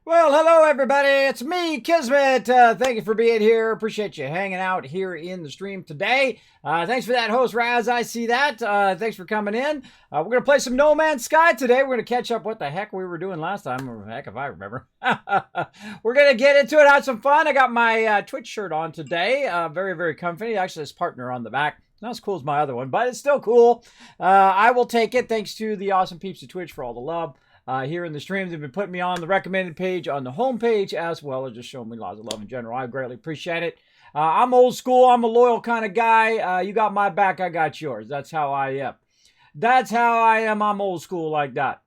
Well, hello everybody. It's me, Kismet. Thank you for being here. Appreciate you hanging out here in the stream today. Thanks for that, host Raz. I see that. Thanks for coming in. We're gonna play some No Man's Sky today. We're gonna catch up what the heck we were doing last time. Or heck, if I remember. We're gonna get into it. Have some fun. I got my Twitch shirt on today. Very, very comfy. Actually, this partner on the back. Not as cool as my other one, but it's still cool. I will take it. Thanks to the awesome peeps of Twitch for all the love. Here in the streams, they've been putting me on the recommended page on the home page, as well as just showing me lots of love in general. I greatly appreciate it. I'm old school. I'm a loyal kind of guy. You got my back, I got yours. That's how I am. That's how I am. I'm old school like that.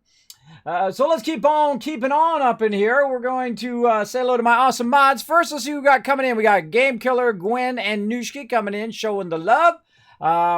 So let's keep on keeping on up in here. We're going to say hello to my awesome mods. First, let's see who we got coming in. We got Game Killer, Gwen, and Nushki coming in, showing the love.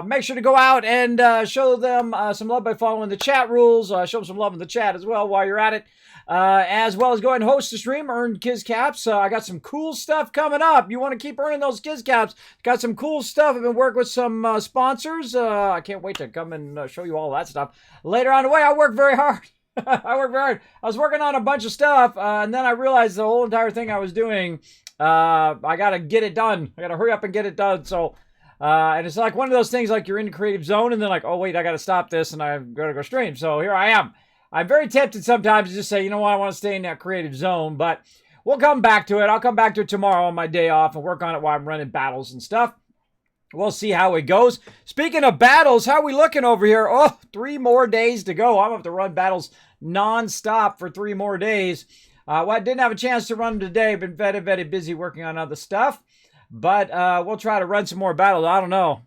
Make sure to go out and show them some love by following the chat rules. Show them some love in the chat as well while you're at it. As well as go ahead and host the stream, earn Kiz Caps. I got some cool stuff coming up. You want to keep earning those Kiz Caps. Got some cool stuff. I've been working with some sponsors. I can't wait to come and show you all that stuff. Later on the way, I work very hard. I work very hard. I was working on a bunch of stuff, and then I realized the whole entire thing I was doing, I got to get it done. I got to hurry up and get it done. So... and it's like one of those things like you're in the creative zone and then like, oh, wait, I got to stop this and I've got to go stream. So here I am. I'm very tempted sometimes to just say, you know what, I want to stay in that creative zone, but we'll come back to it. I'll come back to it tomorrow on my day off and work on it while I'm running battles and stuff. We'll see how it goes. Speaking of battles, how are we looking over here? Oh, 3 more days to go. I'm going to have to run battles non-stop for 3 more days. Well, I didn't have a chance to run them today. Been very, very busy working on other stuff. But we'll try to run some more battles. I don't know.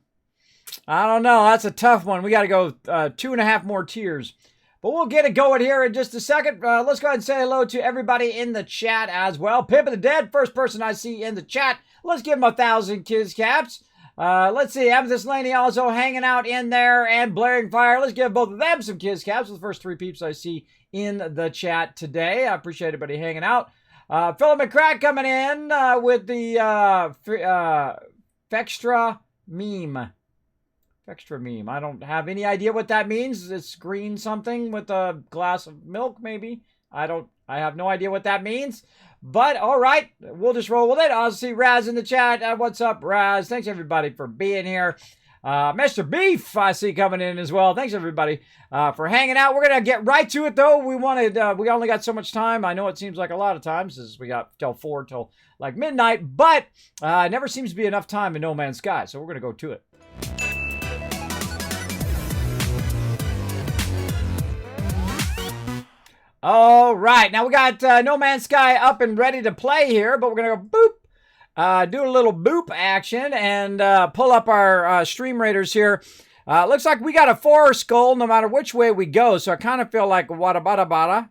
That's a tough one. We got to go 2.5 more tiers. But we'll get it going here in just a second. Let's go ahead and say hello to everybody in the chat as well. Pimp of the Dead, first person I see in the chat. Let's give him 1,000 Kiz Caps. Let's see. Amethyst Laney also hanging out in there. And Blaring Fire. Let's give both of them some Kiz Caps. The first 3 peeps I see in the chat today. I appreciate everybody hanging out. Philip McCrack coming in with the Fextra meme. Fextra meme. I don't have any idea what that means. It's green something with a glass of milk, maybe. I have no idea what that means. But all right, we'll just roll with it. I'll see Raz in the chat. What's up, Raz? Thanks everybody for being here. Mr. Beef, I see coming in as well. Thanks everybody for hanging out. We're gonna get right to it though. We only got so much time. I know it seems like a lot of times, as we got till 4 till like midnight, but it never seems to be enough time in No Man's Sky. So we're gonna go to it. All right, now we got No Man's Sky up and ready to play here, but we're gonna go boop. Do a little boop action and pull up our stream raiders here. Looks like we got a 4 skull no matter which way we go. So I kind of feel like wada bada bada.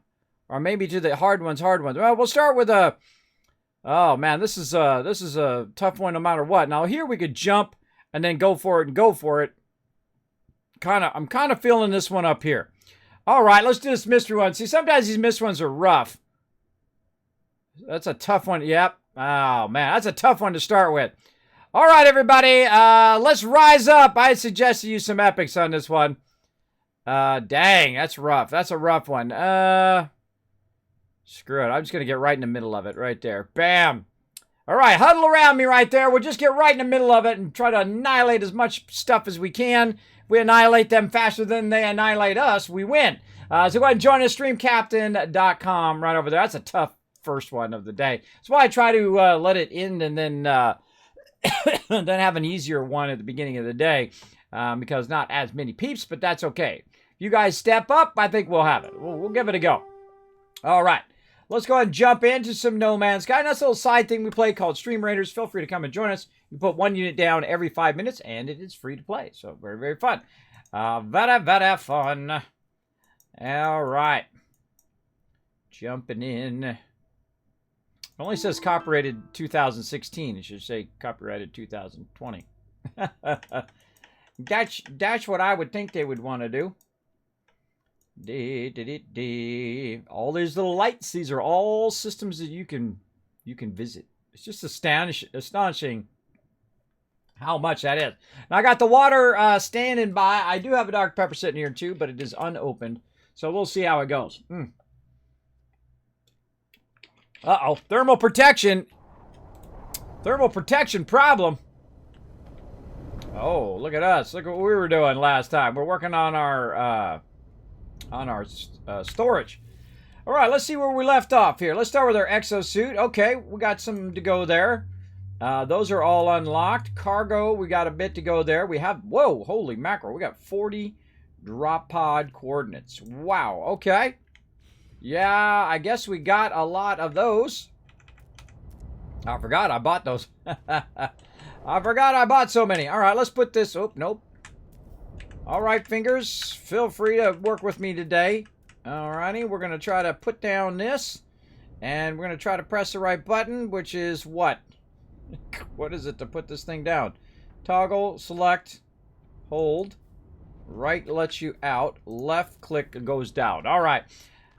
Or maybe to the hard ones. Well, we'll start with a... Oh, man, this is a tough one no matter what. Now, here we could jump and then go for it. I'm kind of feeling this one up here. All right, let's do this mystery one. See, sometimes these mystery ones are rough. That's a tough one. Yep. Oh, man, that's a tough one to start with. All right, everybody, let's rise up. I suggest you use some epics on this one. Dang, that's rough. That's a rough one. Screw it. I'm just going to get right in the middle of it right there. Bam. All right, huddle around me right there. We'll just get right in the middle of it and try to annihilate as much stuff as we can. If we annihilate them faster than they annihilate us, we win. So go ahead and join us, streamcaptain.com right over there. That's a tough first one of the day. That's why I try to let it end and then then have an easier one at the beginning of the day because not as many peeps, but that's okay. If you guys step up, I think we'll have it. We'll give it a go. All right. Let's go ahead and jump into some No Man's Sky. That's a little side thing we play called Stream Raiders. Feel free to come and join us. You put 1 unit down every 5 minutes, and it is free to play. So very, very fun. Very fun. All right. Jumping in. It only says copyrighted 2016. It should say copyrighted 2020. That's what I would think they would want to do. All these little lights. These are all systems that you can visit. It's just astonishing how much that is. Now I got the water standing by. I do have a Dr. Pepper sitting here too, but it is unopened. So we'll see how it goes. Uh-oh. Thermal protection. Thermal protection problem. Oh, look at us. Look what we were doing last time. We're working on our storage. All right, let's see where we left off here. Let's start with our exosuit. Okay, we got some to go there. Those are all unlocked. Cargo, we got a bit to go there. We have, whoa, holy mackerel. We got 40 drop pod coordinates. Wow, okay. Yeah, I guess we got a lot of those. I forgot I bought those. I forgot I bought so many. All right, let's put this, oh, nope. All right, fingers, feel free to work with me today. All righty, we're going to try to put down this. And we're going to try to press the right button, which is what? What is it to put this thing down? Toggle, select, hold. Right lets you out. Left click goes down. All right.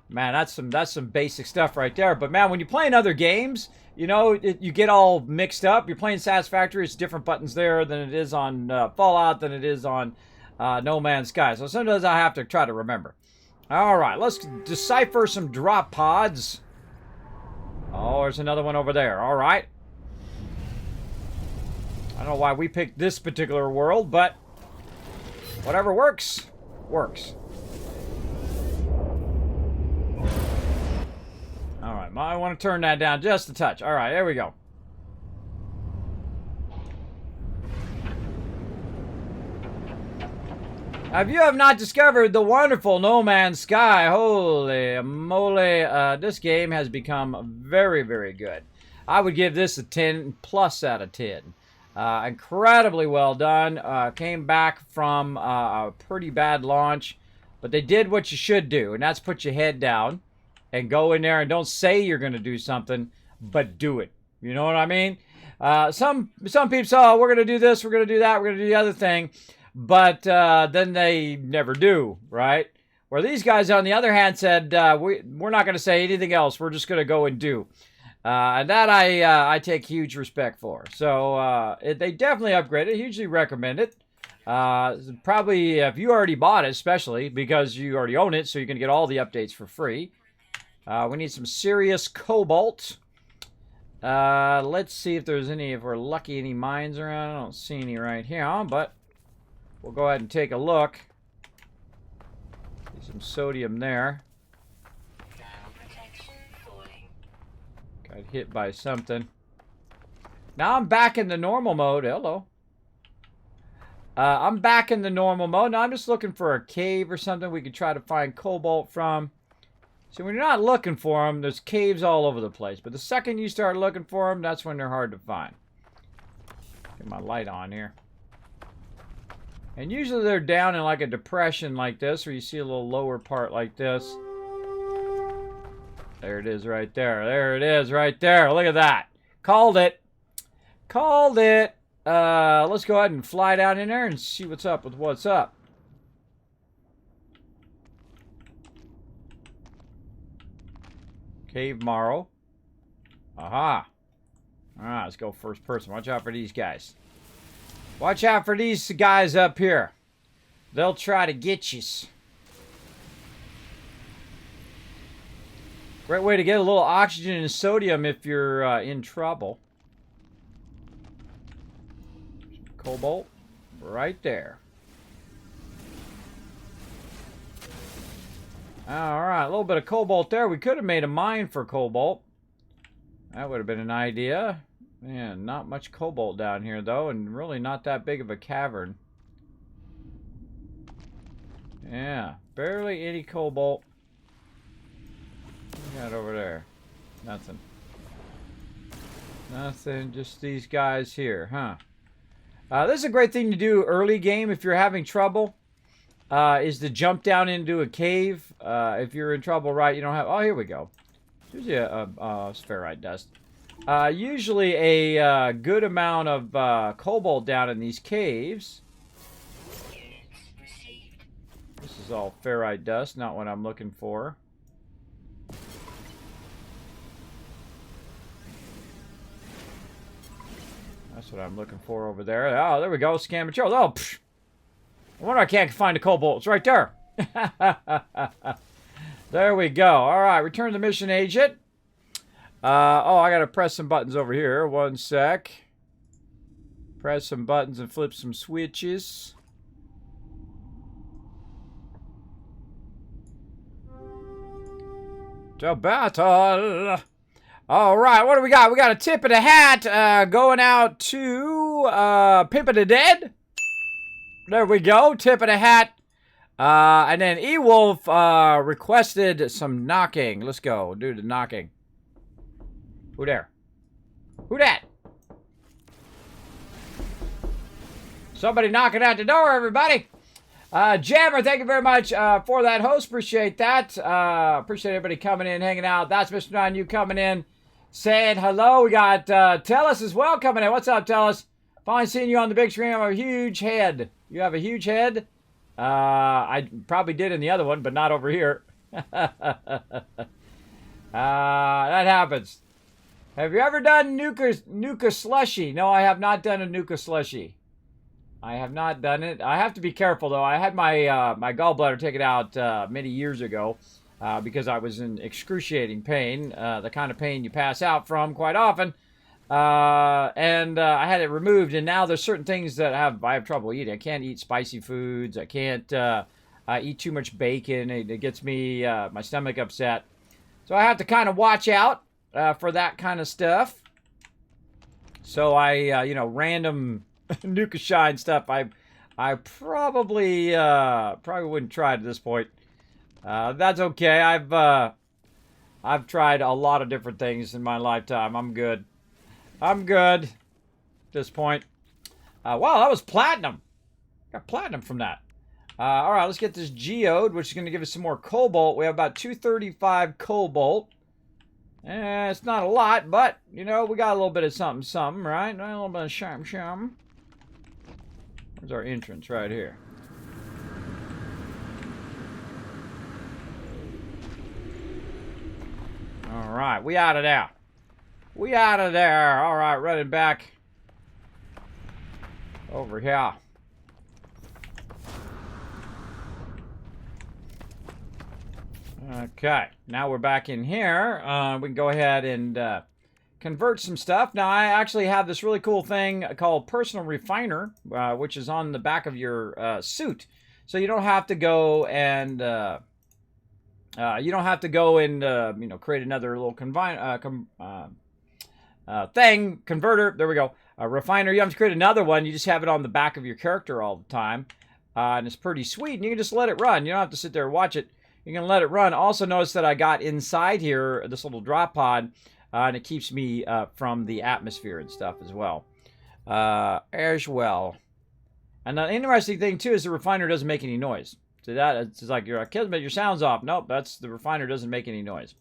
Man, that's some basic stuff right there. But man, when you're playing other games, you know, you get all mixed up. You're playing Satisfactory. It's different buttons there than it is on Fallout, than it is on No Man's Sky. So sometimes I have to try to remember. All right, let's decipher some drop pods. Oh, there's another one over there. All right. I don't know why we picked this particular world, but whatever works, works. All right, I want to turn that down just a touch. All right, there we go. If you have not discovered the wonderful No Man's Sky, holy moly, this game has become very, very good. I would give this a 10 plus out of 10. Incredibly well done. Came back from a pretty bad launch, but they did what you should do, and that's put your head down and go in there and don't say you're going to do something, but do it. You know what I mean? Some people say, oh, we're going to do this, we're going to do that, we're going to do the other thing, but then they never do, right? Where these guys, on the other hand, said, we're not going to say anything else, we're just going to go and do. And that I take huge respect for. So they definitely upgraded. Hugely recommend it. Probably if you already bought it, especially because you already own it, so you can get all the updates for free. We need some serious cobalt. Let's see if there's any, if we're lucky, any mines around. I don't see any right here, but we'll go ahead and take a look. See some sodium there. Got hit by something. Now I'm back in the normal mode. Hello. I'm back in the normal mode. Now I'm just looking for a cave or something we could try to find cobalt from. So when you're not looking for them, there's caves all over the place. But the second you start looking for them, that's when they're hard to find. Get my light on here. And usually they're down in like a depression like this, or you see a little lower part like this. There it is right there. There it is right there. Look at that. Called it. Called it. Let's go ahead and fly down in there and see what's up with what's up. Cave Marrow. Aha. Alright, let's go first person. Watch out for these guys. Watch out for these guys up here. They'll try to get you. Great way to get a little oxygen and sodium if you're in trouble. Cobalt. Right there. Alright, a little bit of cobalt there. We could have made a mine for cobalt. That would have been an idea. Man, not much cobalt down here, though, and really not that big of a cavern. Yeah, barely any cobalt. What we got over there? Nothing. Nothing, just these guys here, huh? This is a great thing to do early game if you're having trouble. Is to jump down into a cave. If you're in trouble, right, you don't have... Oh, here we go. Usually a spherite dust. Usually a good amount of cobalt down in these caves. This is all ferrite dust, not what I'm looking for. That's what I'm looking for over there. Oh, there we go. Scan materials. Oh, psh. I wonder I can't find the cobalt. It's right there. There we go. All right, return to the mission agent. Oh, I gotta press some buttons over here. One sec. Press some buttons and flip some switches. To battle. All right, what do we got? We got a tip of the hat going out to Pimp of the Dead. There we go, tip of the hat. And then E-Wolf requested some knocking. Let's go, do the knocking. Who there? Who that? Somebody knocking at the door, everybody. Jammer, thank you very much for that host. Appreciate that. Appreciate everybody coming in, hanging out. That's Mr. 9, you coming in, saying hello. We got Tellus as well coming in. What's up, Tellus? Fine seeing you on the big screen. I have a huge head. You have a huge head? I probably did in the other one, but not over here. That happens. Have you ever done Nuka Slushy? No, I have not done a Nuka Slushy. I have not done it. I have to be careful, though. I had my my gallbladder taken out many years ago because I was in excruciating pain, the kind of pain you pass out from quite often. And I had it removed, and now there's certain things that I have trouble eating. I can't eat spicy foods. I can't eat too much bacon. It gets me my stomach upset. So I have to kind of watch out for that kind of stuff. So I, you know, random Nuka Shine stuff. I probably wouldn't try it at this point. That's okay. I've tried a lot of different things in my lifetime. I'm good. I'm good at this point. Wow, that was platinum. Got platinum from that. All right, let's get this geode, which is going to give us some more cobalt. We have about 235 cobalt. It's not a lot, but, you know, we got a little bit of something, right? A little bit of shum. Where's our entrance? Right here. All right, we out of there. We out of there. All right, running back over here. Okay, now we're back in here. We can go ahead and convert some stuff. Now, I actually have this really cool thing called Personal Refiner, which is on the back of your suit. So you don't have to go and you know, create another little converter. There we go. A refiner. You have to create another one. You just have it on the back of your character all the time, and it's pretty sweet. And you can just let it run. You don't have to sit there and watch it. You can let it run. Also notice that I got inside here this little drop pod, and it keeps me from the atmosphere and stuff as well. And the interesting thing too is the refiner doesn't make any noise. So that it's like you're like, Kismet, your sound's off. Nope, that's the refiner doesn't make any noise.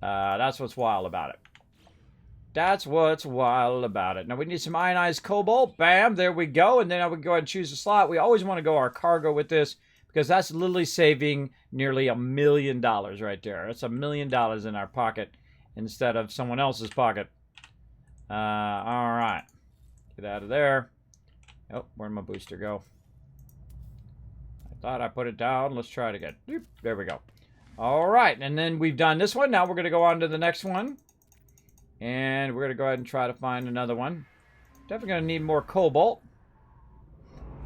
That's what's wild about it. That's what's wild about it. Now we need some ionized cobalt. Bam, there we go. And then I would go ahead and choose a slot. We always want to go our cargo with this, because that's literally saving nearly $1 million right there. That's $1 million in our pocket instead of someone else's pocket. All right. Get out of there. Oh, where'd my booster go? I thought I put it down. Let's try it again. There we go. All right, and then we've done this one. Now we're going to go on to the next one. And we're going to go ahead and try to find another one. Definitely going to need more cobalt.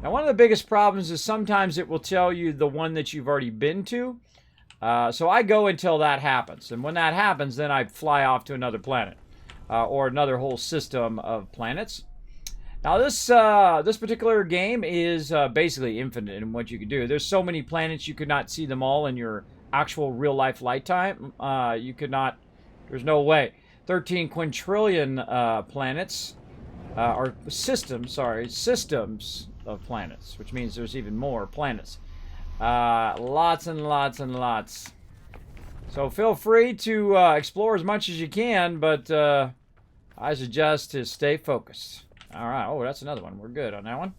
Now, one of the biggest problems is sometimes it will tell you the one that you've already been to. So I go until that happens. And when that happens, then I fly off to another planet. Or another whole system of planets. Now, this particular game is basically infinite in what you can do. There's so many planets, you could not see them all in your actual real-life lifetime. You could not. There's no way. 13 quintillion planets. Or systems, sorry. Systems of planets, which means there's even more planets. Lots and lots and lots. So feel free to explore as much as you can, but I suggest to stay focused. All right. Oh, that's another one. We're good on that one.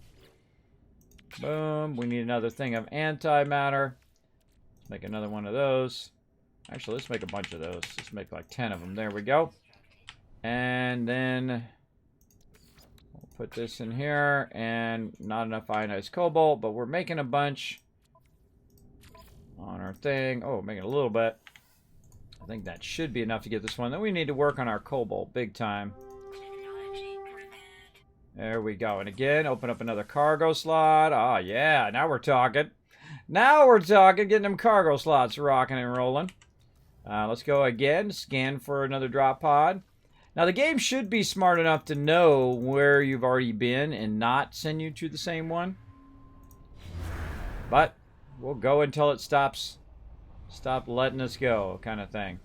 Boom. We need another thing of antimatter. Let's make another one of those. Actually, let's make a bunch of those. Let's make like 10 of them. There we go. And then we'll put this in here. And not enough ionized cobalt, but we're making a bunch on our thing. Oh, making a little bit. I think that should be enough to get this one. Then we need to work on our cobalt big time. There we go. And again, open up another cargo slot. Oh, yeah. Now we're talking. Now we're talking. Getting them cargo slots rocking and rolling. Let's go again. Scan for another drop pod. Now, the game should be smart enough to know where you've already been and not send you to the same one. But we'll go until it stops. Stop letting us go, kind of thing.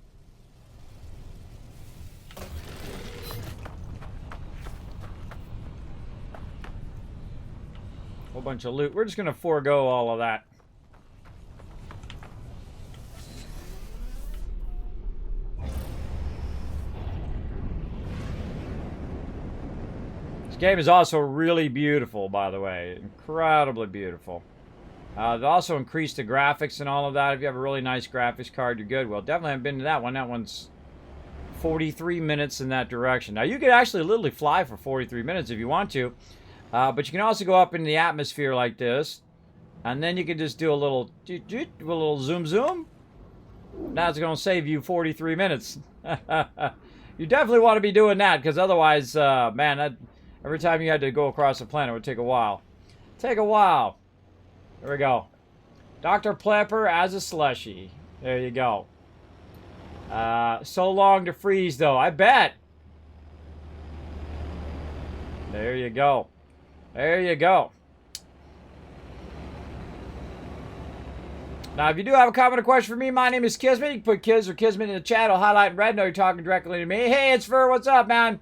Whole bunch of loot. We're just going to forego all of that. This game is also really beautiful, by the way. Incredibly beautiful. They also increased the graphics and all of that. If you have a really nice graphics card, you're good. Well, definitely haven't been to that one. That one's 43 minutes in that direction. Now, you could actually literally fly for 43 minutes if you want to. But you can also go up in the atmosphere like this. And then you can just do a little zoom zoom. Now it's going to save you 43 minutes. You definitely want to be doing that, because otherwise, man, every time you had to go across the planet, it would take a while. Take a while. There we go. Dr. Plepper as a slushie. There you go. So long to freeze, though. I bet. There you go. There you go. Now, if you do have a comment or question for me, my name is Kismet. You can put Kiz or Kismet in the chat. I'll highlight in red. Know you're talking directly to me. Hey, it's Fur. What's up, man?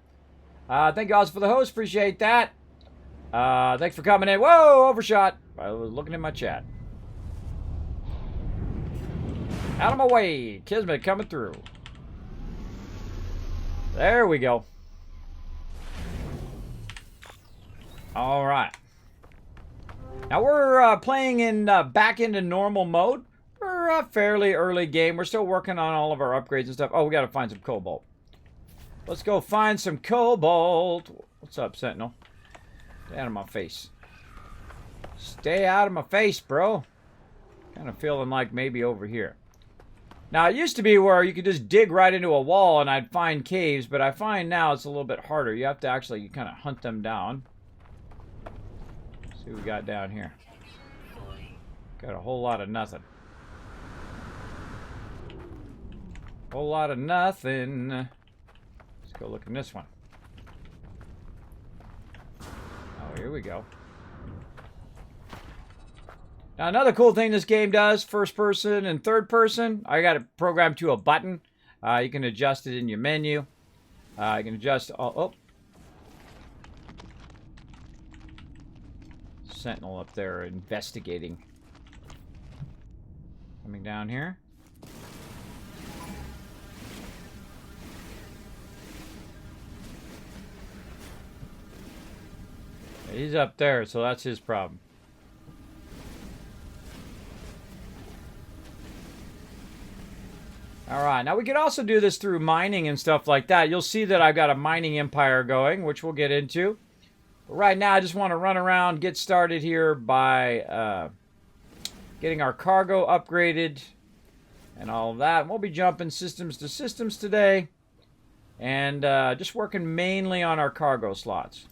Thank you also for the host. Appreciate that. Thanks for coming in. Whoa, overshot. I was looking at my chat. Out of my way. Kismet coming through. There we go. All right. Now we're playing in back into normal mode. We're a fairly early game. We're still working on all of our upgrades and stuff. Oh, we got to find some cobalt. Let's go find some cobalt. What's up, Sentinel? Stay out of my face. Stay out of my face, bro. Kind of feeling like maybe over here. Now, it used to be where you could just dig right into a wall and I'd find caves, but I find now it's a little bit harder. You have to actually kind of hunt them down. Let's see what we got down here. Got a whole lot of nothing. Whole lot of nothing. Let's go look in this one. Oh, here we go. Now, another cool thing this game does, first person and third person, I got it programmed to a button. You can adjust it in your menu. You can adjust... Oh. Sentinel up there investigating. Coming down here. He's up there, so that's his problem. Alright, now we can also do this through mining and stuff like that. You'll see that I've got a mining empire going, which we'll get into. But right now, I just want to run around, get started here by getting our cargo upgraded and all of that. We'll be jumping systems to systems today and just working mainly on our cargo slots.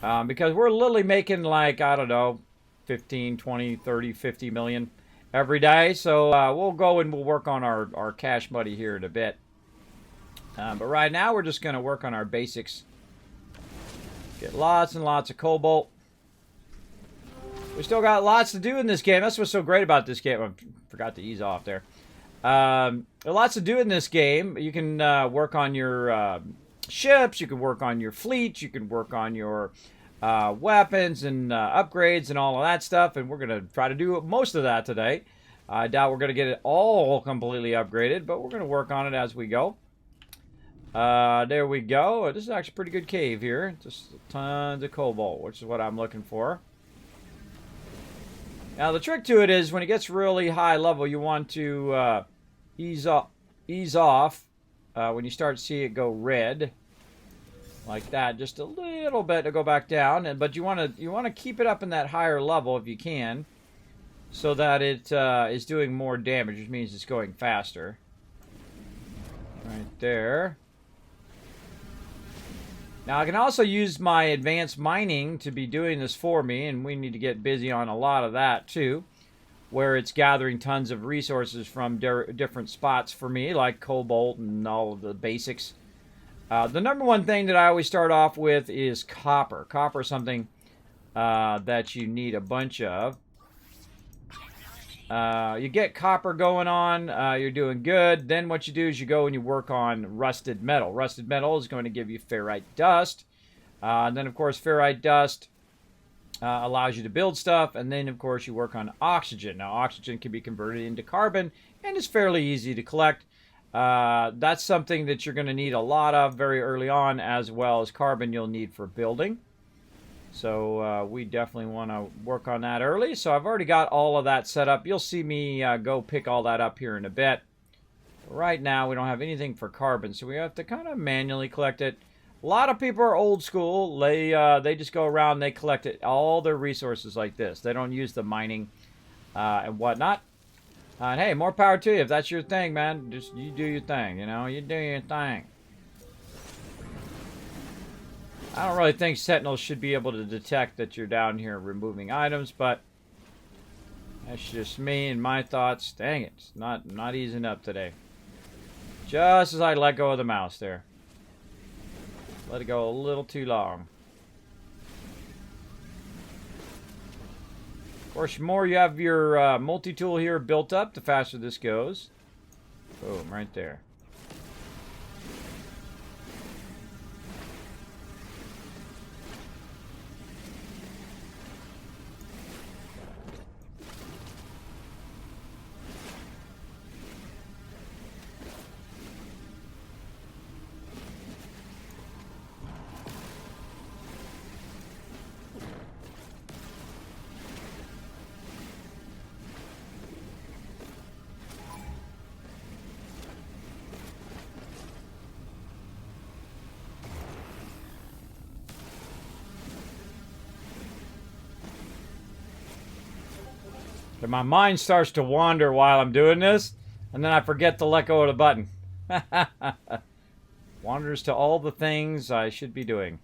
Because we're literally making like, I don't know, 15, 20, 30, 50 million every day. So we'll go and we'll work on our cash money here in a bit. But right now we're just going to work on our basics. Get lots and lots of cobalt. We still got lots to do in this game. That's what's so great about this game. I forgot to ease off there. Lots to do in this game. You can work on your ships. You can work on your fleet. You can work on your weapons and upgrades and all of that stuff. And we're going to try to do most of that today. I doubt we're going to get it all completely upgraded, but we're going to work on it as we go. There we go. This is actually a pretty good cave here. Just tons of cobalt, which is what I'm looking for. Now, the trick to it is when it gets really high level, you want to ease off when you start to see it go red. Like that, just a little bit to go back down, but you want to keep it up in that higher level if you can, so that it is doing more damage, which means it's going faster. Right there. Now, I can also use my advanced mining to be doing this for me, and we need to get busy on a lot of that, too, where it's gathering tons of resources from different spots for me, like cobalt and all of the basics. The number one thing that I always start off with is copper. Copper is something that you need a bunch of. You get copper going on, you're doing good. Then what you do is you go and you work on rusted metal. Rusted metal is going to give you ferrite dust. And then, of course, ferrite dust allows you to build stuff. And then, of course, you work on oxygen. Now, oxygen can be converted into carbon, and it's fairly easy to collect. That's something that you're going to need a lot of very early on, as well as carbon you'll need for building. So we definitely want to work on that early. So I've already got all of that set up. You'll see me go pick all that up here in a bit. Right now, we don't have anything for carbon, so we have to kind of manually collect it. A lot of people are old school. They just go around, they collect it, all their resources like this. They don't use the mining and whatnot. And hey, more power to you. If that's your thing, man, just you do your thing, you know? You do your thing. I don't really think Sentinels should be able to detect that you're down here removing items, but that's just me and my thoughts. Dang it, it's not easing up today. Just as I let go of the mouse there. Let it go a little too long. Of course, the more you have your multi-tool here built up, the faster this goes. Boom, right there. But my mind starts to wander while I'm doing this, and then I forget to let go of the button. Wanders to all the things I should be doing.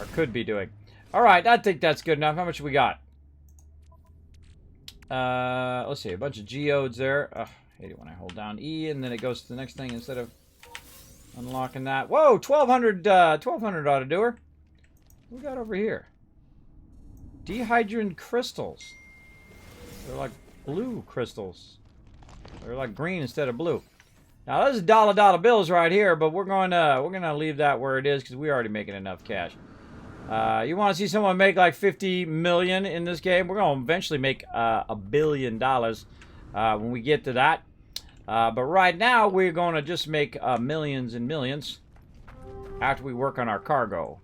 Or could be doing. Alright, I think that's good enough. How much we got? Let's see, a bunch of geodes there. Ugh, I hate it when I hold down E and then it goes to the next thing instead of unlocking that. Whoa, 1200 ought to do her. What we got over here? Dehydrogen crystals. They're like blue crystals. They're like green instead of blue. Now those are dollar bills right here, but we're gonna leave that where it is because we're already making enough cash. You want to see someone make like 50 million in this game? We're gonna eventually make $1 billion when we get to that. But right now we're gonna just make millions and millions after we work on our cargo.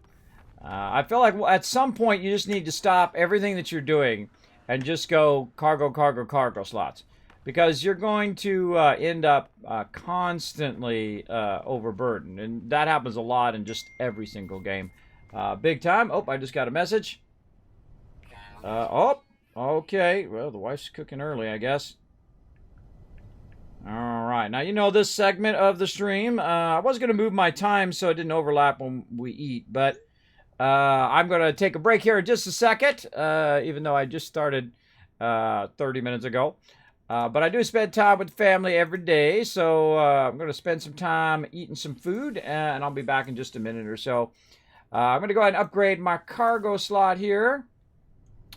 I feel like at some point you just need to stop everything that you're doing and just go cargo slots. Because you're going to end up constantly overburdened. And that happens a lot in just every single game. Big time. Oh, I just got a message. Oh, okay. Well, the wife's cooking early, I guess. Alright, now you know this segment of the stream. I was going to move my time so it didn't overlap when we eat. But I'm going to take a break here in just a second. Even though I just started 30 minutes ago. But I do spend time with the family every day, so I'm going to spend some time eating some food, and I'll be back in just a minute or so. I'm going to go ahead and upgrade my cargo slot here,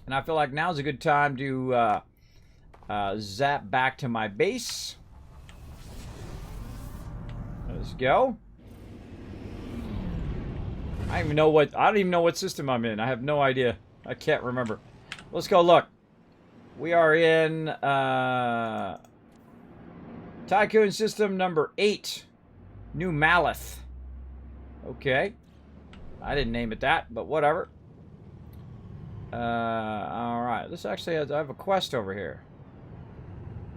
and I feel like now's a good time to zap back to my base. Let's go. I don't even know what system I'm in. I have no idea. I can't remember. Let's go look. We are in Tycoon System number 8, New Malith. Okay. I didn't name it that, but whatever. Alright, this actually has, I have a quest over here.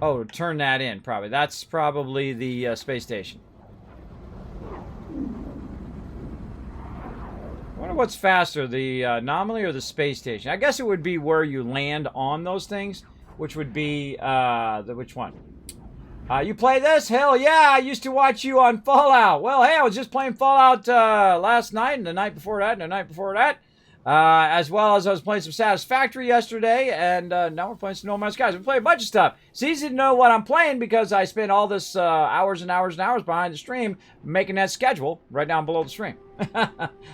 Oh, turn that in, probably. That's probably the space station. I wonder what's faster, the anomaly or the space station? I guess it would be where you land on those things, which would be, which one? You play this? Hell yeah, I used to watch you on Fallout. Well, hey, I was just playing Fallout last night and the night before that and the night before that. As well as I was playing some Satisfactory yesterday, and now we're playing some No Man's Skies. We play a bunch of stuff. It's easy to know what I'm playing because I spend all this hours and hours and hours behind the stream making that schedule right down below the stream.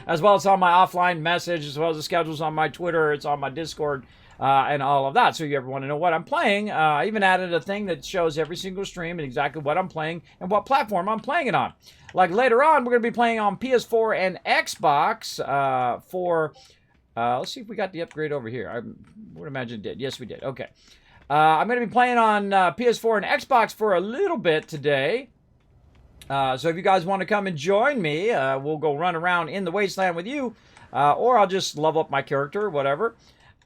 As well as on my offline message, as well as the schedules on my Twitter, it's on my Discord, and all of that. So you ever want to know what I'm playing, I even added a thing that shows every single stream and exactly what I'm playing and what platform I'm playing it on. Like later on, we're going to be playing on PS4 and Xbox for... let's see if we got the upgrade over here. I would imagine it did. Yes, we did. Okay. I'm going to be playing on PS4 and Xbox for a little bit today. So if you guys want to come and join me, we'll go run around in the wasteland with you. Or I'll just level up my character, whatever.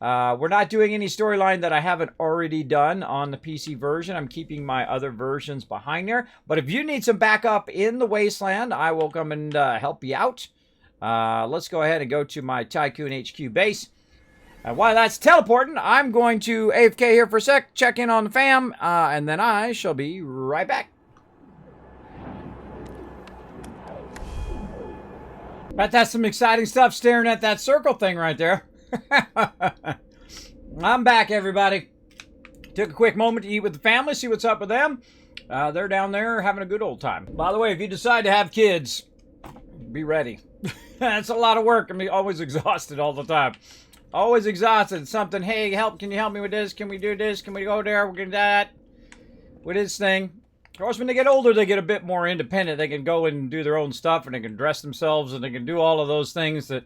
We're not doing any storyline that I haven't already done on the PC version. I'm keeping my other versions behind there. But if you need some backup in the wasteland, I will come and help you out. Let's go ahead and go to my Tycoon HQ base. And while that's teleporting, I'm going to AFK here for a sec, check in on the fam, and then I shall be right back. But that's some exciting stuff staring at that circle thing right there. I'm back, everybody. Took a quick moment to eat with the family, see what's up with them. They're down there having a good old time. By the way, if you decide to have kids, be ready. That's a lot of work. I'm always exhausted all the time. Always exhausted. Something, hey, can you help me with this? Can we do this? Can we go there? We're going to do that. With this thing. Of course, when they get older, they get a bit more independent. They can go and do their own stuff, and they can dress themselves, and they can do all of those things that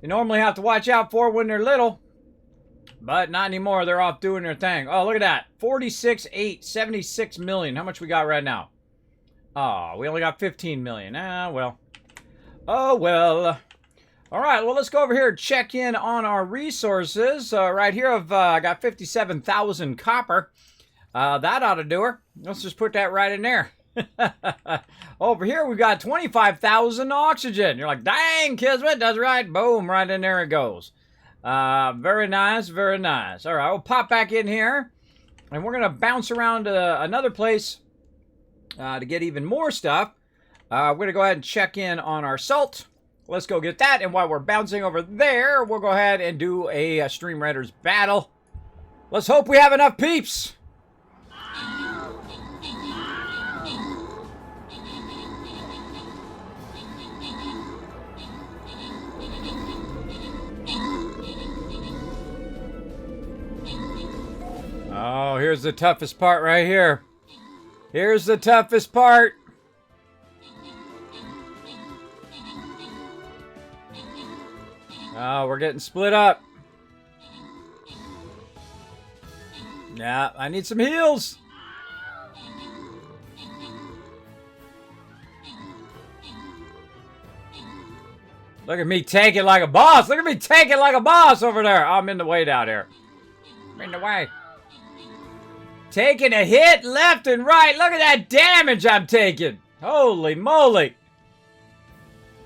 you normally have to watch out for when they're little. But not anymore. They're off doing their thing. Oh, look at that. 46.8, 76 million. How much we got right now? Oh, we only got 15 million. Well. Oh, well. All right, well, let's go over here and check in on our resources. Right here, I got 57,000 copper. That ought to do her. Let's just put that right in there. Over here, we've got 25,000 oxygen. You're like, dang, Kismet, that's right. Boom, right in there it goes. Very nice, very nice. All right, we'll pop back in here. And we're going to bounce around to another place to get even more stuff. We're going to go ahead and check in on our salt. Let's go get that. And while we're bouncing over there, we'll go ahead and do a Stream Raiders battle. Let's hope we have enough peeps. Oh, here's the toughest part right here. Here's the toughest part. Oh, we're getting split up. Yeah, I need some heals. Look at me take it like a boss. Look at me take it like a boss over there. I'm in the way down here. I'm in the way. Taking a hit left and right. Look at that damage I'm taking. Holy moly.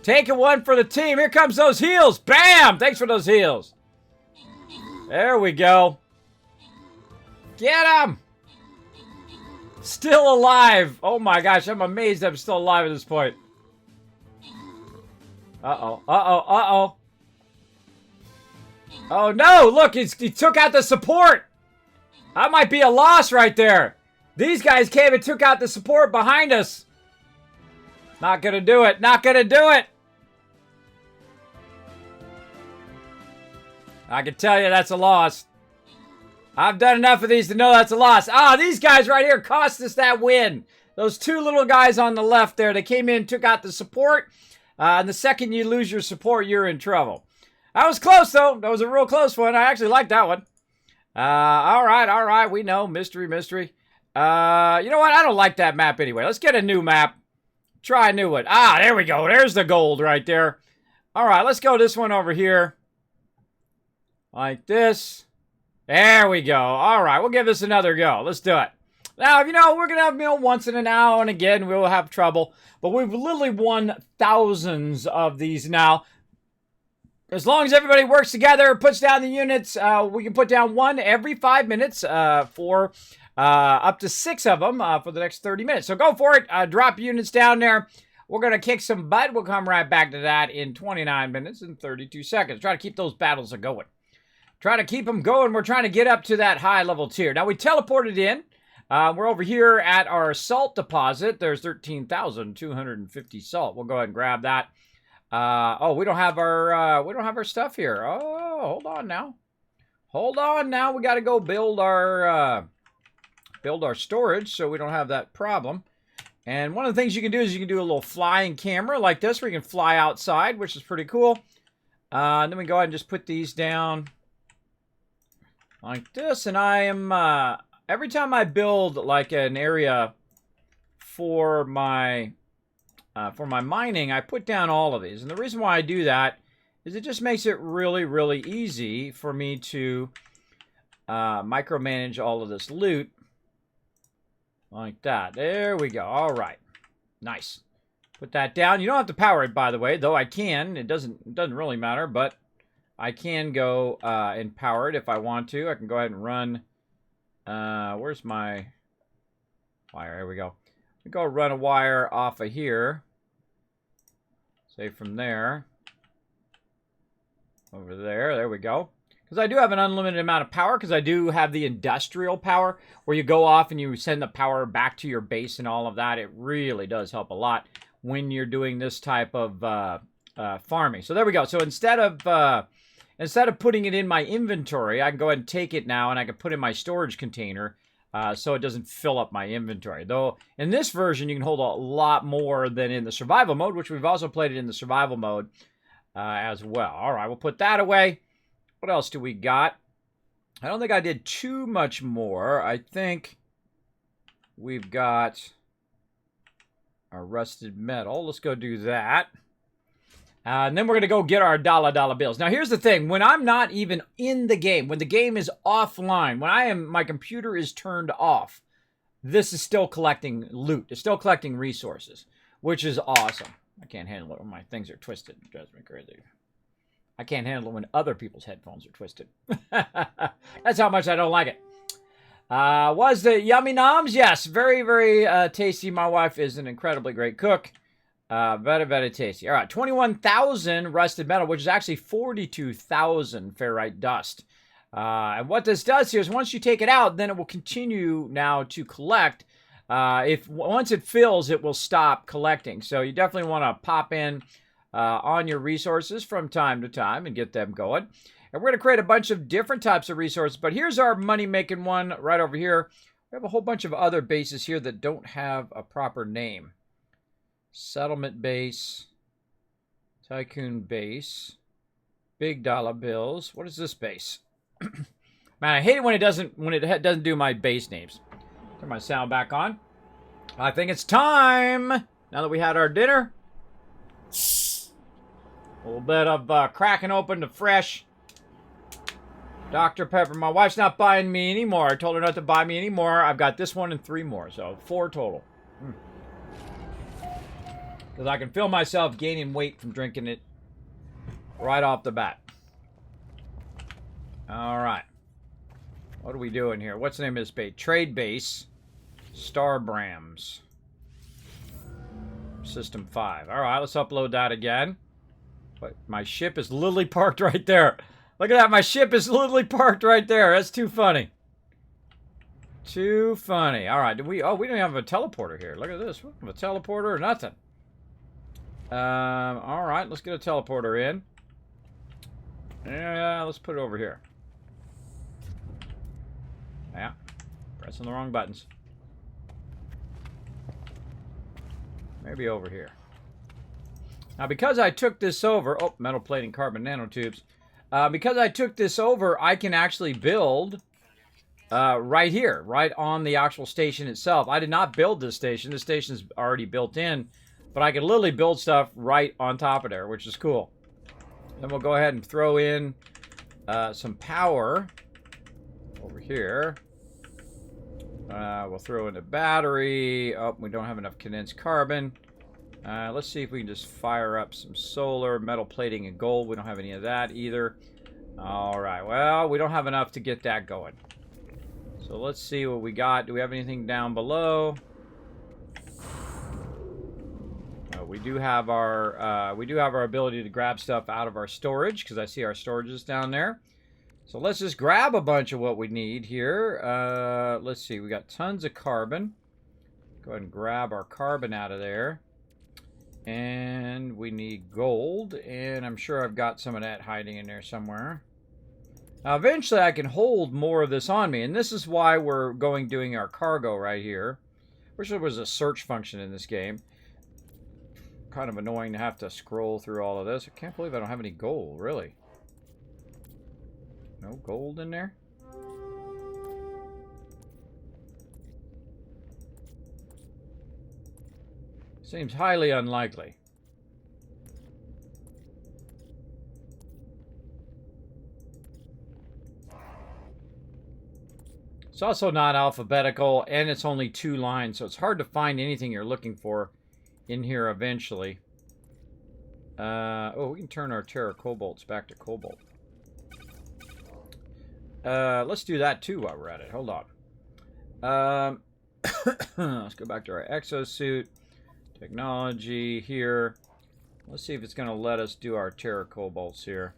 Taking one for the team. Here comes those heals. Bam! Thanks for those heals. There we go. Get him! Still alive. Oh my gosh, I'm amazed I'm still alive at this point. Uh-oh, uh-oh, uh-oh. Oh no, look, he took out the support. That might be a loss right there. These guys came and took out the support behind us. Not gonna do it, not gonna do it. I can tell you that's a loss. I've done enough of these to know that's a loss. Ah, these guys right here cost us that win. Those two little guys on the left there, they came in, took out the support. And the second you lose your support, you're in trouble. That was close, though. That was a real close one. I actually liked that one. All right. We know. Mystery. You know what? I don't like that map anyway. Let's get a new map. Try a new one. Ah, there we go. There's the gold right there. All right, let's go this one over here. Like this. There we go. All right, we'll give this another go. Let's do it. Now, you know, we're going to have, once in a now and again, we'll have trouble. But we've literally won thousands of these now. As long as everybody works together, puts down the units, we can put down one every 5 minutes for up to 6 of them for the next 30 minutes. So go for it. Drop units down there. We're going to kick some butt. We'll come right back to that in 29 minutes and 32 seconds. Try to keep those battles going. Try to keep them going. We're trying to get up to that high level tier. Now, we teleported in. We're over here at our salt deposit. There's 13,250 salt. We'll go ahead and grab that. Oh, we don't have our stuff here. Oh, hold on now. Hold on now. We got to go build our storage so we don't have that problem. And one of the things you can do is you can do a little flying camera like this where you can fly outside, which is pretty cool. And then we go ahead and just put these down like this. And I am, every time I build like an area for my mining, I put down all of these. And the reason why I do that is it just makes it really, really easy for me to micromanage all of this loot. Like that. There we go. All right. Nice. Put that down. You don't have to power it, by the way, though I can. It doesn't really matter, but I can go and power it if I want to. I can go ahead and run. Where's my wire? Here we go. We go run a wire off of here. Say from there. Over there. There we go. Because I do have an unlimited amount of power, because I do have the industrial power, where you go off and you send the power back to your base and all of that. It really does help a lot when you're doing this type of farming. So there we go. So instead of putting it in my inventory, I can go ahead and take it now and I can put it in my storage container so it doesn't fill up my inventory. Though in this version, you can hold a lot more than in the survival mode, which we've also played it in the survival mode as well. All right, we'll put that away. What else do we got? I don't think I did too much more. I think we've got our rusted metal. Let's go do that. And then we're going to go get our dollar bills. Now, here's the thing. When I'm not even in the game, when the game is offline, when my computer is turned off, this is still collecting loot. It's still collecting resources, which is awesome. I can't handle it when my things are twisted. It drives me crazy. I can't handle it when other people's headphones are twisted. That's how much I don't like it. Was the yummy noms? Yes, very, very tasty. My wife is an incredibly great cook. Very, very tasty. All right, 21,000 rusted metal, which is actually 42,000 ferrite dust. And what this does here is once you take it out, then it will continue now to collect. Once it fills, it will stop collecting. So you definitely want to pop in on your resources from time to time and get them going. And we're going to create a bunch of different types of resources. But here's our money-making one right over here. We have a whole bunch of other bases here that don't have a proper name. Settlement base. Tycoon base. Big dollar bills. What is this base? Man, I hate it when it doesn't do my base names. Turn my sound back on. I think it's time. Now that we had our dinner. A little bit of cracking open the fresh Dr. Pepper. My wife's not buying me anymore. I told her not to buy me anymore. I've got this one and 3 more, so 4 total. Because I can feel myself gaining weight from drinking it right off the bat. All right. What are we doing here? What's the name of this base? Trade base. Starbrams. System 5. All right, let's upload that again. But my ship is literally parked right there. Look at that. My ship is literally parked right there. That's too funny. Too funny. All right. We don't even have a teleporter here. Look at this. We don't have a teleporter or nothing. All right. Let's get a teleporter in. Yeah, let's put it over here. Yeah. Pressing the wrong buttons. Maybe over here. Now, because I took this over... Oh, metal plating carbon nanotubes. Because I took this over, I can actually build right here, right on the actual station itself. I did not build this station. This station is already built in. But I can literally build stuff right on top of there, which is cool. Then we'll go ahead and throw in some power over here. We'll throw in a battery. Oh, we don't have enough condensed carbon. Let's see if we can just fire up some solar, metal plating, and gold. We don't have any of that either. All right. Well, we don't have enough to get that going. So let's see what we got. Do we have anything down below? We do have our ability to grab stuff out of our storage, because I see our storage is down there. So let's just grab a bunch of what we need here. Let's see. We got tons of carbon. Go ahead and grab our carbon out of there. And we need gold. And I'm sure I've got some of that hiding in there somewhere. Now, eventually I can hold more of this on me. And this is why we're doing our cargo right here. Wish there was a search function in this game. Kind of annoying to have to scroll through all of this. I can't believe I don't have any gold, really. No gold in there? Seems highly unlikely. It's also not alphabetical, and it's only 2 lines, so it's hard to find anything you're looking for in here eventually. Oh, we can turn our Terra Cobalts back to Cobalt. Let's do that too while we're at it. Hold on. Let's go back to our exosuit. Technology here. Let's see if it's going to let us do our Terra Cobalts here.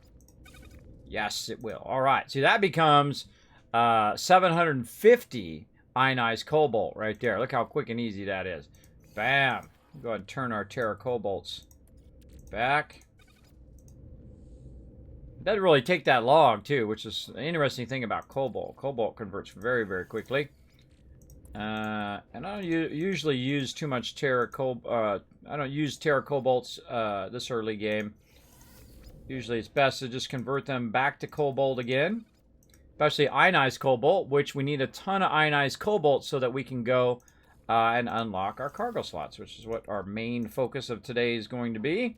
Yes, it will. All right. See, that becomes 750 ionized cobalt right there. Look how quick and easy that is. Bam. Go ahead and turn our Terra Cobalts back. It doesn't really take that long, too, which is an interesting thing about cobalt. Cobalt converts very, very quickly. And I don't usually use too much Terra Cobalt. I don't use Terra Cobalts this early game. Usually it's best to just convert them back to cobalt again. Especially ionized cobalt, which we need a ton of ionized cobalt so that we can go and unlock our cargo slots, which is what our main focus of today is going to be.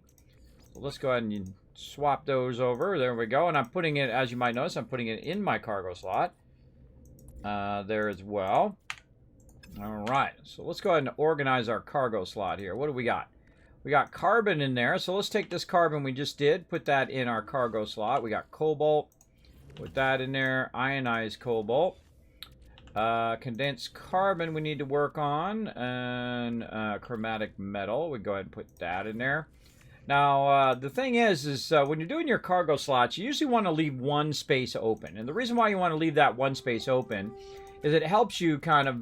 So let's go ahead and swap those over. There we go. And I'm putting it, as you might notice, I'm putting it in my cargo slot there as well. All right. So let's go ahead and organize our cargo slot here. What do we got? We got carbon in there. So let's take this carbon we just did, put that in our cargo slot. We got cobalt. Put that in there. Ionized cobalt. Condensed carbon we need to work on, and chromatic metal. We go ahead and put that in there. Now, the thing is when you're doing your cargo slots, you usually want to leave one space open. And the reason why you want to leave that one space open is it helps you kind of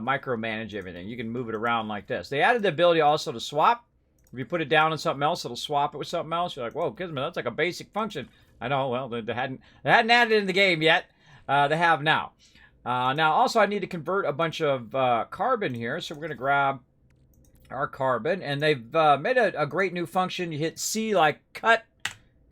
micromanage everything. You can move it around like this. They added the ability also to swap. If you put it down on something else, it'll swap it with something else. You're like, whoa, Kismet, that's like a basic function. I know, well, they hadn't added it in the game yet. They have now. Now, also, I need to convert a bunch of carbon here. So we're going to grab our carbon. And they've made a great new function. You hit C, like cut,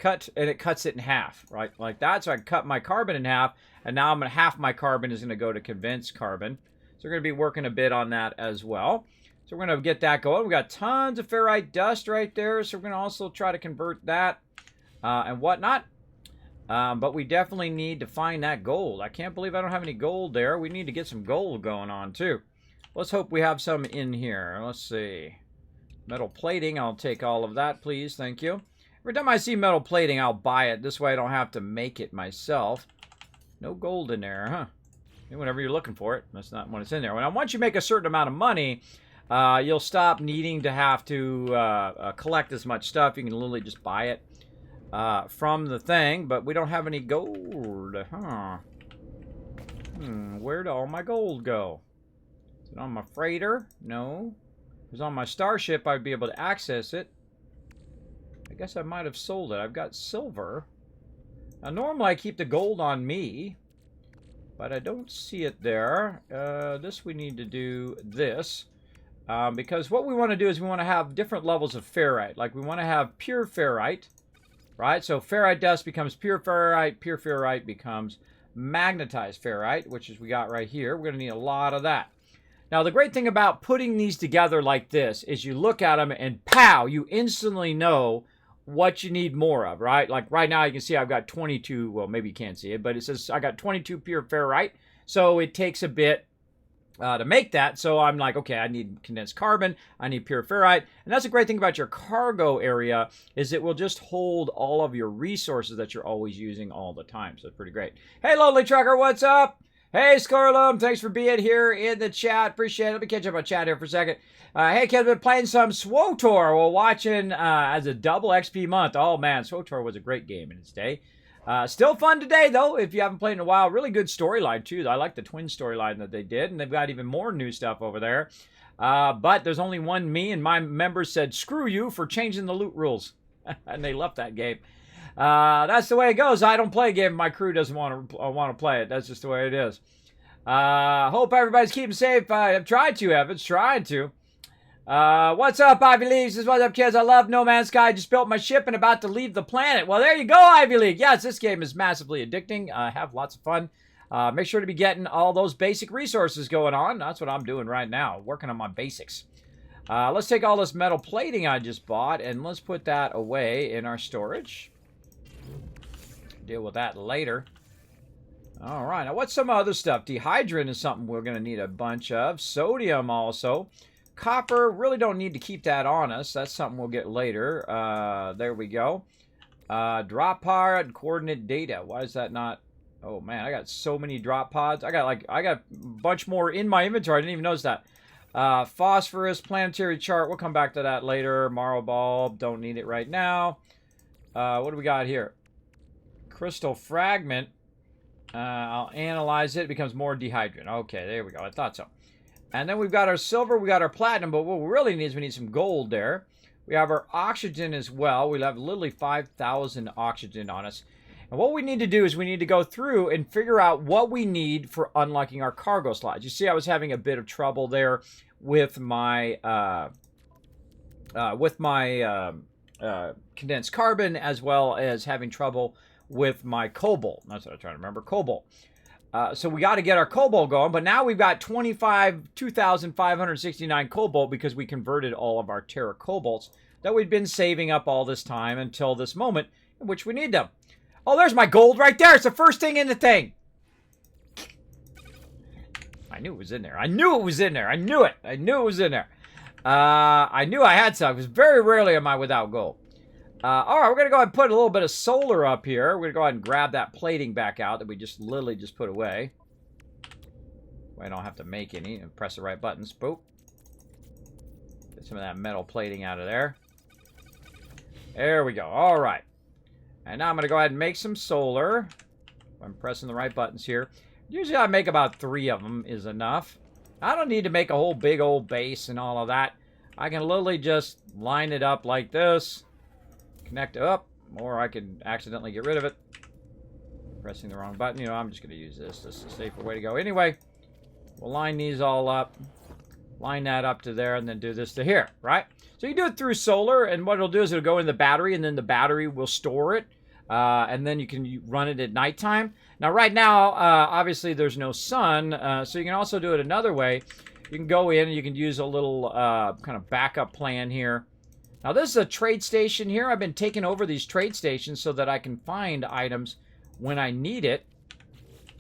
and it cuts it in half, right? Like that. So I cut my carbon in half. And now half my carbon is going to go to condensed carbon. So we're going to be working a bit on that as well. So we're going to get that going. We've got tons of ferrite dust right there. So we're going to also try to convert that and whatnot. But we definitely need to find that gold. I can't believe I don't have any gold there. We need to get some gold going on, too. Let's hope we have some in here. Let's see. Metal plating. I'll take all of that, please. Thank you. Every time I see metal plating, I'll buy it. This way I don't have to make it myself. No gold in there, huh? Whenever you're looking for it, that's not when it's in there. Once you make a certain amount of money, you'll stop needing to have to collect as much stuff. You can literally just buy it from the thing, but we don't have any gold, huh? Where'd all my gold go? Is it on my freighter? No. If it was on my starship, I'd be able to access it. I guess I might have sold it. I've got silver. Now, normally I keep the gold on me, but I don't see it there. This we need to do this. Because what we want to do is we want to have different levels of ferrite. Like we want to have pure ferrite, right? So ferrite dust becomes pure ferrite becomes magnetized ferrite, which is we got right here. We're going to need a lot of that. Now, the great thing about putting these together like this is you look at them and pow, you instantly know what you need more of, right? Like right now you can see I've got 22, well, maybe you can't see it, but it says I got 22 pure ferrite. So it takes a bit to make that. So I'm like, okay, I need condensed carbon, I need pure ferrite. And that's a great thing about your cargo area is it will just hold all of your resources that you're always using all the time. So it's pretty great. Hey, Lonely Trucker, what's up? Hey, Scarlum, thanks for being here in the chat. Appreciate it. Let me catch up on chat here for a second. Hey, kids, been playing some SWOTOR while watching as a double XP month. Oh, man, SWOTOR was a great game in its day. Still fun today, though, if you haven't played in a while. Really good storyline, too. I like the twin storyline that they did, and they've got even more new stuff over there. But there's only one me, and my members said, screw you for changing the loot rules. And they left that game. That's the way it goes. I don't play a game if my crew doesn't want to play it. That's just the way it is. Hope everybody's keeping safe. I've tried to, Evans. Tried to. What's up, Ivy League? Says, what's up, kids? I love No Man's Sky. Just built my ship and about to leave the planet. Well, there you go, Ivy League. Yes, this game is massively addicting. Have lots of fun. Make sure to be getting all those basic resources going on. That's what I'm doing right now, working on my basics. Let's take all this metal plating I just bought and let's put that away in our storage. Deal with that later. All right, now what's some other stuff? Dehydrin is something we're going to need a bunch of. Sodium also. Copper, really don't need to keep that on us. That's something we'll get later. There we go. Drop pod, coordinate data. Why is that not... Oh, man, I got so many drop pods. I got a bunch more in my inventory. I didn't even notice that. Phosphorus, planetary chart. We'll come back to that later. Marrow bulb, don't need it right now. What do we got here? Crystal fragment. I'll analyze it. It becomes more dehydrin. Okay, there we go. I thought so. And then we've got our silver. We got our platinum. But what we really need is we need some gold there. We have our oxygen as well. We'll have literally 5,000 oxygen on us. And what we need to do is we need to go through and figure out what we need for unlocking our cargo slots. You see, I was having a bit of trouble there with my condensed carbon, as well as having trouble with my cobalt. That's what I'm trying to remember, cobalt. So we got to get our cobalt going, but now we've got 2,569 cobalt because we converted all of our Terra cobalts that we'd been saving up all this time until this moment in which we need them. Oh, there's my gold right there. It's the first thing in the thing. I knew it was in there. I knew it was in there. I knew it. I knew it was in there. I knew I had some. Because very rarely am I without gold. All right, we're going to go ahead and put a little bit of solar up here. We're going to go ahead and grab that plating back out that we just literally just put away. I don't have to make any. Press the right buttons. Boop. Get some of that metal plating out of there. There we go. All right. And now I'm going to go ahead and make some solar. I'm pressing the right buttons here. Usually I make about 3 of them is enough. I don't need to make a whole big old base and all of that. I can literally just line it up like this. Connect up. Or I can accidentally get rid of it. Pressing the wrong button. You know, I'm just going to use this. This is a safer way to go. Anyway, we'll line these all up. Line that up to there and then do this to here, right? So you do it through solar, and what it'll do is it'll go in the battery, and then the battery will store it, and then you can run it at nighttime. Now, right now, obviously there's no sun, so you can also do it another way. You can go in and you can use a little kind of backup plan here. Now, this is a trade station here. I've been taking over these trade stations so that I can find items when I need it.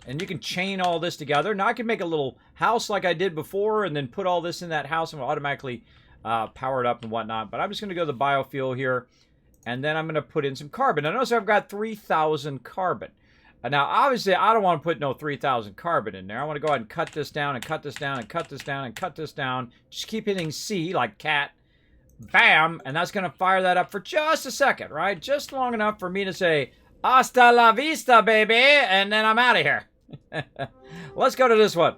And you can chain all this together. Now, I can make a little house like I did before and then put all this in that house and automatically power it up and whatnot. But I'm just going to go to the biofuel here. And then I'm going to put in some carbon. Now, notice I've got 3,000 carbon. Now, obviously, I don't want to put no 3,000 carbon in there. I want to go ahead and cut this down and cut this down and cut this down and cut this down. Just keep hitting C like cat. Bam! And that's going to fire that up for just a second, right? Just long enough for me to say, hasta la vista, baby. And then I'm out of here. Let's go to this one.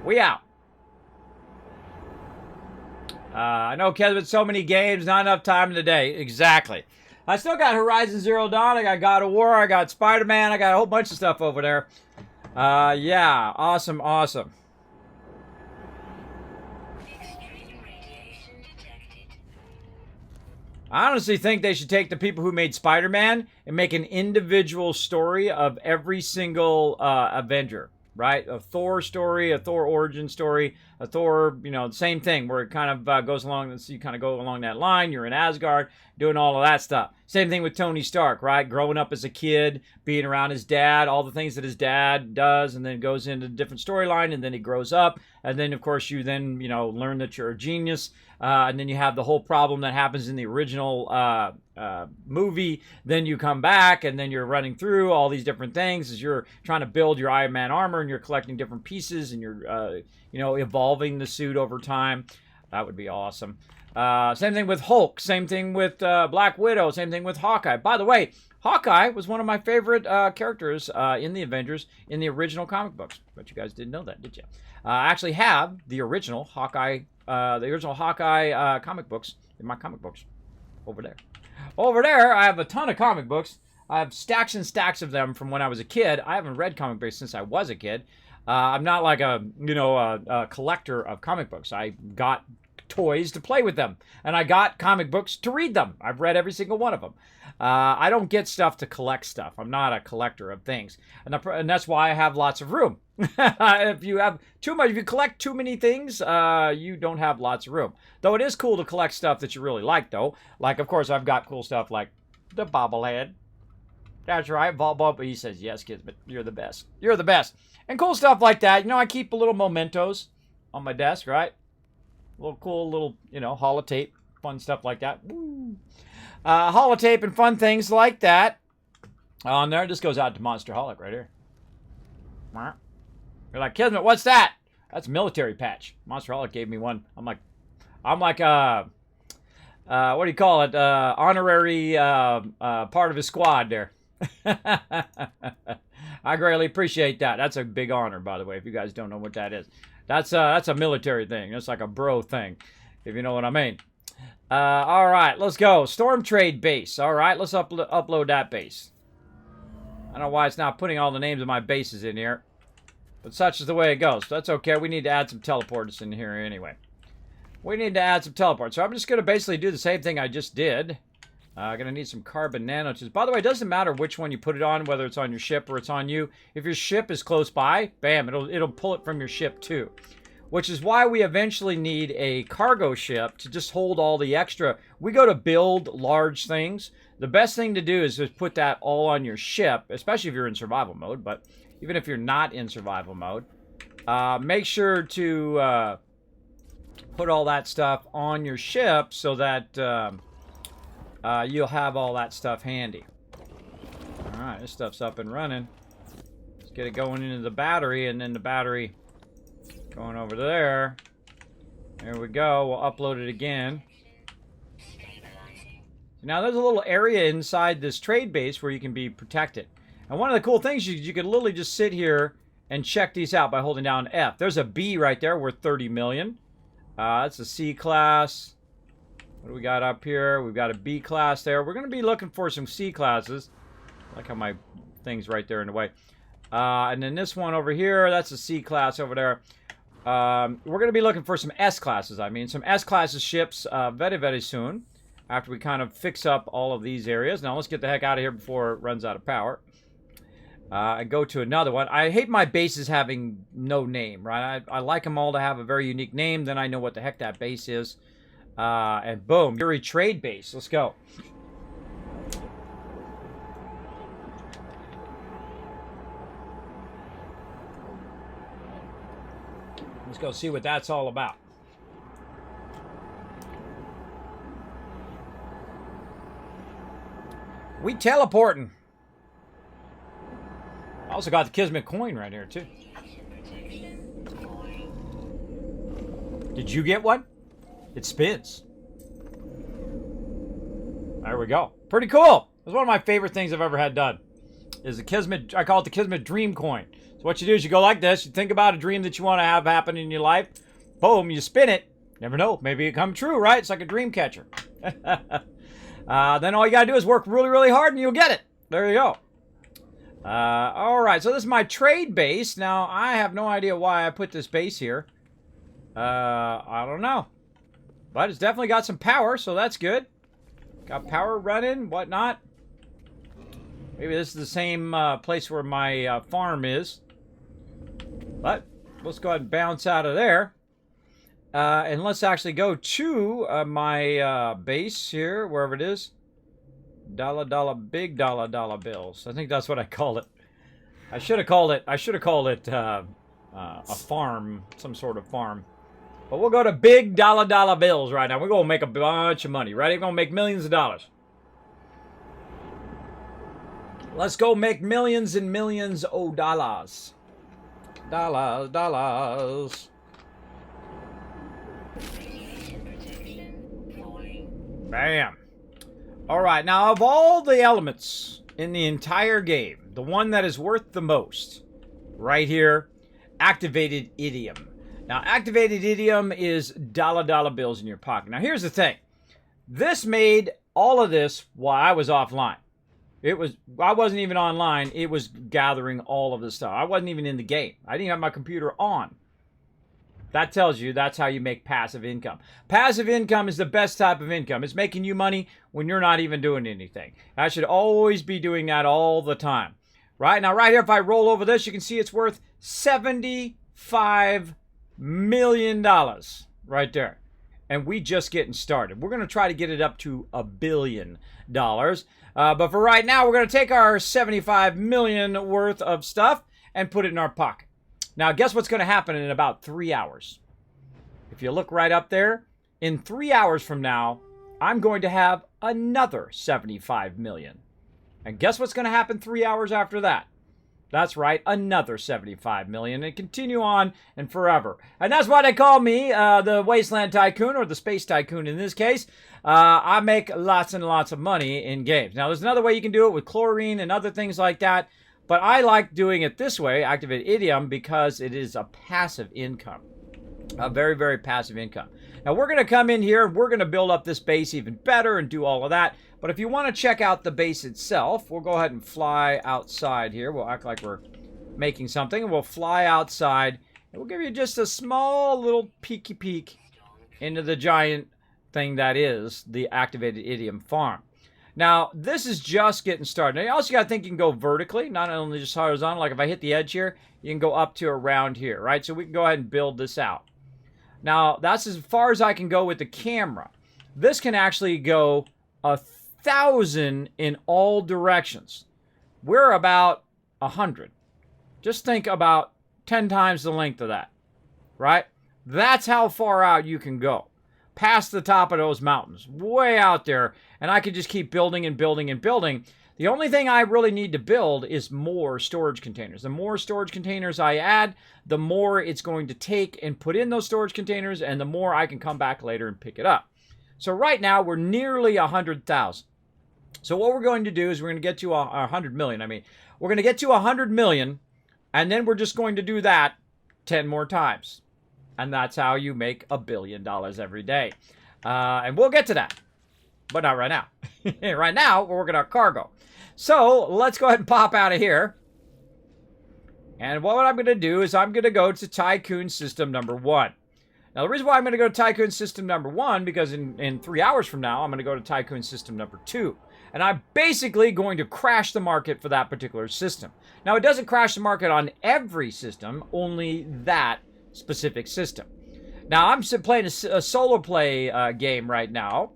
We out. I know, Kevin, so many games, not enough time in the day. Exactly. I still got Horizon Zero Dawn. I got God of War. I got Spider-Man. I got a whole bunch of stuff over there. Yeah. Awesome. Awesome. I honestly think they should take the people who made Spider-Man and make an individual story of every single Avenger, right? A Thor story, a Thor origin story, a Thor, you know, same thing where it kind of goes along, you kind of go along that line. You're in Asgard doing all of that stuff. Same thing with Tony Stark, right? Growing up as a kid, being around his dad, all the things that his dad does, and then goes into a different storyline, and then he grows up, and then of course you then learn that you're a genius, and then you have the whole problem that happens in the original movie. Then you come back, and then you're running through all these different things as you're trying to build your Iron Man armor, and you're collecting different pieces, and you're evolving the suit over time. That would be awesome. Same thing with Hulk. Same thing with Black Widow. Same thing with Hawkeye. By the way, Hawkeye was one of my favorite characters in the Avengers in the original comic books. But you guys didn't know that, did you? I actually have the original Hawkeye, comic books in my comic books over there. Over there, I have a ton of comic books. I have stacks and stacks of them from when I was a kid. I haven't read comic books since I was a kid. I'm not like a collector of comic books. I got toys to play with them, and I got comic books to read them. I've read every single one of them. I don't get stuff to collect stuff. I'm not a collector of things, and that's why I have lots of room. If you have too much, if you collect too many things, you don't have lots of room. Though it is cool to collect stuff that you really like, though. Like, of course, I've got cool stuff like the bobblehead. That's right, but he says, yes, kids, but you're the best. You're the best. And cool stuff like that. I keep a little mementos on my desk, right? Little cool little, holotape, fun stuff like that. Woo. Holotape and fun things like that. On there, this goes out to Monsterholic right here. You're like, Kismet, what's that? That's a military patch. Monsterholic gave me one. I'm like, what do you call it? Honorary part of his squad there. I greatly appreciate that. That's a big honor, by the way, if you guys don't know what that is. That's a military thing. It's like a bro thing, if you know what I mean. All right, let's go. Storm Trade base. All right, let's upload that base. I don't know why it's not putting all the names of my bases in here, but such is the way it goes. That's okay. We need to add some teleporters in here anyway. We need to add some teleports. So I'm just going to basically do the same thing I just did. Going to need some carbon nanotubes. By the way, it doesn't matter which one you put it on, whether it's on your ship or it's on you. If your ship is close by, bam, it'll pull it from your ship too. Which is why we eventually need a cargo ship to just hold all the extra. We go to build large things. The best thing to do is just put that all on your ship, especially if you're in survival mode. But even if you're not in survival mode, make sure to put all that stuff on your ship so that you'll have all that stuff handy. All right, this stuff's up and running. Let's get it going into the battery, and then the battery going over there. There we go. We'll upload it again. Now there's a little area inside this trade base where you can be protected. And one of the cool things is you can literally just sit here and check these out by holding down F. There's a B right there worth 30 million. That's a C class. What do we got up here? We've got a B class there. We're going to be looking for some C classes. I like how my thing's right there in the way. And then this one over here, that's a C class over there. We're going to be looking for some S classes. Some S classes ships very, very soon. After we kind of fix up all of these areas. Now let's get the heck out of here before it runs out of power. And go to another one. I hate my bases having no name, right? I like them all to have a very unique name. Then I know what the heck that base is. And boom, Yuri trade base. Let's go. Let's go see what that's all about. We teleporting. I also got the Kismet coin right here too. Did you get one? It spins. There we go. Pretty cool. It's one of my favorite things I've ever had done. Is the Kismet, I call it the Kismet dream coin. So what you do is you go like this, you think about a dream that you want to have happen in your life. Boom, you spin it. Never know, maybe it come true, right? It's like a dream catcher. Then all you gotta do is work really, really hard and you'll get it. There you go. All right, so this is my trade base. Now, I have no idea why I put this base here. I don't know. But it's definitely got some power, so that's good. Got power running, whatnot. Maybe this is the same place where my farm is. But let's go ahead and bounce out of there. And let's actually go to my base here, wherever it is. Big dollar bills. I think that's what I call it. I should have called it a farm, some sort of farm. But we'll go to big dollar bills right now. We're going to make a bunch of money. Ready? We're going to make millions of dollars. Let's go make millions and millions of dollars. Dollars. Bam. All right. Now, of all the elements in the entire game, the one that is worth the most, right here, activated idiom. Now, activated idiom is dollar bills in your pocket. Now, here's the thing. This made all of this while I was offline. I wasn't even online. It was gathering all of this stuff. I wasn't even in the game. I didn't have my computer on. That tells you that's how you make passive income. Passive income is the best type of income. It's making you money when you're not even doing anything. I should always be doing that all the time. Right? Now, right here, if I roll over this, you can see it's worth $75 million right there. And we just getting started. We're going to try to get it up to $1 billion. But for right now, we're going to take our $75 million worth of stuff and put it in our pocket. Now, guess what's going to happen in about 3 hours? If you look right up there, in 3 hours from now, I'm going to have another $75 million. And guess what's going to happen 3 hours after that? That's right, another $75 million, and continue on and forever. And that's why they call me the Wasteland Tycoon, or the Space Tycoon in this case. I make lots and lots of money in games. Now, there's another way you can do it with chlorine and other things like that, but I like doing it this way, activate idiom, because it is a passive income. A very, very passive income. Now, we're going to come in here, we're going to build up this base even better and do all of that. But if you want to check out the base itself, we'll go ahead and fly outside here. We'll act like we're making something, and we'll fly outside. And we'll give you just a small little peeky peek into the giant thing that is the activated idiom farm. Now, this is just getting started. Now, you also got to think you can go vertically, not only just horizontal. Like if I hit the edge here, you can go up to around here, right? So we can go ahead and build this out. Now, that's as far as I can go with the camera. This can actually go 1,000 in all directions. We're about 100. Just think about 10 times the length of that, right? That's how far out you can go. Past the top of those mountains, way out there, and I could just keep building and building and building. The only thing I really need to build is more storage containers. The more storage containers I add, the more it's going to take and put in those storage containers, and the more I can come back later and pick it up. So right now, we're nearly 100,000. So what we're going to do is we're going to get to 100 million. We're going to get to 100 million, and then we're just going to do that 10 more times. And that's how you make $1 billion every day. And we'll get to that, but not right now. Right now, we're working on cargo. So let's go ahead and pop out of here. And what I'm going to do is I'm going to go to Tycoon System number 1. Now, the reason why I'm going to go to Tycoon System number 1, because in 3 hours from now, I'm going to go to Tycoon System number 2. And I'm basically going to crash the market for that particular system. Now, it doesn't crash the market on every system, only that specific system. Now, I'm playing a solo play game right now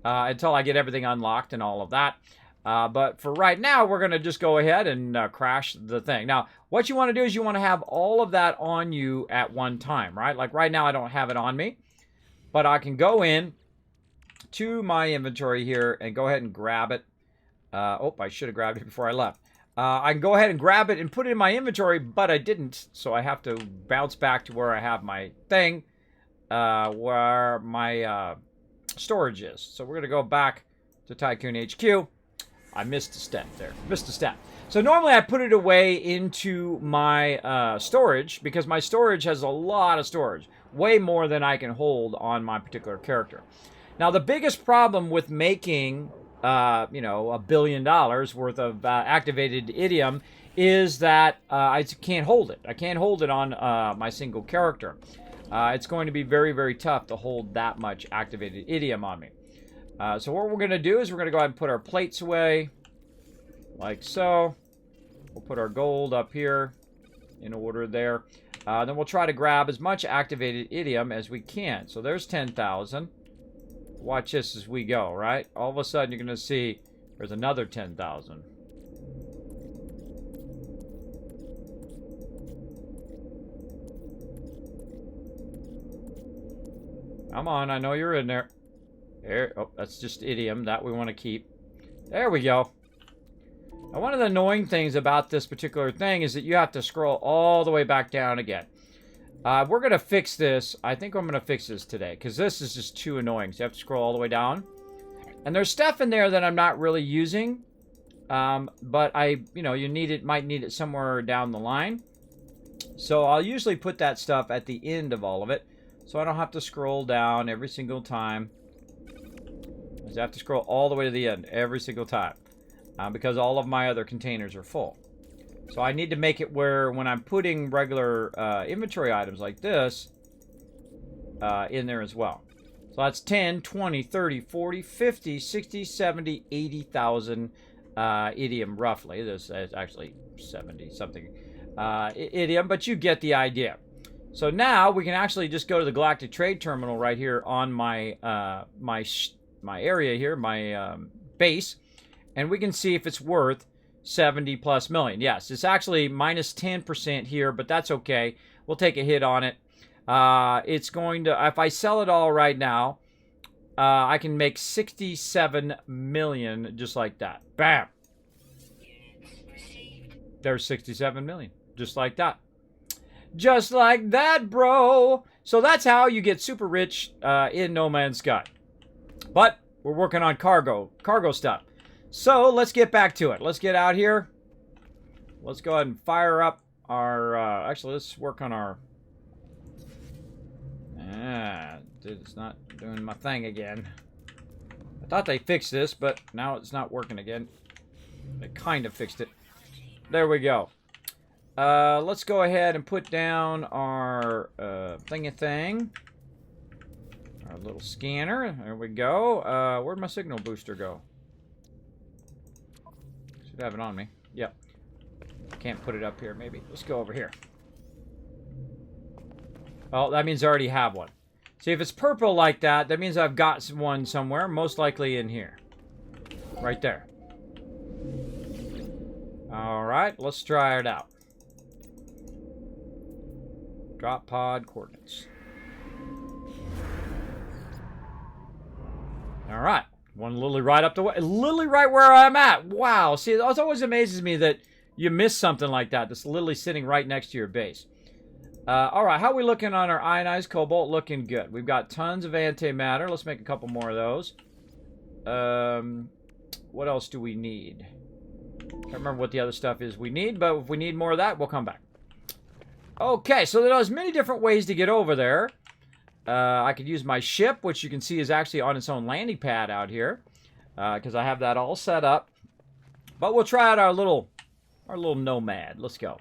until I get everything unlocked and all of that. But for right now, we're going to just go ahead and crash the thing. Now, what you want to do is you want to have all of that on you at one time, right? Like right now, I don't have it on me, but I can go in to my inventory here and go ahead and grab it. I should have grabbed it before I left. I can go ahead and grab it and put it in my inventory, but I didn't, so I have to bounce back to where I have my thing, where my storage is. So we're going to go back to Tycoon HQ. I missed a step there. So normally I put it away into my storage, because my storage has a lot of storage, way more than I can hold on my particular character. Now, the biggest problem with making $1 billion worth of activated idiom is that I can't hold it. I can't hold it on my single character. It's going to be very, very tough to hold that much activated idiom on me. So what we're going to do is we're going to go ahead and put our plates away, like so. We'll put our gold up here in order there. Then we'll try to grab as much activated idiom as we can. So there's 10,000. Watch this as we go, right? All of a sudden, you're going to see There's another 10,000. Come on, I know you're in there. There. Oh, that's just idiom. That we want to keep. There we go. Now, one of the annoying things about this particular thing is that you have to scroll all the way back down again. We're going to fix this. I think I'm going to fix this today because this is just too annoying. So you have to scroll all the way down. And there's stuff in there that I'm not really using. But might need it somewhere down the line. So I'll usually put that stuff at the end of all of it. So I don't have to scroll down every single time. I have to scroll all the way to the end every single time. Because all of my other containers are full. So I need to make it where when I'm putting regular inventory items like this in there as well. So that's 10, 20, 30, 40, 50, 60, 70, 80,000 idiom roughly. This is actually 70 something idiom, but you get the idea. So now we can actually just go to the Galactic Trade Terminal right here on my my area here, my base, and we can see if it's worth 70 plus million. Yes, it's actually minus 10% here, but that's okay. We'll take a hit on it. It's going to, if I sell it all right now, I can make 67 million just like that. Bam! There's 67 million. Just like that. Just like that, bro! So that's how you get super rich in No Man's Sky. But we're working on cargo stuff. So let's get back to it. Let's get out here. Let's go ahead and fire up our... actually, let's work on our... Dude, it's not doing my thing again. I thought they fixed this, but now it's not working again. They kind of fixed it. There we go. Let's go ahead and put down our thing. Our little scanner. There we go. Where'd my signal booster go? Should have it on me. Yep. Can't put it up here, maybe. Let's go over here. Oh, that means I already have one. See, if it's purple like that, that means I've got one somewhere. Most likely in here. Right there. Alright, let's try it out. Drop pod coordinates. Alright. One literally right up the way. Literally right where I'm at. Wow. See, it always amazes me that you miss something like that. That's literally sitting right next to your base. Alright, how are we looking on our ionized cobalt? Looking good. We've got tons of antimatter. Let's make a couple more of those. What else do we need? Can't remember what the other stuff is we need, but if we need more of that, we'll come back. Okay, so there's many different ways to get over there. I could use my ship, which you can see is actually on its own landing pad out here. Because I have that all set up. But we'll try out our little nomad. Let's go.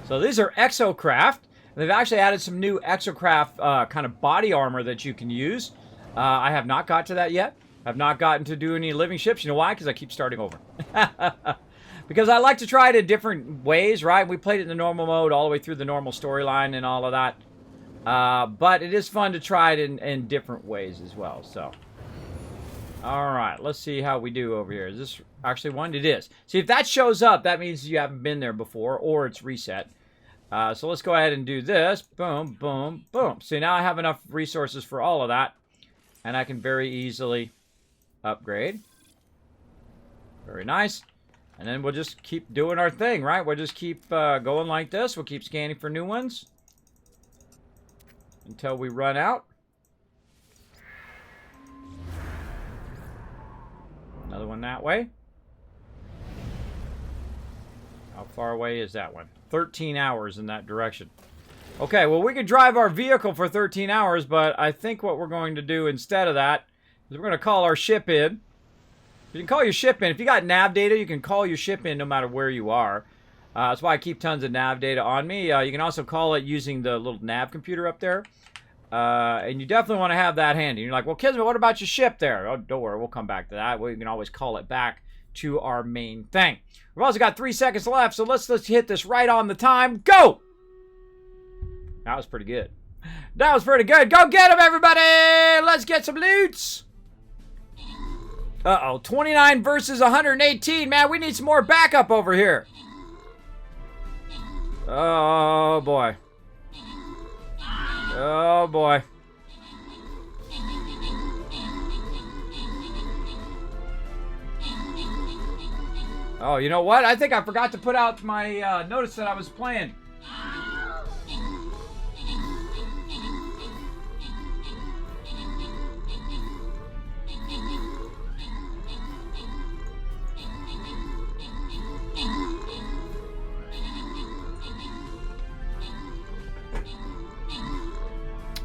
So these are exocraft. They've actually added some new exocraft kind of body armor that you can use. I have not got to that yet. I've not gotten to do any living ships. You know why? Because I keep starting over. Because I like to try it in different ways, right? We played it in the normal mode all the way through the normal storyline and all of that. But it is fun to try it in different ways as well. So, all right, let's see how we do over here. Is this actually one? It is. See, if that shows up, that means you haven't been there before or it's reset. So let's go ahead and do this. Boom, boom, boom. See, now I have enough resources for all of that. And I can very easily upgrade. Very nice. And then we'll just keep doing our thing, right? We'll just keep going like this. We'll keep scanning for new ones. Until we run out. Another one that way. How far away is that one? 13 hours in that direction. Okay, well, we could drive our vehicle for 13 hours, but I think what we're going to do instead of that is we're going to call our ship in. You can call your ship in. If you got nav data, you can call your ship in no matter where you are. That's why I keep tons of nav data on me. You can also call it using the little nav computer up there. And you definitely want to have that handy. You're like, well, Kismet, what about your ship there? Oh, don't worry, we'll come back to that. We can always call it back to our main thing. We've also got 3 seconds left, so let's hit this right on the time. Go! That was pretty good. That was pretty good. Go get them, everybody! Let's get some loots! Uh-oh, 29 versus 118. Man, we need some more backup over here. Oh, boy. Oh, boy. Oh, you know what? I think I forgot to put out my notice that I was playing.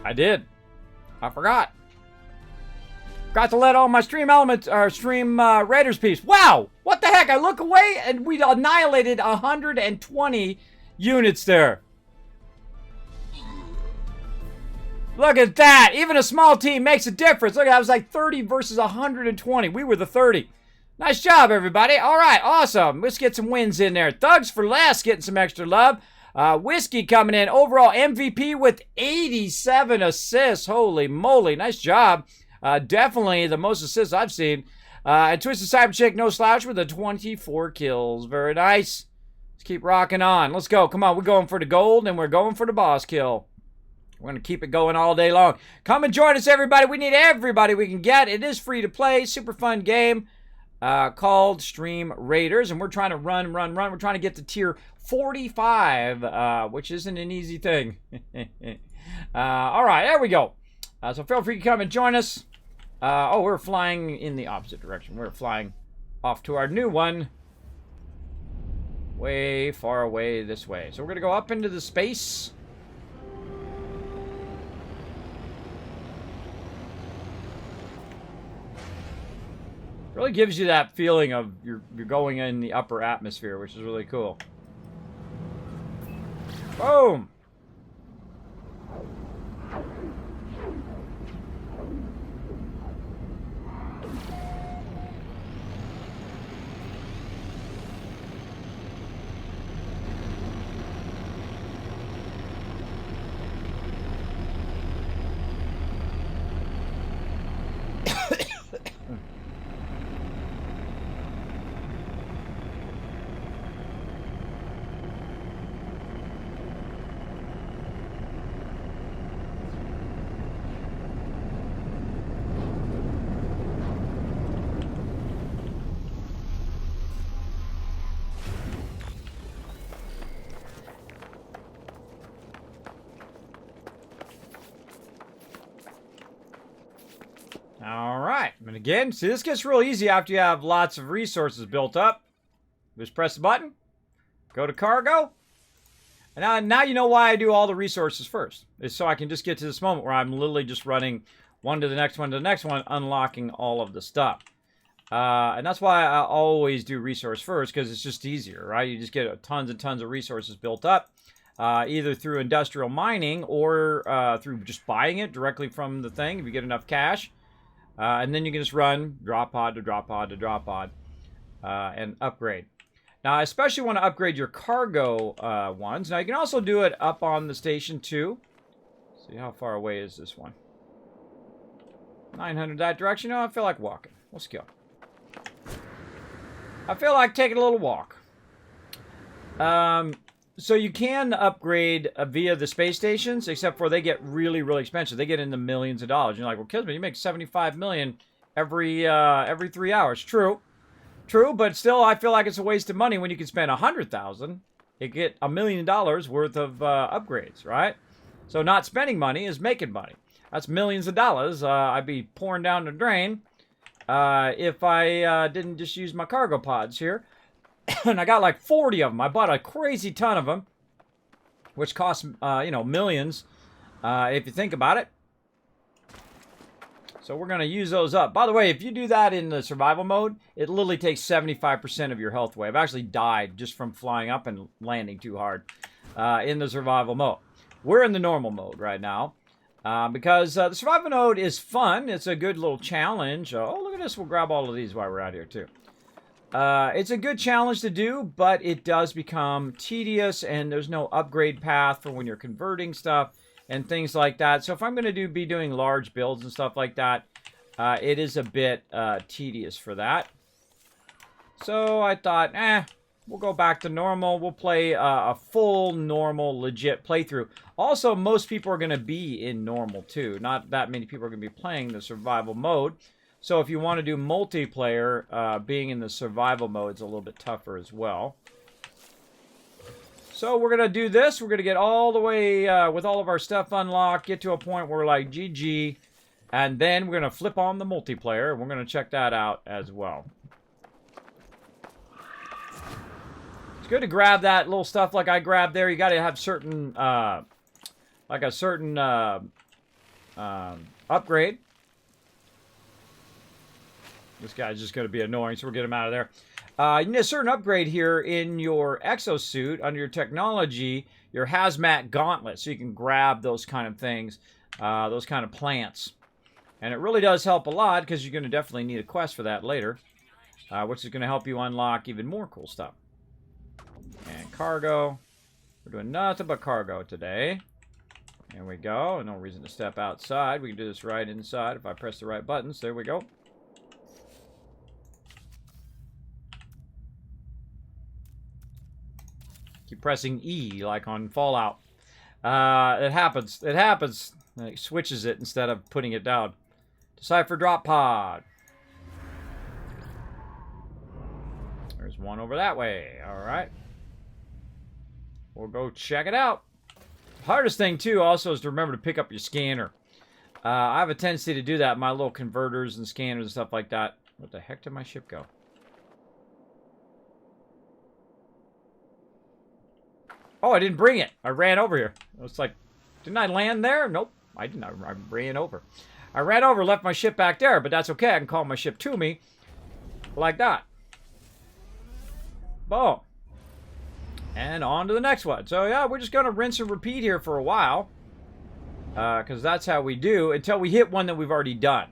I did. I forgot. Got to let all my stream elements, or stream raiders piece. Wow! What the heck? I look away and we annihilated 120 units there. Look at that. Even a small team makes a difference. Look, I was like 30 versus 120. We were the 30. Nice job, everybody. All right, awesome. Let's get some wins in there. Thugs for Less getting some extra love. Whiskey coming in. Overall MVP with 87 assists. Holy moly. Nice job. Definitely the most assists I've seen. And Twisted Cyber Chick, no slouch with the 24 kills. Very nice. Let's keep rocking on. Let's go. Come on. We're going for the gold and we're going for the boss kill. We're going to keep it going all day long. Come and join us, everybody. We need everybody we can get. It is free to play. Super fun game called Stream Raiders. And we're trying to run. We're trying to get to tier 45, which isn't an easy thing. All right, there we go. So feel free to come and join us. Oh, we're flying in the opposite direction. We're flying off to our new one. Way far away this way. So we're going to go up into the space. Really gives you that feeling of you're going in the upper atmosphere, which is really cool. Boom! All right, and again, see, this gets real easy after you have lots of resources built up. Just press the button, go to cargo, and now you know why I do all the resources first. It's so I can just get to this moment where I'm literally just running one to the next one to the next one, unlocking all of the stuff. And that's why I always do resource first, because it's just easier, right? You just get tons and tons of resources built up, either through industrial mining or through just buying it directly from the thing if you get enough cash. And then you can just run drop pod to drop pod to drop pod and upgrade. Now, I especially want to upgrade your cargo ones. Now, you can also do it up on the station, too. See, how far away is this one? 900 that direction. No, I feel like walking. Let's go. I feel like taking a little walk. So you can upgrade via the space stations, except for they get really, really expensive. They get into millions of dollars. You're like, well, Kismet, you make $75 million every 3 hours. True, but still, I feel like it's a waste of money when you can spend $100,000 to get $1 million worth of upgrades, right? So not spending money is making money. That's millions of dollars I'd be pouring down the drain if I didn't just use my cargo pods here. And I got like 40 of them. I bought a crazy ton of them, which cost, millions, if you think about it. So we're going to use those up. By the way, if you do that in the survival mode, it literally takes 75% of your health away. I've actually died just from flying up and landing too hard in the survival mode. We're in the normal mode right now because the survival mode is fun. It's a good little challenge. Oh, look at this. We'll grab all of these while we're out here, too. It's a good challenge to do, but it does become tedious, and there's no upgrade path for when you're converting stuff and things like that. So if I'm going to be doing large builds and stuff like that, it is a bit tedious for that. So I thought, we'll go back to normal. We'll play a full, normal, legit playthrough. Also, most people are going to be in normal, too. Not that many people are going to be playing the survival mode. So if you want to do multiplayer, being in the survival mode is a little bit tougher as well. So we're going to do this. We're going to get all the way with all of our stuff unlocked, get to a point where we're like, GG. And then we're going to flip on the multiplayer, and we're going to check that out as well. It's good to grab that little stuff like I grabbed there. You got to have certain, like a certain upgrade. This guy's just going to be annoying, so we'll get him out of there. You need a certain upgrade here in your exosuit under your technology, your hazmat gauntlet, so you can grab those kind of things, those kind of plants. And it really does help a lot because you're going to definitely need a quest for that later, which is going to help you unlock even more cool stuff. And cargo. We're doing nothing but cargo today. There we go. No reason to step outside. We can do this right inside if I press the right buttons. There we go. Keep pressing E like on Fallout. It happens. It happens. It switches it instead of putting it down. Decipher drop pod. There's one over that way. All right. We'll go check it out. Hardest thing, too, also, is to remember to pick up your scanner. I have a tendency to do that. My little converters and scanners and stuff like that. What the heck did my ship go? Oh, I didn't bring it. I ran over here. It's like, didn't I land there? Nope, I didn't. I ran over. I ran over, left my ship back there, but that's okay. I can call my ship to me like that. Boom. And on to the next one. So, yeah, we're just going to rinse and repeat here for a while. Because that's how we do until we hit one that we've already done.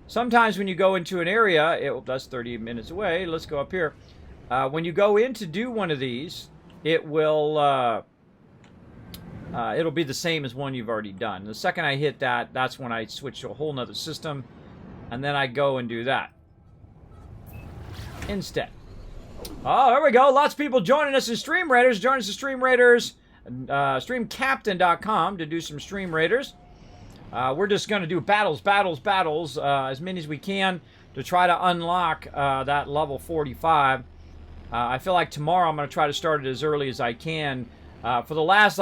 Sometimes when you go into an area, that's 30 minutes away. Let's go up here. When you go in to do one of these, it will it'll be the same as one you've already done. The second I hit that, that's when I switch to a whole nother system, and then I go and do that instead. Oh, there we go. Lots of people joining us in Stream Raiders. Join us in Stream Raiders, streamcaptain.com to do some Stream Raiders. We're just going to do battles, as many as we can to try to unlock that level 45. I feel like tomorrow I'm going to try to start it as early as I can. For the last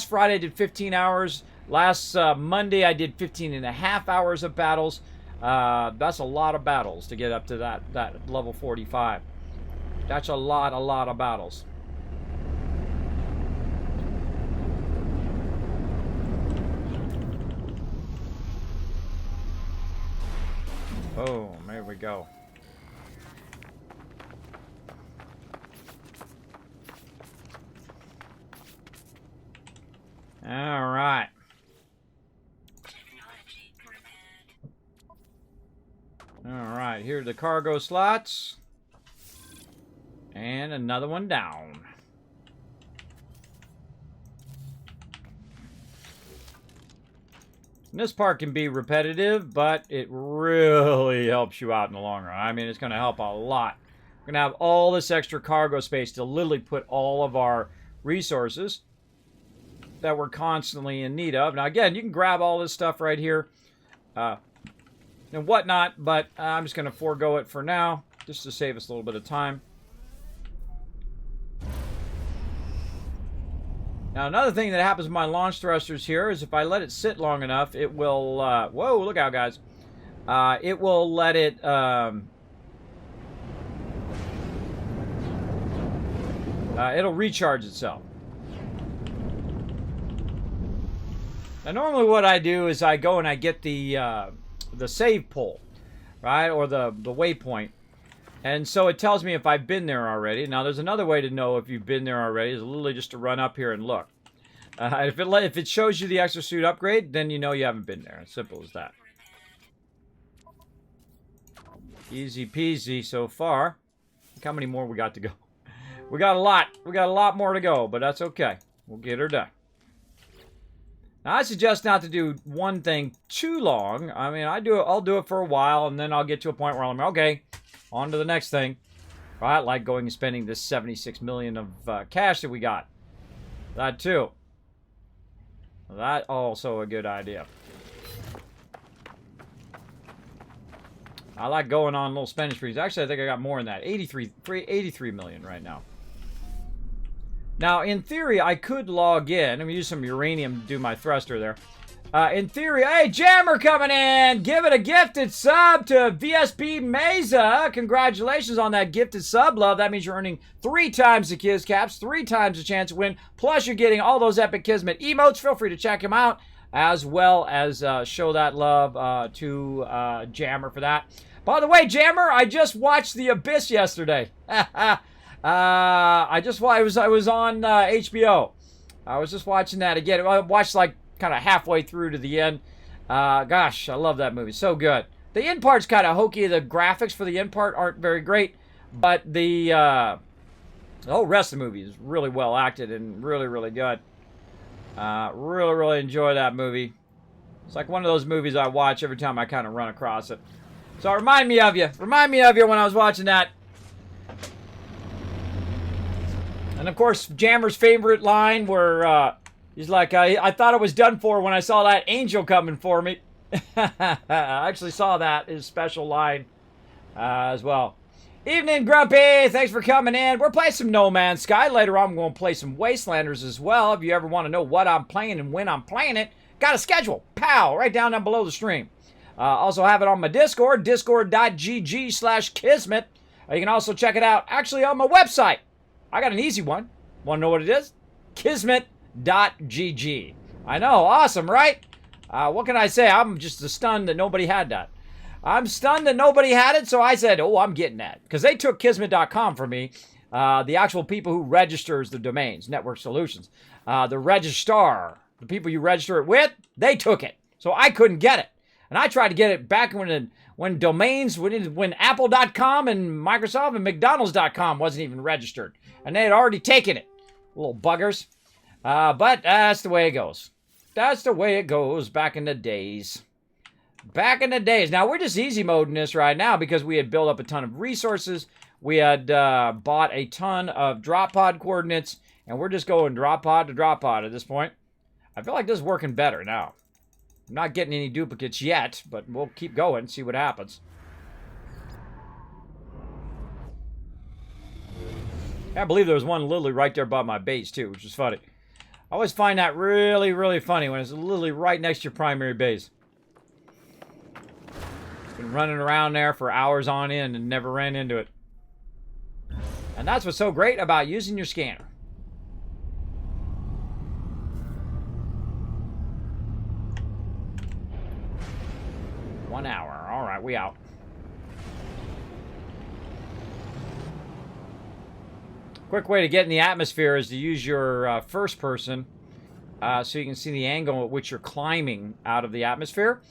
Friday I did 15 hours. Last Monday I did 15 and a half hours of battles. That's a lot of battles to get up to that level 45. That's a lot of battles. Oh, there we go. All right. All right, here are the cargo slots. And another one down. And this part can be repetitive, but it really helps you out in the long run. I mean, it's going to help a lot. We're going to have all this extra cargo space to literally put all of our resources that we're constantly in need of. Now, again, you can grab all this stuff right here and whatnot, but I'm just going to forego it for now, just to save us a little bit of time. Now, another thing that happens with my launch thrusters here is if I let it sit long enough, it will... whoa, look out, guys. It will let it... it'll recharge itself. Now, normally what I do is I go and I get the save pole, right, or the waypoint, and so it tells me if I've been there already. Now, there's another way to know if you've been there already. Is literally just to run up here and look. If it shows you the exosuit upgrade, then you know you haven't been there. As simple as that. Easy peasy so far. Look how many more we got to go. We got a lot. We got a lot more to go, but that's okay. We'll get her done. Now, I suggest not to do one thing too long. I mean, I'll do it for a while, and then I'll get to a point where I'm okay, on to the next thing. Right? Like going and spending this $76 million of cash that we got. That too. That also a good idea. I like going on little spending sprees. Actually, I think I got more than that. 83 million right now. Now, in theory, I could log in. I'm going to use some uranium to do my thruster there. In theory, hey, Jammer coming in. Give it a gifted sub to VSP Mesa. Congratulations on that gifted sub, love. That means you're earning 3 times the Kiz Caps, 3 times the chance to win. Plus, you're getting all those epic Kismet emotes. Feel free to check them out, as well as show that love to Jammer for that. By the way, Jammer, I just watched The Abyss yesterday. I was on HBO. I was just watching that again. I watched like kind of halfway through to the end. Gosh, I love that movie. So good. The end part's kind of hokey. The graphics for the end part aren't very great, but the whole rest of the movie is really well acted and really, really good. Really, really enjoy that movie. It's like one of those movies I watch every time I kind of run across it. So remind me of you. Remind me of you when I was watching that. And of course, Jammer's favorite line where he's like, I thought it was done for when I saw that angel coming for me. I actually saw that, his special line as well. Evening, Grumpy. Thanks for coming in. We're playing some No Man's Sky. Later on, I'm going to play some Wastelanders as well. If you ever want to know what I'm playing and when I'm playing it, got a schedule. Pow! Right down below the stream. Also have it on my Discord, discord.gg/Kismet. You can also check it out actually on my website. I got an easy one. Want to know what it is? Kismet.gg. I know, awesome, right? What can I say? I'm just stunned that nobody had that. I'm stunned that nobody had it, so I said, oh, I'm getting that. Because they took Kismet.com from me. The actual people who registers the domains, Network Solutions. The registrar, the people you register it with, they took it. So I couldn't get it. And I tried to get it back when domains, when Apple.com and Microsoft and McDonald's.com wasn't even registered. And they had already taken it. Little buggers. But that's the way it goes. That's the way it goes back in the days. Back in the days. Now, we're just easy moding this right now because we had built up a ton of resources. We had bought a ton of drop pod coordinates. And we're just going drop pod to drop pod at this point. I feel like this is working better now. I'm not getting any duplicates yet, but we'll keep going and see what happens. I believe there was one literally right there by my base, too, which is funny. I always find that really, really funny when it's literally right next to your primary base. Been running around there for hours on end and never ran into it. And that's what's so great about using your scanner. One hour. All right, we out. Quick way to get in the atmosphere is to use your first person so you can see the angle at which you're climbing out of the atmosphere.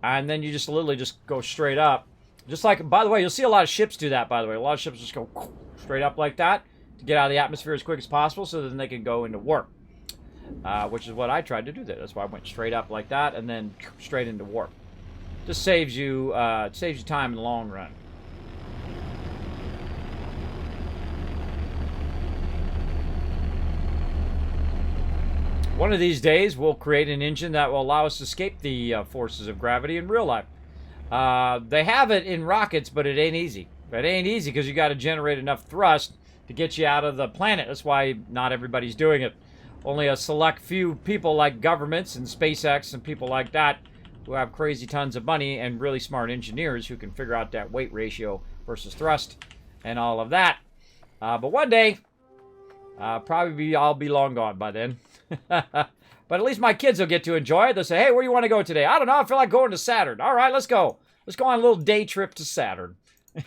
And then you just literally just go straight up. Just like, by the way, you'll see a lot of ships do that, by the way. A lot of ships just go straight up like that to get out of the atmosphere as quick as possible so then they can go into warp. Which is what I tried to do there. That's why I went straight up like that and then straight into warp. Just saves you time in the long run. One of these days, we'll create an engine that will allow us to escape the forces of gravity in real life. They have it in rockets, but it ain't easy. It ain't easy because you got to generate enough thrust to get you out of the planet. That's why not everybody's doing it. Only a select few people like governments and SpaceX and people like that who have crazy tons of money and really smart engineers who can figure out that weight ratio versus thrust and all of that. But one day, probably I'll be long gone by then. But at least my kids will get to enjoy it. They'll say, hey, where do you want to go today? I don't know. I feel like going to Saturn. All right, let's go. Let's go on a little day trip to Saturn.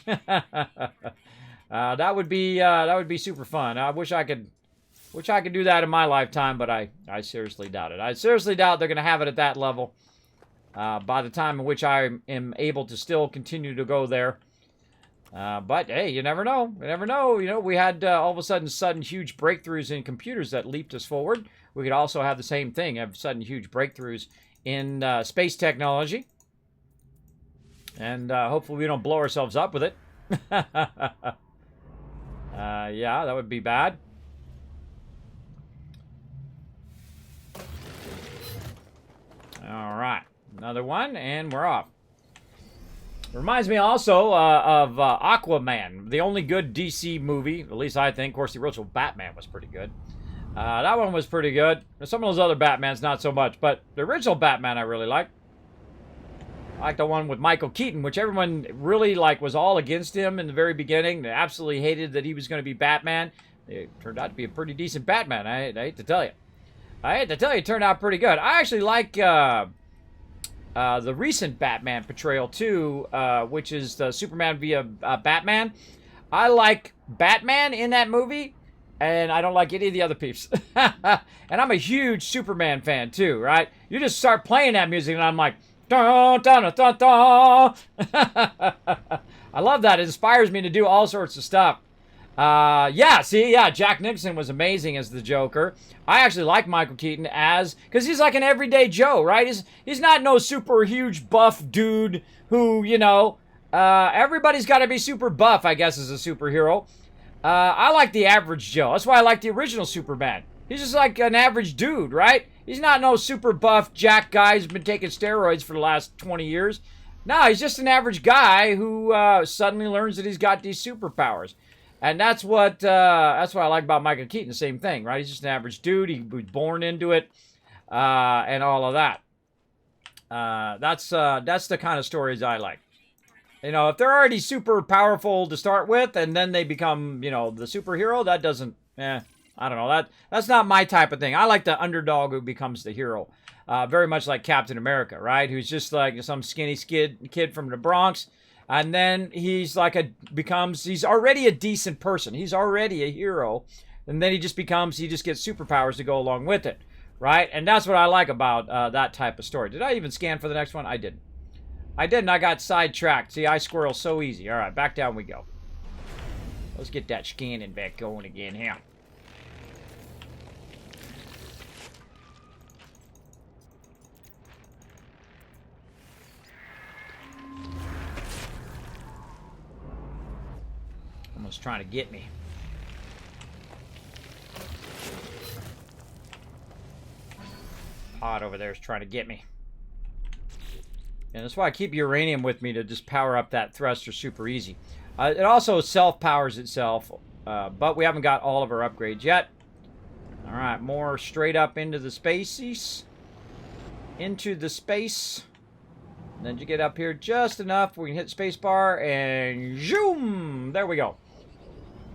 That would be super fun. I wish I could do that in my lifetime, but I seriously doubt it. I seriously doubt they're going to have it at that level by the time in which I am able to still continue to go there. But hey, you never know. You never know. You know, we had all of a sudden huge breakthroughs in computers that leaped us forward. We could also have the same thing, have sudden huge breakthroughs in space technology. And hopefully we don't blow ourselves up with it. Yeah, that would be bad. All right, another one, and we're off. Reminds me also of Aquaman, the only good DC movie, at least I think. Of course, the original Batman was pretty good. That one was pretty good. Some of those other Batmans, not so much. But the original Batman I really like. I like the one with Michael Keaton, which everyone really was all against him in the very beginning. They absolutely hated that he was going to be Batman. It turned out to be a pretty decent Batman, I hate to tell you. I hate to tell you, it turned out pretty good. I actually like the recent Batman portrayal too, which is the Superman via Batman. I like Batman in that movie, and I don't like any of the other peeps. And I'm a huge Superman fan too, right? You just start playing that music, and I'm like, dun, dun, dun, dun. I love that. It inspires me to do all sorts of stuff. Yeah, Jack Nicholson was amazing as the Joker. I actually like Michael Keaton because he's like an everyday Joe, right? He's not no super huge buff dude who, everybody's got to be super buff, I guess, as a superhero. I like the average Joe. That's why I like the original Superman. He's just like an average dude, right? He's not no super buff jack guy who's been taking steroids for the last 20 years. No, he's just an average guy who suddenly learns that he's got these superpowers. And that's what I like about Michael Keaton. Same thing, right? He's just an average dude. He was born into it, and all of that. That's the kind of stories I like. If they're already super powerful to start with, and then they become, the superhero, that doesn't. I don't know. That's not my type of thing. I like the underdog who becomes the hero. Very much like Captain America, right? Who's just like some skinny kid from the Bronx. And then he's he's already a decent person. He's already a hero. And then he just gets superpowers to go along with it. Right? And that's what I like about that type of story. Did I even scan for the next one? I didn't. I got sidetracked. See, I squirrel so easy. All right, back down we go. Let's get that scanning back going again here. Almost trying to get me. Pod over there is trying to get me. And that's why I keep uranium with me to just power up that thruster super easy. It also self-powers itself, but we haven't got all of our upgrades yet. All right, more straight up into the spaces. Into the space. And then you get up here just enough where we can hit spacebar and zoom! There we go.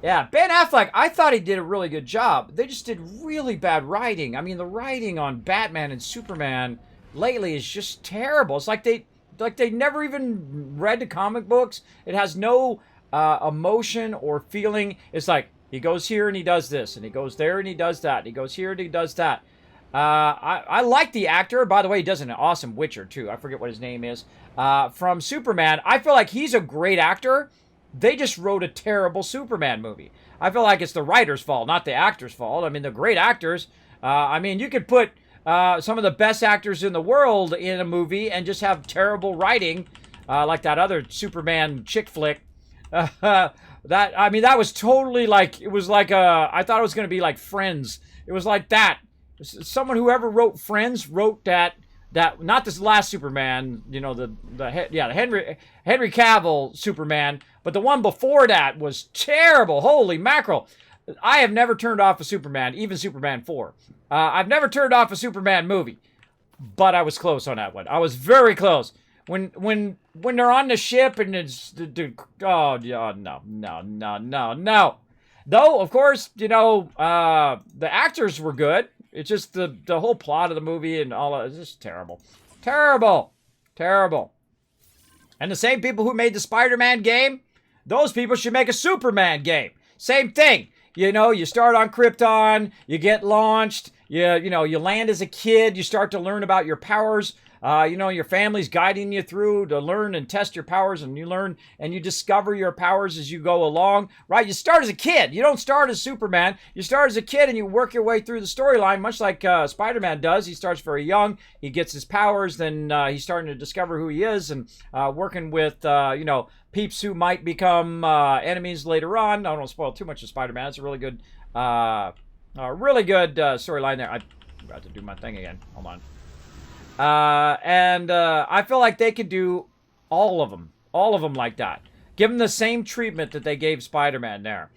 Yeah, Ben Affleck, I thought he did a really good job. They just did really bad writing. I mean, the writing on Batman and Superman lately is just terrible. It's like they never even read the comic books. It has no emotion or feeling. It's like he goes here and he does this, and he goes there and he does that, and he goes here and he does that. I like the actor. By the way, he does an awesome Witcher too. I forget what his name is. From Superman, I feel like he's a great actor. They just wrote a terrible Superman movie. I feel like it's the writer's fault, not the actor's fault. I mean, they're great actors. You could put some of the best actors in the world in a movie and just have terrible writing, like that other Superman chick flick. That was totally it was like I thought it was going to be like Friends. It was like that. Someone who ever wrote Friends wrote that not this last Superman, the Henry Cavill Superman, but the one before that was terrible. Holy mackerel. I have never turned off a Superman, even Superman 4. I've never turned off a Superman movie, but I was close on that one. I was very close. When they're on the ship and it's no. Though, of course, the actors were good. It's just the whole plot of the movie and all of it's just terrible. Terrible. And the same people who made the Spider-Man game, those people should make a Superman game. Same thing. You start on Krypton, you get launched, You land as a kid, you start to learn about your powers. Your family's guiding you through to learn and test your powers, and you learn and you discover your powers as you go along, right? You start as a kid. You don't start as Superman. You start as a kid and you work your way through the storyline, much like Spider-Man does. He starts very young. He gets his powers. Then he's starting to discover who he is and working with, peeps who might become enemies later on. I don't want to spoil too much of Spider-Man. It's a really good storyline there. I forgot to do my thing again. Hold on. I feel like they could do all of them like that. Give them the same treatment that they gave Spider-Man there.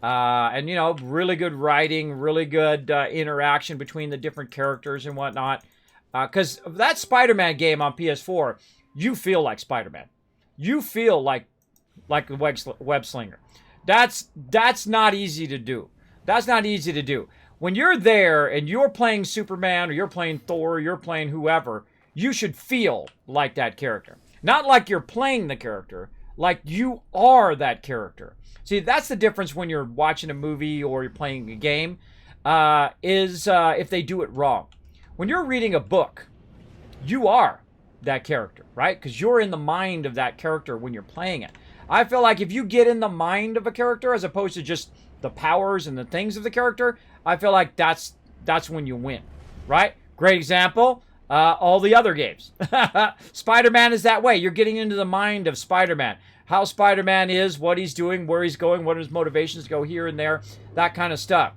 Really good writing, really good interaction between the different characters and whatnot. Because that Spider-Man game on PS4, you feel like Spider-Man. You feel like the web slinger. That's not easy to do. That's not easy to do. When you're there and you're playing Superman or you're playing Thor or you're playing whoever, you should feel like that character. Not like you're playing the character, like you are that character. See, that's the difference when you're watching a movie or you're playing a game, if they do it wrong. When you're reading a book, you are that character, right? Because you're in the mind of that character when you're playing it. I feel like if you get in the mind of a character as opposed to just the powers and the things of the character, I feel like that's when you win, right? Great example, all the other games. Spider-Man is that way. You're getting into the mind of Spider-Man. How Spider-Man is, what he's doing, where he's going, what his motivations go here and there, that kind of stuff.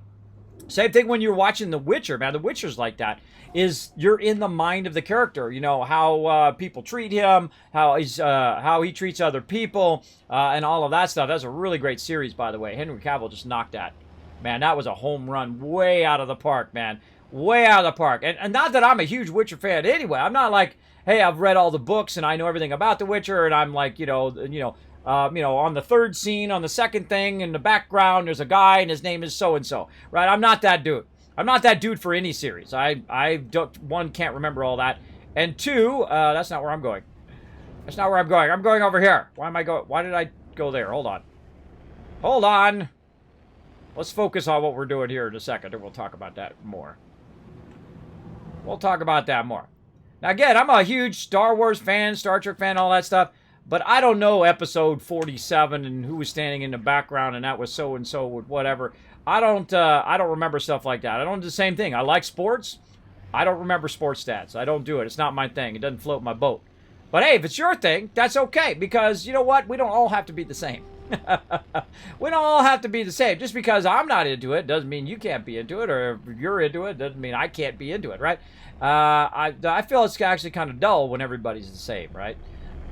Same thing when you're watching The Witcher, man. The Witcher's like that. Is you're in the mind of the character. You know, how people treat him, how he treats other people, and all of that stuff. That's a really great series, by the way. Henry Cavill just knocked that. Man, that was a home run way out of the park, man. Way out of the park. And not that I'm a huge Witcher fan anyway. I'm not like, hey, I've read all the books and I know everything about The Witcher, and I'm like, on the third scene, on the second thing, in the background, there's a guy and his name is so-and-so, right? I'm not that dude. I'm not that dude for any series. I don't, one, can't remember all that. And two, that's not where I'm going. That's not where I'm going. I'm going over here. Why did I go there? Hold on. Hold on. Let's focus on what we're doing here in a second, and we'll talk about that more. We'll talk about that more. Now, again, I'm a huge Star Wars fan, Star Trek fan, all that stuff. But I don't know episode 47 and who was standing in the background and that was so-and-so with whatever. I don't remember stuff like that. I don't do the same thing. I like sports. I don't remember sports stats. I don't do it. It's not my thing. It doesn't float my boat. But hey, if it's your thing, that's okay. Because you know what? We don't all have to be the same. We don't all have to be the same. Just because I'm not into it doesn't mean you can't be into it. Or if you're into it doesn't mean I can't be into it, right? I feel it's actually kind of dull when everybody's the same, right?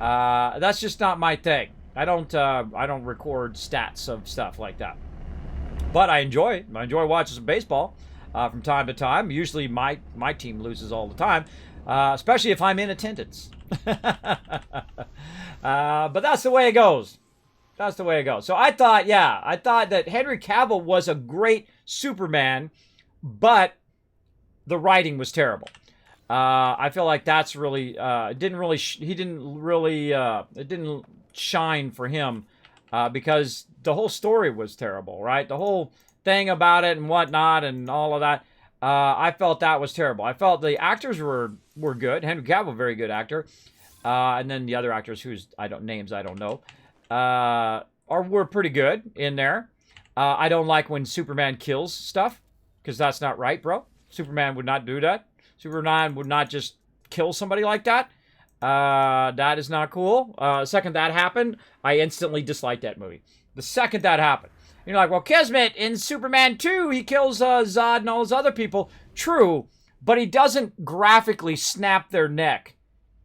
That's just not my thing. I don't record stats of stuff like that. But I enjoy it. I enjoy watching some baseball from time to time. Usually my team loses all the time, especially if I'm in attendance. But that's the way it goes. That's the way it goes. So I thought that Henry Cavill was a great Superman, but the writing was terrible. I feel like that's really it didn't shine for him because the whole story was terrible, right? The whole thing about it and whatnot and all of that. I felt that was terrible. I felt the actors were good. Henry Cavill, very good actor, and then the other actors whose I don't know, were pretty good in there. I don't like when Superman kills stuff because that's not right, bro. Superman would not do that. Superman would not just kill somebody like that. That is not cool. The second that happened, I instantly disliked that movie. The second that happened. You're like, well, Kismet in Superman 2, he kills Zod and all those other people. True, but he doesn't graphically snap their neck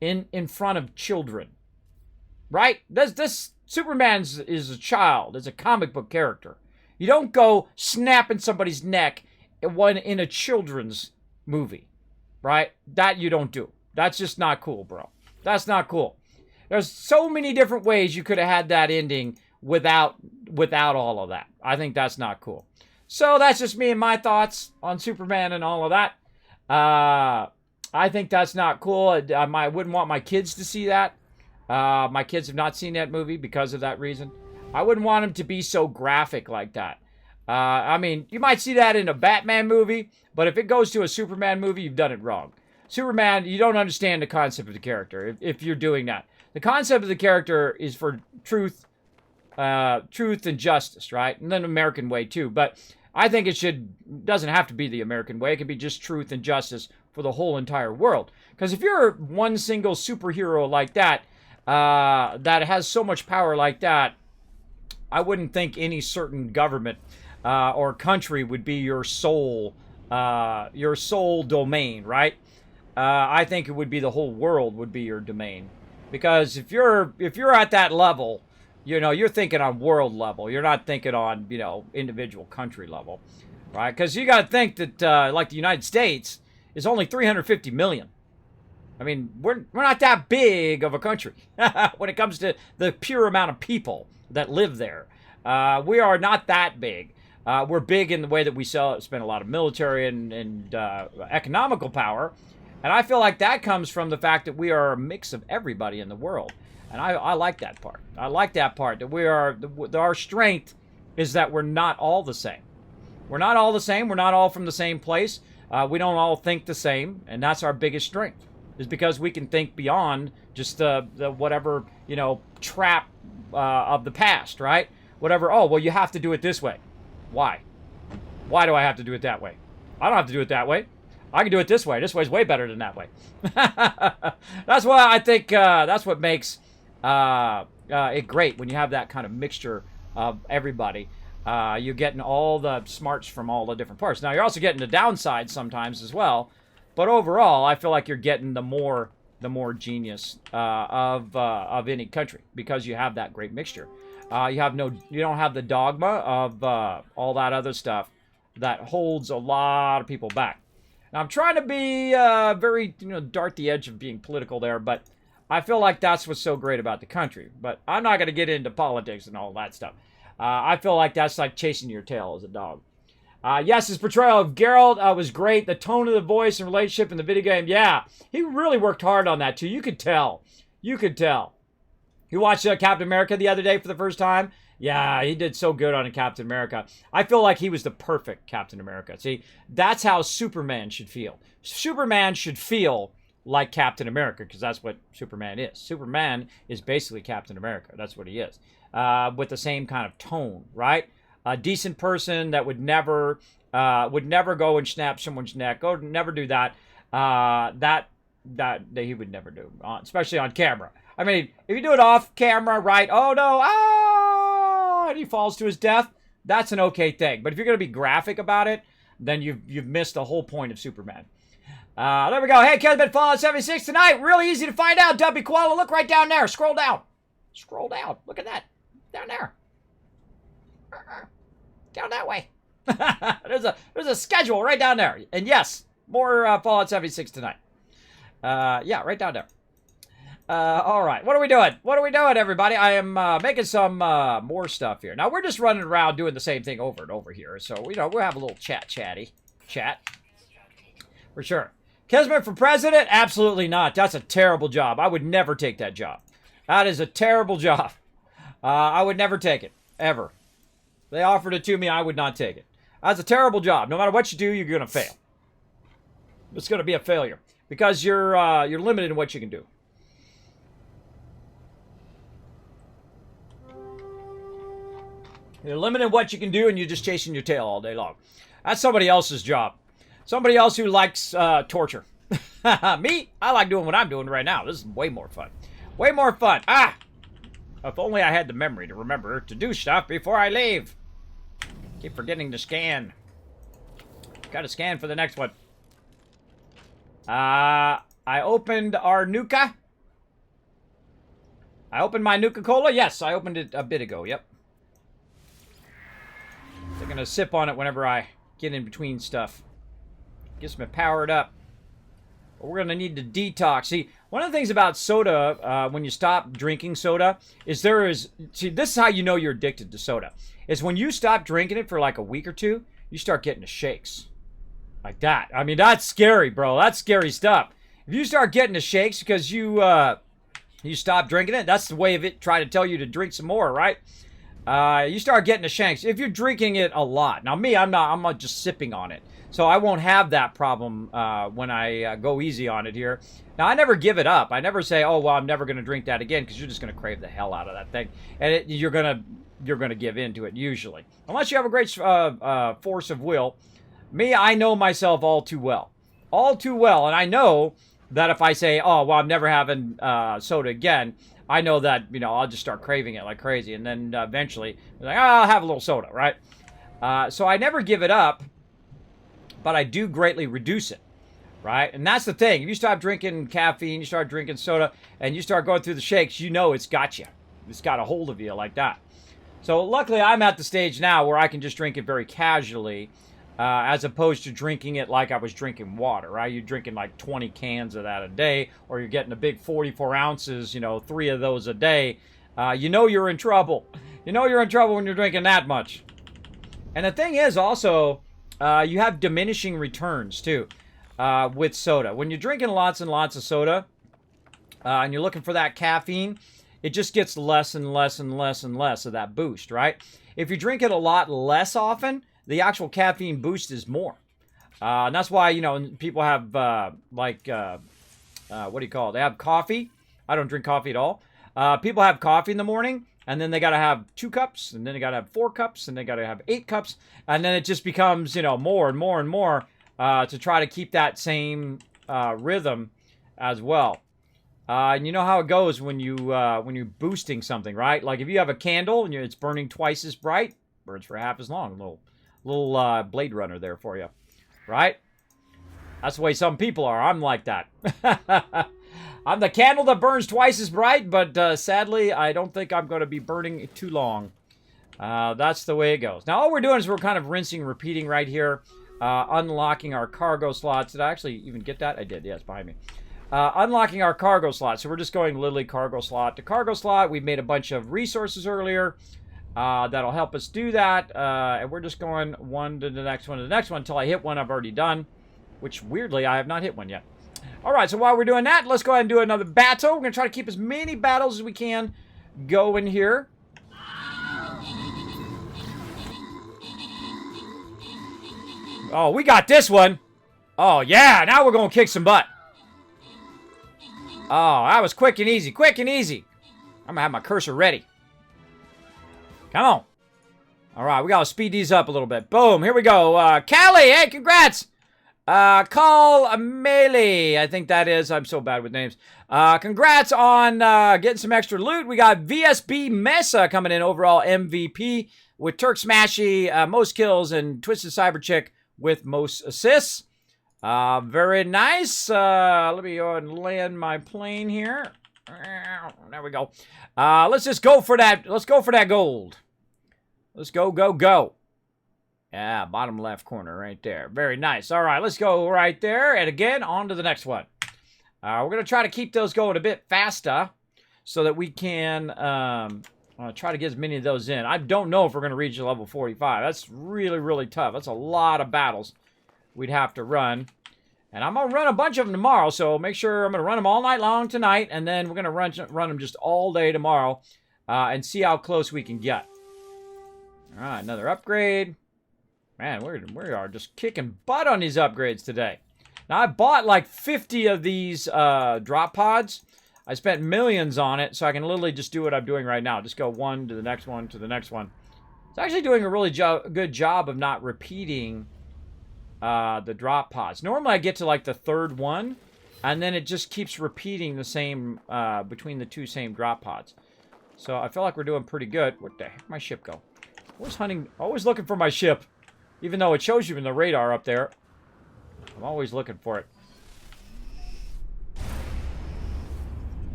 in front of children. Right? This Superman is a child. Is a comic book character. You don't go snapping somebody's neck in a children's movie. Right? That you don't do. That's just not cool, bro. That's not cool. There's so many different ways you could have had that ending without all of that. I think that's not cool. So that's just me and my thoughts on Superman and all of that. I think that's not cool. I wouldn't want my kids to see that. My kids have not seen that movie because of that reason. I wouldn't want them to be so graphic like that. I mean, you might see that in a Batman movie, but if it goes to a Superman movie, you've done it wrong. Superman, you don't understand the concept of the character if you're doing that. The concept of the character is for truth and justice, right? And then American way too. But I think it doesn't have to be the American way. It can be just truth and justice for the whole entire world. Because if you're one single superhero like that, that has so much power like that, I wouldn't think any certain government or country would be your sole domain, right? I think it would be the whole world would be your domain, because if you're at that level, you're thinking on world level. You're not thinking on individual country level, right? Because you got to think that like the United States is only 350 million. I mean, we're not that big of a country when it comes to the pure amount of people that live there. We are not that big. We're big in the way that we spend a lot of military and economical power. And I feel like that comes from the fact that we are a mix of everybody in the world. And I like that part. I like that part, that our strength is that we're not all the same. We're not all the same. We're not all from the same place. We don't all think the same. And that's our biggest strength, is because we can think beyond just the whatever, trap of the past, right? Whatever, oh, well, you have to do it this way. Why? Why do I have to do it that way? I don't have to do it that way. I can do it this way. This way's way better than that way. That's why I think that's what makes it great when you have that kind of mixture of everybody. You're getting all the smarts from all the different parts. Now, you're also getting the downside sometimes as well. But overall, I feel like you're getting the more genius of any country, because you have that great mixture. You don't have the dogma of all that other stuff that holds a lot of people back. Now, I'm trying to be very, dart the edge of being political there, but I feel like that's what's so great about the country. But I'm not going to get into politics and all that stuff. I feel like that's like chasing your tail as a dog. Yes, his portrayal of Geralt was great. The tone of the voice and relationship in the video game, yeah. He really worked hard on that, too. You could tell. You watched Captain America the other day for the first time? Yeah, he did so good on Captain America. I feel like he was the perfect Captain America. See, that's how Superman should feel. Superman should feel like Captain America, because that's what Superman is. Superman is basically Captain America. That's what he is. With the same kind of tone, right? A decent person that would never go and snap someone's neck. Never do that. That he would never do, especially on camera. I mean, if you do it off camera, right? Oh no, and he falls to his death. That's an okay thing. But if you're going to be graphic about it, then you've missed the whole point of Superman. There we go. Hey, Kismet, Fallout 76 tonight. Really easy to find out. Dubby Koala, look right down there. Scroll down. Look at that. Down there. Down that way. There's a schedule right down there. And yes, more Fallout 76 tonight. Yeah, right down there. All right. What are we doing? Everybody? I am making some more stuff here. Now, we're just running around doing the same thing over and over here. So, we'll have a little chat. For sure. Kismet for president? Absolutely not. That's a terrible job. I would never take that job. That is a terrible job. I would never take it. Ever. They offered it to me, I would not take it. That's a terrible job. No matter what you do, you're going to fail. It's going to be a failure. Because you're limited in what you can do. You're limited in what you can do, and you're just chasing your tail all day long. That's somebody else's job. Somebody else who likes torture. Me, I like doing what I'm doing right now. This is way more fun. Way more fun. If only I had the memory to remember to do stuff before I leave. Keep forgetting to scan. Got to scan for the next one. I opened our Nuka. I opened my Nuka-Cola. Yes, I opened it a bit ago. Yep. I'm going to sip on it whenever I get in between stuff. Gets me powered up. But we're going to need to detox. See, one of the things about soda, when you stop drinking soda, is see, this is how you know you're addicted to soda. Is when you stop drinking it for like a week or two, you start getting the shakes. Like that. I mean, that's scary, bro. That's scary stuff. If you start getting the shakes because you stop drinking it, that's the way of it trying to tell you to drink some more, right? you start getting the shanks. If you're drinking it a lot. Now, me, I'm not just sipping on it. So I won't have that problem when I go easy on it here. Now, I never give it up. I never say, oh, well, I'm never going to drink that again, because you're just going to crave the hell out of that thing. And you're going to give in to it, usually. Unless you have a great force of will. Me, I know myself all too well. All too well. And I know that if I say, oh, well, I'm never having soda again, I know that, I'll just start craving it like crazy. And then eventually, like, oh, I'll have a little soda, right? So I never give it up, but I do greatly reduce it, right? And that's the thing. If you stop drinking caffeine, you start drinking soda, and you start going through the shakes, it's got you. It's got a hold of you like that. So luckily, I'm at the stage now where I can just drink it very casually, as opposed to drinking it like I was drinking water, right? You're drinking like 20 cans of that a day, or you're getting a big 44 ounces, 3 of those a day. You're in trouble. You're in trouble when you're drinking that much. And the thing is also, you have diminishing returns too with soda. When you're drinking lots and lots of soda, and you're looking for that caffeine, it just gets less and less and less and less of that boost, right? If you drink it a lot less often, the actual caffeine boost is more. And that's why, people have, what do you call it? They have coffee. I don't drink coffee at all. People have coffee in the morning, and then they got to have 2 cups, and then they got to have 4 cups, and they got to have 8 cups. And then it just becomes, more and more and more to try to keep that same rhythm as well. And you know how it goes when you're boosting something, right? Like if you have a candle and it's burning twice as bright, burns for half as long. Little Blade Runner there for you, right? That's the way some people are. I'm like that. I'm the candle that burns twice as bright, but sadly, I don't think I'm going to be burning too long. That's the way it goes. Now, all we're doing is we're kind of rinsing, repeating right here, unlocking our cargo slots. Did I actually even get that? I did. Yes, behind me. Unlocking our cargo slot. So we're just going literally cargo slot to cargo slot. We made a bunch of resources earlier. That'll help us do that. And we're just going one to the next one to the next one until I hit one I've already done. Which, weirdly, I have not hit one yet. Alright, so while we're doing that, let's go ahead and do another battle. We're going to try to keep as many battles as we can going here. Oh, we got this one. Oh, yeah. Now we're going to kick some butt. Oh, that was quick and easy. Quick and easy. I'm going to have my cursor ready. Come on. All right, we got to speed these up a little bit. Boom, here we go. Callie, hey, congrats. Call Melee, I think that is. I'm so bad with names. Congrats on getting some extra loot. We got VSB Mesa coming in overall MVP with Turk Smashy, most kills, and Twisted Cyber Chick with most assists. Very nice. Let me go and land my plane here. There we go. Let's just go for that. Let's go for that gold. Let's go, go, go. Yeah, bottom left corner right there. Very nice. All right, let's go right there. And again, on to the next one. We're going to try to keep those going a bit faster so that we can try to get as many of those in. I don't know if we're going to reach level 45. That's really, really tough. That's a lot of battles we'd have to run. And I'm going to run a bunch of them tomorrow, so make sure I'm going to run them all night long tonight, and then we're going to run them just all day tomorrow and see how close we can get. All right, another upgrade. Man, we are just kicking butt on these upgrades today. Now, I bought like 50 of these drop pods. I spent millions on it, so I can literally just do what I'm doing right now. Just go one to the next one to the next one. It's actually doing a really good job of not repeating the drop pods. Normally, I get to like the third one, and then it just keeps repeating the same between the two same drop pods. So I feel like we're doing pretty good. Where the heck did my ship go? Always looking for my ship. Even though it shows you in the radar up there. I'm always looking for it.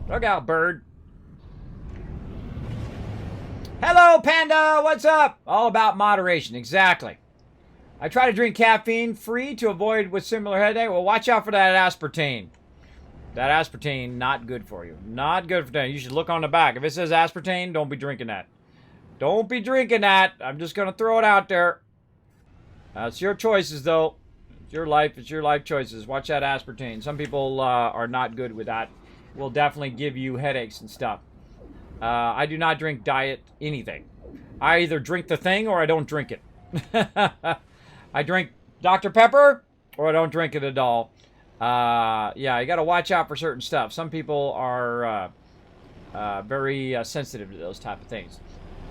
Look out, bird. Hello, Panda. What's up? All about moderation. Exactly. I try to drink caffeine free to avoid with similar headache. Well, watch out for that aspartame. That aspartame, not good for you. Not good for that. You should look on the back. If it says aspartame, don't be drinking that. Don't be drinking that. I'm just going to throw it out there. It's your choices, though. It's your life. It's your life choices. Watch that aspartame. Some people are not good with that. Will definitely give you headaches and stuff. I do not drink diet anything. I either drink the thing or I don't drink it. I drink Dr. Pepper or I don't drink it at all. Yeah, you got to watch out for certain stuff. Some people are very sensitive to those type of things.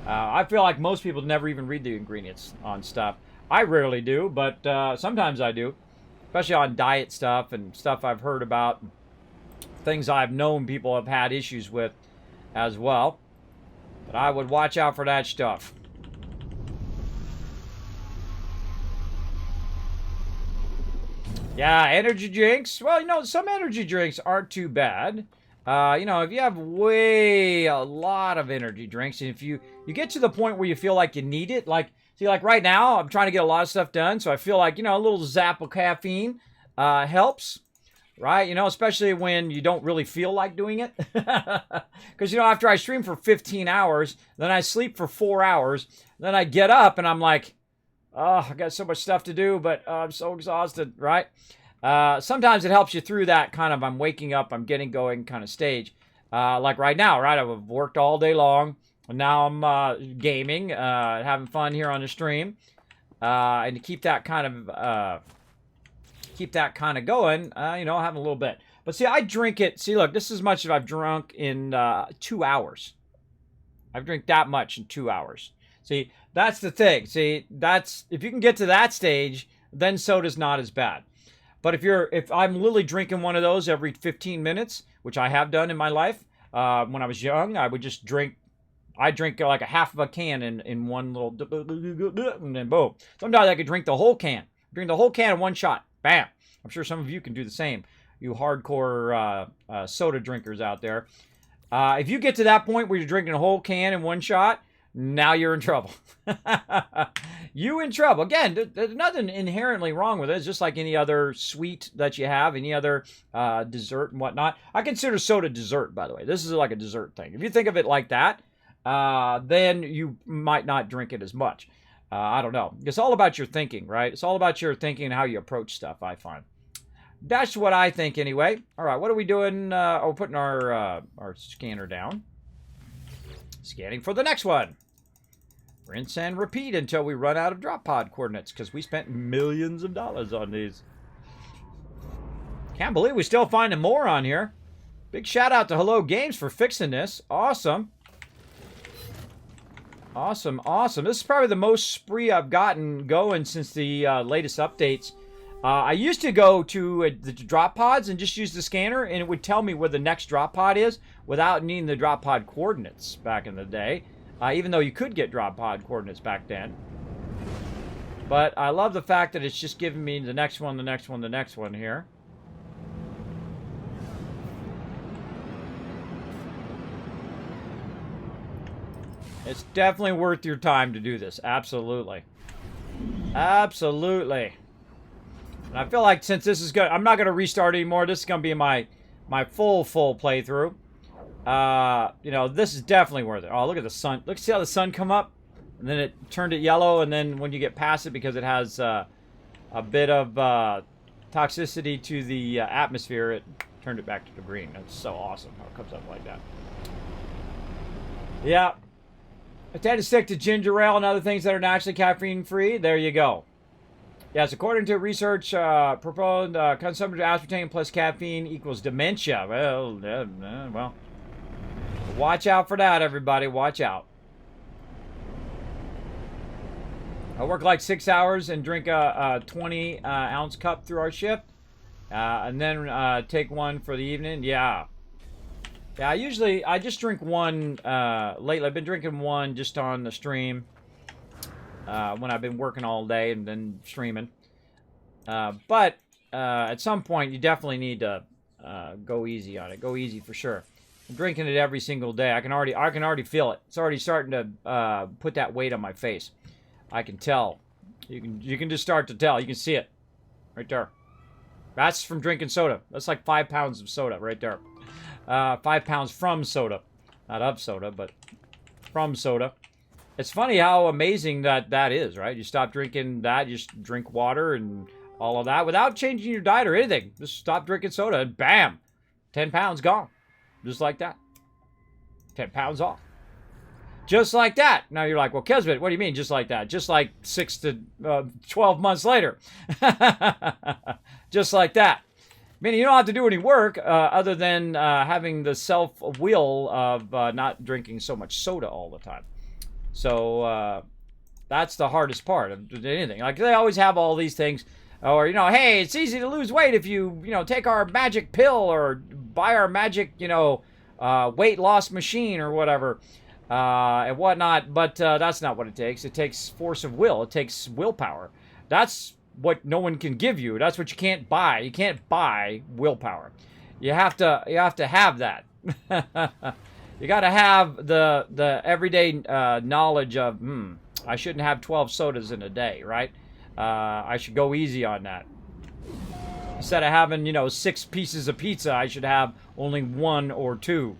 I feel like most people never even read the ingredients on stuff. I rarely do, but sometimes I do, especially on diet stuff and stuff I've heard about, things I've known people have had issues with as well. But I would watch out for that stuff. Yeah, energy drinks. Well, you know, some energy drinks aren't too bad. You know, if you have a lot of energy drinks, and if you get to the point where you feel like you need it, like, see, like right now, I'm trying to get a lot of stuff done, so I feel like, you know, a little zap of caffeine helps, right? You know, especially when you don't really feel like doing it. Because, you know, after I stream for 15 hours, then I sleep for 4 hours, then I get up and I'm like, oh, I got so much stuff to do, but I'm so exhausted, right? Sometimes it helps you through that kind of I'm waking up, I'm getting going kind of stage. Like right now, right? I've worked all day long, and now I'm gaming, having fun here on the stream. And to keep that kind of going, you know, having a little bit. But see, I drink it. See, look, this is as much as I've drunk in 2 hours. I've drank that much in 2 hours. See, that's the thing. See, that's if you can get to that stage, then soda's not as bad. But if I'm literally drinking one of those every 15 minutes, which I have done in my life, when I was young, I would just drink. I drink like a half of a can in one little, and then boom. Sometimes I could drink the whole can. Drink the whole can in one shot. Bam. I'm sure some of you can do the same. You hardcore soda drinkers out there. If you get to that point where you're drinking a whole can in one shot, now you're in trouble. You in trouble. Again, there's nothing inherently wrong with it. It's just like any other sweet that you have, any other dessert and whatnot. I consider soda dessert, by the way. This is like a dessert thing. If you think of it like that, then you might not drink it as much. I don't know. It's all about your thinking, right? It's all about your thinking and how you approach stuff, I find. That's what I think anyway. All right, what are we doing? We're putting our scanner down. Scanning for the next one. Rinse and repeat until we run out of drop pod coordinates, because we spent millions of dollars on these. Can't believe we're still finding more on here. Big shout out to Hello Games for fixing this. Awesome. Awesome, awesome. This is probably the most spree I've gotten going since the latest updates. I used to go to the drop pods and just use the scanner, and it would tell me where the next drop pod is without needing the drop pod coordinates back in the day, even though you could get drop pod coordinates back then. But I love the fact that it's just giving me the next one, the next one, the next one here. It's definitely worth your time to do this. Absolutely. Absolutely. And I feel like since this is good, I'm not going to restart anymore. This is going to be my full playthrough. You know, this is definitely worth it. Oh, look at the sun. Look, see how the sun come up? And then it turned it yellow, and then when you get past it, because it has a bit of toxicity to the atmosphere, it turned it back to the green. That's so awesome how it comes up like that. Yeah. I tend to stick to ginger ale and other things that are naturally caffeine-free. There you go. Yes, according to research, proposed consumption of aspartame plus caffeine equals dementia. Well, watch out for that, everybody. Watch out. I work like 6 hours and drink a 20-ounce cup through our shift, and then take one for the evening. Yeah. Yeah, I just drink one lately. I've been drinking one just on the stream when I've been working all day and then streaming. But at some point, you definitely need to go easy on it. Go easy for sure. I'm drinking it every single day. I can already feel it. It's already starting to put that weight on my face. I can tell. You can just start to tell. You can see it right there. That's from drinking soda. That's like 5 pounds of soda right there. 5 pounds from soda. Not of soda, but from soda. It's funny how amazing that is, right? You stop drinking that, you just drink water and all of that without changing your diet or anything. Just stop drinking soda and bam, 10 pounds gone. Just like that. 10 pounds off. Just like that. Now you're like, well, Kismet, what do you mean just like that? Just like 6 to 12 months later. Just like that. Meaning you don't have to do any work other than having the self-will of not drinking so much soda all the time. So that's the hardest part of anything. Like they always have all these things. Or, hey, it's easy to lose weight if you, take our magic pill or buy our magic, weight loss machine or whatever and whatnot. But that's not what it takes. It takes force of will. It takes willpower. That's what no one can give you. That's what you can't buy. You can't buy willpower. You have to have that. You got to have the everyday knowledge of, I shouldn't have 12 sodas in a day, right? I should go easy on that. Instead of having, 6 pieces of pizza, I should have only 1 or 2,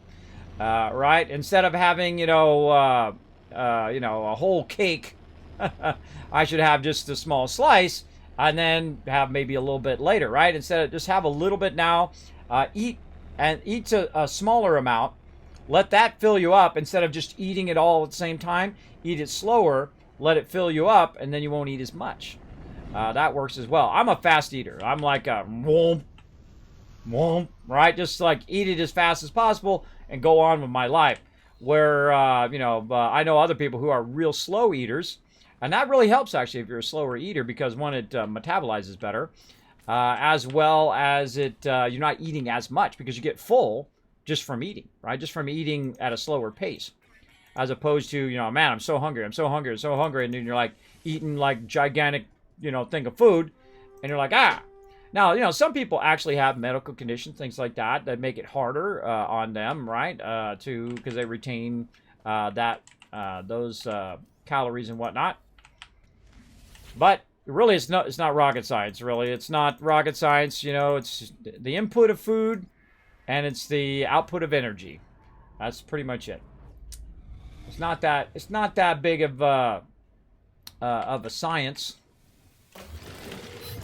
right? Instead of having, a whole cake, I should have just a small slice and then have maybe a little bit later, right? Instead of just have a little bit now, eat a smaller amount. Let that fill you up instead of just eating it all at the same time. Eat it slower, let it fill you up, and then you won't eat as much. That works as well. I'm a fast eater. I'm like a womp, womp, right? Just like eat it as fast as possible and go on with my life. Where, I know other people who are real slow eaters, and that really helps actually if you're a slower eater because one, it metabolizes better, as well as you're not eating as much because you get full just from eating, right? Just from eating at a slower pace. As opposed to, man, I'm so hungry, I'm so hungry, I'm so hungry, and then you're like eating like gigantic, thing of food, and you're like, Now, some people actually have medical conditions, things like that make it harder on them, right? Because they retain those calories and whatnot. But really, it's not rocket science. Really, it's not rocket science. It's the input of food, and it's the output of energy. That's pretty much it. It's not that big of a science,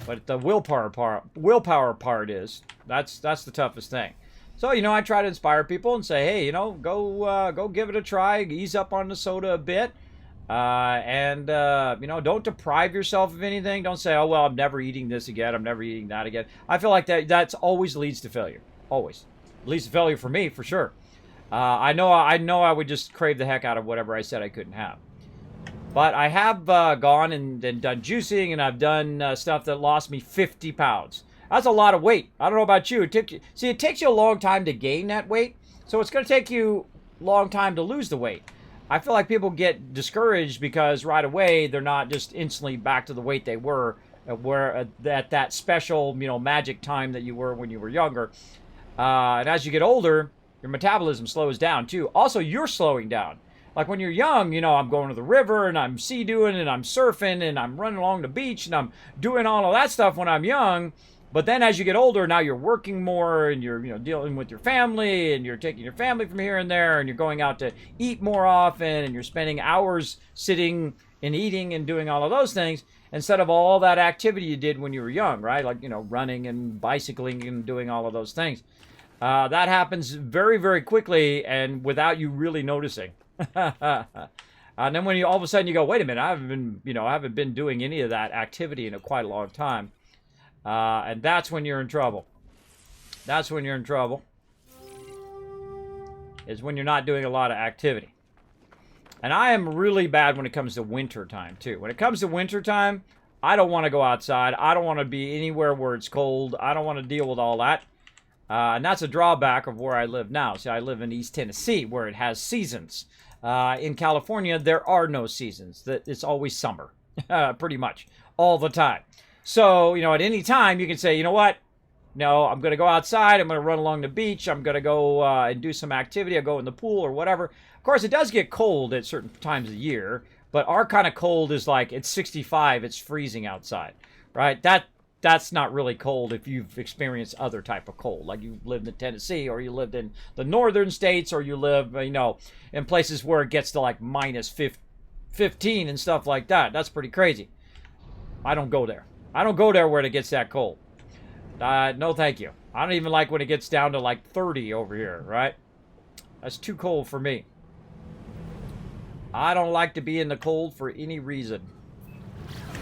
but the willpower part is that's the toughest thing. So I try to inspire people and say, hey, go give it a try, ease up on the soda a bit, and don't deprive yourself of anything. Don't say, oh well, I'm never eating this again, I'm never eating that again. I feel like that's always leads to failure. Always leads to failure for me, for sure. I know I would just crave the heck out of whatever I said I couldn't have. But I have gone and done juicing, and I've done stuff that lost me 50 pounds. That's a lot of weight. I don't know about you. It takes you a long time to gain that weight, so it's going to take you a long time to lose the weight. I feel like people get discouraged because right away they're not just instantly back to the weight they were at that special, magic time that you were when you were younger. And as you get older, your metabolism slows down too. Also, you're slowing down. Like when you're young, I'm going to the river and I'm sea-dooing and I'm surfing and I'm running along the beach and I'm doing all of that stuff when I'm young. But then as you get older, now you're working more and you're, dealing with your family and you're taking your family from here and there and you're going out to eat more often and you're spending hours sitting and eating and doing all of those things instead of all that activity you did when you were young, right? Like, running and bicycling and doing all of those things. That happens very, very quickly and without you really noticing. And then when you all of a sudden you go, wait a minute, I haven't been doing any of that activity in quite a long time. And that's when you're in trouble. That's when you're in trouble. Is when you're not doing a lot of activity. And I am really bad when it comes to winter time too. When it comes to winter time, I don't want to go outside. I don't want to be anywhere where it's cold. I don't want to deal with all that. And that's a drawback of where I live now. See, I live in East Tennessee where it has seasons. In California, there are no seasons. It's always summer, pretty much, all the time. So, at any time, you can say, you know what? No, I'm going to go outside. I'm going to run along the beach. I'm going to go and do some activity. I'll go in the pool or whatever. Of course, it does get cold at certain times of the year. But our kind of cold is like, it's 65. It's freezing outside, right? That's not really cold if you've experienced other type of cold, like you lived in Tennessee or you lived in the northern states or you live, in places where it gets to like minus 15 and stuff like that. That's pretty crazy. I don't go there. I don't go there where it gets that cold. No, thank you. I don't even like when it gets down to like 30 over here, right? That's too cold for me. I don't like to be in the cold for any reason.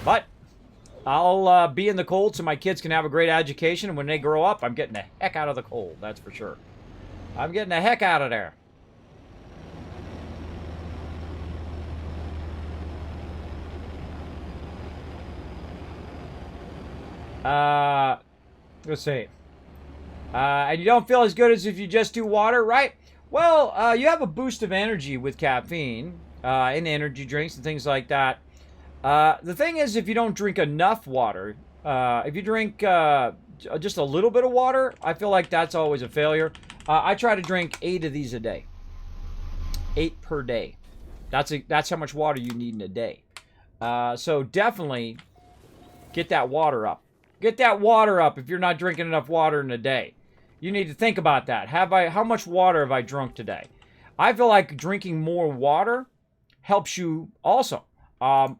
But I'll be in the cold so my kids can have a great education. And when they grow up, I'm getting the heck out of the cold. That's for sure. I'm getting the heck out of there. Let's see. And you don't feel as good as if you just do water, right? Well, you have a boost of energy with caffeine in energy drinks and things like that. The thing is, if you don't drink enough water, if you drink just a little bit of water, I feel like that's always a failure. I try to drink 8 of these a day. 8 per day. That's how much water you need in a day. So definitely get that water up. Get that water up if you're not drinking enough water in a day. You need to think about that. How much water have I drunk today? I feel like drinking more water helps you also.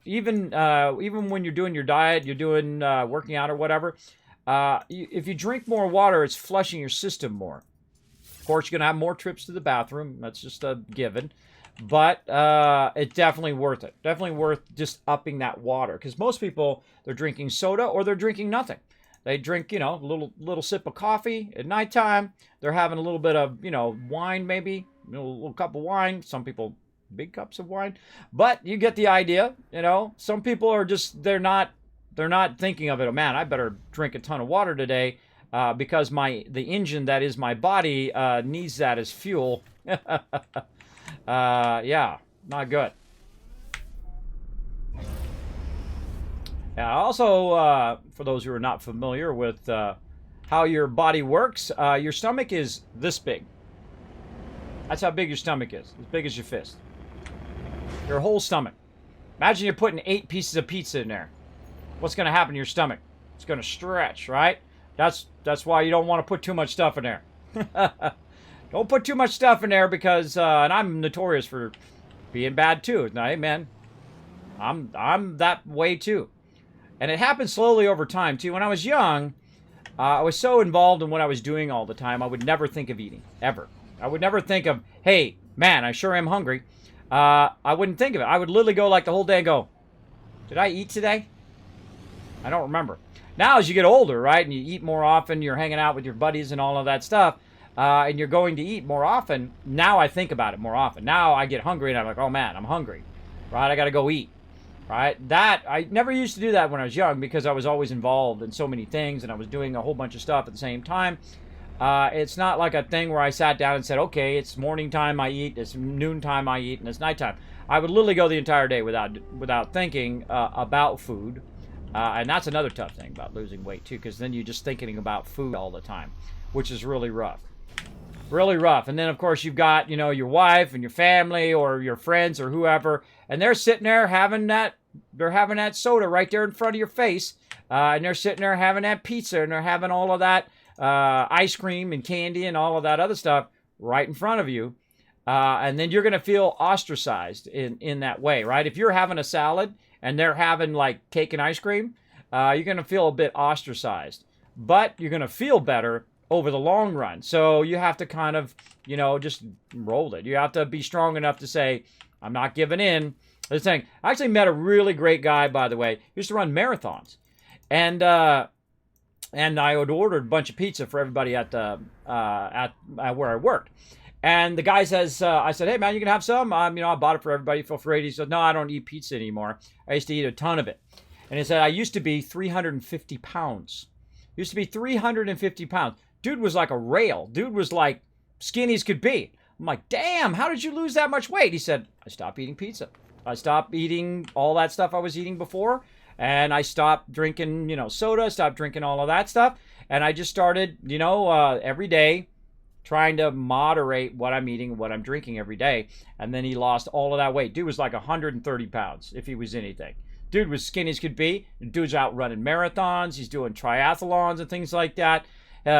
Even when you're doing your diet, you're doing working out or whatever. If you drink more water, it's flushing your system more. Of course, you're gonna have more trips to the bathroom. That's just a given. But it's definitely worth it. Definitely worth just upping that water. Because most people, they're drinking soda or they're drinking nothing. They drink, a little sip of coffee at nighttime. They're having a little bit of, wine maybe. A little cup of wine. Some people, big cups of wine. But you get the idea, Some people are just, they're not thinking of it. Oh, man, I better drink a ton of water today because the engine that is my body needs that as fuel. Yeah, not good. Also, for those who are not familiar with how your body works, your stomach is this big. That's how big your stomach is. As big as your fist. Your whole stomach. Imagine you're putting 8 pieces of pizza in there. What's going to happen to your stomach? It's going to stretch, right? That's why you don't want to put too much stuff in there. Don't put too much stuff in there because, and I'm notorious for being bad too. Now, hey, man, I'm that way too. And it happened slowly over time too. When I was young, I was so involved in what I was doing all the time, I would never think of eating, ever. I would never think of, hey, man, I sure am hungry. I wouldn't think of it. I would literally go like the whole day and go, did I eat today? I don't remember. Now, as you get older, right, and you eat more often, you're hanging out with your buddies and all of that stuff, and you're going to eat more often, now I think about it more often. Now I get hungry and I'm like, oh man, I'm hungry, right? I got to go eat, right? I never used to do that when I was young because I was always involved in so many things and I was doing a whole bunch of stuff at the same time. It's not like a thing where I sat down and said, okay, it's morning time I eat, it's noon time I eat, and it's nighttime. I would literally go the entire day without thinking about food. And that's another tough thing about losing weight too, because then you're just thinking about food all the time, which is really rough. Really rough. And then, of course, you've got, your wife and your family or your friends or whoever, and they're sitting there having that soda right there in front of your face, and they're sitting there having that pizza, and they're having all of that ice cream and candy and all of that other stuff right in front of you. And then you're going to feel ostracized in that way, right? If you're having a salad and they're having like cake and ice cream, you're going to feel a bit ostracized. But you're going to feel better over the long run. So you have to kind of, just roll it. You have to be strong enough to say, I'm not giving in. This thing. I actually met a really great guy, by the way. He used to run marathons. And I had ordered a bunch of pizza for everybody at where I worked. And the guy says, I said, hey, man, you can have some. I bought it for everybody. Feel free. He said, no, I don't eat pizza anymore. I used to eat a ton of it. And he said, I used to be 350 pounds. Used to be 350 pounds. Dude was like a rail. Dude was like skinny as could be. I'm like, damn, how did you lose that much weight? He said, I stopped eating pizza. I stopped eating all that stuff I was eating before. And I stopped drinking, soda, stopped drinking all of that stuff. And I just started, every day trying to moderate what I'm eating, what I'm drinking every day. And then he lost all of that weight. Dude was like 130 pounds if he was anything. Dude was skinny as could be. Dude's out running marathons. He's doing triathlons and things like that.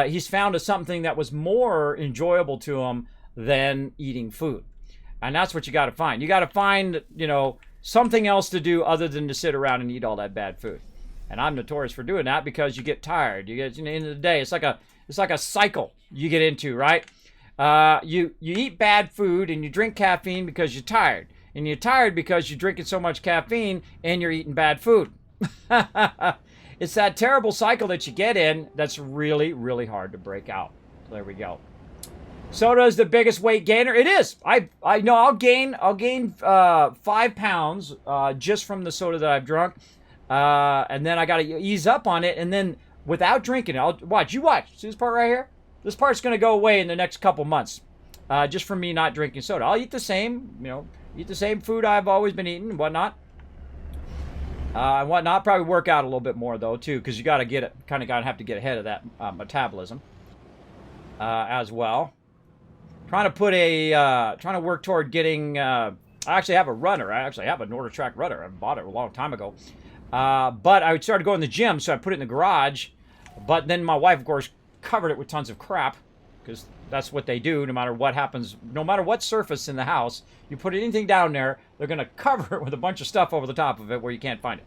He's found something that was more enjoyable to him than eating food. And that's what you got to find. You got to find, something else to do other than to sit around and eat all that bad food. And I'm notorious for doing that because you get tired. You get, at the end of the day, it's like a cycle you get into, right? You eat bad food and you drink caffeine because you're tired. and you're tired because you're drinking so much caffeine and you're eating bad food. It's that terrible cycle that you get in that's really, really hard to break out. There we go. Soda is the biggest weight gainer. It is. I know I'll gain 5 pounds just from the soda that I've drunk, and then I got to ease up on it, and then without drinking it, I'll watch. You watch. See this part right here? This part's going to go away in the next couple months, just from me not drinking soda. I'll eat the same, eat the same food I've always been eating and whatnot. Probably work out a little bit more though too, because you got to get it. Kind of have to get ahead of that metabolism as well. Trying to work toward getting. I actually have a runner. I actually have a NordicTrack runner. I bought it a long time ago. But I started going to the gym, so I put it in the garage. But then my wife, of course, covered it with tons of crap, because that's what they do. No matter what happens, no matter what surface in the house, you put anything down there, they're going to cover it with a bunch of stuff over the top of it where you can't find it.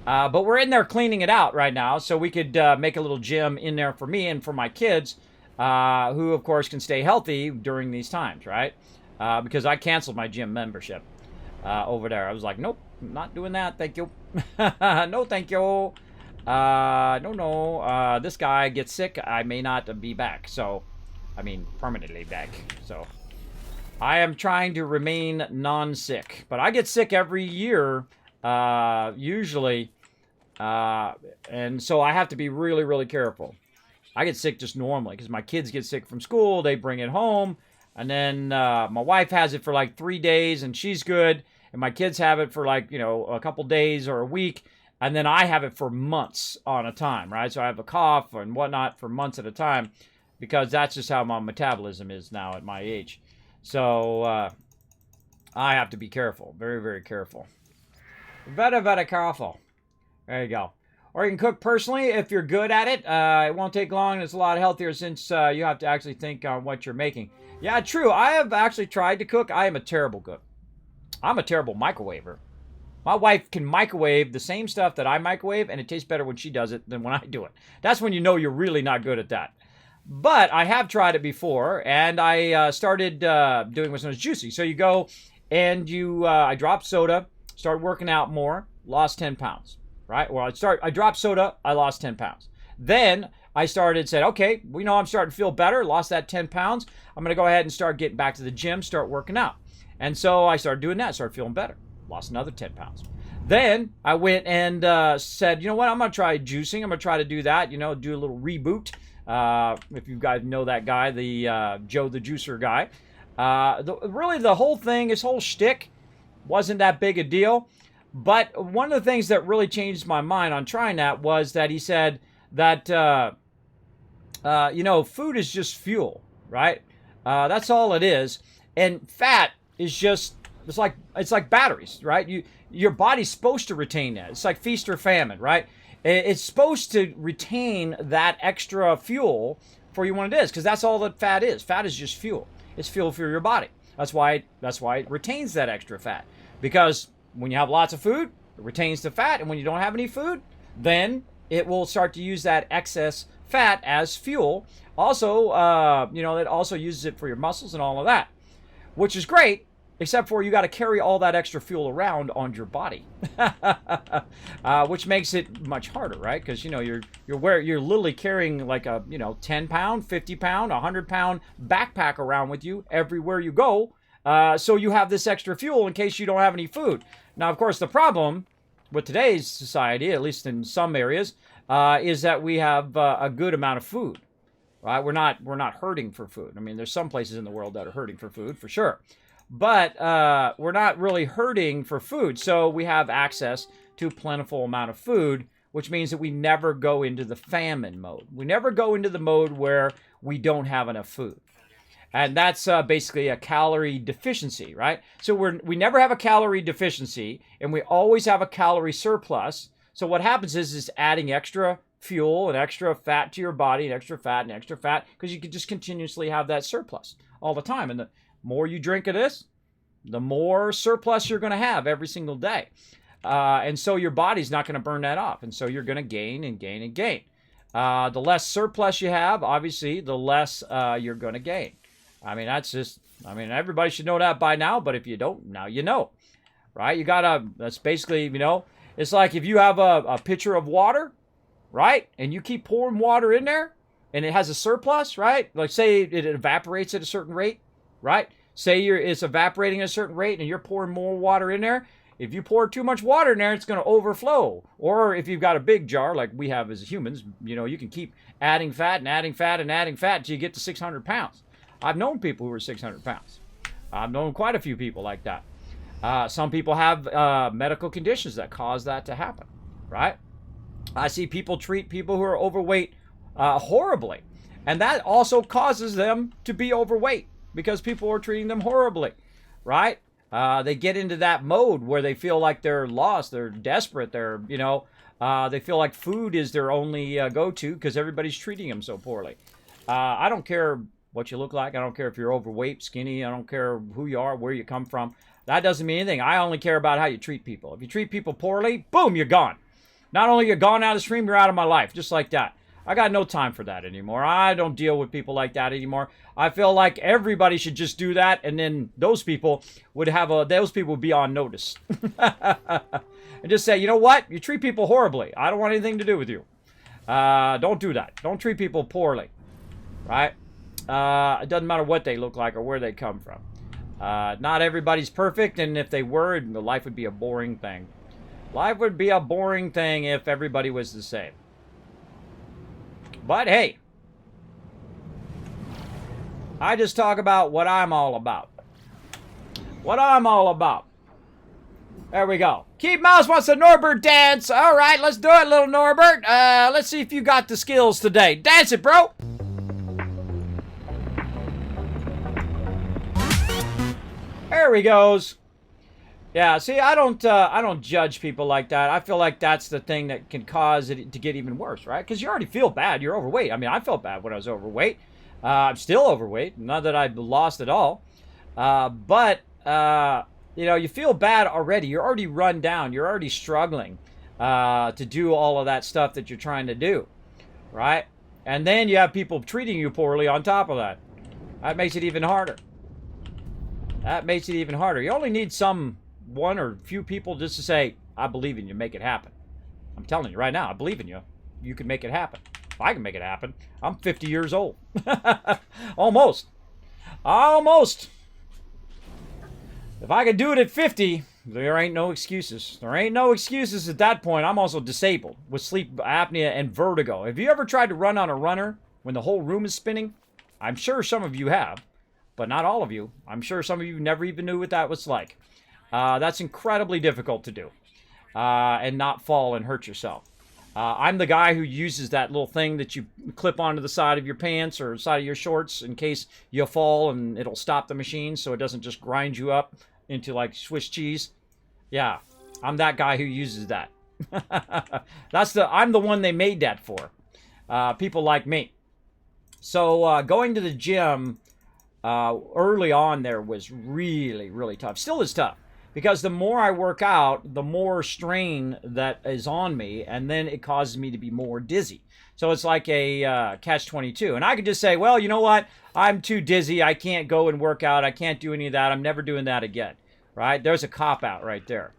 But we're in there cleaning it out right now, so we could make a little gym in there for me and for my kids. Who, of course, can stay healthy during these times, right? Because I canceled my gym membership over there. I was like, nope, not doing that. Thank you. No, thank you. No. This guy gets sick. I may not be back. So, I mean, permanently back. So, I am trying to remain non-sick. But I get sick every year, usually. And so I have to be really, really careful. I get sick just normally because my kids get sick from school. They bring it home. And then my wife has it for like 3 days and she's good. And my kids have it for like, a couple days or a week. And then I have it for months on a time, right? So I have a cough and whatnot for months at a time because that's just how my metabolism is now at my age. So I have to be careful. Very, very careful. Very, very careful. There you go. Or you can cook personally if you're good at it. It won't take long. It's a lot healthier since you have to actually think on what you're making. Yeah, true. I have actually tried to cook. I am a terrible cook. I'm a terrible microwaver. My wife can microwave the same stuff that I microwave, and it tastes better when she does it than when I do it. That's when you know you're really not good at that. But I have tried it before, and I started doing what's known as juicing. So you go and I dropped soda, started working out more, lost 10 pounds. Right? Well, I dropped soda, I lost 10 pounds. Then I said, okay, I'm starting to feel better, lost that 10 pounds. I'm going to go ahead and start getting back to the gym, start working out. And so I started doing that, started feeling better, lost another 10 pounds. Then I went and said, you know what, I'm going to try juicing. I'm going to try to do that, do a little reboot. If you guys know that guy, the Joe the Juicer guy. Really the whole thing, his whole shtick wasn't that big a deal. But one of the things that really changed my mind on trying that was that he said that, food is just fuel, right? That's all it is. And fat is just, it's like batteries, right? Your body's supposed to retain that. It's like feast or famine, right? It's supposed to retain that extra fuel for you when it is, because that's all that fat is. Fat is just fuel. It's fuel for your body. That's why it retains that extra fat, because when you have lots of food, it retains the fat, and when you don't have any food, then it will start to use that excess fat as fuel. Also, it also uses it for your muscles and all of that, which is great, except for you got to carry all that extra fuel around on your body, which makes it much harder, right? Because you're literally carrying like a 10-pound, 50-pound, 100-pound backpack around with you everywhere you go. So you have this extra fuel in case you don't have any food. Now, of course, the problem with today's society, at least in some areas, is that we have a good amount of food. Right? We're not hurting for food. I mean, there's some places in the world that are hurting for food, for sure. But we're not really hurting for food. So we have access to a plentiful amount of food, which means that we never go into the famine mode. We never go into the mode where we don't have enough food. And that's basically a calorie deficiency, right? So we never have a calorie deficiency, and we always have a calorie surplus. So what happens is adding extra fuel and extra fat to your body, and extra fat, because you can just continuously have that surplus all the time. And the more you drink of this, the more surplus you're going to have every single day. And so your body's not going to burn that off. And so you're going to gain and gain and gain. The less surplus you have, obviously, the less you're going to gain. I mean, that's just, I mean, everybody should know that by now, but if you don't, now you know, right? You gotta, that's basically, it's like if you have a pitcher of water, right? And you keep pouring water in there and it has a surplus, right? Like say it evaporates at a certain rate, right? Say it's evaporating at a certain rate and you're pouring more water in there. If you pour too much water in there, it's going to overflow. Or if you've got a big jar like we have as humans, you can keep adding fat and adding fat and adding fat until you get to 600 pounds. I've known people who are 600 pounds. I've known quite a few people like that. Some people have medical conditions that cause that to happen, right? I see people treat people who are overweight horribly. And that also causes them to be overweight because people are treating them horribly, right? They get into that mode where they feel like they're lost, they're desperate, they feel like food is their only go-to because everybody's treating them so poorly. I don't care what you look like. I don't care if you're overweight, skinny. I don't care who you are, where you come from. That doesn't mean anything. I only care about how you treat people. If you treat people poorly, boom, you're gone. Not only you're gone out of the stream, you're out of my life, just like that. I got no time for that anymore. I don't deal with people like that anymore. I feel like everybody should just do that, and then those people would be on notice. And just say, you know what? You treat people horribly. I don't want anything to do with you. Don't do that. Don't treat people poorly, right? It doesn't matter what they look like or where they come from. Not everybody's perfect, and if they were, life would be a boring thing. Life would be a boring thing if everybody was the same. But hey, I just talk about what I'm all about. What I'm all about. There we go. Keith Mouse wants a Norbert dance. All right, let's do it, little Norbert. Let's see if you got the skills today. Dance it, bro. There he goes. Yeah, see, I don't judge people like that. I feel like that's the thing that can cause it to get even worse, right? Because you already feel bad. You're overweight. I mean, I felt bad when I was overweight. I'm still overweight. Not that I've lost it all. But you feel bad already. You're already run down. You're already struggling to do all of that stuff that you're trying to do, right? And then you have people treating you poorly on top of that. That makes it even harder. That makes it even harder. You only need one or few people just to say, I believe in you, make it happen. I'm telling you right now, I believe in you. You can make it happen. I can make it happen. I'm 50 years old. Almost. If I could do it at 50, there ain't no excuses. There ain't no excuses at that point. I'm also disabled with sleep apnea and vertigo. Have you ever tried to run on a runner when the whole room is spinning? I'm sure some of you have, but not all of you. I'm sure some of you never even knew what that was like. That's incredibly difficult to do and not fall and hurt yourself. I'm the guy who uses that little thing that you clip onto the side of your pants or side of your shorts in case you fall and it'll stop the machine so it doesn't just grind you up into like Swiss cheese. Yeah, I'm that guy who uses that. I'm the one they made that for. People like me. So going to the gym early on there was really, really tough. Still is tough. Because the more I work out, the more strain that is on me, and then it causes me to be more dizzy. So it's like a catch-22. And I could just say, well, you know what? I'm too dizzy. I can't go and work out. I can't do any of that. I'm never doing that again. Right? There's a cop-out right there.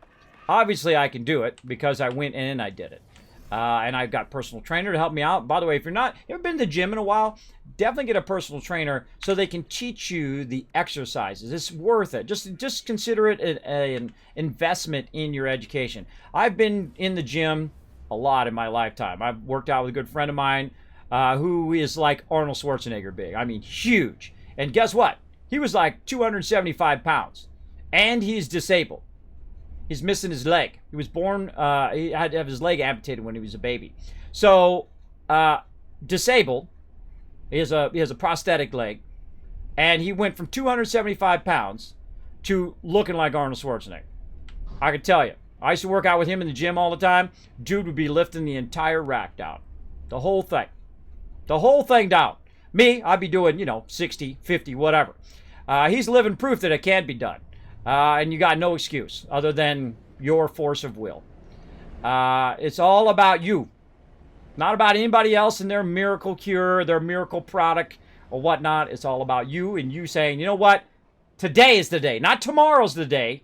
Obviously, I can do it because I went in and I did it. And I've got a personal trainer to help me out. By the way, if you're not, you ever been to the gym in a while, definitely get a personal trainer so they can teach you the exercises. It's worth it. Just consider it an investment in your education. I've been in the gym a lot in my lifetime. I've worked out with a good friend of mine who is like Arnold Schwarzenegger big. I mean, huge. And guess what? He was like 275 pounds. And he's disabled. He's missing his leg. He was born, he had to have his leg amputated when he was a baby. So, disabled. He has a prosthetic leg. And he went from 275 pounds to looking like Arnold Schwarzenegger. I can tell you. I used to work out with him in the gym all the time. Dude would be lifting the entire rack down. The whole thing. The whole thing down. Me, I'd be doing, 60, 50, whatever. He's living proof that it can be done. And you got no excuse other than your force of will. It's all about you. Not about anybody else and their miracle cure, their miracle product, or whatnot. It's all about you and you saying, you know what? Today is the day. Not tomorrow's the day.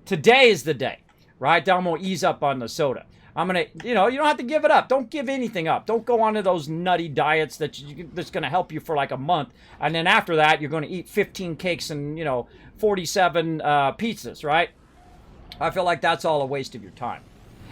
Today is the day. Right? Then I'm going to ease up on the soda. I'm going to, you don't have to give it up. Don't give anything up. Don't go onto those nutty diets that's going to help you for like a month. And then after that, you're going to eat 15 cakes and, 47 pizzas, right? I feel like that's all a waste of your time.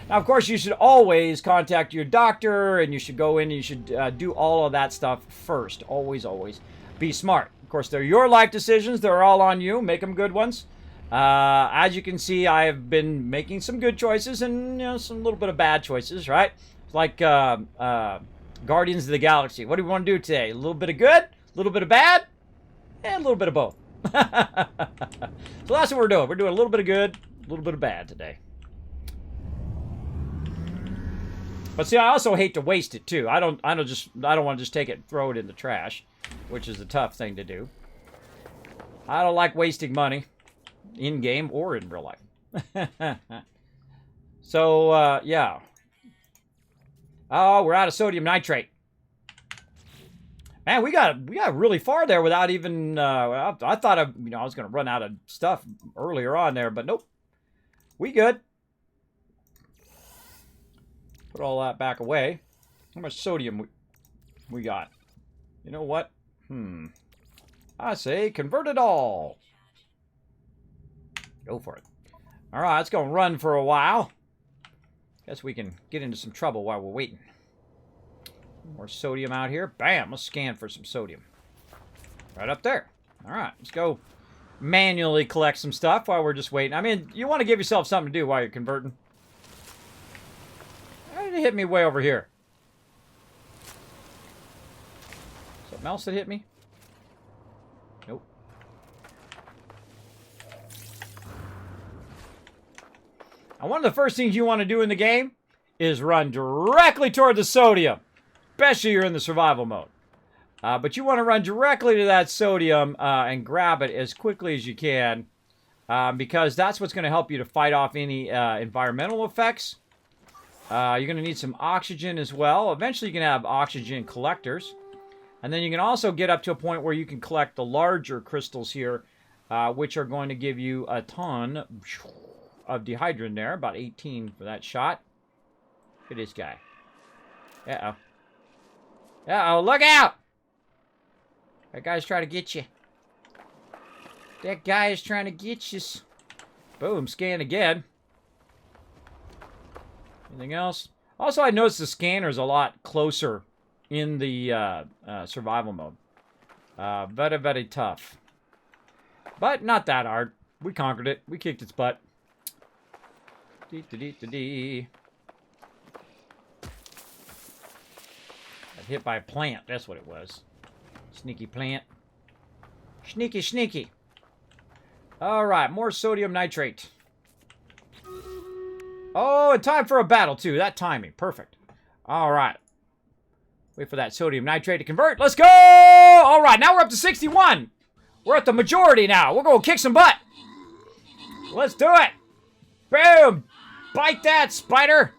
Now, of course, you should always contact your doctor, and you should go in and you should do all of that stuff first. Always, always be smart. Of course, they're your life decisions. They're all on you. Make them good ones. As you can see, I have been making some good choices and some little bit of bad choices, right? Like Guardians of the Galaxy. What do we want to do today? A little bit of good, a little bit of bad, and a little bit of both. So that's what we're doing. We're doing a little bit of good, a little bit of bad today. But see, I also hate to waste it too. I don't want to just take it and throw it in the trash, which is a tough thing to do. I don't like wasting money, in game or in real life. So yeah. Oh, we're out of sodium nitrate. Man, we got really far there without even. I thought I was going to run out of stuff earlier on there, but nope. We good. Put all that back away. How much sodium we got? You know what? I say convert it all. Go for it. All right, let's go run for a while. Guess we can get into some trouble while we're waiting. More sodium out here. Bam, let's scan for some sodium. Right up there. All right, let's go manually collect some stuff while we're just waiting. I mean, you want to give yourself something to do while you're converting. Why did it hit me way over here? Something else that hit me? Nope. And one of the first things you want to do in the game is run directly toward the sodium. Especially if you're in the survival mode. But you want to run directly to that sodium and grab it as quickly as you can. Because that's what's going to help you to fight off any environmental effects. You're going to need some oxygen as well. Eventually you can have oxygen collectors. And then you can also get up to a point where you can collect the larger crystals here. Which are going to give you a ton of dehydrin there. About 18 for that shot. Look at this guy. Uh-oh. Uh-oh, look out! That guy's trying to get you. That guy is trying to get you. Boom, scan again. Anything else? Also, I noticed the scanner is a lot closer in the survival mode. Very, very tough. But not that hard. We conquered it. We kicked its butt. Dee-dee-dee-dee-dee. Hit by a plant. That's what it was. Sneaky plant. Sneaky, sneaky. Alright, more sodium nitrate. Oh, and time for a battle, too. That timing. Perfect. Alright. Wait for that sodium nitrate to convert. Let's go! Alright, now we're up to 61. We're at the majority now. We're going to kick some butt. Let's do it. Boom! Bite that, spider!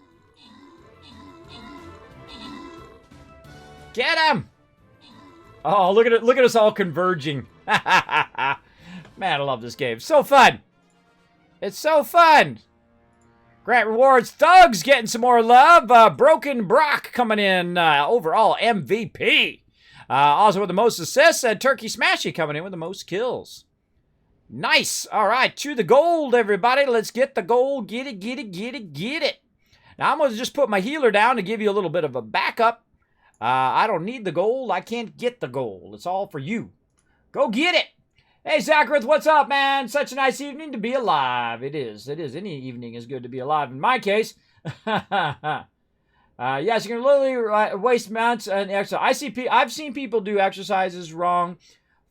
Get him! Oh, look at it! Look at us all converging. Man, I love this game. So fun. It's so fun. Grant rewards. Thugs getting some more love. Broken Brock coming in. Overall MVP. Also with the most assists. And Turkey Smashy coming in with the most kills. Nice. All right, to the gold, everybody. Let's get the gold. Get it, get it, get it, get it. Now, I'm going to just put my healer down to give you a little bit of a backup. I don't need the gold. I can't get the gold. It's all for you. Go get it. Hey, Zacharith, what's up, man? Such a nice evening to be alive. It is. It is. Any evening is good to be alive in my case. Yes, you can literally waste amounts and exercise. I've seen people do exercises wrong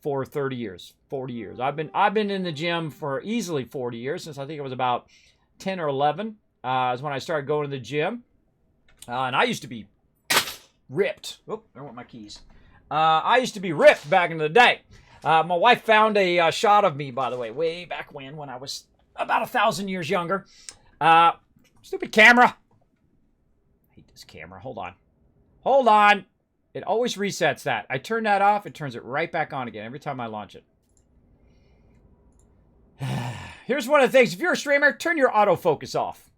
for 30 years, 40 years. I've been in the gym for easily 40 years, since I think it was about 10 or 11 is when I started going to the gym. And I used to be ripped. Oh, there went my keys. I used to be ripped back in the day. My wife found a shot of me, by the way, way back when I was about 1,000 years younger. Stupid camera. I hate this camera. Hold on. Hold on. It always resets that. I turn that off, it turns it right back on again every time I launch it. Here's one of the things. If you're a streamer, turn your autofocus off.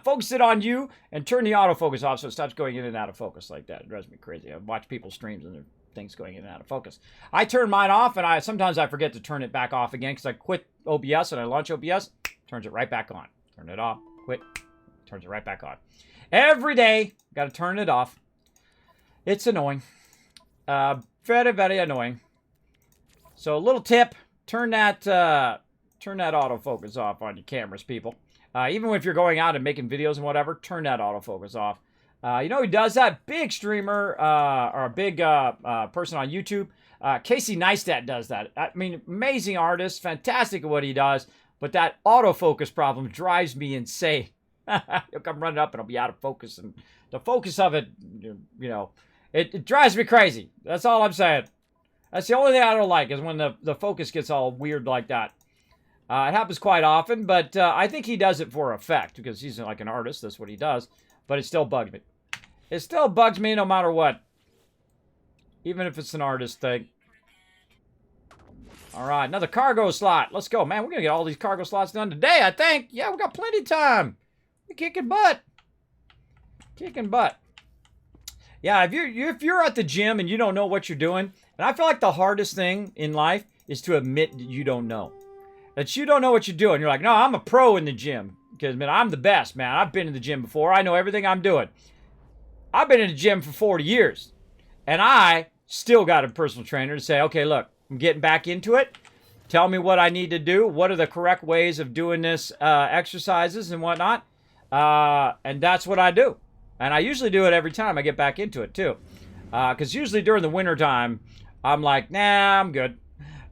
Focus it on you and turn the autofocus off so it stops going in and out of focus like that. It drives me crazy. I watch people's streams and their things going in and out of focus. I turn mine off, and sometimes I forget to turn it back off again because I quit OBS and I launch OBS, turns it right back on. Turn it off, quit, turns it right back on. Every day, got to turn it off. It's annoying. Very, very annoying. So a little tip, turn that autofocus off on your cameras, people. Even if you're going out and making videos and whatever, turn that autofocus off. You know who does that? Big streamer or a big person on YouTube. Casey Neistat does that. I mean, amazing artist, fantastic at what he does, but that autofocus problem drives me insane. He'll come running up and I'll be out of focus, and the focus of it, you know, it drives me crazy. That's all I'm saying. That's the only thing I don't like is when the focus gets all weird like that. It happens quite often, but I think he does it for effect because he's like an artist. That's what he does. But it still bugs me. It still bugs me no matter what. Even if it's an artist thing. All right, another cargo slot. Let's go. Man, we're going to get all these cargo slots done today, I think. Yeah, we got plenty of time. We're kicking butt. Kicking butt. Yeah, if you're at the gym and you don't know what you're doing, and I feel like the hardest thing in life is to admit that you don't know. That you don't know what you're doing. You're like, no, I'm a pro in the gym. Because, man, I'm the best, man. I've been in the gym before. I know everything I'm doing. I've been in the gym for 40 years. And I still got a personal trainer to say, okay, look, I'm getting back into it. Tell me what I need to do. What are the correct ways of doing this exercises and whatnot. And that's what I do. And I usually do it every time I get back into it, too. Because usually during the wintertime, I'm like, nah, I'm good.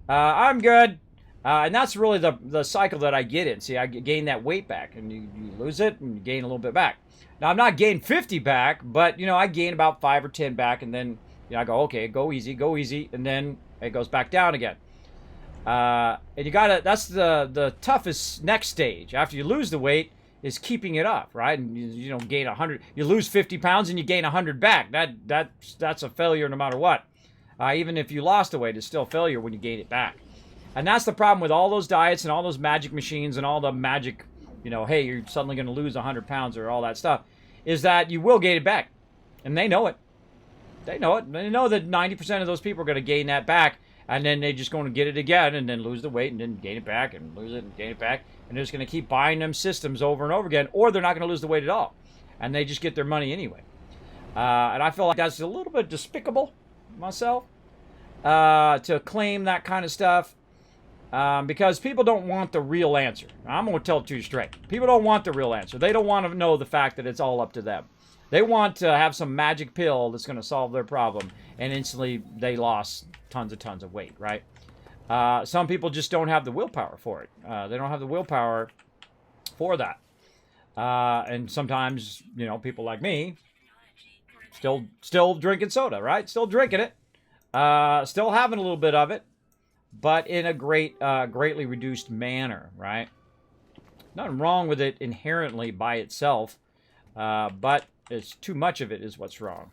I'm good. And that's really the cycle that I get in. See, I gain that weight back, and you lose it, and you gain a little bit back. Now, I'm not gaining 50 back, but, you know, I gain about 5 or 10 back, and then, you know, I go, okay, go easy, and then it goes back down again. And you gotta, that's the toughest next stage. After you lose the weight, is keeping it up, right? And you don't gain 100, you lose 50 pounds, and you gain 100 back. That's a failure no matter what. Even if you lost the weight, it's still a failure when you gain it back. And that's the problem with all those diets and all those magic machines and all the magic, you know, hey, you're suddenly going to lose 100 pounds or all that stuff, is that you will gain it back. And they know it. They know it. They know that 90% of those people are going to gain that back, and then they're just going to get it again and then lose the weight and then gain it back and lose it and gain it back. And they're just going to keep buying them systems over and over again, or they're not going to lose the weight at all. And they just get their money anyway. And I feel like that's a little bit despicable myself to claim that kind of stuff. Because people don't want the real answer. I'm going to tell it to you straight. People don't want the real answer. They don't want to know the fact that it's all up to them. They want to have some magic pill that's going to solve their problem, and instantly they lost tons of weight, right? Some people just don't have the willpower for it. They don't have the willpower for that. And sometimes, you know, people like me still drinking soda, right? Still drinking it. Still having a little bit of it. But in a greatly reduced manner, right? Nothing wrong with it inherently by itself, but it's too much of it is what's wrong.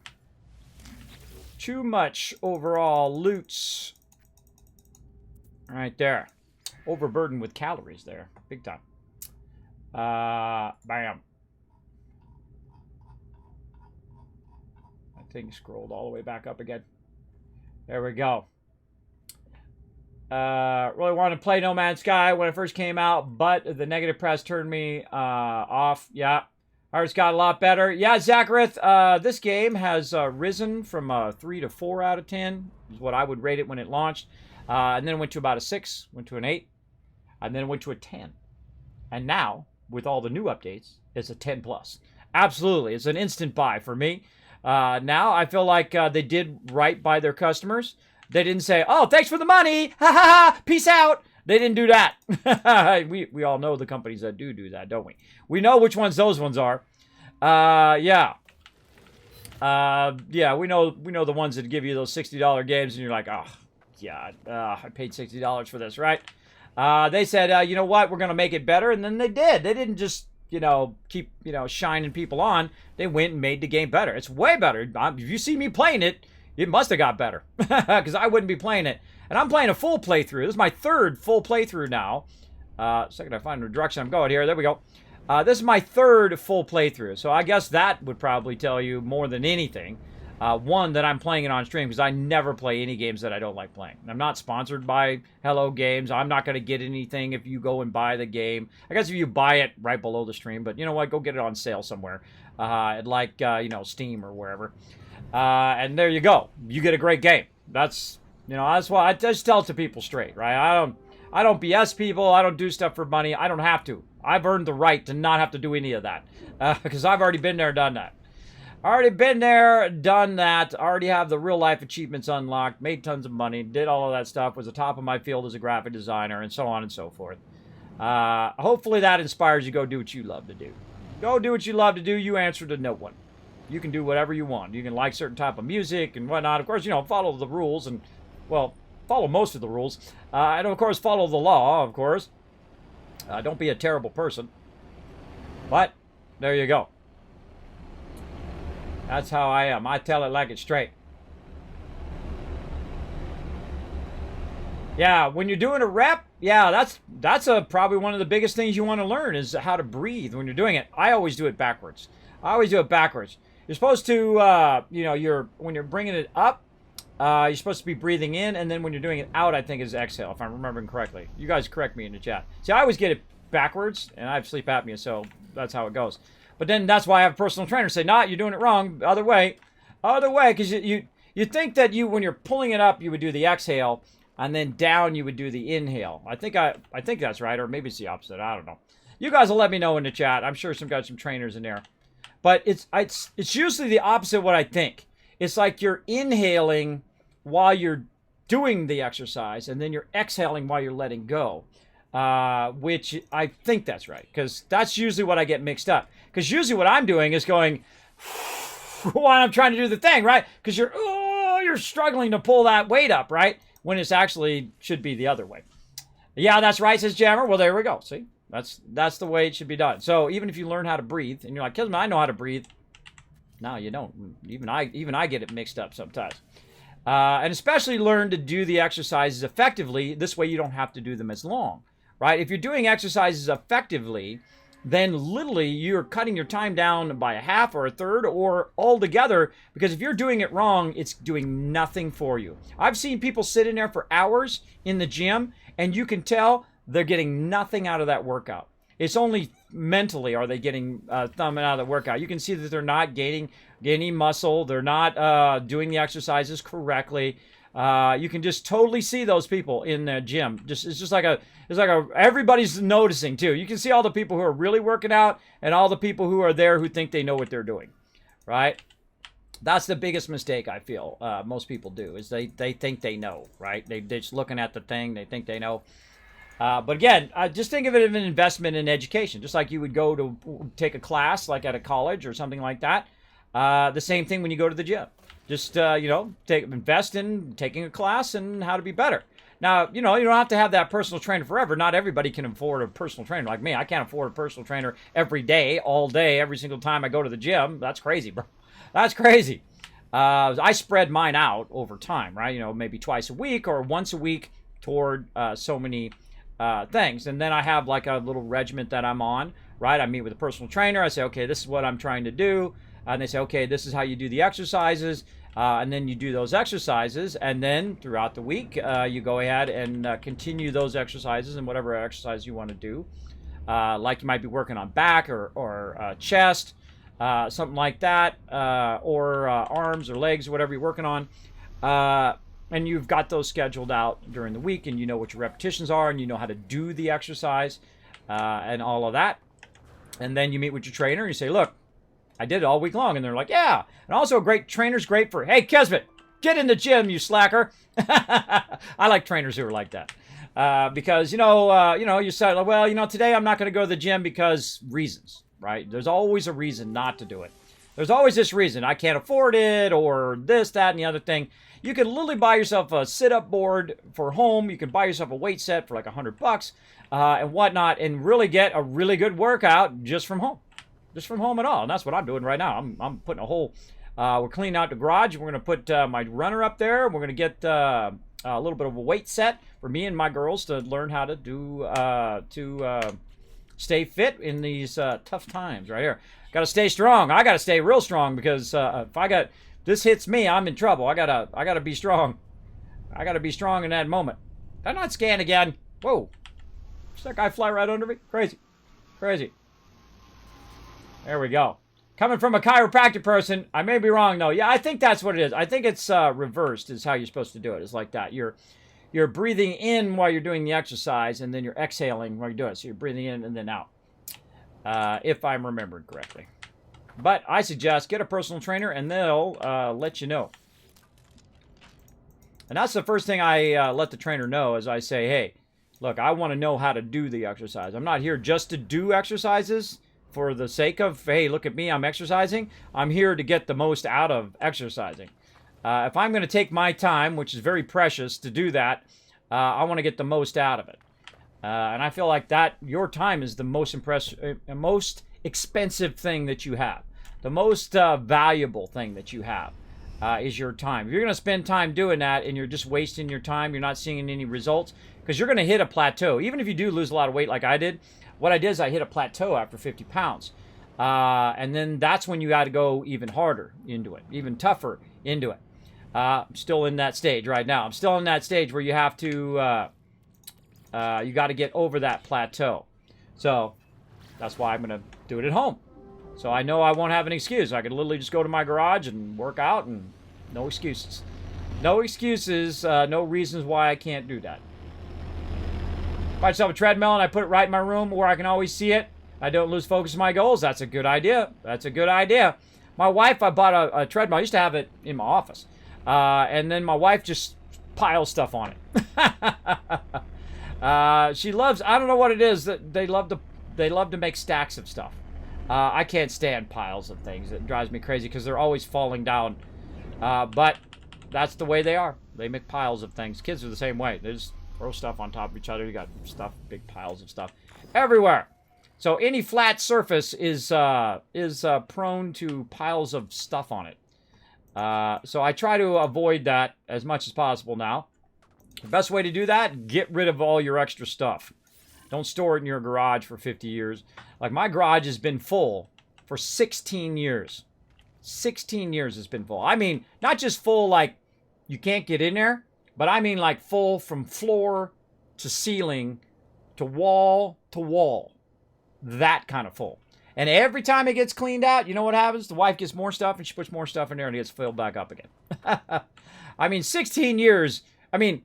Too much overall loots. Right there. Overburdened with calories there. Big time. Bam. That thing scrolled all the way back up again. There we go. Really wanted to play No Man's Sky when it first came out, but the negative press turned me off. Yeah, ours got a lot better. Yeah, Zacharith, this game has risen from a 3 to 4 out of 10, is what I would rate it when it launched. And then it went to about a 6, went to an 8, and then it went to a 10. And now, with all the new updates, it's a 10 plus. Absolutely, it's an instant buy for me. Now, I feel like they did right by their customers. They didn't say, oh, thanks for the money. Ha ha ha. Peace out. They didn't do that. we all know the companies that do that, don't we? We know which ones those ones are. Yeah. Yeah, we know the ones that give you those $60 games and you're like, oh, yeah, I paid $60 for this, right? They said, you know what? We're going to make it better. And then they did. They didn't just keep, shining people on, they went and made the game better. It's way better. If you see me playing it, it must have got better because I wouldn't be playing it. And I'm playing a full playthrough. This is my third full playthrough now. Second, I find the direction I'm going here. There we go. This is my third full playthrough. So I guess that would probably tell you more than anything. One, that I'm playing it on stream because I never play any games that I don't like playing. I'm not sponsored by Hello Games. I'm not going to get anything if you go and buy the game. I guess if you buy it right below the stream, but you know what? Go get it on sale somewhere, like Steam or wherever. And there you go. You get a great game. That's why I just tell it to people straight, right? I don't BS people. I don't do stuff for money. I don't have to. I've earned the right to not have to do any of that because I've already been there, done that. Already been there, done that. Already have the real life achievements unlocked. Made tons of money. Did all of that stuff. Was the top of my field as a graphic designer, and so on and so forth. Hopefully that inspires you to go do what you love to do. Go do what you love to do. You answer to no one. You can do whatever you want. You can like certain type of music and whatnot. Of course, follow the rules and, well, follow most of the rules. And of course, follow the law, of course. Don't be a terrible person. But there you go. That's how I am. I tell it like it's straight. Yeah, when you're doing a rep, yeah, that's probably one of the biggest things you want to learn is how to breathe when you're doing it. I always do it backwards. You're supposed to, when you're bringing it up, you're supposed to be breathing in, and then when you're doing it out, I think is exhale, if I'm remembering correctly. You guys correct me in the chat. See, I always get it backwards, and I have sleep apnea, so that's how it goes. But then that's why I have a personal trainer say, nah, you're doing it wrong. Other way, because you think that when you're pulling it up, you would do the exhale, and then down you would do the inhale. I think that's right, or maybe it's the opposite. I don't know. You guys will let me know in the chat. I'm sure some trainers in there. But it's usually the opposite of what I think. It's like you're inhaling while you're doing the exercise, and then you're exhaling while you're letting go. Which I think that's right, because that's usually what I get mixed up. Because usually what I'm doing is going while I'm trying to do the thing, right? Because you're struggling to pull that weight up, right? When it's actually should be the other way. Yeah, that's right, says Jammer. Well, there we go. See, that's the way it should be done. So even if you learn how to breathe, and you're like, Kismet, I know how to breathe. No, you don't. Even I get it mixed up sometimes. And especially learn to do the exercises effectively. This way you don't have to do them as long. Right? If you're doing exercises effectively, then literally you're cutting your time down by a half or a third or altogether, because if you're doing it wrong, it's doing nothing for you. I've seen people sit in there for hours in the gym, and you can tell they're getting nothing out of that workout. It's only mentally are they getting something out of the workout. You can see that they're not gaining muscle. They're not doing the exercises correctly. You can just totally see those people in the gym. It's like everybody's noticing too. You can see all the people who are really working out and all the people who are there who think they know what they're doing, right? That's the biggest mistake I feel most people do is they think they know, right? They're just looking at the thing. They think they know. But again, just think of it as an investment in education, just like you would go to take a class like at a college or something like that. The same thing when you go to the gym. Just, invest in taking a class and how to be better. Now, you don't have to have that personal trainer forever. Not everybody can afford a personal trainer like me. I can't afford a personal trainer every day, all day, every single time I go to the gym. That's crazy, bro. That's crazy. I spread mine out over time, right? Maybe twice a week or once a week toward so many things. And then I have like a little regiment that I'm on, right? I meet with a personal trainer. I say, okay, this is what I'm trying to do. And they say, okay, this is how you do the exercises. And then you do those exercises, and then throughout the week, you go ahead and continue those exercises and whatever exercise you want to do. Like you might be working on back or chest, something like that, or arms or legs, or whatever you're working on. And you've got those scheduled out during the week, and you know what your repetitions are, and you know how to do the exercise and all of that. And then you meet with your trainer, and you say, look, I did it all week long. And they're like, yeah. And also a great trainer's great for, hey, Kismet, get in the gym, you slacker. I like trainers who are like that. Because, you said, well, today I'm not going to go to the gym because reasons, right? There's always a reason not to do it. There's always this reason. I can't afford it, or this, that, and the other thing. You can literally buy yourself a sit-up board for home. You can buy yourself a weight set for like $100 and whatnot, and really get a really good workout just from home. Just from home at all. And that's what I'm doing right now. I'm putting a whole... we're cleaning out the garage. We're going to put my runner up there. We're going to get a little bit of a weight set for me and my girls to learn how to do... stay fit in these tough times right here. Got to stay strong. I got to stay real strong, because if this hits me, I'm in trouble. I gotta be strong. I gotta be strong in that moment. Did I not scan again? Whoa! Does that guy fly right under me? Crazy, crazy. There we go. Coming from a chiropractic person, I may be wrong though. Yeah, I think that's what it is. I think it's reversed. Is how you're supposed to do it. It's like that. You're breathing in while you're doing the exercise, and then you're exhaling while you're doing it. So you're breathing in and then out. If I'm remembering correctly. But I suggest get a personal trainer, and they'll let you know. And that's the first thing I let the trainer know, is I say, hey, look, I want to know how to do the exercise. I'm not here just to do exercises for the sake of, hey, look at me, I'm exercising. I'm here to get the most out of exercising. If I'm going to take my time, which is very precious, to do that, I want to get the most out of it. And I feel like that your time is the most expensive thing that you have. The most valuable thing that you have is your time. If you're going to spend time doing that and you're just wasting your time, you're not seeing any results, because you're going to hit a plateau. Even if you do lose a lot of weight like I did, what I did is I hit a plateau after 50 pounds. And then that's when you got to go even harder into it, even tougher into it. I'm still in that stage right now. I'm still in that stage where you have to... you got to get over that plateau. So that's why I'm going to do it at home. So I know I won't have an excuse. I could literally just go to my garage and work out, and no excuses. No excuses, no reasons why I can't do that. Buy myself a treadmill and I put it right in my room where I can always see it. I don't lose focus on my goals. That's a good idea. That's a good idea. My wife, I bought a treadmill. I used to have it in my office. And then my wife just piles stuff on it. She loves, I don't know what it is, that they love to make stacks of stuff. I can't stand piles of things. It drives me crazy because they're always falling down. But that's the way they are. They make piles of things. Kids are the same way. They just throw stuff on top of each other. You got stuff, big piles of stuff everywhere. So any flat surface is prone to piles of stuff on it. So I try to avoid that as much as possible now. The best way to do that, get rid of all your extra stuff. Don't store it in your garage for 50 years. Like, my garage has been full for 16 years. 16 years it's been full. I mean, not just full like you can't get in there, but I mean like full from floor to ceiling to wall to wall. That kind of full. And every time it gets cleaned out, you know what happens? The wife gets more stuff and she puts more stuff in there and it gets filled back up again. I mean, 16 years. I mean,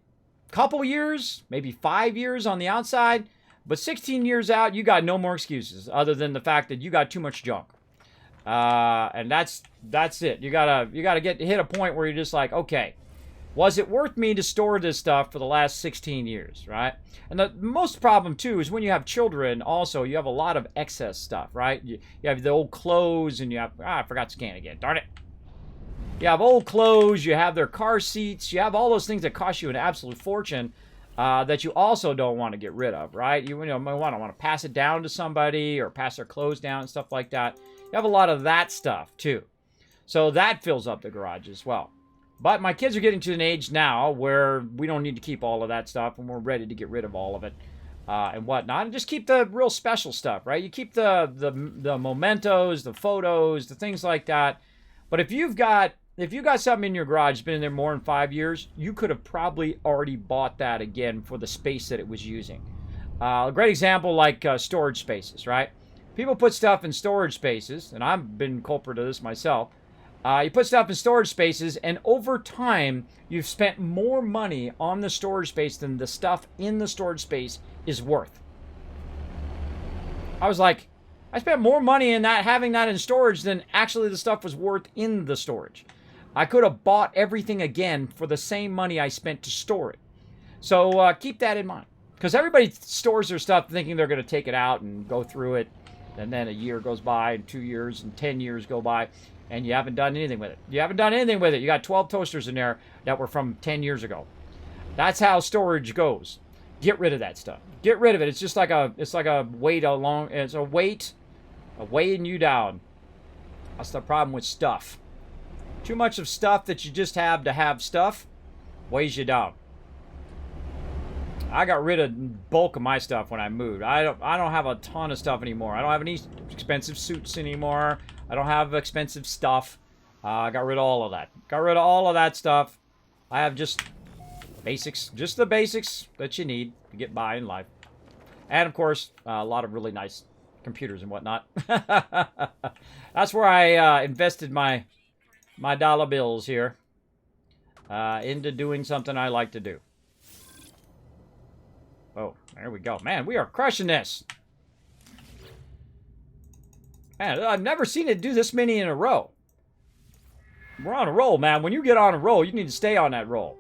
couple years, maybe 5 years on the outside. But 16 years out, you got no more excuses other than the fact that you got too much junk. And that's it. You gotta hit a point where you're just like, okay, was it worth me to store this stuff for the last 16 years, right? And the most problem too is when you have children. Also, you have a lot of excess stuff, right? You have the old clothes, and you have I forgot to scan again. Darn it. You have old clothes. You have their car seats. You have all those things that cost you an absolute fortune. That you also don't want to get rid of, right? You might want to pass it down to somebody or pass their clothes down and stuff like that. You have a lot of that stuff too. So that fills up the garage as well. But my kids are getting to an age now where we don't need to keep all of that stuff, and we're ready to get rid of all of it and whatnot. And just keep the real special stuff, right? You keep the mementos, the photos, the things like that. But if you got something in your garage, been in there more than 5 years, you could have probably already bought that again for the space that it was using. A great example, like storage spaces, right? People put stuff in storage spaces, and I've been culprit of this myself. You put stuff in storage spaces, and over time, you've spent more money on the storage space than the stuff in the storage space is worth. I was like, I spent more money in that, having that in storage, than actually the stuff was worth in the storage. I could have bought everything again for the same money I spent to store it. So keep that in mind. Because everybody stores their stuff thinking they're going to take it out and go through it. And then a year goes by, and 2 years, and 10 years go by. and you haven't done anything with it. You haven't done anything with it. You got 12 toasters in there that were from 10 years ago. That's how storage goes. Get rid of that stuff. Get rid of it. It's just like a weight along. It's a weighing you down. That's the problem with stuff. Too much of stuff that you just have to have stuff weighs you down. I got rid of bulk of my stuff when I moved. I don't have a ton of stuff anymore. I don't have any expensive suits anymore. I don't have expensive stuff. I got rid of all of that. Got rid of all of that stuff. I have just basics, just the basics that you need to get by in life. And of course, a lot of really nice computers and whatnot. That's where I invested my dollar bills here into doing something I like to do. Oh, there we go. Man, we are crushing this. Man, I've never seen it do this many in a row. We're on a roll, man. When you get on a roll, you need to stay on that roll.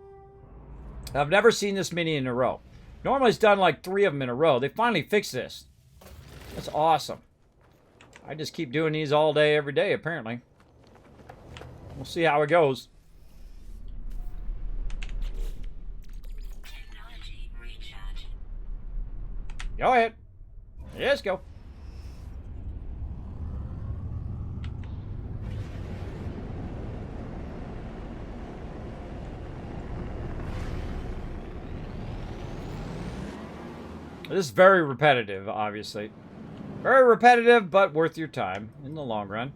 I've never seen this many in a row. Normally it's done like 3 of them in a row. They finally fixed this. That's awesome. I just keep doing these all day, every day, apparently. We'll see how it goes. Go ahead. Let's go. This is very repetitive, obviously. Very repetitive, but worth your time in the long run.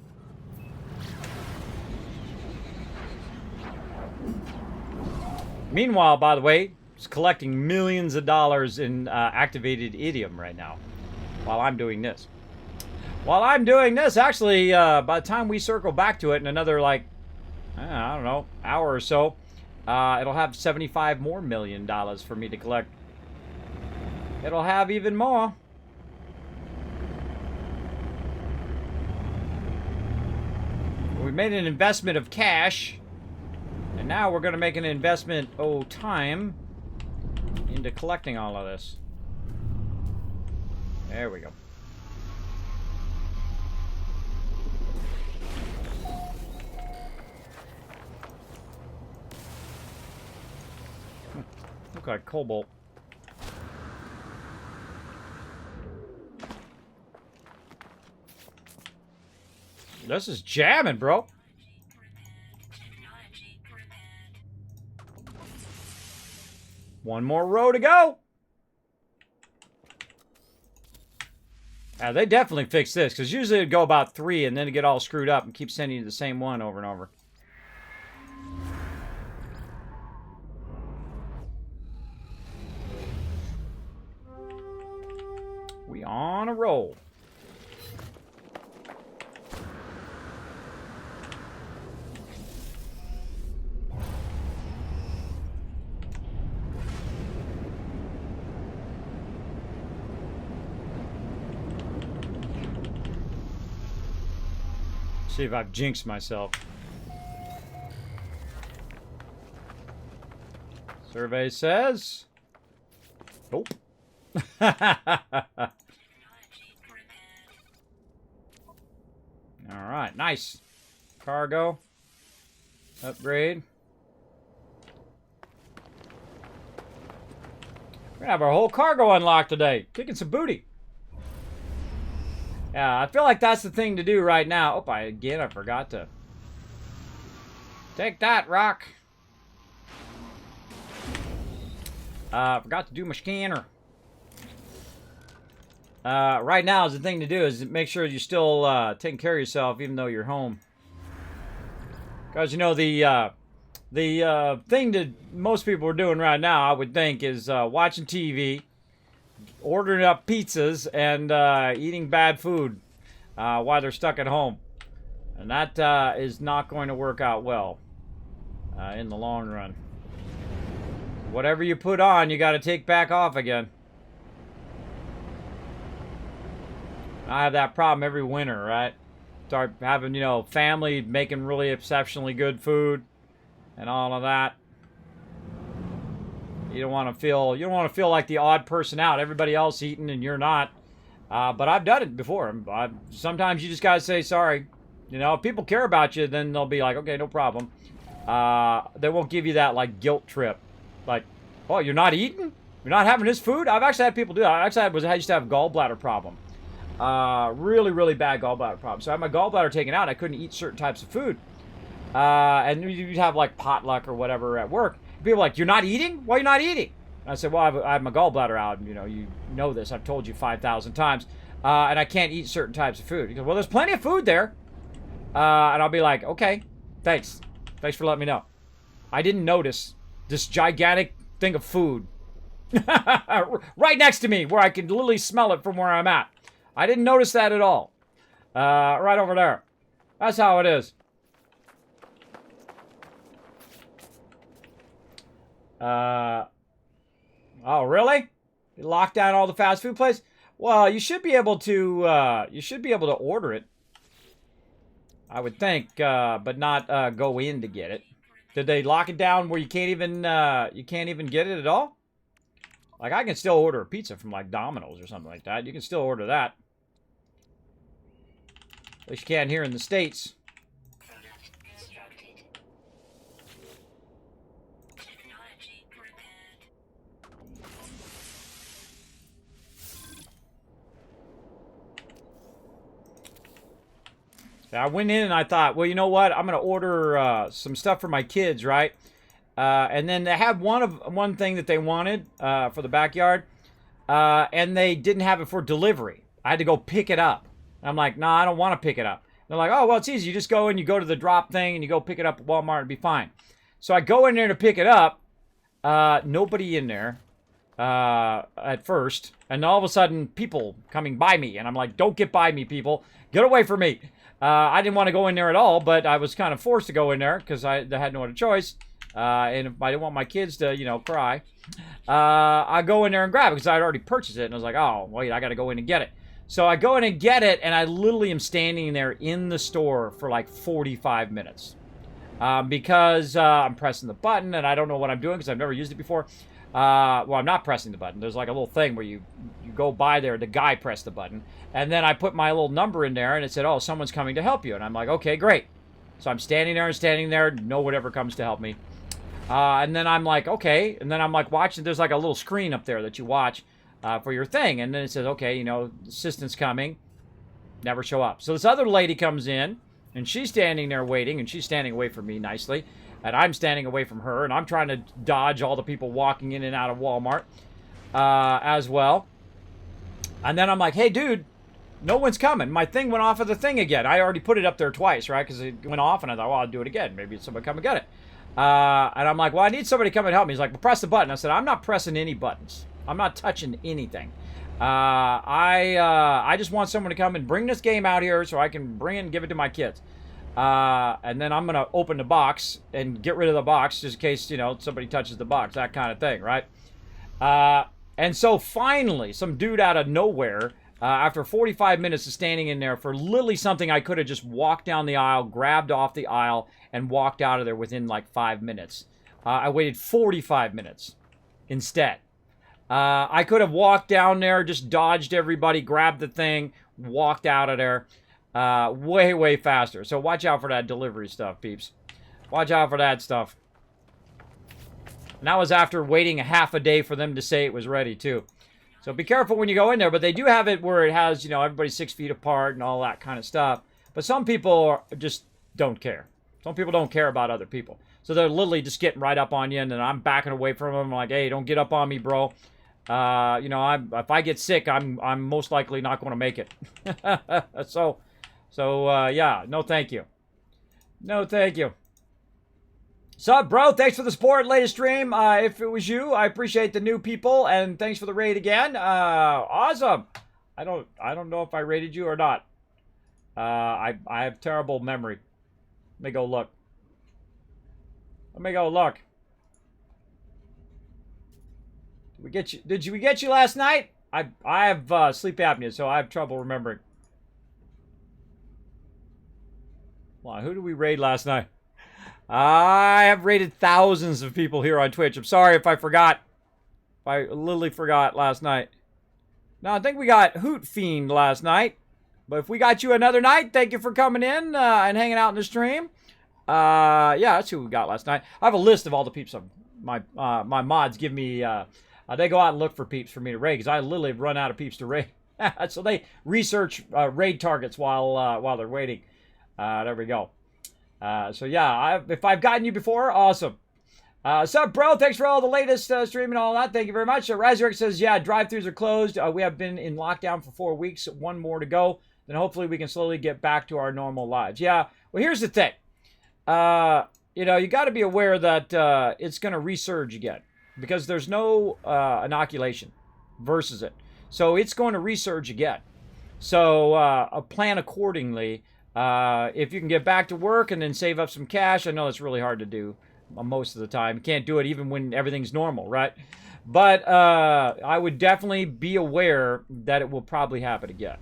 Meanwhile, by the way, it's collecting millions of dollars in activated idiom right now while I'm doing this. While I'm doing this, actually, by the time we circle back to it in another, like, I don't know, hour or so, it'll have $75 more million for me to collect. It'll have even more. We made an investment of cash, and now we're going to make an investment, time, into collecting all of this. There we go. Look like cobalt. This is jamming, bro. One more row to go. They definitely fixed this, because usually it'd go about 3 and then it'd get all screwed up and keep sending you the same one over and over. We on a roll. See if I've jinxed myself. Survey says nope. All right, nice. Cargo upgrade. We're gonna have our whole cargo unlocked today. Kicking some booty. Yeah, I feel like that's the thing to do right now. Oh, I forgot to. Take that, Rock. Forgot to do my scanner. Right now is the thing to do is make sure you're still taking care of yourself even though you're home. Because, you know, the thing that most people are doing right now, I would think, is watching TV, ordering up pizzas, and eating bad food while they're stuck at home. And that is not going to work out well in the long run. Whatever you put on, you got to take back off again. I have that problem every winter, right? Start having, you know, family making really exceptionally good food and all of that. You don't want to feel like the odd person out. Everybody else eating and you're not. But I've done it before. Sometimes you just gotta say sorry. You know, if people care about you, then they'll be like, okay, no problem. They won't give you that, like, guilt trip. Like, oh, you're not eating? You're not having this food? I've actually had people do that. I used to have a gallbladder problem. Really, really bad gallbladder problem. So I had my gallbladder taken out. I couldn't eat certain types of food. And you'd have, like, potluck or whatever at work. People are like, you're not eating? Why are you not eating? And I said, well, I have my gallbladder out. You know this. I've told you 5,000 times. And I can't eat certain types of food. He goes, well, there's plenty of food there. And I'll be like, okay, thanks. Thanks for letting me know. I didn't notice this gigantic thing of food right next to me where I can literally smell it from where I'm at. I didn't notice that at all. Right over there. That's how it is. Oh, really? You locked down all the fast food places? Well, you should be able to order it. I would think, but not go in to get it. Did they lock it down where you can't even get it at all? Like, I can still order a pizza from, like, Domino's or something like that. You can still order that. At least you can here in the States. I went in and I thought, well, you know what? I'm going to order some stuff for my kids, right? And then they had one thing that they wanted for the backyard, and they didn't have it for delivery. I had to go pick it up. I'm like, no, I don't want to pick it up. They're like, oh, well, it's easy. You just go and you go to the drop thing and you go pick it up at Walmart and be fine. So I go in there to pick it up. Nobody in there at first. And all of a sudden, people coming by me. And I'm like, don't get by me, people. Get away from me. I didn't want to go in there at all, but I was kind of forced to go in there because I had no other choice. And if I didn't want my kids to, cry, I go in there and grab it because I'd already purchased it. And I was like, oh, wait, I got to go in and get it. So I go in and get it, and I literally am standing there in the store for like 45 minutes. Because I'm pressing the button, and I don't know what I'm doing because I've never used it before. Well, I'm not pressing the button. There's like a little thing where you go by there, the guy pressed the button. And then I put my little number in there, and it said, oh, someone's coming to help you. And I'm like, okay, great. So I'm standing there, no one ever comes to help me. And then I'm like, okay. And then I'm like watching, there's like a little screen up there that you watch for your thing. And then it says, okay, assistant's coming. Never show up. So this other lady comes in, and she's standing there waiting, and she's standing away from me nicely. And I'm standing away from her, and I'm trying to dodge all the people walking in and out of Walmart as well. And then I'm like, hey, dude, no one's coming. My thing went off of the thing again. I already put it up there twice, right? Because it went off, and I thought, well, I'll do it again. Maybe somebody come and get it. And I'm like, well, I need somebody to come and help me. He's like, well, press the button. I said, I'm not pressing any buttons. I'm not touching anything. I just want someone to come and bring this game out here so I can bring it and give it to my kids. And then I'm going to open the box and get rid of the box just in case, somebody touches the box, that kind of thing, right? And so finally, some dude out of nowhere, after 45 minutes of standing in there for literally something I could have just walked down the aisle, grabbed off the aisle, and walked out of there within like 5 minutes. I waited 45 minutes instead. I could have walked down there, just dodged everybody, grabbed the thing, walked out of there. Way, way faster. So watch out for that delivery stuff, peeps. Watch out for that stuff. And that was after waiting a half a day for them to say it was ready, too. So be careful when you go in there. But they do have it where it has, everybody 6 feet apart and all that kind of stuff. But some people just don't care. Some people don't care about other people. So they're literally just getting right up on you. And then I'm backing away from them. I'm like, hey, don't get up on me, bro. If I get sick, I'm most likely not going to make it. So, yeah, no thank you. No thank you. Sup, bro? Thanks for the support, latest stream. If it was you, I appreciate the new people, and thanks for the raid again. Awesome. I don't know if I raided you or not. I have terrible memory. Let me go look. Did we get you last night? I have sleep apnea, so I have trouble remembering. Well, who did we raid last night? I have raided thousands of people here on Twitch. I'm sorry if I forgot. If I literally forgot last night. No, I think we got Hoot Fiend last night. But if we got you another night, thank you for coming in and hanging out in the stream. Yeah, that's who we got last night. I have a list of all the peeps my mods give me. They go out and look for peeps for me to raid because I literally have run out of peeps to raid. So they research raid targets while they're waiting. There we go. So yeah, if I've gotten you before, awesome. Sup, bro? Thanks for all the latest stream and all that. Thank you very much. Razorek says, yeah, drive-thrus are closed. We have been in lockdown for 4 weeks. One more to go. Then hopefully we can slowly get back to our normal lives. Yeah. Well, here's the thing. You know, you got to be aware that it's going to resurge again because there's no inoculation versus it. So it's going to resurge again. So plan accordingly. If you can get back to work and then save up some cash, I know it's really hard to do most of the time. You can't do it even when everything's normal, right? But I would definitely be aware that it will probably happen again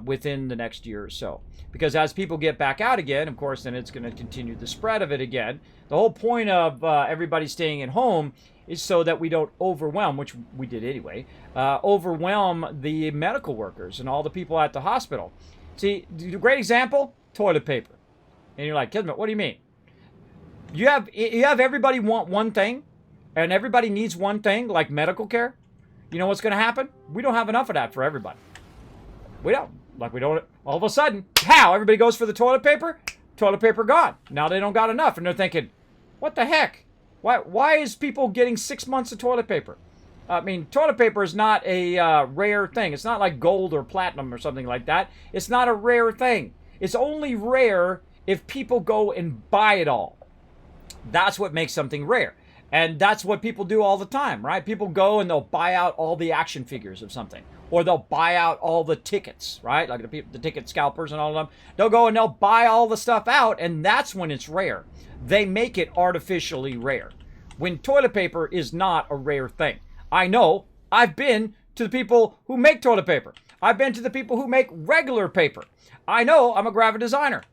within the next year or so. Because as people get back out again, of course, then it's going to continue the spread of it again. The whole point of everybody staying at home is so that we don't overwhelm, which we did anyway, overwhelm the medical workers and all the people at the hospital. See, a great example, toilet paper. And you're like, Kismet, what do you mean? You have everybody want one thing, and everybody needs one thing, like medical care. You know what's going to happen? We don't have enough of that for everybody. We don't. Like we don't, all of a sudden, pow, everybody goes for the toilet paper gone. Now they don't got enough, and they're thinking, what the heck? Why is people getting 6 months of toilet paper? I mean, toilet paper is not a rare thing. It's not like gold or platinum or something like that. It's not a rare thing. It's only rare if people go and buy it all. That's what makes something rare. And that's what people do all the time, right? People go and they'll buy out all the action figures of something. Or they'll buy out all the tickets, right? Like the ticket scalpers and all of them. They'll go and they'll buy all the stuff out, and that's when it's rare. They make it artificially rare. When toilet paper is not a rare thing. I know. I've been to the people who make toilet paper. I've been to the people who make regular paper. I know. I'm a graphic designer.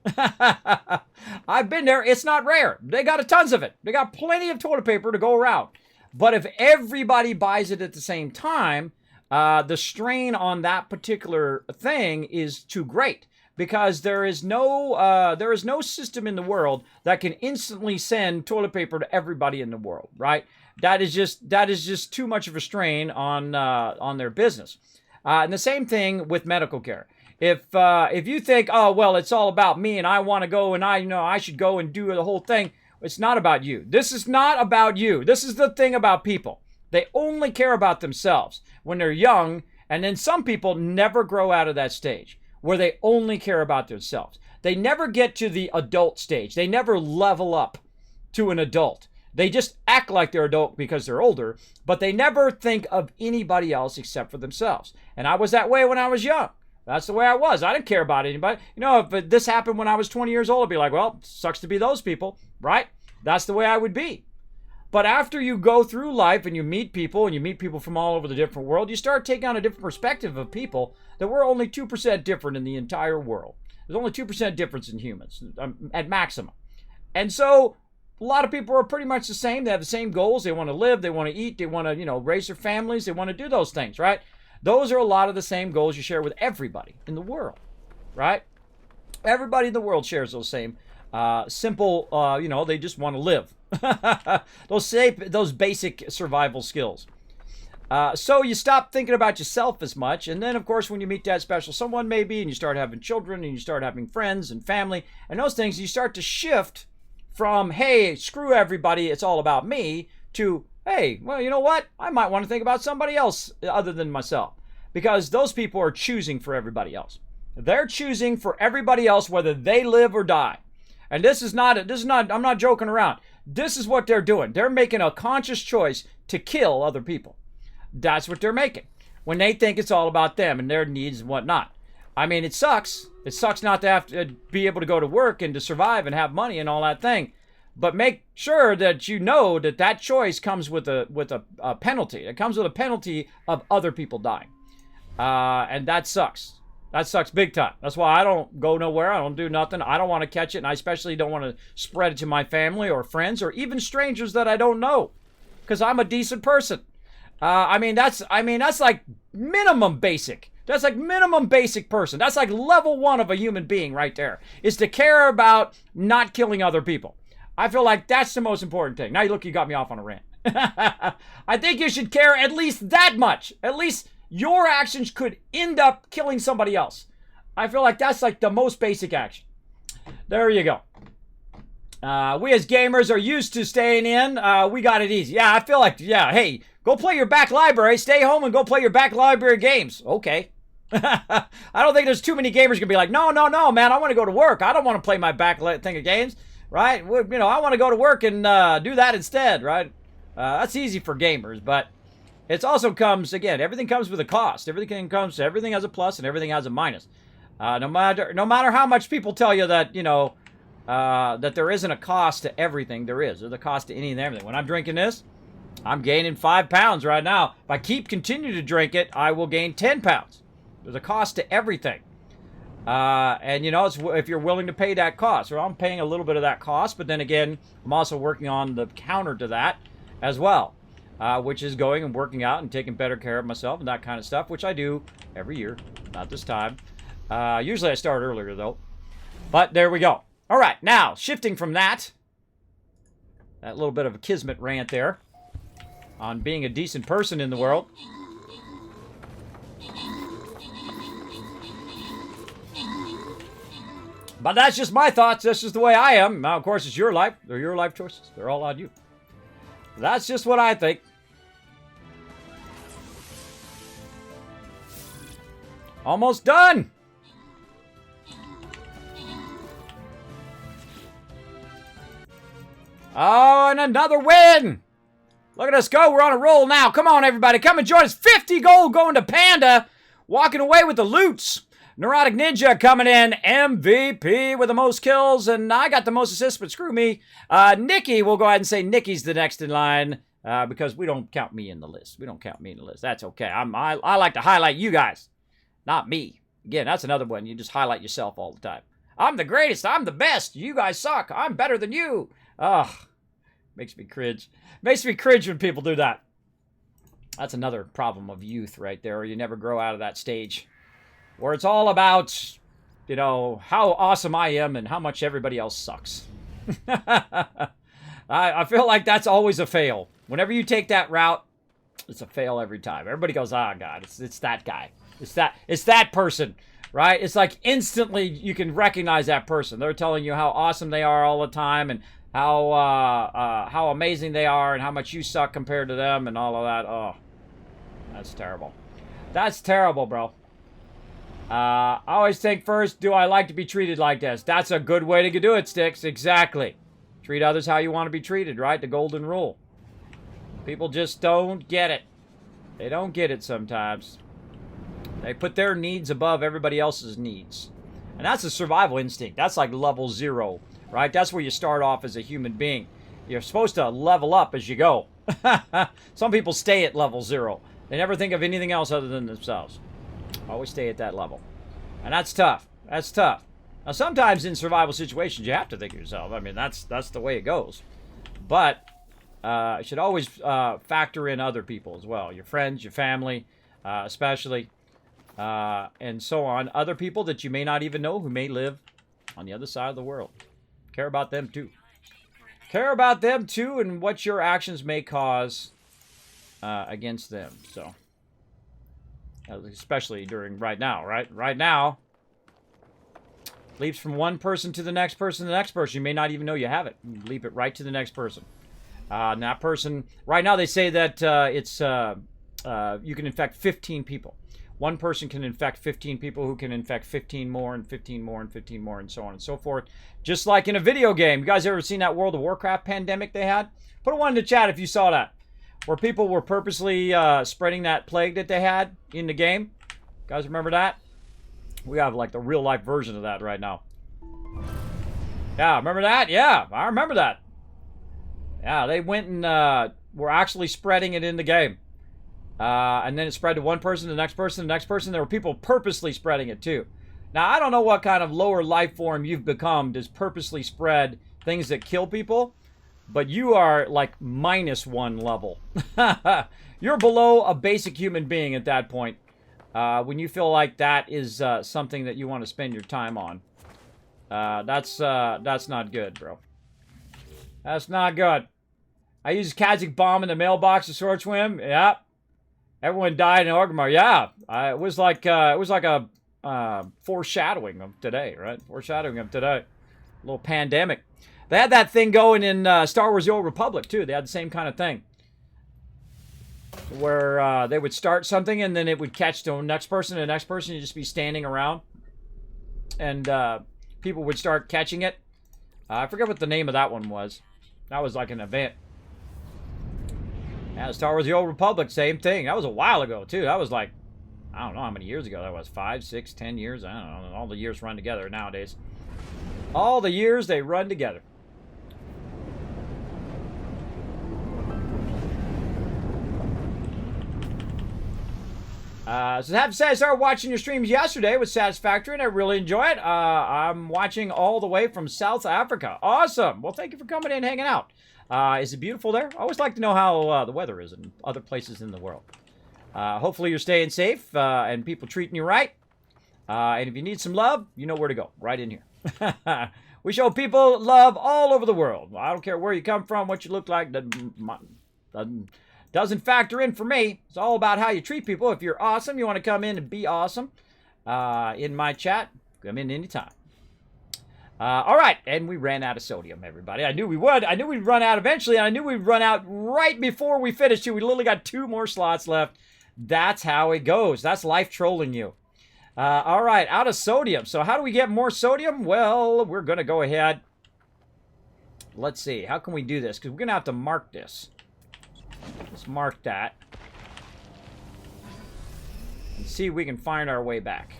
I've been there. It's not rare. They got tons of it. They got plenty of toilet paper to go around. But if everybody buys it at the same time, the strain on that particular thing is too great because there is no system in the world that can instantly send toilet paper to everybody in the world, right? That is just too much of a strain on their business. And the same thing with medical care. If you think, oh well, it's all about me and I want to go and I should go and do the whole thing, it's not about you. This is not about you. This is the thing about people. They only care about themselves when they're young, and then some people never grow out of that stage where they only care about themselves. They never get to the adult stage. They never level up to an adult. They just act like they're adult because they're older, but they never think of anybody else except for themselves. And I was that way when I was young. That's the way I was. I didn't care about anybody. You know, if this happened when I was 20 years old, I'd be like, well, sucks to be those people, right? That's the way I would be. But after you go through life and you meet people, and you meet people from all over the different world, you start taking on a different perspective of people that we're only 2% different in the entire world. There's only 2% difference in humans at maximum. And so a lot of people are pretty much the same. They have the same goals. They want to live. They want to eat. They want to, raise their families. They want to do those things, right? Those are a lot of the same goals you share with everybody in the world, right? Everybody in the world shares those same simple, they just want to live. those basic survival skills. So you stop thinking about yourself as much. And then, of course, when you meet that special someone maybe, and you start having children, and you start having friends and family, and those things, you start to shift from, hey, screw everybody, it's all about me, to, hey, well, you know what? I might want to think about somebody else other than myself. Because those people are choosing for everybody else. They're choosing for everybody else whether they live or die. And this is not, I'm not joking around. This is what they're doing. They're making a conscious choice to kill other people. That's what they're making. When they think it's all about them and their needs and whatnot. I mean, it sucks. It sucks not to have to be able to go to work and to survive and have money and all that thing. But make sure that you know that that choice comes with a penalty. It comes with a penalty of other people dying. And that sucks. That sucks big time. That's why I don't go nowhere. I don't do nothing. I don't want to catch it. And I especially don't want to spread it to my family or friends or even strangers that I don't know. Because I'm a decent person. That's like minimum basic. That's like minimum basic person. That's like level 1 of a human being right there, is to care about not killing other people. I feel like that's the most important thing. Now, look, you got me off on a rant. I think you should care at least that much. At least your actions could end up killing somebody else. I feel like that's like the most basic action. There you go. We as gamers are used to staying in. We got it easy. Yeah, I feel like, yeah, hey, go play your back library. Stay home and go play your back library games. Okay. I don't think there's too many gamers going to be like, no, man, I want to go to work. I don't want to play my back thing of games, right? You know, I want to go to work and do that instead, right? That's easy for gamers, but it also comes, again, everything comes with a cost. Everything has a plus and everything has a minus. No matter how much people tell you that, you know, that there isn't a cost to everything, there is. There's a cost to any and everything. When I'm drinking this, I'm gaining 5 pounds right now. If I continue to drink it, I will gain 10 pounds. There's a cost to everything. And, you know, it's if you're willing to pay that cost. So I'm paying a little bit of that cost, but then again, I'm also working on the counter to that as well, which is going and working out and taking better care of myself and that kind of stuff, which I do every year, not this time. Usually I start earlier, though. But there we go. All right, now, shifting from that little bit of a Kismet rant there on being a decent person in the world. But that's just my thoughts. That's just the way I am. Now, of course, it's your life. They're your life choices. They're all on you. That's just what I think. Almost done. Oh, and another win. Look at us go. We're on a roll now. Come on, everybody. Come and join us. 50 gold going to Panda. Walking away with the loots. Neurotic Ninja coming in, MVP with the most kills, and I got the most assists, but screw me. Nikki, we'll go ahead and say Nikki's the next in line, because we don't count me in the list. We don't count me in the list. That's okay. I like to highlight you guys, not me. Again, that's another one. You just highlight yourself all the time. I'm the greatest. I'm the best. You guys suck. I'm better than you. Ugh. Makes me cringe. Makes me cringe when people do that. That's another problem of youth right there. You never grow out of that stage where it's all about, you know, how awesome I am and how much everybody else sucks. I feel like that's always a fail. Whenever you take that route, it's a fail every time. Everybody goes, oh, God, it's that guy. It's that person, right? It's like instantly you can recognize that person. They're telling you how awesome they are all the time and how amazing they are and how much you suck compared to them and all of that. Oh, that's terrible. That's terrible, bro. I always think first, do I like to be treated like this? That's a good way to do it, Sticks. Exactly. Treat others how you want to be treated, right? The golden rule. People just don't get it. They don't get it sometimes. They put their needs above everybody else's needs. And that's a survival instinct. That's like level 0, right? That's where you start off as a human being. You're supposed to level up as you go. Some people stay at level 0. They never think of anything else other than themselves. Always stay at that level. And that's tough. That's tough. Now, sometimes in survival situations, you have to think of yourself. I mean, that's the way it goes. But you should always factor in other people as well. Your friends, your family, especially, and so on. Other people that you may not even know who may live on the other side of the world. Care about them, too. Care about them, too, and what your actions may cause against them. So, especially during right now, right? Right now, leaps from one person to the next person to the next person. You may not even know you have it. You leap it right to the next person. And that person, right now they say that you can infect 15 people. One person can infect 15 people who can infect 15 more and 15 more and 15 more and so on and so forth. Just like in a video game. You guys ever seen that World of Warcraft pandemic they had? Put a one in the chat if you saw that. Where people were purposely spreading that plague that they had in the game. You guys remember that? We have like the real life version of that right now. Yeah, remember that? Yeah, I remember that. Yeah, they went and were actually spreading it in the game. And then it spread to one person, the next person, the next person. There were people purposely spreading it too. Now, I don't know what kind of lower life form you've become to purposely spread things that kill people. But you are like -1 level. You're below a basic human being at that point. when you feel like that is something that you want to spend your time on. That's not good, bro. That's not good. I used Kazik bomb in the mailbox to Sword Swim. Yep. Everyone died in Orgrimmar. Yeah. It was like a foreshadowing of today, right? Foreshadowing of today. A little pandemic. They had that thing going in Star Wars: The Old Republic too. They had the same kind of thing, where they would start something and then it would catch the next person, and the next person. You'd just be standing around, and people would start catching it. I forget what the name of that one was. That was like an event. Yeah, Star Wars: The Old Republic, same thing. That was a while ago, too. That was like, I don't know how many years ago that was. 5, 6, 10 years? I don't know. All the years run together nowadays. All the years, they run together. So I have to say, I started watching your streams yesterday with Satisfactory, and I really enjoy it. I'm watching all the way from South Africa. Awesome. Well, thank you for coming in and hanging out. Is it beautiful there? I always like to know how the weather is in other places in the world. Hopefully you're staying safe and people treating you right. And if you need some love, you know where to go. Right in here. We show people love all over the world. I don't care where you come from, what you look like. Doesn't factor in for me. It's all about how you treat people. If you're awesome, you want to come in and be awesome in my chat, come in anytime. All right, and we ran out of sodium, everybody. I knew we would. I knew we'd run out eventually, and I knew we'd run out right before we finished. We literally got 2 more slots left. That's how it goes. That's life trolling you. All right, out of sodium. So how do we get more sodium? Well, we're going to go ahead. Let's see. How can we do this? Because we're going to have to mark this. Let's mark that. And see if we can find our way back.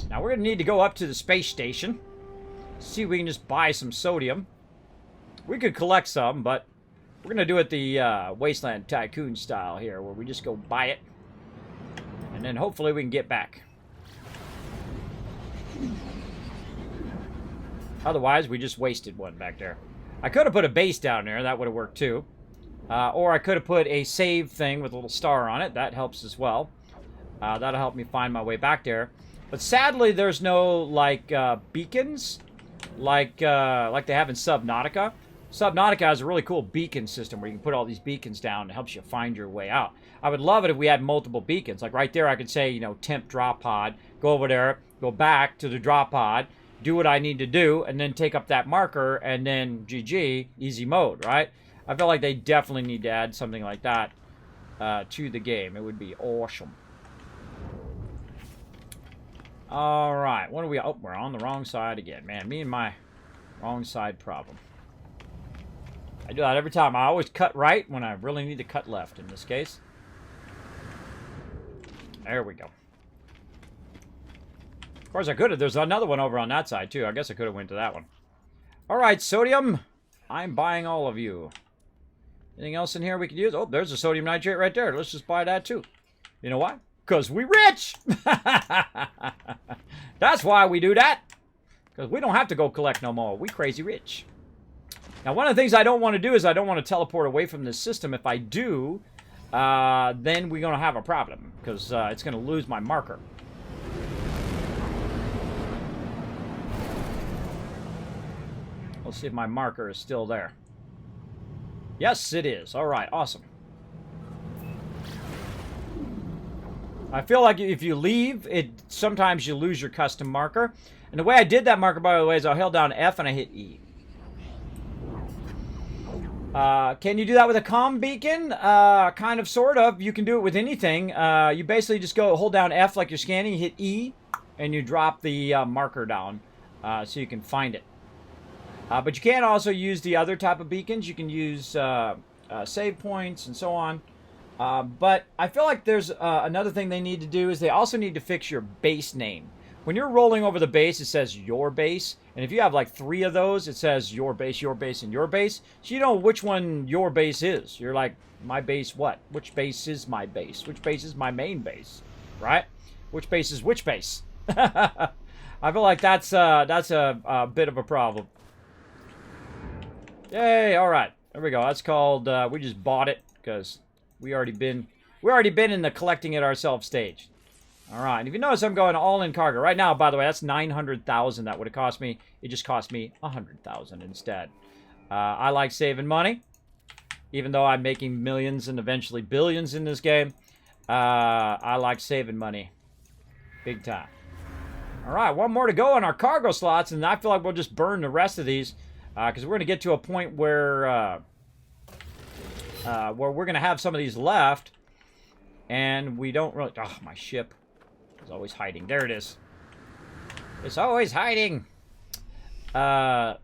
Now, we're going to need to go up to the space station. See if we can just buy some sodium. We could collect some, but we're going to do it the Wasteland Tycoon style here, where we just go buy it. And then hopefully we can get back. Otherwise, we just wasted one back there. I could have put a base down there. That would have worked too. Or I could have put a save thing with a little star on it. That helps as well. That'll help me find my way back there. But sadly, there's no, like, beacons like they have in Subnautica. Subnautica has a really cool beacon system where you can put all these beacons down and it helps you find your way out. I would love it if we had multiple beacons. Like right there, I could say, you know, temp drop pod, go over there, go back to the drop pod, do what I need to do, and then take up that marker, and then GG, easy mode, right? I feel like they definitely need to add something like that to the game. It would be awesome. All right, what are we? Oh, we're on the wrong side again, man. Me and my wrong side problem. I do that every time. I always cut right when I really need to cut left in this case. There we go. Of course, I could have. There's another one over on that side, too. I guess I could have went to that one. All right, sodium. I'm buying all of you. Anything else in here we could use? Oh, there's a sodium nitrate right there. Let's just buy that, too. You know why? Because we rich! That's why we do that. Because we don't have to go collect no more. We crazy rich. Now, one of the things I don't want to do is I don't want to teleport away from this system. If I do, then we're going to have a problem. Because it's going to lose my marker. Let's see if my marker is still there. Yes, it is. All right, awesome. I feel like if you leave, sometimes you lose your custom marker. And the way I did that marker, by the way, is I held down F and I hit E. Can you do that with a comm beacon? Kind of, sort of. You can do it with anything. You basically just hold down F like you're scanning, you hit E, and you drop the marker down so you can find it. But you can also use the other type of beacons. You can use save points and so on. But I feel like there's another thing they need to do is they also need to fix your base name. When you're rolling over the base, it says your base. And if you have like 3 of those, it says your base, and your base. So you know which one your base is. You're like, my base what? Which base is my base? Which base is my main base? Right? Which base is which base? I feel like that's a bit of a problem. Yay, all right. There we go. That's called, we just bought it because we already been We already been in the collecting it ourselves stage. All right. And if you notice, I'm going all in cargo right now. By the way, that's 900,000. That would have cost me. It just cost me 100,000 instead. I like saving money, even though I'm making millions and eventually billions in this game. I like saving money, big time. All right, one more to go on our cargo slots, and I feel like we'll just burn the rest of these because we're going to get to a point where we're going to have some of these left, and we don't really. Oh, my ship is always hiding. There it is. It's always hiding. I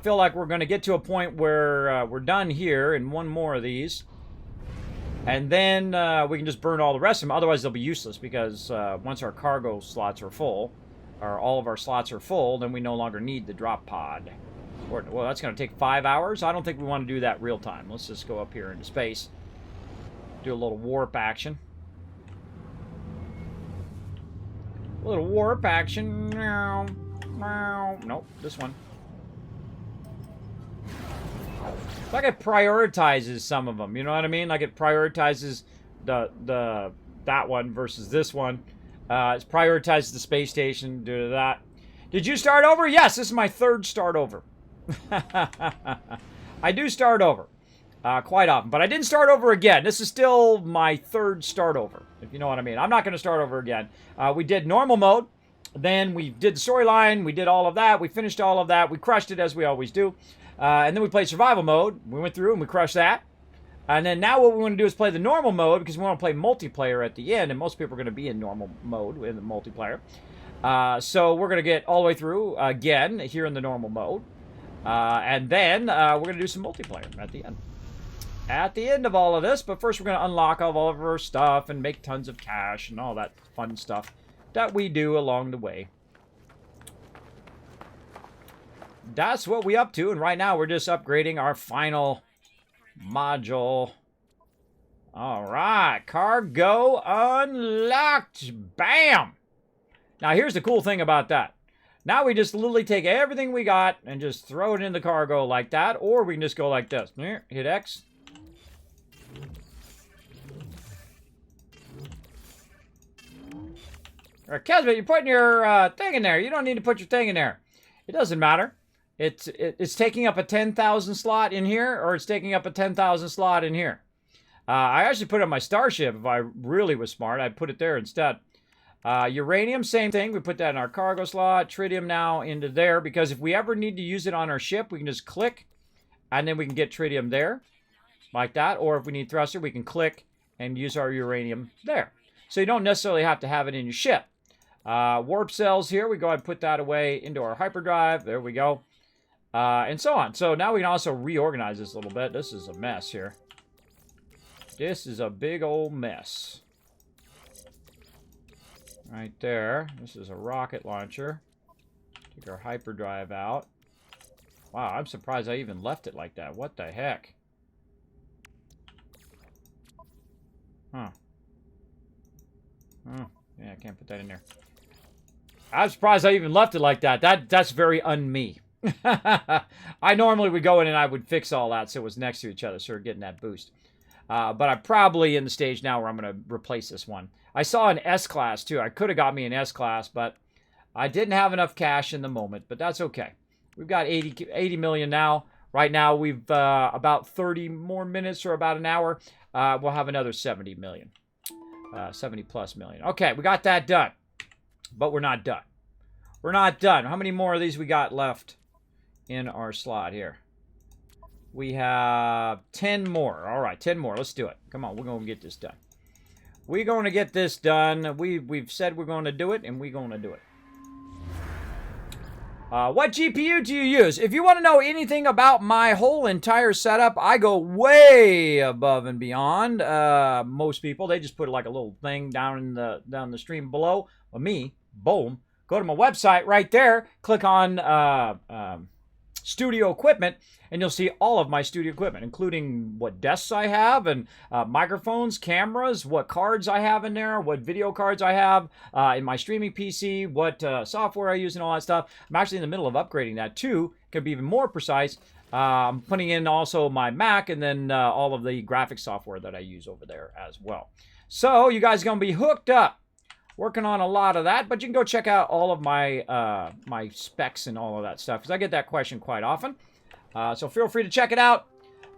feel like we're going to get to a point where we're done here, and one more of these. And then we can just burn all the rest of them. Otherwise, they'll be useless because once our cargo slots are full, or all of our slots are full, then we no longer need the drop pod. Well, that's going to take 5 hours. I don't think we want to do that real time. Let's just go up here into space. Do a little warp action. A little warp action. Nope, this one. Like it prioritizes some of them, you know what I mean? Like it prioritizes that one versus this one. It's prioritizes the space station due to that. Did you start over? Yes, this is my third start over. I do start over quite often, but I didn't start over again. This is still my third start over, if you know what I mean. I'm not going to start over again. We did normal mode, then we did the storyline, we did all of that, we finished all of that, we crushed it as we always do. And then we played survival mode. We went through and we crushed that. And then now what we want to do is play the normal mode because we want to play multiplayer at the end. And most people are going to be in normal mode in the multiplayer. So we're going to get all the way through again here in the normal mode. And then we're going to do some multiplayer at the end. At the end of all of this. But first we're going to unlock all of our stuff and make tons of cash and all that fun stuff that we do along the way. That's what we up to, and right now we're just upgrading our final module. All right, cargo unlocked. Bam! Now here's the cool thing about that. Now we just literally take everything we got and just throw it in the cargo like that, or we can just go like this. Hit X. All right, Kismet, you're putting your thing in there. You don't need to put your thing in there. It doesn't matter. It's taking up a 10,000 slot in here, or it's taking up a 10,000 slot in here. I actually put it on my starship. If I really was smart, I'd put it there instead. Uranium, same thing. We put that in our cargo slot. Tritium now into there, because if we ever need to use it on our ship, we can just click, and then we can get tritium there, like that. Or if we need thruster, we can click and use our uranium there. So you don't necessarily have to have it in your ship. Warp cells here. We go ahead and put that away into our hyperdrive. There we go. And so on. So now we can also reorganize this a little bit. This is a mess here. This is a big old mess. Right there. This is a rocket launcher. Take our hyperdrive out. Wow, I'm surprised I even left it like that. What the heck? Huh. Oh, yeah, I can't put that in there. I'm surprised I even left it like that. That's very un-me. I normally would go in and I would fix all that so it was next to each other, so we're getting that boost. But I'm probably in the stage now where I'm going to replace this one. I saw an S-Class too. I could have got me an S-Class, but I didn't have enough cash in the moment, but that's okay. We've got 80 million now. Right now, we've about 30 more minutes or about an hour. We'll have another 70 million. 70 plus million. Okay, we got that done. But we're not done. We're not done. How many more of these we got left in our slot here? We have 10 more. All right, 10 more. Let's do it. Come on, we're going to get this done. We're going to get this done. We've said we're going to do it, and we're going to do it. What GPU do you use? If you want to know anything about my whole entire setup, I go way above and beyond most people. They just put like a little thing down the stream below. Well, me, boom, go to my website right there, click on studio equipment, and you'll see all of my studio equipment, including what desks I have and microphones, cameras, what cards I have in there, what video cards I have in my streaming PC, what software I use and all that stuff. I'm actually in the middle of upgrading that too. Could be even more precise. I'm putting in also my Mac and then all of the graphic software that I use over there as well. So you guys are going to be hooked up. Working on a lot of that, but you can go check out all of my my specs and all of that stuff, because I get that question quite often. So feel free to check it out.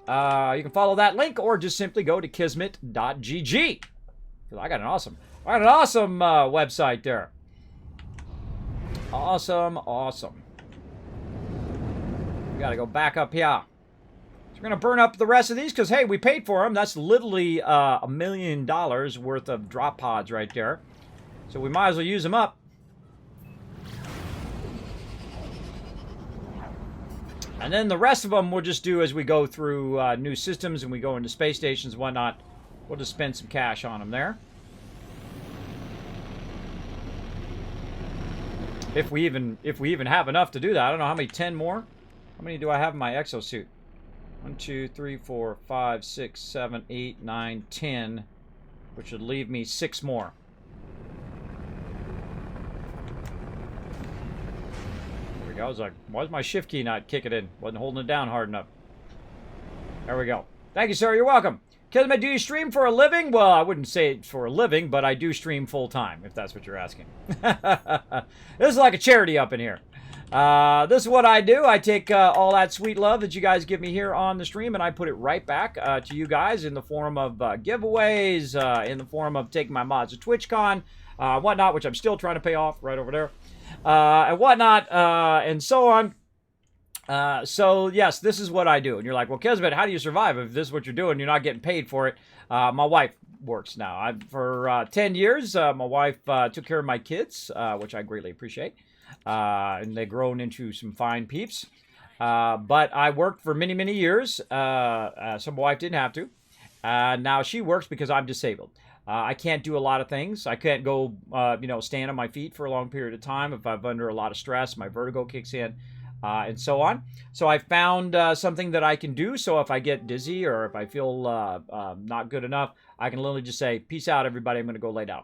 You can follow that link, or just simply go to kismet.gg. Because I got an awesome website there. Awesome. We got to go back up here. We're going to burn up the rest of these because, hey, we paid for them. That's literally $1 million worth of drop pods right there. So we might as well use them up. And then the rest of them we'll just do as we go through new systems and we go into space stations and whatnot. We'll just spend some cash on them there. If we even have enough to do that. I don't know how many, 10 more? How many do I have in my exosuit? 1, 2, 3, 4, 5, 6, 7, 8, 9, 10. Which would leave me 6 more. I was like, why is my shift key not kicking in? Wasn't holding it down hard enough. There we go. Thank you, sir. You're welcome. Kismet, do you stream for a living? Well, I wouldn't say it for a living, but I do stream full time, if that's what you're asking. This is like a charity up in here. This is what I do. I take all that sweet love that you guys give me here on the stream, and I put it right back to you guys in the form of giveaways, in the form of taking my mods to TwitchCon, whatnot, which I'm still trying to pay off right over there. And whatnot, and so on. So, yes, this is what I do. And you're like, well, Kismet, how do you survive if this is what you're doing? You're not getting paid for it. My wife works now. For 10 years, my wife took care of my kids, which I greatly appreciate. And they've grown into some fine peeps. But I worked for many, many years. So my wife didn't have to. Now she works because I'm disabled. I can't do a lot of things. I can't go, stand on my feet for a long period of time. If I'm under a lot of stress, my vertigo kicks in, and so on. So I found something that I can do. So if I get dizzy or if I feel not good enough, I can literally just say, peace out, everybody. I'm going to go lay down.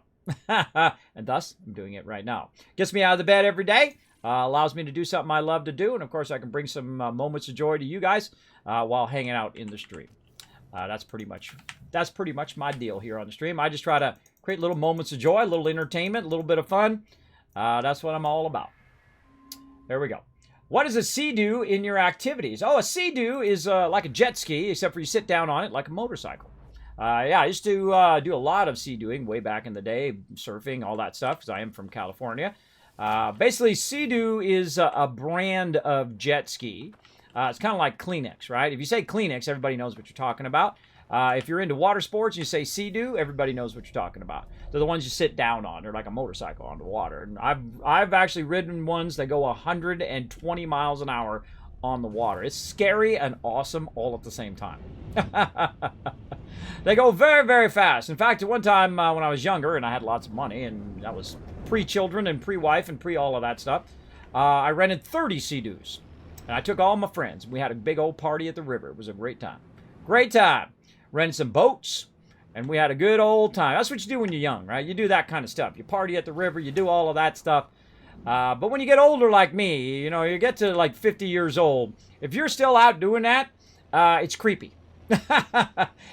And thus, I'm doing it right now. Gets me out of the bed every day. Allows me to do something I love to do. And, of course, I can bring some moments of joy to you guys while hanging out in the stream. That's pretty much my deal here on the stream. I just try to create little moments of joy, a little entertainment, a little bit of fun. That's what I'm all about. There we go. What does a sea-doo in your activities? Oh, a sea-doo is like a jet ski, except for you sit down on it like a motorcycle. Yeah, I used to do a lot of sea-dooing way back in the day, surfing, all that stuff, because I am from California. Basically, sea-doo is a brand of jet ski. It's kind of like Kleenex, right? If you say Kleenex, everybody knows what you're talking about. If you're into water sports and you say Sea-Doo, everybody knows what you're talking about. They're the ones you sit down on. They're like a motorcycle on the water. And I've actually ridden ones that go 120 miles an hour on the water. It's scary and awesome all at the same time. They go very, very fast. In fact, at one time when I was younger and I had lots of money, and that was pre-children and pre-wife and pre-all of that stuff, I rented 30 Sea-Doos. And I took all my friends. We had a big old party at the river. It was a great time. Great time. Rented some boats, and we had a good old time. That's what you do when you're young, right? You do that kind of stuff. You party at the river. You do all of that stuff. But when you get older like me, you get to like 50 years old. If you're still out doing that, it's creepy.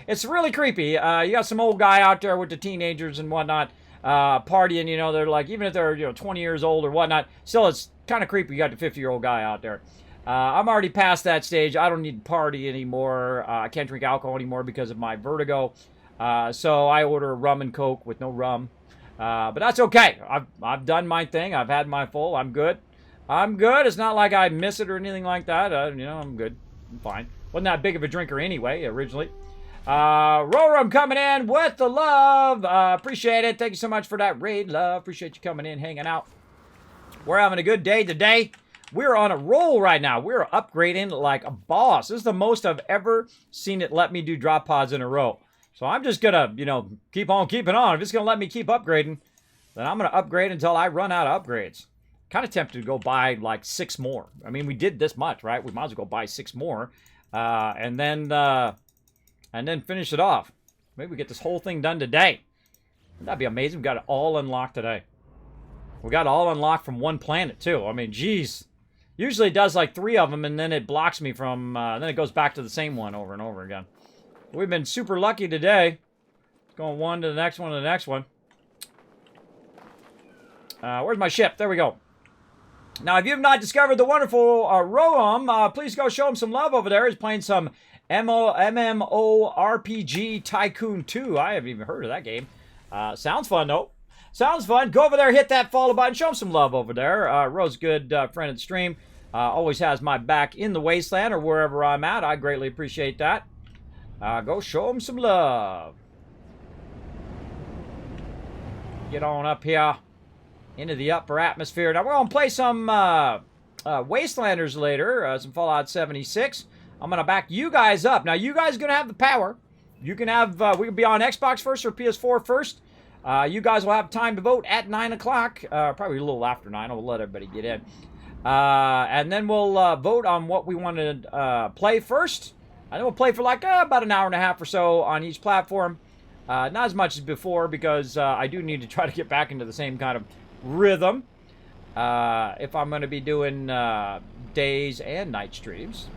It's really creepy. You got some old guy out there with the teenagers and whatnot partying. They're like, even if they're 20 years old or whatnot, still it's kind of creepy. You got the 50-year-old guy out there. I'm already past that stage. I don't need to party anymore. I can't drink alcohol anymore because of my vertigo. So I order rum and Coke with no rum. But that's okay. I've done my thing. I've had my full. I'm good. It's not like I miss it or anything like that. I'm good. I'm fine. Wasn't that big of a drinker anyway, originally. Roram coming in with the love. Appreciate it. Thank you so much for that raid, love. Appreciate you coming in, hanging out. We're having a good day today. We're on a roll right now. We're upgrading like a boss. This is the most I've ever seen it let me do drop pods in a row. So I'm just going to, keep on keeping on. If it's going to let me keep upgrading, then I'm going to upgrade until I run out of upgrades. Kind of tempted to go buy like 6 more. I mean, we did this much, right? We might as well go buy 6 more and then finish it off. Maybe we get this whole thing done today. That'd be amazing. We got it all unlocked today. We got it all unlocked from one planet, too. I mean, geez. Usually it does like 3 of them, and then it blocks me from, then it goes back to the same one over and over again. We've been super lucky today. Going one to the next one to the next one. Where's my ship? There we go. Now, if you have not discovered the wonderful Roam, please go show him some love over there. He's playing some MMORPG Tycoon 2. I haven't even heard of that game. Sounds fun, though. Sounds fun. Go over there, hit that follow button, show him some love over there. Ro's a good friend of the stream. Always has my back in the wasteland or wherever I'm at. I greatly appreciate that. Go show him some love. Get on up here into the upper atmosphere. Now, we're going to play some Wastelanders later, some Fallout 76. I'm going to back you guys up. Now, you guys are going to have the power. You can have, we can be on Xbox first or PS4 first. You guys will have time to vote at 9 o'clock. Probably a little after 9. I'll let everybody get in. And then we'll vote on what we want to play first. And then we'll play for like about an hour and a half or so on each platform. Not as much as before because I do need to try to get back into the same kind of rhythm if I'm going to be doing days and night streams.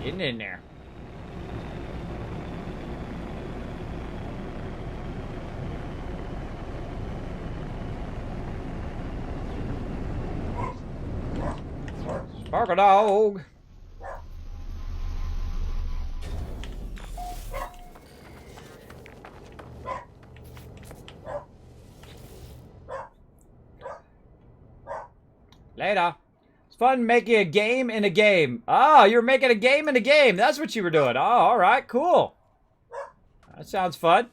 Getting in there. Spark a dog. Later. It's fun making a game in a game. Oh, you're making a game in a game. That's what you were doing. Oh, all right, cool. That sounds fun.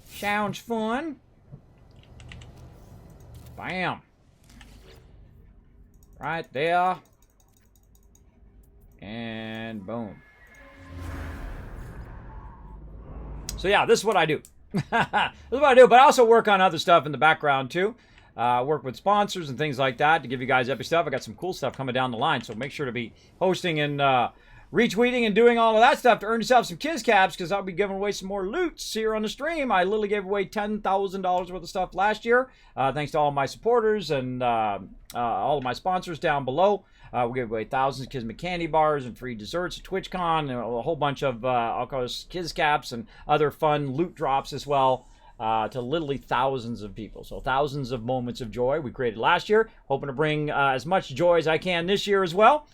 Sounds fun. Bam. Right there. And boom. So yeah, this is what I do. This is what I do, but I also work on other stuff in the background too. Work with sponsors and things like that to give you guys epic stuff. I got some cool stuff coming down the line, so make sure to be posting and retweeting and doing all of that stuff to earn yourself some Kiz Caps, because I'll be giving away some more loots here on the stream. I literally gave away $10,000 worth of stuff last year, thanks to all my supporters and all of my sponsors down below. We gave away thousands of Kismet candy bars and free desserts at TwitchCon, and a whole bunch of I'll call this Kiz Caps and other fun loot drops as well. To literally thousands of people. So thousands of moments of joy we created last year. Hoping to bring as much joy as I can this year as well.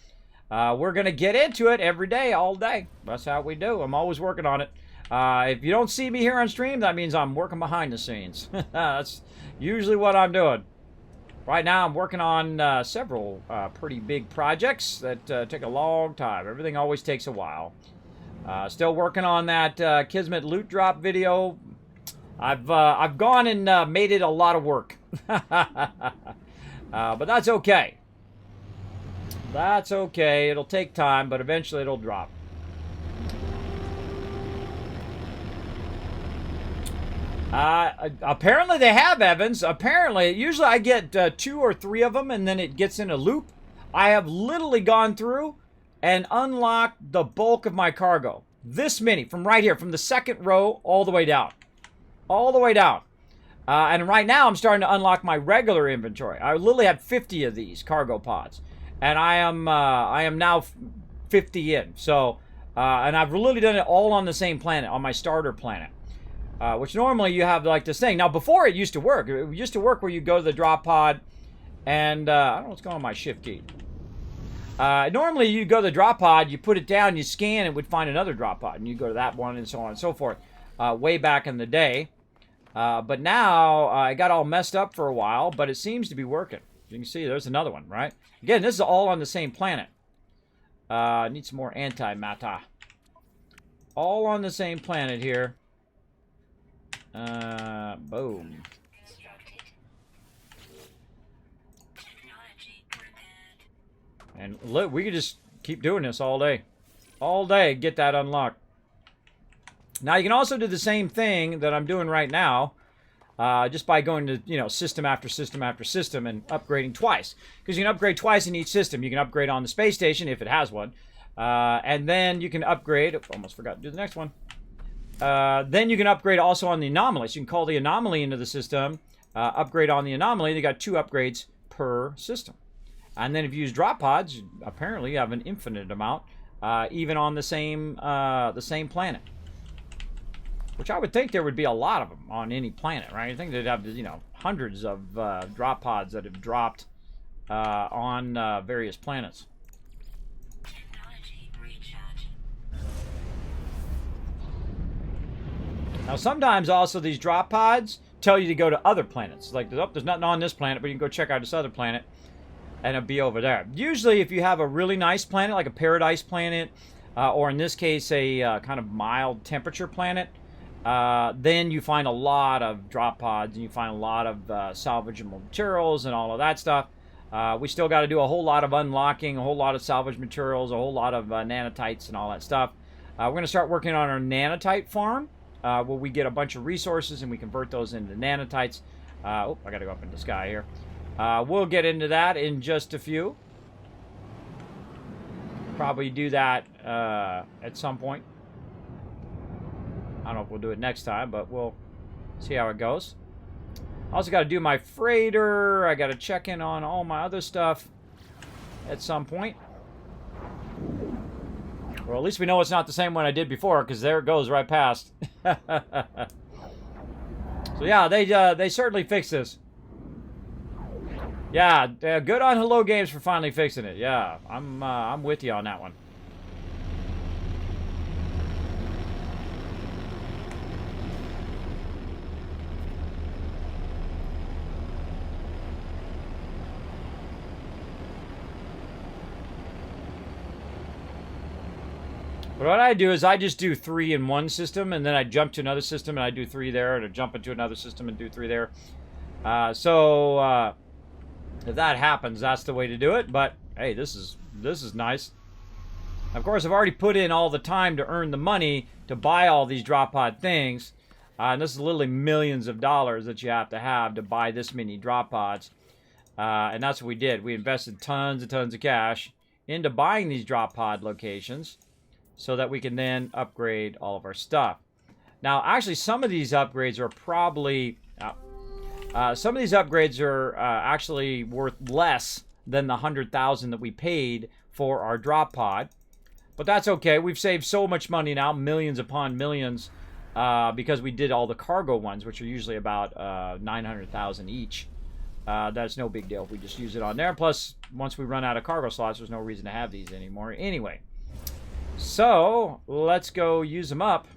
We're going to get into it every day, all day. That's how we do. I'm always working on it. If you don't see me here on stream, that means I'm working behind the scenes. That's usually what I'm doing. Right now, I'm working on several pretty big projects that take a long time. Everything always takes a while. Still working on that Kismet loot drop video. I've gone and made it a lot of work. But that's okay. That's okay. It'll take time, but eventually it'll drop. Apparently they have, Evans. Apparently, usually I get 2 or 3 of them, and then it gets in a loop. I have literally gone through and unlocked the bulk of my cargo. This many, from right here, from the second row all the way down. All the way down. And right now I'm starting to unlock my regular inventory. I literally have 50 of these cargo pods. And I am now 50 in. So, and I've literally done it all on the same planet, on my starter planet. Which normally you have like this thing. Now before it used to work. It used to work where you go to the drop pod and, I don't know what's going on with my shift key. Normally you go to the drop pod, you put it down, you scan, it would find another drop pod. And you go to that one and so on and so forth. Way back in the day. But now, I got all messed up for a while, but it seems to be working. You can see there's another one, right? Again, this is all on the same planet. Need some more antimatter. All on the same planet here. Boom. And look, we could just keep doing this all day. All day, get that unlocked. Now, you can also do the same thing that I'm doing right now, just by going to, you know, system after system after system and upgrading twice. Because you can upgrade twice in each system. You can upgrade on the space station, if it has one. And then you can upgrade, almost forgot to do the next one. Then you can upgrade also on the anomaly. So you can call the anomaly into the system, upgrade on the anomaly, they got 2 upgrades per system. And then if you use drop pods, apparently you have an infinite amount, even on the same planet. Which I would think there would be a lot of them on any planet, right? I think they'd have, you know, hundreds of drop pods that have dropped on various planets. Now, sometimes also these drop pods tell you to go to other planets. Like, there's nothing on this planet, but you can go check out this other planet, and it'll be over there. Usually, if you have a really nice planet, like a paradise planet, or in this case, a kind of mild temperature planet, then you find a lot of drop pods, and you find a lot of salvageable materials and all of that stuff. We still got to do a whole lot of unlocking, a whole lot of salvage materials, a whole lot of nanotites and all that stuff. We're going to start working on our nanotite farm, where we get a bunch of resources and we convert those into nanotites. Oh, I got to go up in the sky here. We'll get into that in just a few. Probably do that at some point. I don't know if we'll do it next time, but we'll see how it goes. I also got to do my freighter. I got to check in on all my other stuff at some point. Well, at least we know it's not the same one I did before, because there it goes right past. So yeah, they certainly fixed this. Yeah, good on Hello Games for finally fixing it. Yeah, I'm with you on that one. But what I do is I just do 3 in one system, and then I jump to another system, and I do 3 there, and I jump into another system and do 3 there. So if that happens, that's the way to do it. But hey, this is nice. Of course, I've already put in all the time to earn the money to buy all these drop pod things, and this is literally millions of dollars that you have to buy this many drop pods. And that's what we did. We invested tons and tons of cash into buying these drop pod locations, so that we can then upgrade all of our stuff. Now, actually, some of these upgrades are probably... some of these upgrades are actually worth less than the 100,000 that we paid for our drop pod. But that's okay. We've saved so much money now, millions upon millions, because we did all the cargo ones, which are usually about 900,000 each. That's no big deal. We just use it on there. Plus, once we run out of cargo slots, there's no reason to have these anymore. Anyway. So, let's go use them up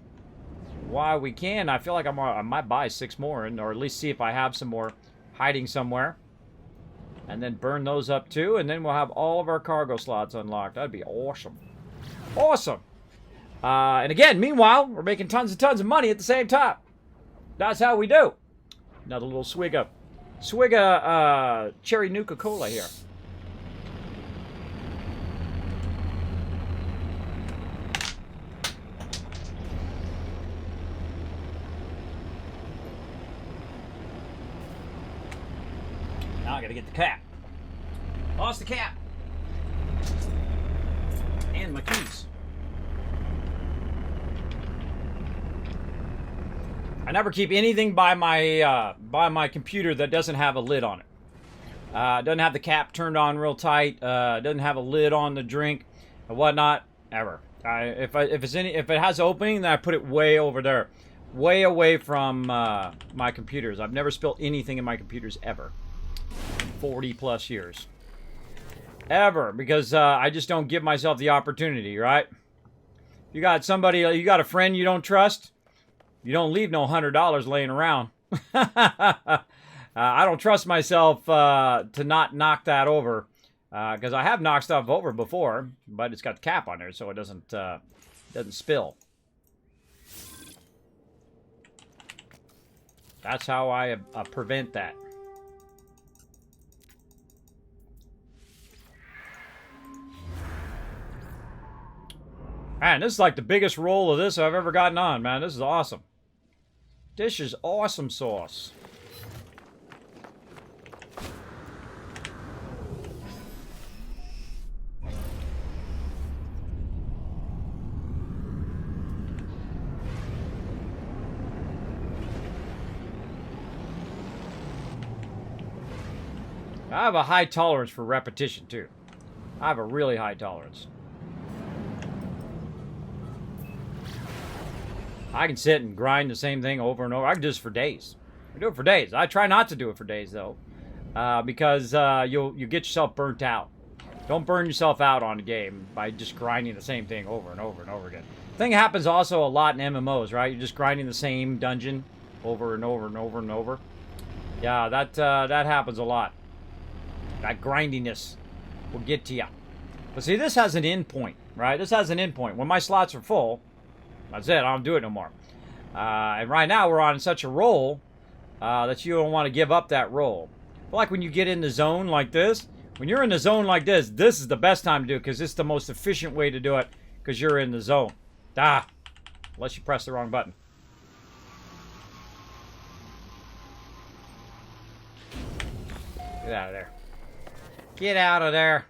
while we can. I feel like I might buy 6 more, or at least see if I have some more hiding somewhere. And then burn those up too, and then we'll have all of our cargo slots unlocked. That'd be awesome. Awesome! And again, meanwhile, we're making tons and tons of money at the same time. That's how we do. Another little swig of cherry Nuka-Cola here. Now I gotta get the cap. Lost the cap. And my keys. I never keep anything by my computer that doesn't have a lid on it. Doesn't have the cap turned on real tight. Doesn't have a lid on the drink and whatnot. Ever. If it has opening, then I put it way over there, way away from my computers. I've never spilled anything in my computers ever. 40 plus years. Ever. Because I just don't give myself the opportunity, right? You got somebody, you got a friend you don't trust, you don't leave no $100 laying around. I don't trust myself to not knock that over. Because I have knocked stuff over before, but it's got the cap on there so it doesn't spill. That's how I prevent that. Man, this is like the biggest roll of this I've ever gotten on, man. This is awesome. This is awesome sauce. I have a high tolerance for repetition, too. I have a really high tolerance. I can sit and grind the same thing over and over. I can do this for days. I do it for days. I try not to do it for days, though, because you'll get yourself burnt out. Don't burn yourself out on a game by just grinding the same thing over and over and over again. Thing happens also a lot in MMOs, right? You're just grinding the same dungeon over and over and over and over. Yeah, that happens a lot. That grindiness will get to you. But see, this has an end point, right? This has an end point. When my slots are full, that's it. I don't do it no more. And right now, we're on such a roll that you don't want to give up that roll. Like when you get in the zone like this, when you're in the zone like this is the best time to do it because it's the most efficient way to do it because you're in the zone. Unless you press the wrong button. Get out of there. Get out of there.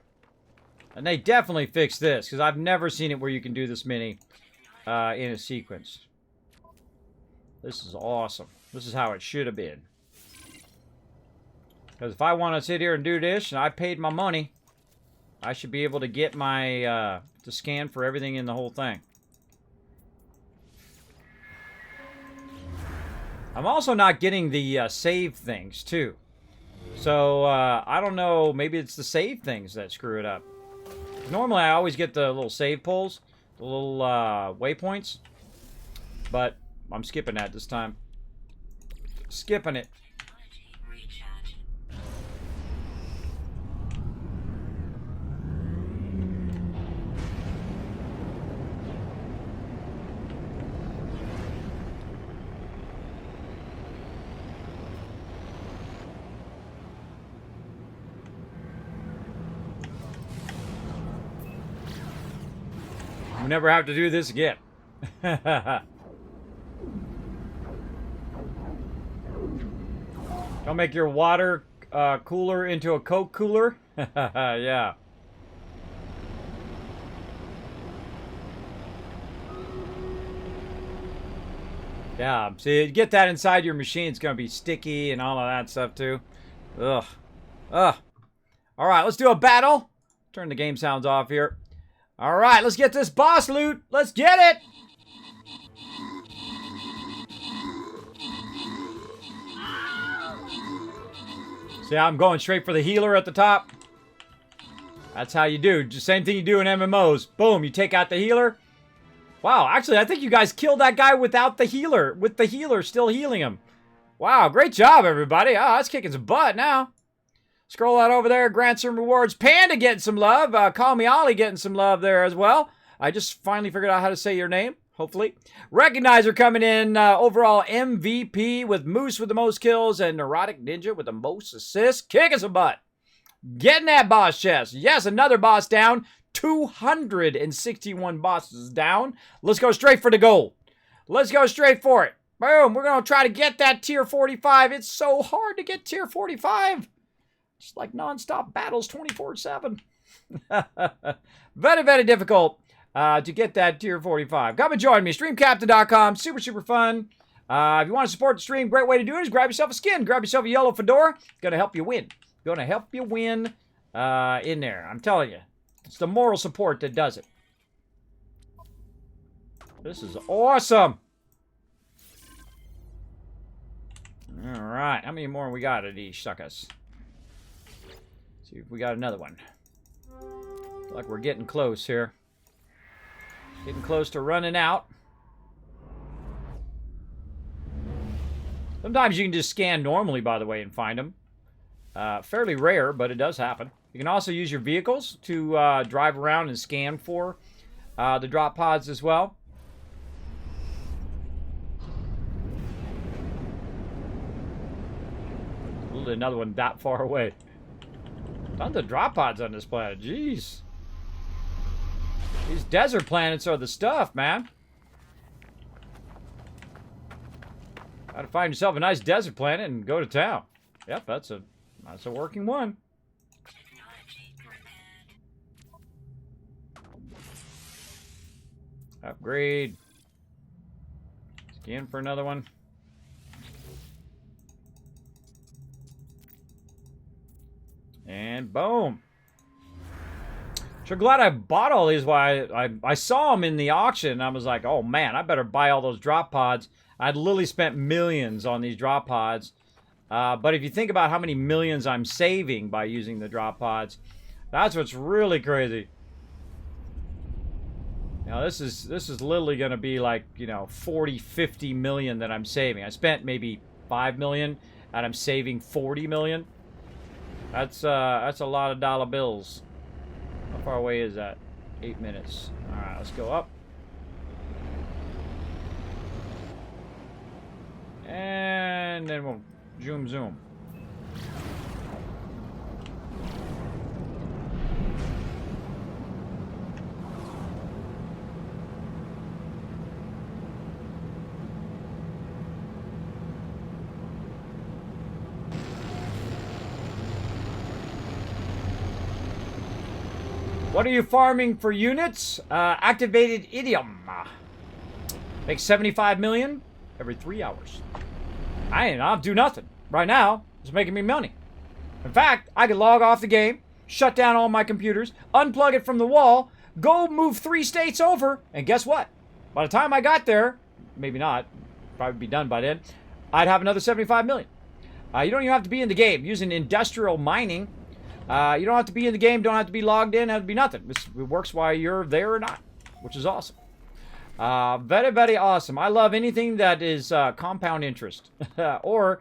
And they definitely fixed this because I've never seen it where you can do this many in a sequence. This is awesome. This is how it should have been. Because if I want to sit here and do this, and I paid my money, I should be able to get my, to scan for everything in the whole thing. I'm also not getting the save things, too. So, I don't know, maybe it's the save things that screw it up. Normally, I always get the little save pulls, the little waypoints. But I'm skipping that this time. Skipping it. We never have to do this again. Don't make your water cooler into a Coke cooler. Yeah. Yeah, see, you get that inside your machine, it's going to be sticky and all of that stuff, too. Ugh. Ugh. All right, let's do a battle. Turn the game sounds off here. All right, let's get this boss loot. Let's get it. See, I'm going straight for the healer at the top. That's how you do. Just same thing you do in MMOs. Boom, you take out the healer. Wow, actually, I think you guys killed that guy without the healer. With the healer still healing him. Wow, great job, everybody. Oh, that's kicking some butt now. Scroll out over there, grant some rewards. Panda getting some love. Call Me Ollie getting some love there as well. I just finally figured out how to say your name, hopefully. Recognizer coming in, overall MVP with Moose with the most kills and Neurotic Ninja with the most assists. Kicking some butt. Getting that boss chest. Yes, another boss down. 261 bosses down. Let's go straight for the gold. Let's go straight for it. Boom. We're going to try to get that tier 45. It's so hard to get tier 45. Just like non-stop battles 24/7. Very, very difficult to get that tier 45. Come and join me. Streamcaptain.com. Super, super fun. If you want to support the stream, great way to do it is grab yourself a skin. Grab yourself a yellow fedora. Going to help you win. Going to help you win in there. I'm telling you. It's the moral support that does it. This is awesome. All right. How many more we got of these suckers? See if we got another one. Looks like we're getting close here. Getting close to running out. Sometimes you can just scan normally, by the way, and find them. Fairly rare, but it does happen. You can also use your vehicles to drive around and scan for the drop pods as well. Another one that far away. Tons of drop pods on this planet. Jeez. These desert planets are the stuff, man. Gotta find yourself a nice desert planet and go to town. Yep, that's a working one. Upgrade. Scan for another one. And boom. So glad I bought all these. Why I saw them in the auction. And I was like, oh man, I better buy all those drop pods. I'd literally spent millions on these drop pods. But if you think about how many millions I'm saving by using the drop pods, that's what's really crazy. Now this is literally going to be like, you know, 40, 50 million that I'm saving. I spent maybe 5 million and I'm saving 40 million. That's a lot of dollar bills. How far away is that? 8 minutes. All right, let's go up. And then we'll zoom. What are you farming for units? Activated idiom. Makes 75 million every 3 hours. I'll do nothing. Right now, it's making me money. In fact, I could log off the game, shut down all my computers, unplug it from the wall, go move 3 states over, and guess what? By the time I got there, maybe not, probably be done by then, I'd have another 75 million. You don't even have to be in the game. Using industrial mining, you don't have to be in the game, don't have to be logged in, have to be nothing. It works while you're there or not, which is awesome. Very, very awesome. I love anything that is compound interest or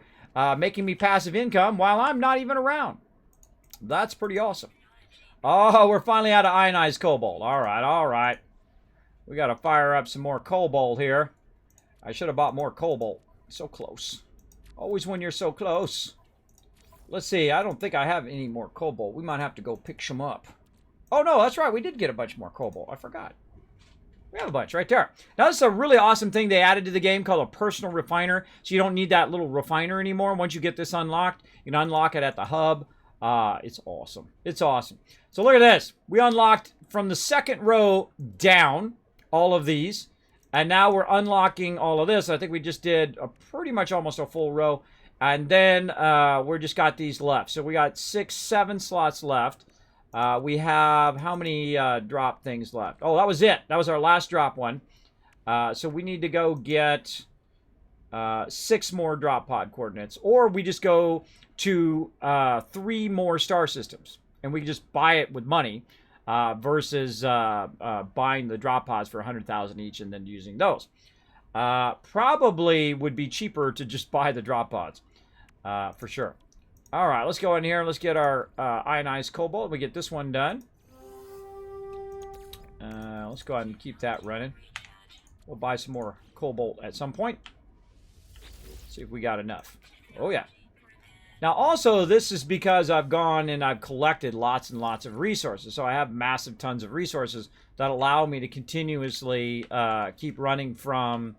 making me passive income while I'm not even around. That's pretty awesome. Oh, we're finally out of ionized cobalt. All right. We got to fire up some more cobalt here. I should have bought more cobalt. So close. Always when you're so close. Let's see. I don't think I have any more cobalt. We might have to go pick some up. Oh, no, that's right. We did get a bunch more cobalt. I forgot. We have a bunch right there. Now, this is a really awesome thing they added to the game called a personal refiner. So you don't need that little refiner anymore. Once you get this unlocked, you can unlock it at the hub. It's awesome. It's awesome. So look at this. We unlocked from the second row down all of these. And now we're unlocking all of this. I think we just did pretty much almost a full row. And then we're just got these left. So we got 6, 7 slots left. We have how many drop things left? Oh, that was it. That was our last drop one. So we need to go get 6 more drop pod coordinates. Or we just go to 3 more star systems. And we can just buy it with money versus buying the drop pods for 100,000 each and then using those. Probably would be cheaper to just buy the drop pods for sure. All right, let's go in here and let's get our ionized cobalt. We get this one done. Let's go ahead and keep that running. We'll buy some more cobalt at some point. See if we got enough. Oh, yeah. Now, also, this is because I've gone and I've collected lots and lots of resources. So I have massive tons of resources that allow me to continuously keep running from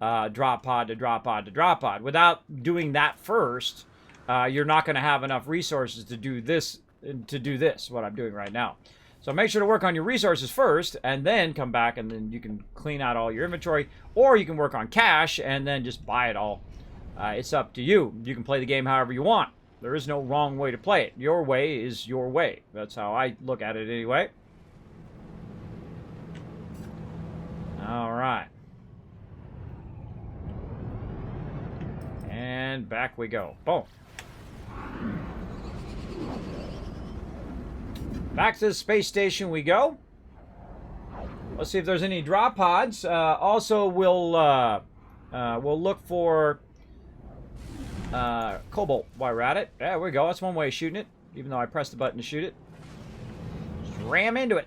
drop pod to drop pod to drop pod. Without doing that first, you're not going to have enough resources to do this, what I'm doing right now. So make sure to work on your resources first, and then come back, and then you can clean out all your inventory, or you can work on cash, and then just buy it all. It's up to you. You can play the game however you want. There is no wrong way to play it. Your way is your way. That's how I look at it anyway. All right. And back we go. Boom. Back to the space station we go. Let's see if there's any drop pods. Also, we'll look for cobalt while we're at it. There we go. That's one way of shooting it. Even though I pressed the button to shoot it. Just ram into it.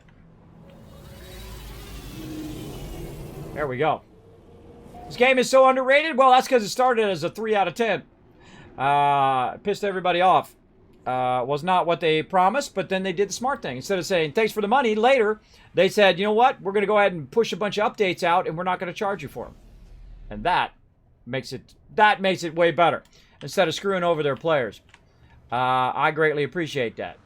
There we go. This game is so underrated. Well, that's because it started as a 3 out of 10. Pissed everybody off. Was not what they promised, but then they did the smart thing. Instead of saying, thanks for the money, later, they said, you know what? We're going to go ahead and push a bunch of updates out, and we're not going to charge you for them. And that makes it way better. Instead of screwing over their players. I greatly appreciate that.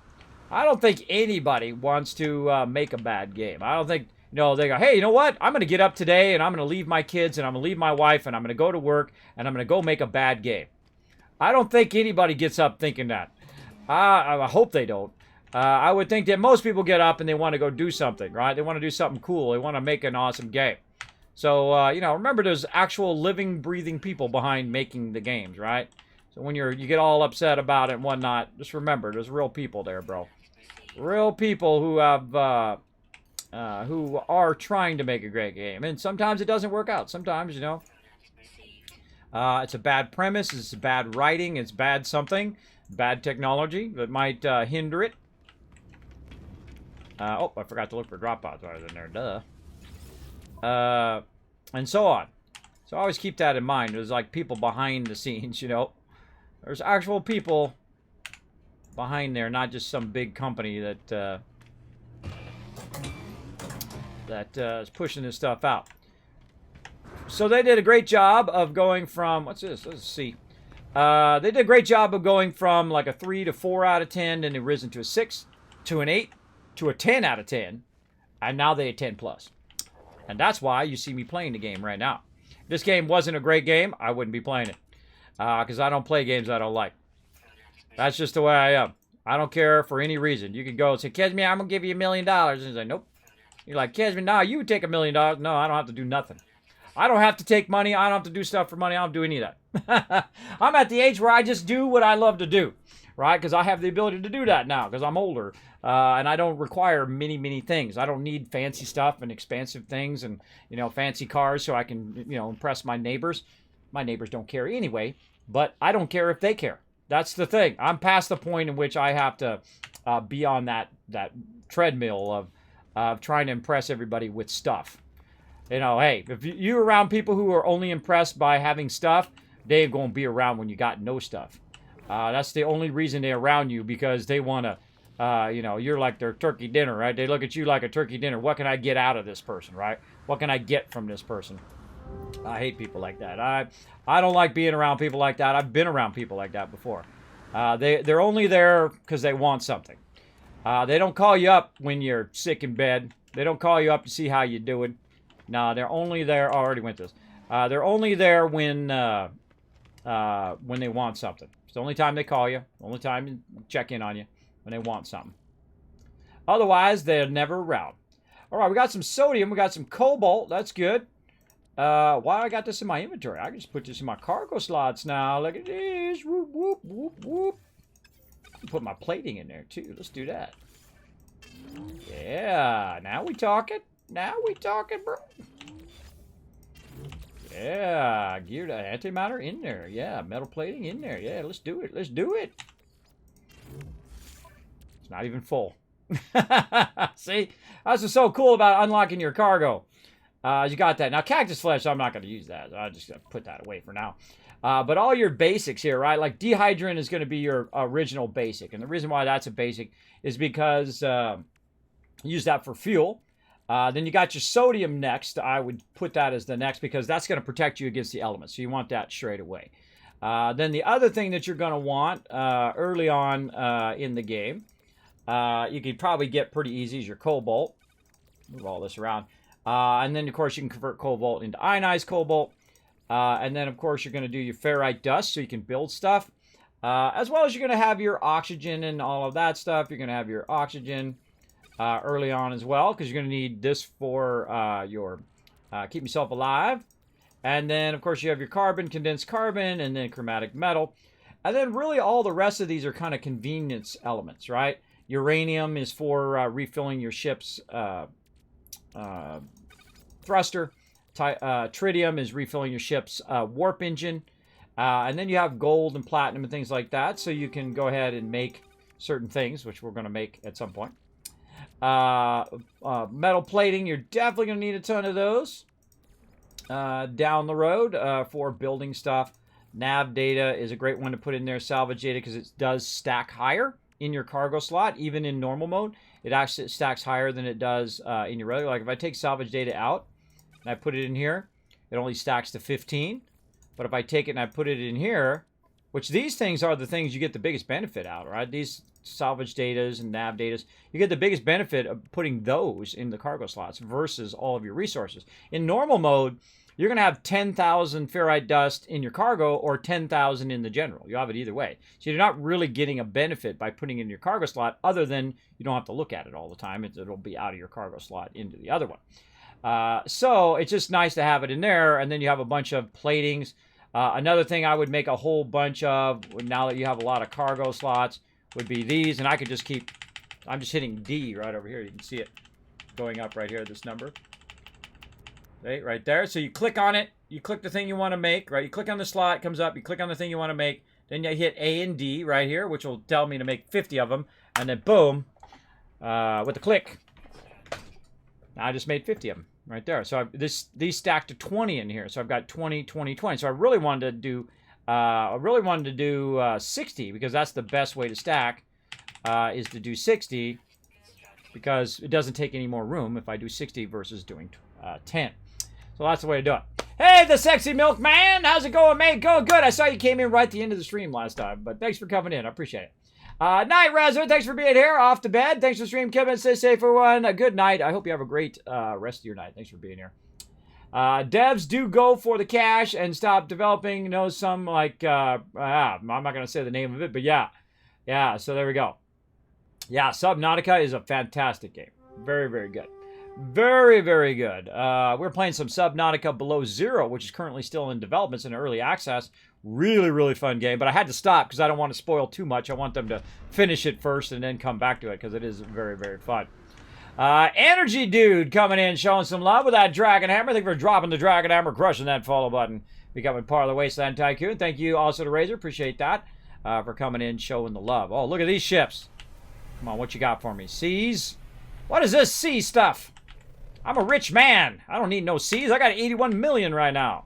I don't think anybody wants to make a bad game. I don't think, you know, they go, hey, you know what? I'm going to get up today, and I'm going to leave my kids, and I'm going to leave my wife, and I'm going to go to work, and I'm going to go make a bad game. I don't think anybody gets up thinking that. I hope they don't. I would think that most people get up and they want to go do something, right? They want to do something cool. They want to make an awesome game. So, you know, remember there's actual living, breathing people behind making the games, right? So when you get all upset about it and whatnot, just remember there's real people there, bro. Real people who have, who are trying to make a great game. And sometimes it doesn't work out. Sometimes, you know, it's a bad premise, it's bad writing, it's bad something, bad technology that might hinder it. Oh, I forgot to look for drop pods rather than there, duh. And so on. So always keep that in mind. There's like people behind the scenes, you know. There's actual people behind there, not just some big company that is pushing this stuff out. So they did a great job of going from, what's this? Let's see. They did a great job of going from like a 3 to 4 out of 10, then they risen to a 6, to an 8, to a 10 out of 10, and now they're 10 plus. And that's why you see me playing the game right now. If this game wasn't a great game, I wouldn't be playing it. Because I don't play games I don't like. That's just the way I am. I don't care for any reason. You could go and say, Kismet, I'm going to give you $1 million. And he's like, nope. You're like, Kismet, nah, you would take $1 million. No, I don't have to do nothing. I don't have to take money. I don't have to do stuff for money. I don't do any of that. I'm at the age where I just do what I love to do. Right? Because I have the ability to do that now. Because I'm older. And I don't require many, many things. I don't need fancy stuff and expensive things and, you know, fancy cars so I can, you know, impress my neighbors. My neighbors don't care anyway. But I don't care if they care. That's the thing. I'm past the point in which I have to be on that treadmill of trying to impress everybody with stuff. You know, hey, if you're around people who are only impressed by having stuff, they ain't going to be around when you got no stuff. That's the only reason they're around you, because they want to, you know, you're like their turkey dinner, right? They look at you like a turkey dinner. What can I get out of this person, right? What can I get from this person? I hate people like that. I don't like being around people like that. I've been around people like that before. They're only there because they want something. They don't call you up when you're sick in bed. They don't call you up to see how you're doing. No, they're only there. Oh, I already went this. They're only there when they want something. It's the only time they call you. The only time they check in on you, when they want something. Otherwise, they're never around. All right, we got some sodium. We got some cobalt. That's good. Why I got this in my inventory? I can just put this in my cargo slots now. Look at this. Whoop, whoop, whoop, whoop. Put my plating in there, too. Let's do that. Yeah, now we talking. Now we talking, bro. Yeah, gear to antimatter in there. Yeah, metal plating in there. Yeah, let's do it. Let's do it. It's not even full. See? That's what's so cool about unlocking your cargo. You got that. Now, cactus flesh, I'm not going to use that. I'm just going to put that away for now. But all your basics here, right? Like dehydrin is going to be your original basic. And the reason why that's a basic is because you use that for fuel. Then you got your sodium next. I would put that as the next because that's going to protect you against the elements. So you want that straight away. Then the other thing that you're going to want early on in the game, you could probably get pretty easy, is your cobalt. Move all this around. And then, of course, you can convert cobalt into ionized cobalt. And then, of course, you're going to do your ferrite dust so you can build stuff. As well as you're going to have your oxygen and all of that stuff. You're going to have your oxygen early on as well, because you're going to need this for your keep yourself alive. And then, of course, you have your carbon, condensed carbon, and then chromatic metal. And then really all the rest of these are kind of convenience elements, right? Uranium is for refilling your ship's thruster. Tritium is refilling your ship's warp engine. And then you have gold and platinum and things like that. So you can go ahead and make certain things, which we're going to make at some point. Metal plating, you're definitely going to need a ton of those down the road for building stuff. Nav data is a great one to put in there. Salvage data, because it does stack higher in your cargo slot. Even in normal mode, it actually stacks higher than it does in your regular. Like if I take salvage data out and I put it in here, it only stacks to 15. But if I take it and I put it in here, which these things are the things you get the biggest benefit out, right? These salvage datas and nav datas, you get the biggest benefit of putting those in the cargo slots versus all of your resources. In normal mode, you're going to have 10,000 ferrite dust in your cargo or 10,000 in the general. You have it either way. So you're not really getting a benefit by putting it in your cargo slot other than you don't have to look at it all the time. It'll be out of your cargo slot into the other one. So it's just nice to have it in there, and then you have a bunch of platings. Another thing I would make a whole bunch of, now that you have a lot of cargo slots, would be these, and I could just keep, I'm just hitting D right over here. You can see it going up right here, this number. Right there. So you click on it, you click the thing you want to make, right? You click on the slot, it comes up, you click on the thing you want to make, then you hit A and D right here, which will tell me to make 50 of them, and then boom, with the click, now I just made 50 of them right there. So these stack to 20 in here, so I've got 20, 20, 20. So I really wanted to do 60, because that's the best way to stack, is to do 60, because it doesn't take any more room if I do 60 versus doing 10. So that's the way to do it. Hey, the sexy milkman! How's it going, mate? Going good. I saw you came in right at the end of the stream last time, but thanks for coming in. I appreciate it. Night, Razor. Thanks for being here. Off to bed. Thanks for the stream, Kevin. Stay safe, everyone. A good night. I hope you have a great rest of your night. Thanks for being here. Devs do go for the cash and stop developing. You know, some like, I'm not going to say the name of it, but yeah. Yeah, so there we go. Yeah, Subnautica is a fantastic game. Very, very good. Very, very good. We're playing some Subnautica Below Zero, which is currently still in development. It's in early access. Really, really fun game. But I had to stop because I don't want to spoil too much. I want them to finish it first and then come back to it because it is very, very fun. Energy Dude coming in, showing some love with that Dragon Hammer. Thank you for dropping the Dragon Hammer, crushing that follow button, becoming part of the Wasteland Tycoon. Thank you also to Razor. Appreciate that for coming in, showing the love. Oh, look at these ships. Come on, what you got for me? Seas? What is this sea stuff? I'm a rich man. I don't need no C's. I got 81 million right now.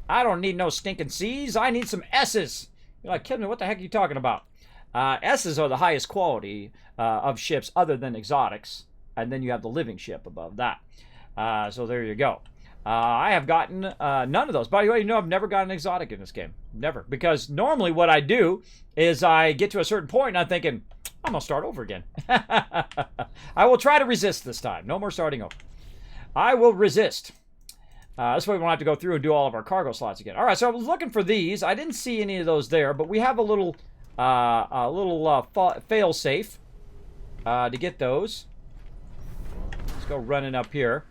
I don't need no stinking C's. I need some S's. You're like, Kismet, what the heck are you talking about? S's are the highest quality of ships other than exotics. And then you have the living ship above that. So there you go. I have gotten none of those. By the way, you know I've never gotten an exotic in this game. Never. Because normally what I do is I get to a certain point and I'm thinking, I'm going to start over again. I will try to resist this time. No more starting over. I will resist. This way we won't have to go through and do all of our cargo slots again. All right, so I was looking for these. I didn't see any of those there, but we have a little fail safe to get those. Let's go running up here.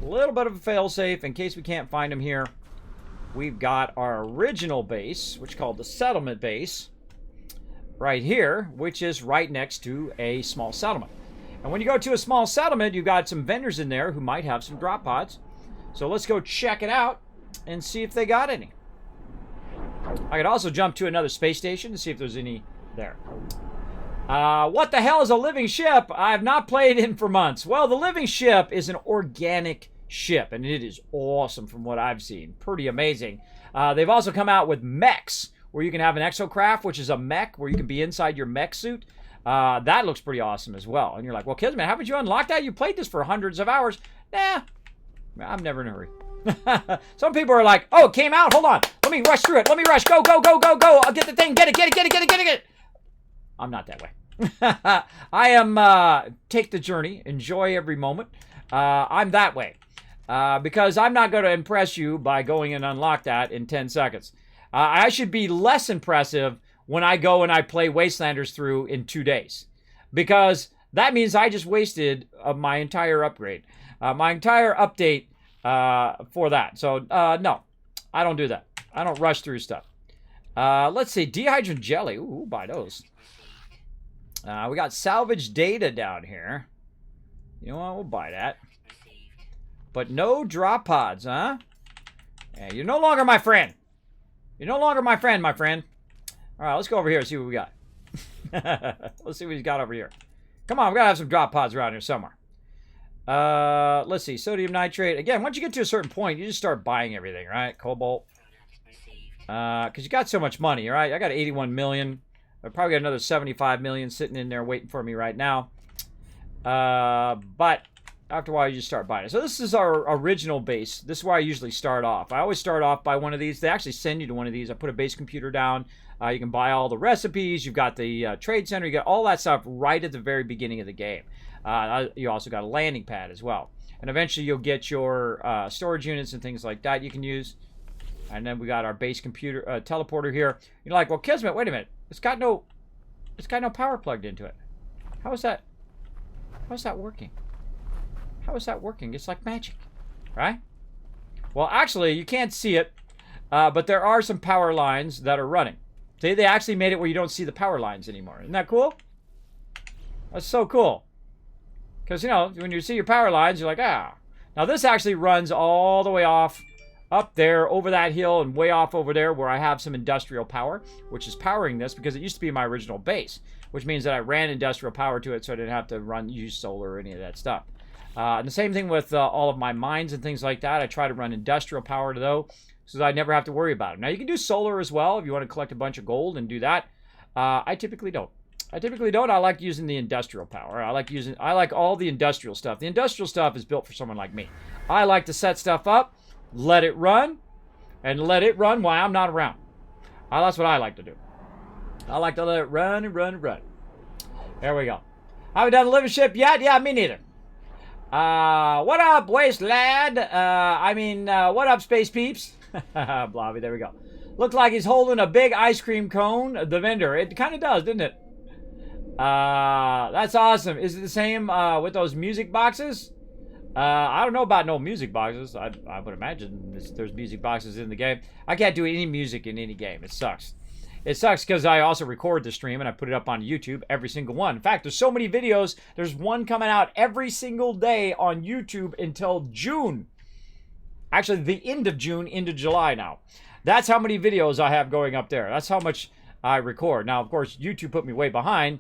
A little bit of a fail safe in case we can't find them here. We've got our original base, which is called the settlement base, right here, which is right next to a small settlement. And when you go to a small settlement, you've got some vendors in there who might have some drop pods. So let's go check it out and see if they got any. I could also jump to another space station to see if there's any there. What the hell is a living ship? I have not played in for months. Well, the living ship is an organic ship, and it is awesome from what I've seen. Pretty amazing. They've also come out with mechs, where you can have an exocraft, which is a mech, where you can be inside your mech suit. That looks pretty awesome as well. And you're like, well, Kismet, haven't you unlocked that? You played this for hundreds of hours. Nah, I'm never in a hurry. Some people are like, oh, it came out. Hold on. Let me rush through it. Let me rush. Go, go, go, go, go. I'll get the thing. Get it, get it, get it, get it, get it, get it. I'm not that way. I am, take the journey. Enjoy every moment. I'm that way. Because I'm not going to impress you by going and unlock that in 10 seconds. I should be less impressive when I go and I play Wastelanders through in 2 days. Because that means I just wasted my entire upgrade. My entire update for that. So, no. I don't do that. I don't rush through stuff. Let's see. Dehydrant jelly. Ooh, buy those. We got salvage data down here. You know what? We'll buy that. But no drop pods, huh? Yeah, you're no longer my friend. You're no longer my friend, my friend. All right, let's go over here and see what we got. Let's see what he's got over here. Come on, we gotta have some drop pods around here somewhere. Let's see, sodium nitrate. Again, once you get to a certain point, you just start buying everything, right? Cobalt. Because you got so much money, right? I got 81 million. I probably got another 75 million sitting in there waiting for me right now. But after a while, you just start buying it. So this is our original base. This is where I usually start off. I always start off by one of these. They actually send you to one of these. I put a base computer down. You can buy all the recipes. You've got the trade center. You got all that stuff right at the very beginning of the game. You also got a landing pad as well. And eventually you'll get your storage units and things like that you can use. And then we got our base computer teleporter here. You're like, well, Kismet, wait a minute. It's got no power plugged into it. How is that working? How is that working? It's like magic, right? Well, actually, you can't see it, but there are some power lines that are running. See, they actually made it where you don't see the power lines anymore. Isn't that cool? That's so cool. Because, you know, when you see your power lines, you're like, ah. Now, this actually runs all the way off up there, over that hill, and way off over there where I have some industrial power, which is powering this because it used to be my original base, which means that I ran industrial power to it so I didn't have to use solar or any of that stuff. And the same thing with all of my mines and things like that. I try to run industrial power to those so that I never have to worry about it. Now, you can do solar as well if you want to collect a bunch of gold and do that. I typically don't. I like using the industrial power. I like all the industrial stuff. The industrial stuff is built for someone like me. I like to set stuff up, let it run, and let it run while I'm not around. That's what I like to do. I like to let it run and run and run. There we go. Haven't done a living ship yet? Yeah, me neither. What up, Waste Lad? What up, Space Peeps? Blobby, there we go. Looks like he's holding a big ice cream cone, the vendor. It kind of does, doesn't it? That's awesome. Is it the same with those music boxes? I don't know about no music boxes. I would imagine there's music boxes in the game. I can't do any music in any game. It sucks. It sucks because I also record the stream and I put it up on YouTube, every single one. In fact, there's so many videos. There's one coming out every single day on YouTube until June. Actually, the end of June into July now. That's how many videos I have going up there. That's how much I record. Now, of course, YouTube put me way behind.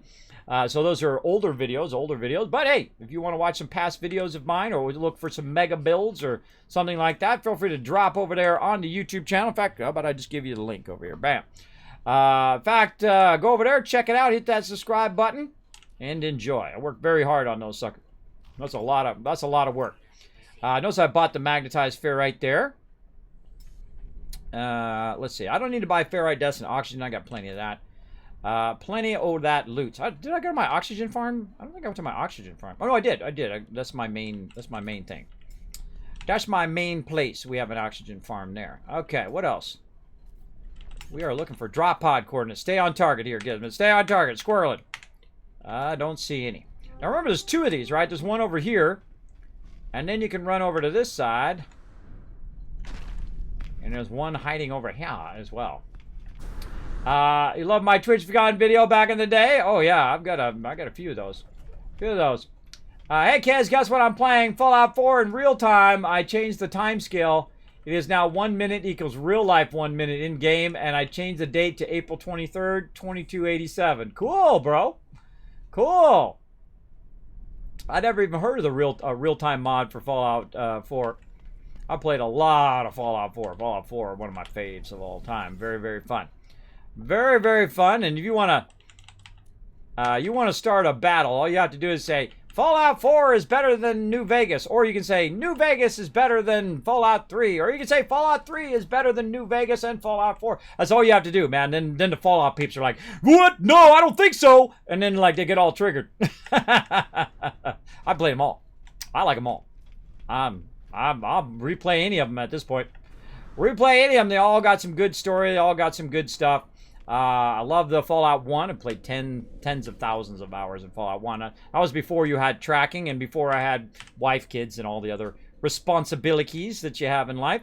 So those are older videos. But hey, if you want to watch some past videos of mine or look for some mega builds or something like that, feel free to drop over there on the YouTube channel. In fact, how about I just give you the link over here? Bam. In fact, go over there, check it out, hit that subscribe button, and enjoy. I work very hard on those suckers. That's a lot of work. Notice I bought the magnetized ferrite there. Let's see. I don't need to buy ferrite dust and oxygen. I got plenty of that. Plenty of that loot. Did I go to my oxygen farm? I don't think I went to my oxygen farm. Oh no, I did. That's my main thing. That's my main place. We have an oxygen farm there. Okay, what else? We are looking for drop pod coordinates. Stay on target here, Kismet. Stay on target. Squirreling. I don't see any. Now remember, there's two of these, right? There's one over here. And then you can run over to this side. And there's one hiding over here as well. You love my Twitch Forgotten video back in the day? Oh yeah, I got a few of those. Hey kids, guess what I'm playing? Fallout 4 in real time. I changed the time scale. It is now 1 minute equals real life 1 minute in game, and I changed the date to April 23rd, 2287. Cool, bro. Cool. I never even heard of the real time mod for Fallout 4. I played a lot of Fallout 4. Fallout 4, one of my faves of all time. Very, very fun. Very, very fun. And if you want to start a battle, all you have to do is say, Fallout 4 is better than New Vegas. Or you can say, New Vegas is better than Fallout 3. Or you can say, Fallout 3 is better than New Vegas and Fallout 4. That's all you have to do, man. Then the Fallout peeps are like, what? No, I don't think so. And then, like, they get all triggered. I played them all. I like them all. I'll replay any of them at this point. Replay any of them. They all got some good story. They all got some good stuff. I love the Fallout 1. I played tens of thousands of hours in Fallout 1. That was before you had tracking and before I had wife, kids, and all the other responsibilities that you have in life.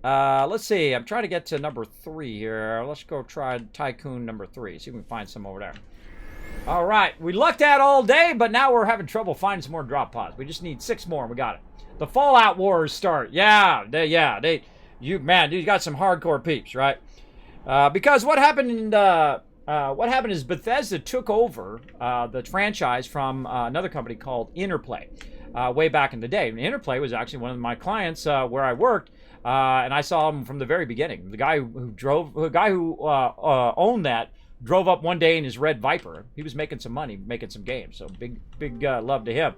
Let's see. I'm trying to get to number 3 here. Let's go try Tycoon number 3. See if we can find some over there. All right. We lucked out all day, but now we're having trouble finding some more drop pods. We just need 6 more, and we got it. The Fallout Wars start. You got some hardcore peeps, right? Because what happened is Bethesda took over the franchise from another company called Interplay way back in the day. And Interplay was actually one of my clients where I worked, and I saw him from the very beginning. The guy who owned that drove up one day in his red Viper. He was making some money, making some games. So big love to him.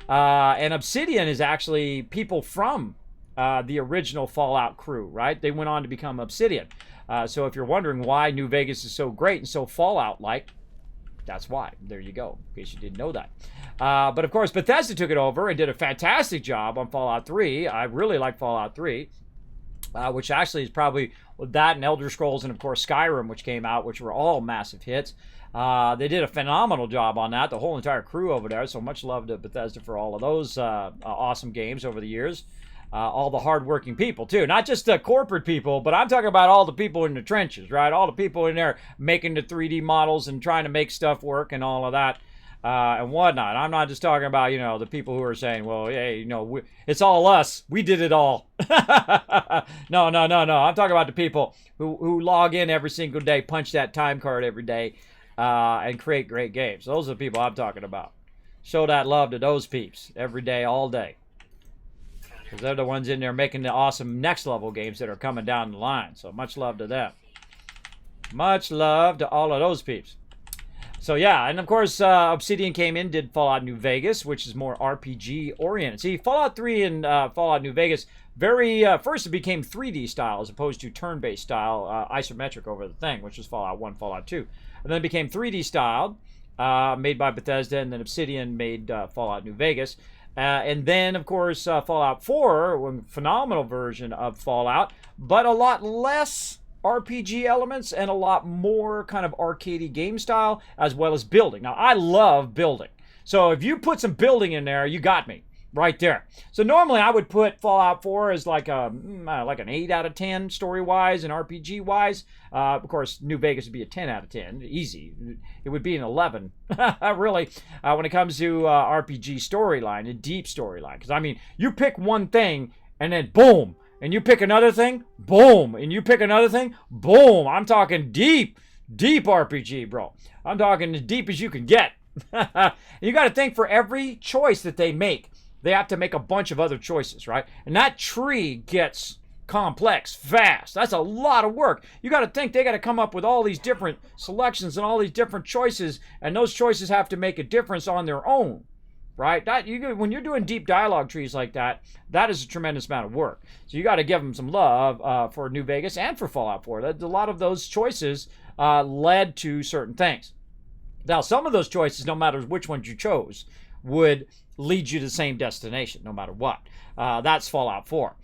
And Obsidian is actually people from the original Fallout crew, right? They went on to become Obsidian. So if you're wondering why New Vegas is so great and so Fallout-like, That's why. There you go, in case you didn't know that. But of course, Bethesda took it over and did a fantastic job on Fallout 3. I really like Fallout 3. Which actually is probably that and Elder Scrolls and, of course, Skyrim, which came out, which were all massive hits. They did a phenomenal job on that, the whole entire crew over there. So much love to Bethesda for all of those awesome games over the years. All the hardworking people, too. Not just the corporate people, but I'm talking about all the people in the trenches, right? All the people in there making the 3D models and trying to make stuff work and all of that. And whatnot. I'm not just talking about, the people who are saying, well, hey, it's all us. We did it all. No. I'm talking about the people who log in every single day, punch that time card every day, and create great games. Those are the people I'm talking about. Show that love to those peeps every day, all day. Because they're the ones in there making the awesome next level games that are coming down the line. So much love to them. Much love to all of those peeps. So yeah, and of course, Obsidian came in, did Fallout New Vegas, which is more RPG oriented. See, Fallout 3 and Fallout New Vegas, first it became 3D style as opposed to turn-based style, isometric over the thing, which was Fallout 1, Fallout 2. And then it became 3D styled, made by Bethesda, and then Obsidian made Fallout New Vegas. And then, of course, Fallout 4, a phenomenal version of Fallout, but a lot less RPG elements and a lot more kind of arcadey game style, as well as building. Now, I love building. So if you put some building in there, you got me right there. So normally I would put Fallout 4 as like an 8 out of 10 story-wise and RPG-wise. Of course, New Vegas would be a 10 out of 10. Easy. It would be an 11, really, when it comes to RPG storyline, a deep storyline. Because, I mean, you pick one thing and then boom, and you pick another thing, boom. And you pick another thing, boom. I'm talking deep RPG, bro. I'm talking as deep as you can get. You got to think for every choice that they make, they have to make a bunch of other choices, right? And that tree gets complex fast. That's a lot of work. You got to think they got to come up with all these different selections and all these different choices, and those choices have to make a difference on their own. Right? When you're doing deep dialogue trees like that, that is a tremendous amount of work. So you got to give them some love for New Vegas and for Fallout 4. A lot of those choices led to certain things. Now, some of those choices, no matter which ones you chose, would lead you to the same destination, no matter what. That's Fallout 4.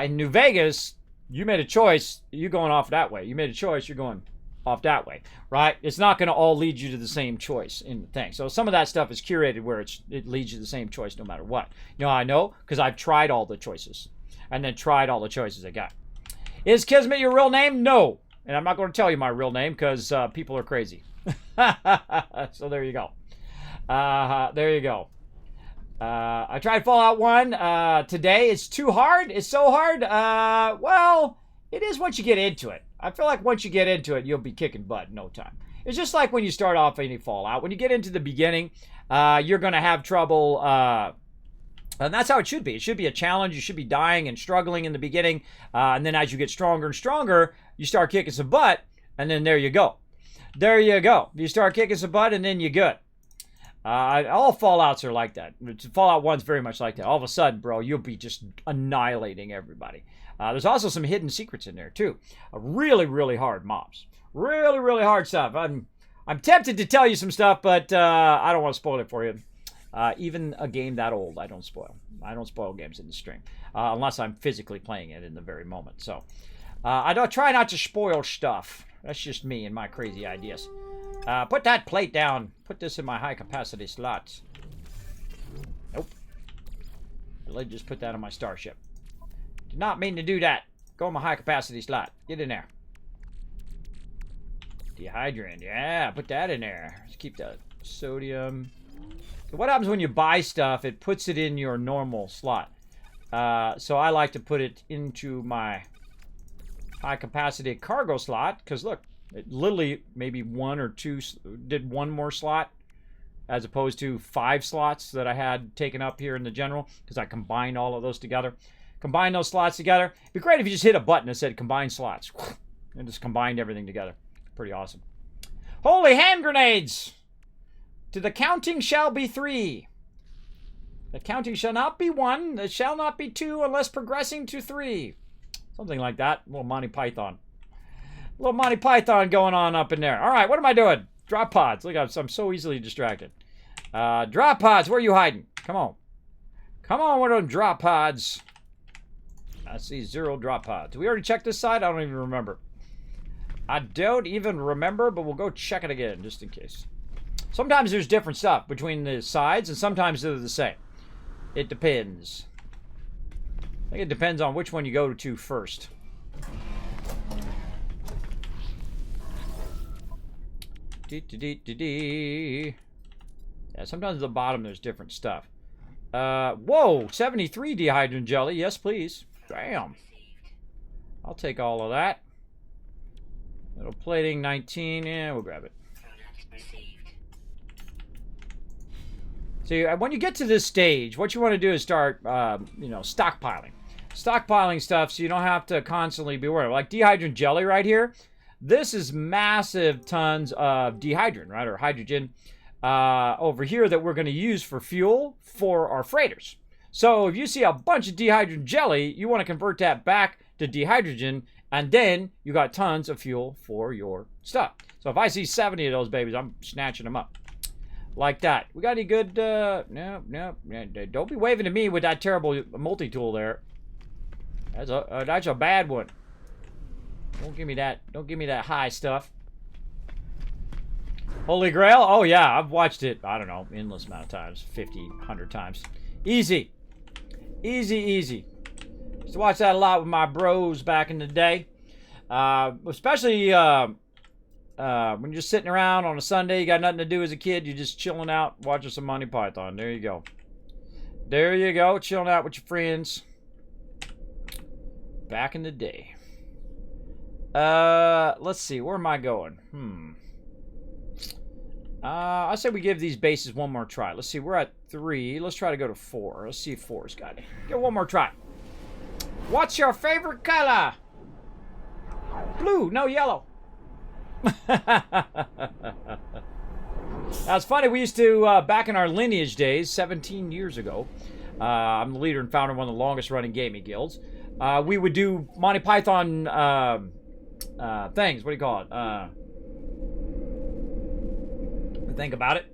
In New Vegas, you made a choice, you're going off that way. You made a choice, you're going off that way, right? It's not going to all lead you to the same choice in the thing. So some of that stuff is curated where it leads you to the same choice no matter what. I know because I've tried all the choices and then tried all the choices I got. Is Kismet your real name? No. And I'm not going to tell you my real name because people are crazy. So there you go. There you go. I tried Fallout 1 today. It's too hard. It's so hard. Well, it is once you get into it. I feel like once you get into it, you'll be kicking butt in no time. It's just like when you start off any Fallout. When you get into the beginning, you're going to have trouble. And that's how it should be. It should be a challenge. You should be dying and struggling in the beginning. And then as you get stronger and stronger, you start kicking some butt. And then there you go. There you go. You start kicking some butt and then you're good. All Fallouts are like that. Fallout 1's very much like that. All of a sudden, bro, you'll be just annihilating everybody. There's also some hidden secrets in there, too. Really, really hard mobs. Really, really hard stuff. I'm tempted to tell you some stuff, but I don't want to spoil it for you. Even a game that old, I don't spoil. I don't spoil games in the stream. Unless I'm physically playing it in the very moment. So, I don't try not to spoil stuff. That's just me and my crazy ideas. Put that plate down. Put this in my high-capacity slots. Nope. Let me just put that on my starship. Did not mean to do that. Go in my high-capacity slot. Get in there. Dehydrant. Yeah, put that in there. Let's keep the sodium. So what happens when you buy stuff? It puts it in your normal slot. So I like to put it into my high-capacity cargo slot. Because look, it literally maybe one or two did one more slot as opposed to 5 slots that I had taken up here in the general because I combined all of those together. Combine those slots together. It'd be great if you just hit a button that said combine slots and just combined everything together. Pretty awesome. Holy hand grenades! To the counting shall be 3. The counting shall not be 1. It shall not be 2 unless progressing to 3. Something like that. A little Monty Python. A little Monty Python going on up in there. All right, what am I doing? Drop pods. Look, I'm so easily distracted. Drop pods. Where are you hiding? Come on. Come on with them drop pods. I see 0 drop pods. Did we already check this side? I don't even remember. I don't even remember, but we'll go check it again just in case. Sometimes there's different stuff between the sides, and sometimes they're the same. It depends. I think it depends on which one you go to first. Yeah, sometimes at the bottom there's different stuff. Whoa, 73 dehydrogen jelly. Yes, please. Damn. I'll take all of that. Metal plating, 19. Yeah, we'll grab it. See, when you get to this stage, what you want to do is start, stockpiling. Stockpiling stuff so you don't have to constantly be worried. Like dehydrogen jelly right here. This is massive tons of dehydrogen, right, or hydrogen over here that we're going to use for fuel for our freighters. So if you see a bunch of dehydrogen jelly, you want to convert that back to dehydrogen, and then you got tons of fuel for your stuff. So if I see 70 of those babies, I'm snatching them up. Like that. We got any good, no, don't be waving to me with that terrible multi-tool there. That's a bad one. Don't give me that high stuff. Holy Grail? Oh yeah, I've watched it, I don't know, endless amount of times. 50, 100 times. Easy. Easy. Used to watch that a lot with my bros back in the day. Especially when you're just sitting around on a Sunday, you got nothing to do as a kid, you're just chilling out, watching some Monty Python. There you go. There you go, chilling out with your friends. Back in the day. Let's see, where am I going? I say we give these bases one more try. Let's see, we're at 3. Let's try to go to 4. Let's see if 4's got it. Give one more try. What's your favorite color? Blue, no yellow. That's funny. We used to, back in our lineage days, 17 years ago, I'm the leader and founder of one of the longest running gaming guilds. We would do Monty Python things. What do you call it? Think about it.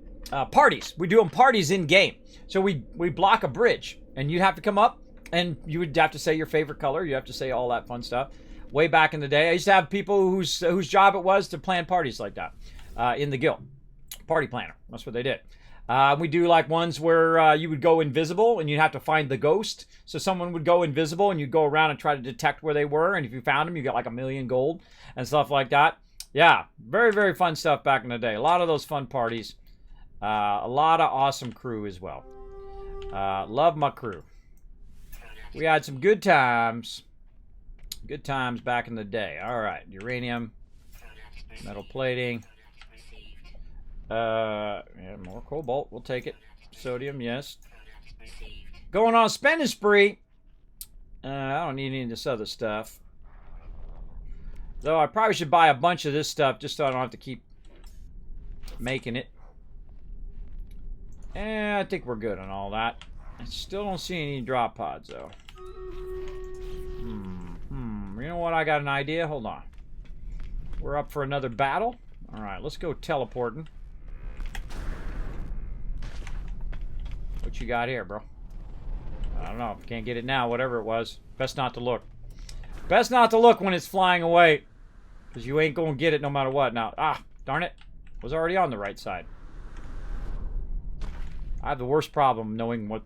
Parties. We do them parties in game. So we block a bridge, and you'd have to come up, and you would have to say your favorite color. You have to say all that fun stuff. Way back in the day, I used to have people whose job it was to plan parties like that in the guild. Party planner. That's what they did. We do like ones where you would go invisible and you'd have to find the ghost. So someone would go invisible and you'd go around and try to detect where they were. And if you found them, you got like 1,000,000 gold and stuff like that. Yeah, very, very fun stuff back in the day. A lot of those fun parties. A lot of awesome crew as well. Love my crew. We had some good times. Good times back in the day. All right, uranium, metal plating. Yeah, more cobalt. We'll take it. Sodium, yes. Going on a spending spree. I don't need any of this other stuff. Though I probably should buy a bunch of this stuff just so I don't have to keep making it. I think we're good on all that. I still don't see any drop pods, though. You know what? I got an idea. Hold on. We're up for another battle. All right, let's go teleporting. What you got here, bro? I don't know. If you can't get it now, whatever it was. Best not to look. Best not to look when it's flying away. Because you ain't going to get it no matter what. Now, darn it. Was already on the right side. I have the worst problem knowing what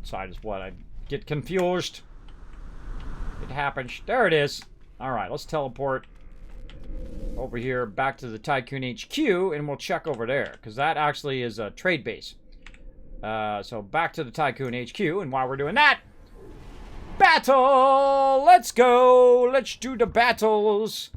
side is what. I get confused. It happens. There it is. Alright, let's teleport over here back to the Tycoon HQ and we'll check over there. Because that actually is a trade base. So back to the Tycoon HQ, and while we're doing that, battle! Let's go! Let's do the battles!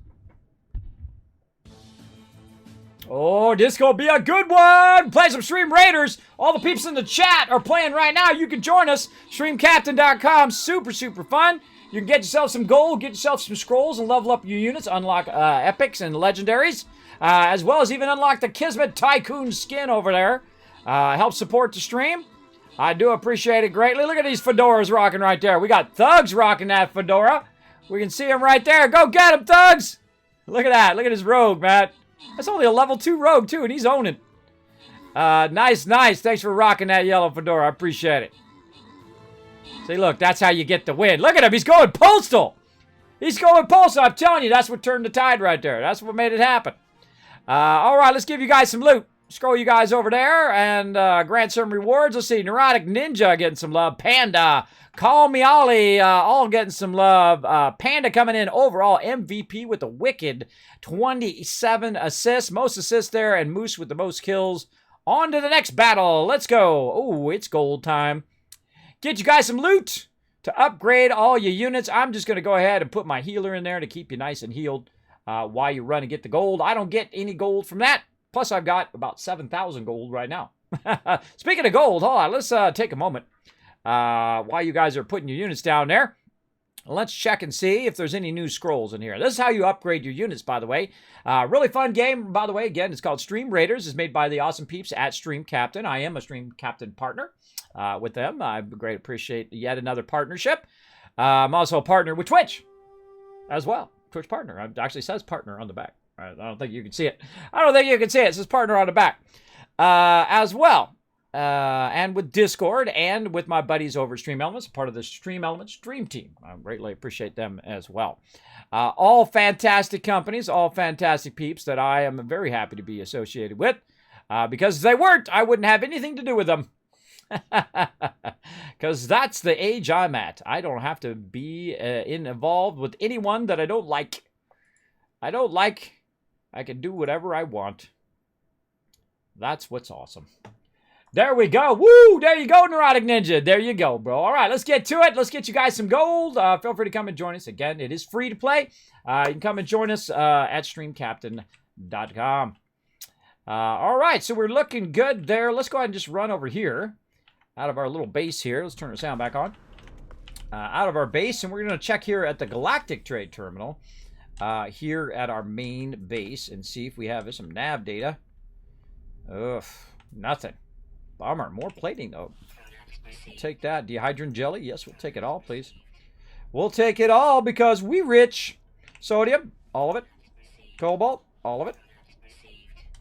Oh, this gonna be a good one! Play some Stream Raiders! All the peeps in the chat are playing right now. You can join us. StreamCaptain.com. Super, super fun. You can get yourself some gold, get yourself some scrolls, and level up your units. Unlock epics and legendaries. As well as even unlock the Kismet Tycoon skin over there. Help support the stream. I do appreciate it greatly. Look at these fedoras rocking right there. We got Thugs rocking that fedora. We can see him right there. Go get him, Thugs! Look at that. Look at his robe, man. That's only a level 2 rogue, too, and he's owning. Nice, nice. Thanks for rocking that yellow fedora. I appreciate it. See, look, that's how you get the win. Look at him. He's going postal. He's going postal. I'm telling you, that's what turned the tide right there. That's what made it happen. All right, let's give you guys some loot. Scroll you guys over there and grant some rewards. Let's see. Neurotic Ninja getting some love. Panda. Call Me Ollie all getting some love. Panda coming in overall MVP with a wicked 27 assists. Most assists there. And Moose with the most kills. On to the next battle. Let's go. Oh, it's gold time. Get you guys some loot to upgrade all your units. I'm just going to go ahead and put my healer in there to keep you nice and healed while you run and get the gold. I don't get any gold from that. Plus, I've got about 7,000 gold right now. Speaking of gold, hold on. Let's take a moment while you guys are putting your units down there. Let's check and see if there's any new scrolls in here. This is how you upgrade your units, by the way. Really fun game, by the way. Again, it's called Stream Raiders. It's made by the awesome peeps at Stream Captain. I am a Stream Captain partner with them. I greatly appreciate yet another partnership. I'm also a partner with Twitch as well. Twitch partner. It actually says partner on the back. I don't think you can see it. I don't think you can see it. It says partner on the back as well. And with Discord and with my buddies over at Stream Elements, part of the Stream Elements Dream Team. I greatly appreciate them as well. All fantastic companies, all fantastic peeps that I am very happy to be associated with. Because if they weren't, I wouldn't have anything to do with them. Because that's the age I'm at. I don't have to be involved with anyone that I don't like. I can do whatever I want. That's what's awesome. There we go. Woo! There you go, Neurotic Ninja. There you go, bro. All right, let's get to it. Let's get you guys some gold. Feel free to come and join us. Again, it is free to play. You can come and join us at streamcaptain.com. All right, so we're looking good there. Let's go ahead and just run over here out of our little base here. Let's turn the sound back on. Out of our base, and we're going to check here at the Galactic Trade Terminal. Here at our main base and see if we have some nav data. Ugh, nothing. Bummer. More plating, though. We'll take that. Dehydrin jelly. Yes, we'll take it all, please. We'll take it all because we rich. Sodium. All of it. Cobalt. All of it.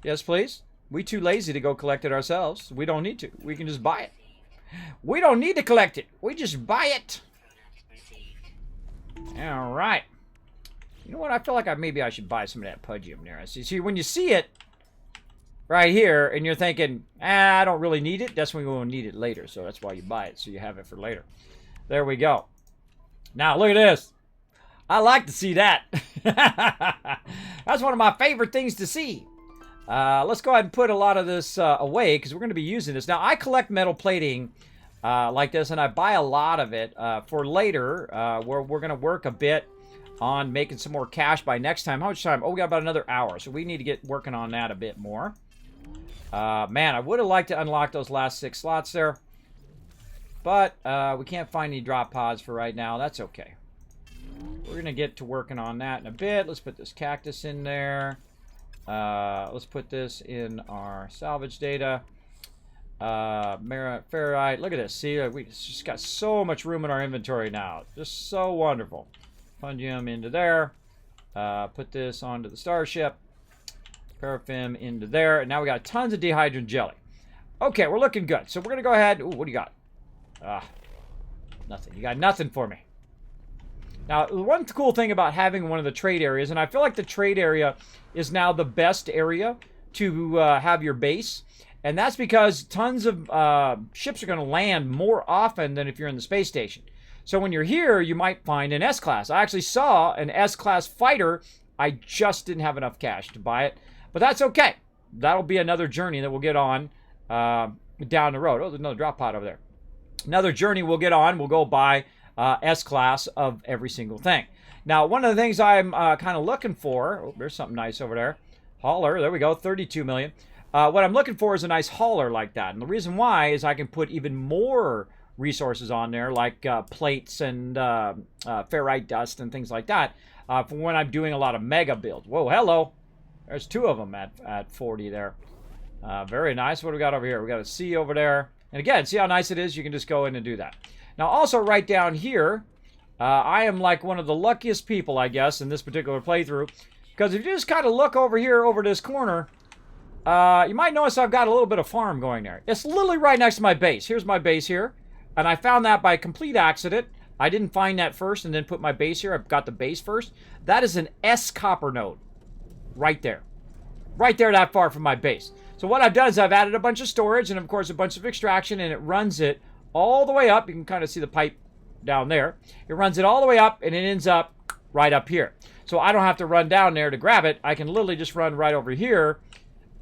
Yes, please. We too lazy to go collect it ourselves. We don't need to. We can just buy it. We don't need to collect it. We just buy it. All right. You know what? I feel like maybe I should buy some of that pudgium there. See, when you see it right here and you're thinking, I don't really need it, that's when you will need it later. So that's why you buy it, so you have it for later. There we go. Now, look at this. I like to see that. That's one of my favorite things to see. Let's go ahead and put a lot of this away because we're going to be using this. Now, I collect metal plating like this, and I buy a lot of it for later where we're going to work a bit on making some more cash by next time. How much time? Oh, we got about another hour, so we need to get working on that a bit more. Man, I would have liked to unlock those last 6 slots there, but we can't find any drop pods for right now. That's okay. We're going to get to working on that in a bit. Let's put this cactus in there. Let's put this in our salvage data. Ferrite. Look at this. See, we just got so much room in our inventory now. Just so wonderful. Fungium into there. Put this onto the starship. Paraffin into there. And now we got tons of dehydrogen jelly. Okay, we're looking good. So we're going to go ahead. Ooh, what do you got? Nothing. You got nothing for me. Now, one cool thing about having one of the trade areas, and I feel like the trade area is now the best area to have your base. And that's because tons of ships are going to land more often than if you're in the space station. So when you're here, you might find an S-Class. I actually saw an S-Class fighter. I just didn't have enough cash to buy it. But that's okay. That'll be another journey that we'll get on down the road. Oh, there's another drop pod over there. Another journey we'll get on. We'll go buy S-Class of every single thing. Now, one of the things I'm kind of looking for... Oh, there's something nice over there. Hauler. There we go. 32 million. What I'm looking for is a nice hauler like that. And the reason why is I can put even more resources on there, like plates and ferrite dust and things like that, for when I'm doing a lot of mega builds. Whoa, hello. There's 2 of them at 40 there. Very nice. What do we got over here? We got a C over there. And again, see how nice it is? You can just go in and do that. Now, also right down here, I am like one of the luckiest people, I guess, in this particular playthrough, Because if you just kind of look over here, over this corner, you might notice I've got a little bit of farm going there. It's literally right next to my base. Here's my base here. And I found that by complete accident. I didn't find that first and then put my base here. I've got the base first. That is an S copper node. Right there. Right there that far from my base. So what I've done is I've added a bunch of storage and, of course, a bunch of extraction, and it runs it all the way up. You can kind of see the pipe down there. It runs it all the way up, and it ends up right up here. So I don't have to run down there to grab it. I can literally just run right over here.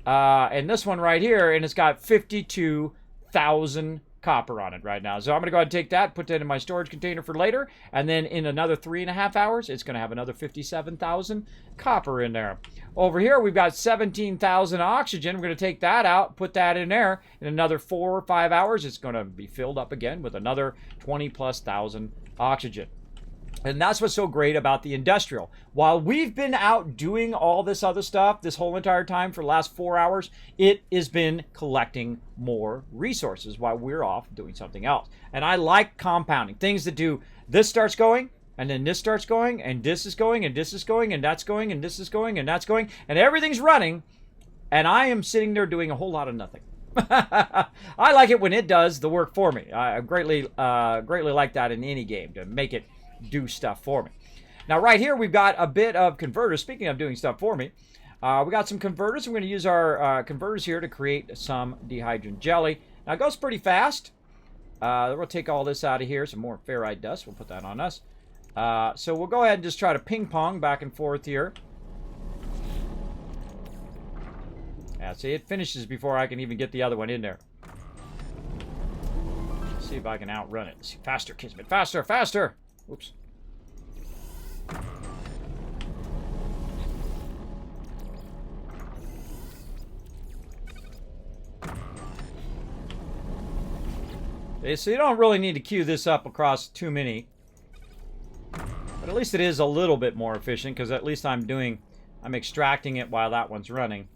And this one right here, and it's got 52,000 copper on it right now. So I'm going to go ahead and take that, put that in my storage container for later, and then in another 3.5 hours, it's going to have another 57,000 copper in there. Over here, we've got 17,000 oxygen. We're going to take that out, put that in there. In another 4 or 5 hours, it's going to be filled up again with another 20,000+ oxygen. And that's what's so great about the industrial. While we've been out doing all this other stuff this whole entire time for the last 4 hours, it has been collecting more resources while we're off doing something else. And I like compounding. Things that do, this starts going, and then this starts going, and this is going, and this is going, and that's going, and this is going, and that's going, and everything's running, and I am sitting there doing a whole lot of nothing. I like it when it does the work for me. I greatly like that in any game, to make it do stuff for me. Now right here we've got a bit of converters. Speaking of doing stuff for me, we got some converters. We're going to use our converters here to create some dehydrogen jelly. Now it goes pretty fast. We'll take all this out of here. Some more ferrite dust. We'll put that on us. So we'll go ahead and just try to ping pong back and forth here. Yeah, see, it finishes before I can even get the other one in there. Let's see if I can outrun it. See, faster, Kismet. Faster, faster! Oops. Okay, so you don't really need to queue this up across too many. But at least it is a little bit more efficient, because at least I'm extracting it while that one's running.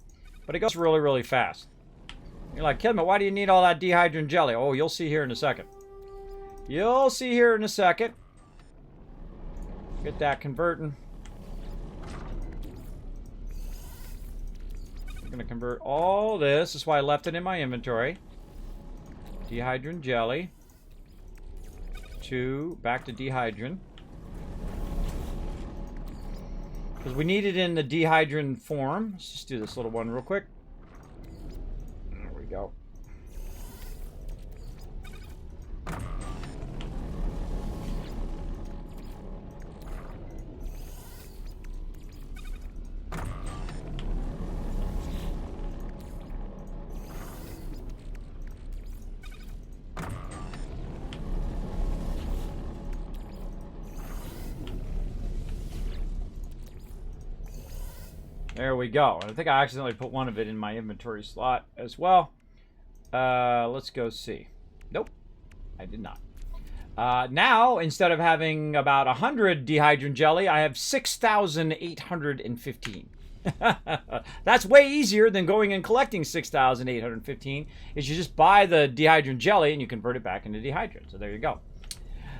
But it goes really, really fast. You're like, Kismet, why do you need all that dehydrogen jelly? Oh, you'll see here in a second. You'll see here in a second. Get that converting. I'm going to convert all this. That's why I left it in my inventory. Dehydrogen jelly. Back to dehydrogen. Because we need it in the dehydrogen form. Let's just do this little one real quick. There we go. There we go. I think I accidentally put one of it in my inventory slot as well. Let's go see. Nope, I did not. Now, instead of having about 100 dehydrogen jelly, I have 6,815. That's way easier than going and collecting 6,815. Is you just buy the dehydrogen jelly and you convert it back into dehydrogen. So there you go.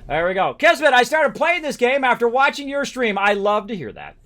There we go. Kismet, I started playing this game after watching your stream. I love to hear that.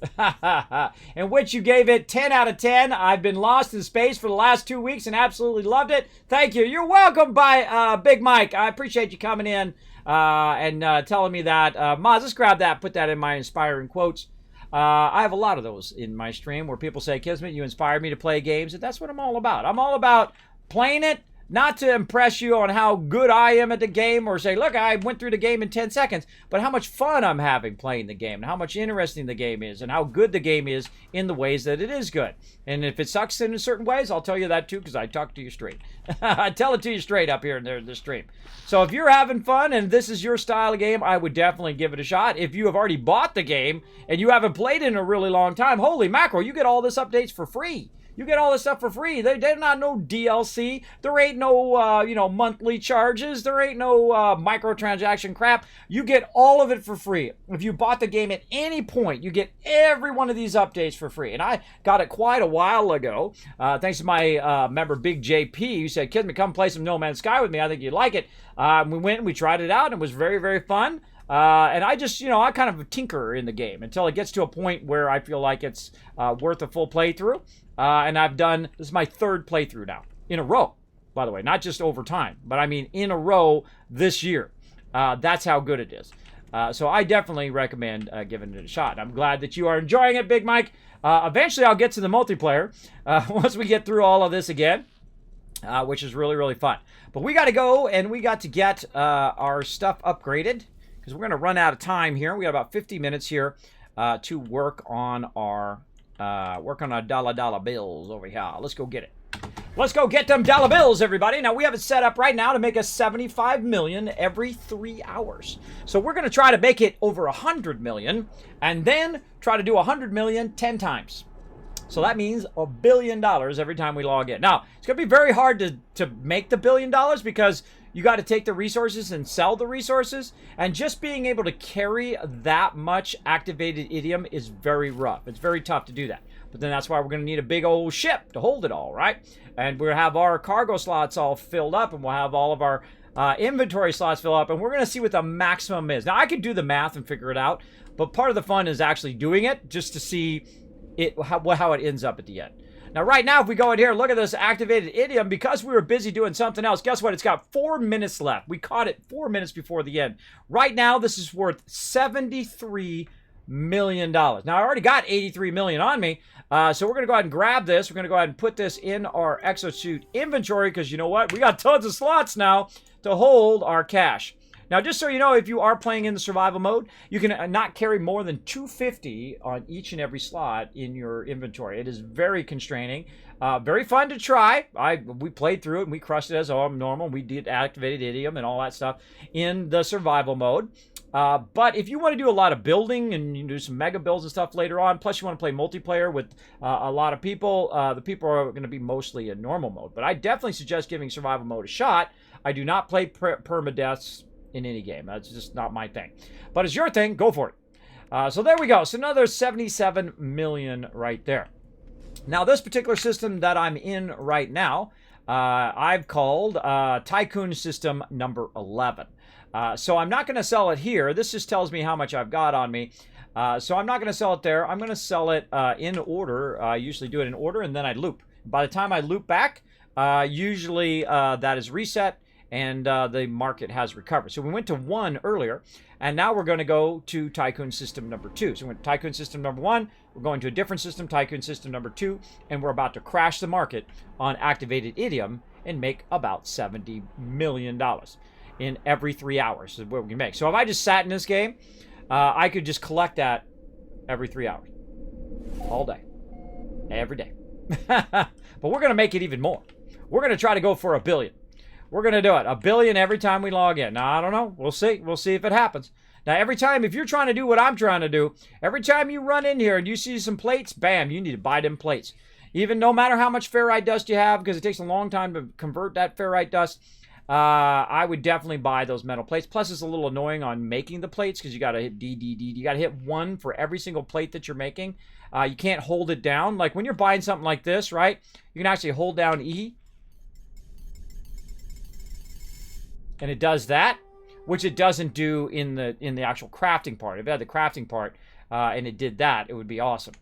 In which you gave it 10 out of 10. I've been lost in space for the last 2 weeks and absolutely loved it. Thank you. You're welcome, by Big Mike. I appreciate you coming in and telling me that. Maz, let's grab that, put that in my inspiring quotes. I have a lot of those in my stream where people say, Kismet, you inspired me to play games, and that's what I'm all about. I'm all about playing it, not to impress you on how good I am at the game or say, look, I went through the game in 10 seconds, but how much fun I'm having playing the game and how much interesting the game is and how good the game is in the ways that it is good. And if it sucks in certain ways, I'll tell you that too, because I talk to you straight. I tell it to you straight up here in the stream. So if you're having fun and this is your style of game, I would definitely give it a shot. If you have already bought the game and you haven't played it in a really long time, holy mackerel, you get all this updates for free. You get all this stuff for free. They're not no DLC. There ain't no, monthly charges. There ain't no microtransaction crap. You get all of it for free. If you bought the game at any point, you get every one of these updates for free. And I got it quite a while ago. Thanks to my member, Big JP, who said, Kismet, come play some No Man's Sky with me. I think you'd like it. We went and we tried it out. And it was very, very fun. And I just, I kind of tinker in the game until it gets to a point where I feel like it's worth a full playthrough. And this is my third playthrough now in a row, by the way, not just over time, but I mean in a row this year. That's how good it is. So I definitely recommend giving it a shot. I'm glad that you are enjoying it, Big Mike. Eventually, I'll get to the multiplayer once we get through all of this again, which is really, really fun. But we got to go, and we got to get our stuff upgraded because we're going to run out of time here. We got about 50 minutes here to work on our dollar bills over here. Let's go get it. Let's go get them dollar bills, everybody. Now, we have it set up right now to make us 75 million every 3 hours. So we're going to try to make it over 100 million and then try to do 100 million 10 times. So that means $1 billion every time we log in. Now, it's going to be very hard to make the $1 billion because you got to take the resources and sell the resources. And just being able to carry that much activated idiom is very rough. It's very tough to do that. But then that's why we're going to need a big old ship to hold it all, right? And we're going to have our cargo slots all filled up, and we'll have all of our inventory slots filled up, and we're going to see what the maximum is. Now, I could do the math and figure it out, but part of the fun is actually doing it just to see how it ends up at the end. Now, right now, if we go in here, look at this activated idiom. Because we were busy doing something else, guess what? It's got 4 minutes left. We caught it 4 minutes before the end. Right now, this is worth $73 million. Now, I already got 83 million on me, so we're going to go ahead and grab this. We're going to go ahead and put this in our exosuit inventory because you know what? We got tons of slots now to hold our cash. Now, just so you know, if you are playing in the survival mode, you can not carry more than 250 on each and every slot in your inventory. It is very constraining. Very fun to try. We played through it and we crushed it as normal. We did activated idiom and all that stuff in the survival mode. But if you want to do a lot of building and you do some mega builds and stuff later on, plus you want to play multiplayer with a lot of people, the people are going to be mostly in normal mode. But I definitely suggest giving survival mode a shot. I do not play permadeaths in any game. That's just not my thing. But it's your thing. Go for it. So there we go. So another 77 million right there. Now, this particular system that I'm in right now, I've called Tycoon System number 11. So I'm not going to sell it here. This just tells me how much I've got on me. So I'm not going to sell it there. I'm going to sell it in order. I usually do it in order, and then I loop. By the time I loop back, usually that is reset, and the market has recovered. So we went to 1 earlier, and now we're going to go to Tycoon System number 2. So we went to Tycoon System number 1, we're going to a different system, Tycoon System number 2, and we're about to crash the market on activated idiom and make about $70 million in every 3 hours is what we can make. So if I just sat in this game, I could just collect that every 3 hours. All day. Every day. But we're going to make it even more. We're going to try to go for $1 billion. We're going to do it. $1 billion every time we log in. Now, I don't know. We'll see. We'll see if it happens. Now, every time, if you're trying to do what I'm trying to do, every time you run in here and you see some plates, bam, you need to buy them plates. Even no matter how much ferrite dust you have, because it takes a long time to convert that ferrite dust, I would definitely buy those metal plates. Plus, it's a little annoying on making the plates because you got to hit D. You got to hit 1 for every single plate that you're making. You can't hold it down. Like when you're buying something like this, right? You can actually hold down E. And it does that, which it doesn't do in the actual crafting part. If it had the crafting part and it did that, it would be awesome.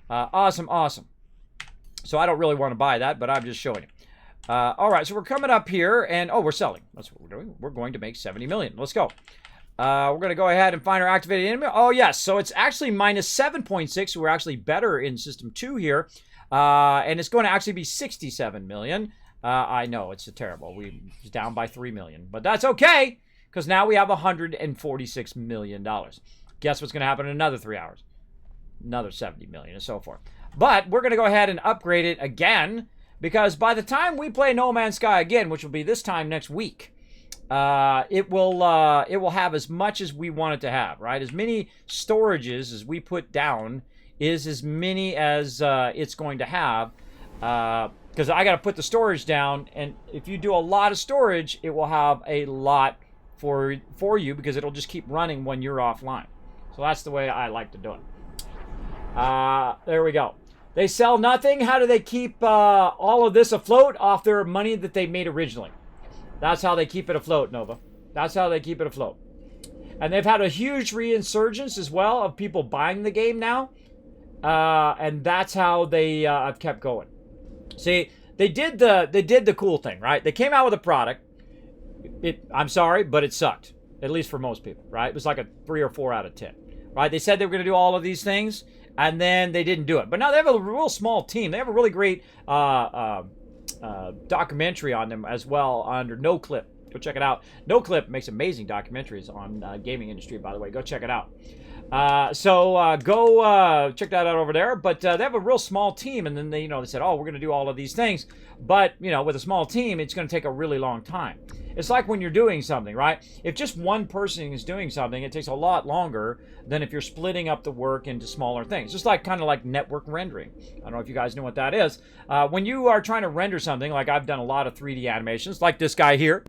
Awesome. So I don't really want to buy that, but I'm just showing you. All right, so we're coming up here, and we're selling. That's what we're doing. We're going to make 70 million. Let's go. We're going to go ahead and find our activated enemy. Oh, yes. So it's actually minus 7.6. So we're actually better in System 2 here. And it's going to actually be 67 million. I know, it's terrible. We're down by 3 million. But that's okay, because now we have $146 million. Guess what's going to happen in another 3 hours? Another 70 million and so forth. But we're going to go ahead and upgrade it again, because by the time we play No Man's Sky again, which will be this time next week, it will have as much as we want it to have, right? As many storages as we put down is as many as it's going to have, because I got to put the storage down, and if you do a lot of storage, it will have a lot for you, because it'll just keep running when you're offline. So that's the way I like to do it. There we go. They sell nothing. How do they keep all of this afloat? Off their money that they made originally. That's how they keep it afloat, Nova. That's how they keep it afloat. And they've had a huge reinsurgence as well of people buying the game now. And that's how they have kept going. See, they did the cool thing, right? They came out with a product. I'm sorry, but it sucked. At least for most people, right? It was like a 3 or 4 out of 10, right? They said they were going to do all of these things, and then they didn't do it. But now they have a real small team. They have a really great documentary on them as well under No Clip. Go check it out. No Clip makes amazing documentaries on gaming industry, by the way. Go check it out. Go check that out over there. But they have a real small team, and then they said, oh, we're going to do all of these things. But, with a small team, it's going to take a really long time. It's like when you're doing something, right? If just one person is doing something, it takes a lot longer than if you're splitting up the work into smaller things. Just like kind of like network rendering. I don't know if you guys know what that is. When you are trying to render something, like I've done a lot of 3D animations, like this guy here.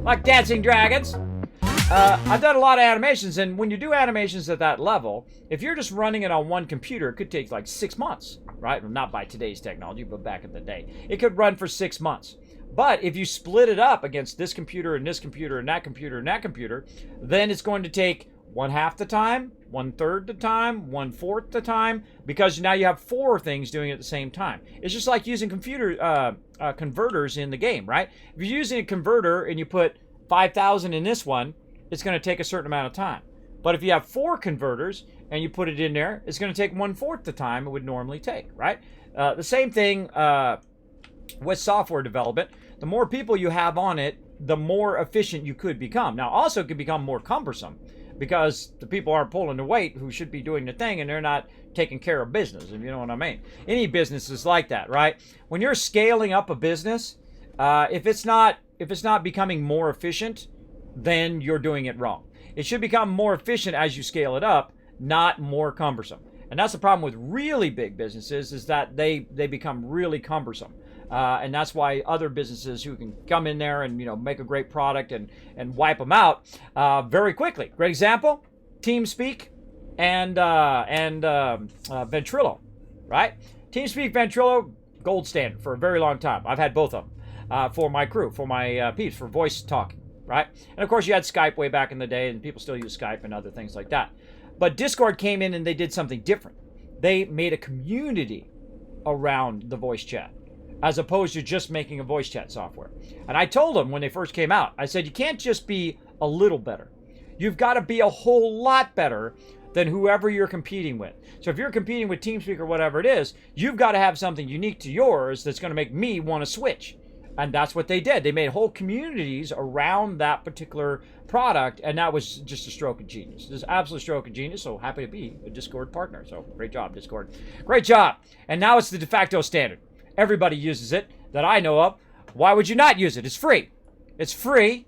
Like Dancing Dragons. I've done a lot of animations, and when you do animations at that level, if you're just running it on one computer, it could take like 6 months, right? Well, not by today's technology, but back in the day. It could run for 6 months. But if you split it up against this computer and this computer and that computer and that computer, then it's going to take 1/2 the time, 1/3 the time, 1/4 the time, because now you have 4 things doing it at the same time. It's just like using computer converters in the game, right? If you're using a converter and you put 5,000 in this one, it's going to take a certain amount of time. But if you have 4 converters and you put it in there, it's going to take 1/4 the time it would normally take, right? The same thing with software development. The more people you have on it, the more efficient you could become. Now, also it could become more cumbersome because the people aren't pulling the weight who should be doing the thing, and they're not taking care of business, if you know what I mean. Any business is like that, right? When you're scaling up a business, if it's not becoming more efficient, then you're doing it wrong. It should become more efficient as you scale it up, not more cumbersome. And that's the problem with really big businesses, is that they become really cumbersome. And that's why other businesses who can come in there and make a great product and wipe them out very quickly. Great example: TeamSpeak and Ventrilo, right? TeamSpeak, Ventrilo, gold standard for a very long time. I've had both of them for my crew, for my peeps, for voice talking, right? And of course, you had Skype way back in the day, and people still use Skype and other things like that. But Discord came in and they did something different. They made a community around the voice chat, as opposed to just making a voice chat software. And I told them when they first came out, I said, you can't just be a little better. You've got to be a whole lot better than whoever you're competing with. So if you're competing with TeamSpeak or whatever it is, you've got to have something unique to yours that's going to make me want to switch. And that's what they did. They made whole communities around that particular product, and that was just a stroke of genius. This is absolute stroke of genius, so happy to be a Discord partner. So great job, Discord. Great job. And now it's the de facto standard. Everybody uses it that I know of. Why would you not use it? It's free. It's free,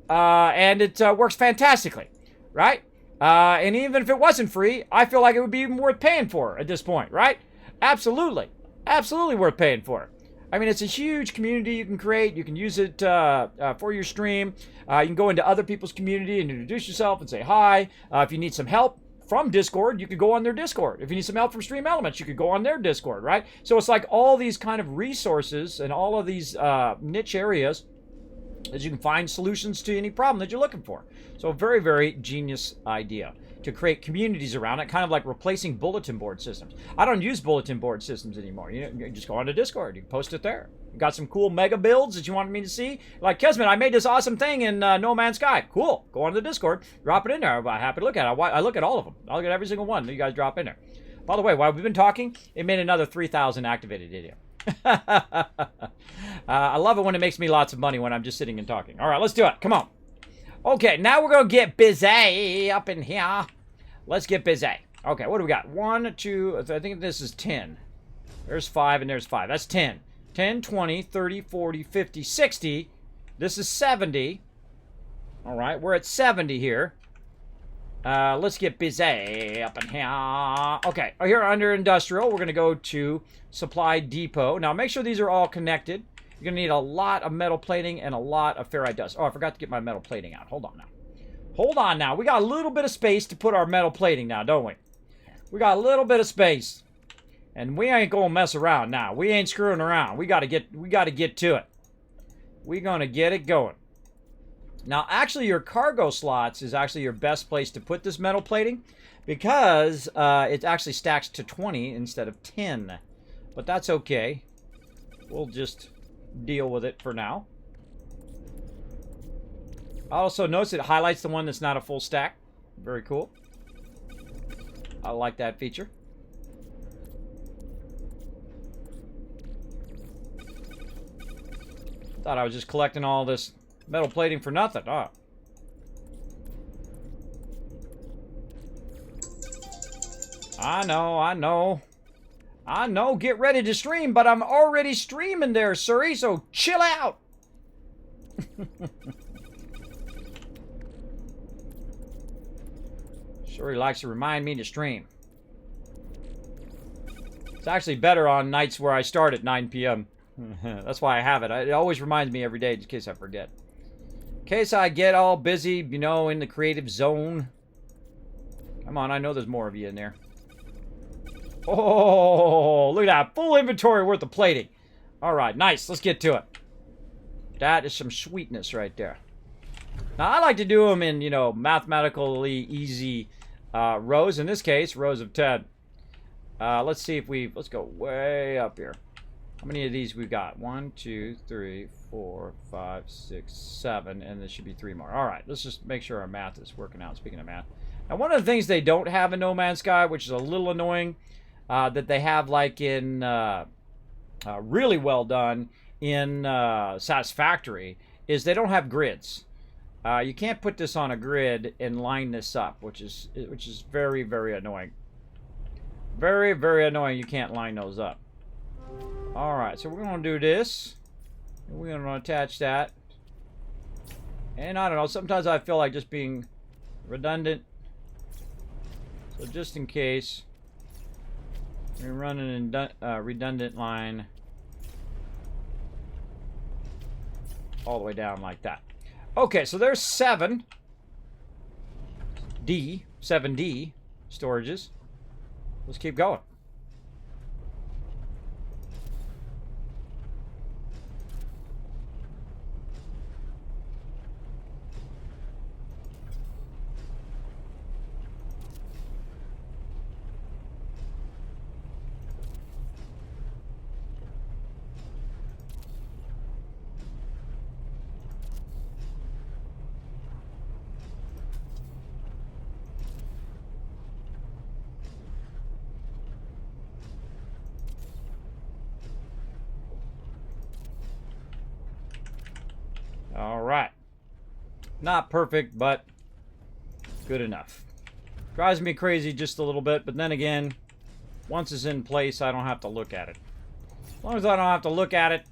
and it works fantastically, right? And even if it wasn't free, I feel like it would be even worth paying for at this point, right? Absolutely. Absolutely worth paying for. I mean, it's a huge community you can create. You can use it for your stream. You can go into other people's community and introduce yourself and say hi. If you need some help from Discord, you could go on their Discord. If you need some help from Stream Elements, you could go on their Discord, right? So it's like all these kind of resources and all of these niche areas that you can find solutions to any problem that you're looking for. So a very, very genius idea to create communities around it, kind of like replacing bulletin board systems. I don't use bulletin board systems anymore. You just go onto Discord. You can post it there. You got some cool mega builds that you wanted me to see? Like, Kismet, I made this awesome thing in No Man's Sky. Cool. Go onto the Discord. Drop it in there. I'm happy to look at it. I look at all of them. I look at every single one that you guys drop in there. By the way, while we've been talking, it made another 3,000 activated video. I love it when it makes me lots of money when I'm just sitting and talking. All right, let's do it. Come on. Okay, now we're going to get busy up in here. Let's get busy. Okay, what do we got? 1, 2, I think this is 10. There's 5 and there's 5. That's 10. 10, 20, 30, 40, 50, 60. This is 70. All right, we're at 70 here. Let's get busy up in here. Okay, here under industrial, we're going to go to supply depot. Now, make sure these are all connected. You're going to need a lot of metal plating and a lot of ferrite dust. Oh, I forgot to get my metal plating out. Hold on now. Hold on now. We got a little bit of space to put our metal plating now, don't we? We got a little bit of space. And we ain't going to mess around now. We ain't screwing around. We got to get to it. We're going to get it going. Now, actually, your cargo slots is actually your best place to put this metal plating because it actually stacks to 20 instead of 10. But that's okay. We'll just deal with it for now. Also, notice it highlights the one that's not a full stack. Very cool. I like that feature. Thought I was just collecting all this metal plating for nothing. Oh. I know. Get ready to stream, but I'm already streaming there, Surrey, so chill out. Surrey likes to remind me to stream. It's actually better on nights where I start at 9 p.m. That's why I have it. It always reminds me every day in case I forget. In case I get all busy, you know, in the creative zone. Come on, I know there's more of you in there. Oh, look at that. Full inventory worth of plating. All right, nice. Let's get to it. That is some sweetness right there. Now, I like to do them in, you know, mathematically easy rows. In this case, rows of 10. Let's see if let's go way up here. How many of these we've got? 1, 2, 3, 4, 5, 6, 7, and there should be 3 more. All right, let's just make sure our math is working out. Speaking of math. Now, one of the things they don't have in No Man's Sky, which is a little annoying, that they have like in really well done in Satisfactory, is they don't have grids. You can't put this on a grid and line this up, which is very, very annoying. Very, very annoying. You can't line those up. All right, so we're going to do this. We're going to attach that. And I don't know, sometimes I feel like just being redundant. So just in case, we run a redundant line all the way down like that. Okay, so there's 7D storages. Let's keep going. All right. Not perfect, but good enough. Drives me crazy just a little bit, but then again, once it's in place, I don't have to look at it. As long as I don't have to look at it,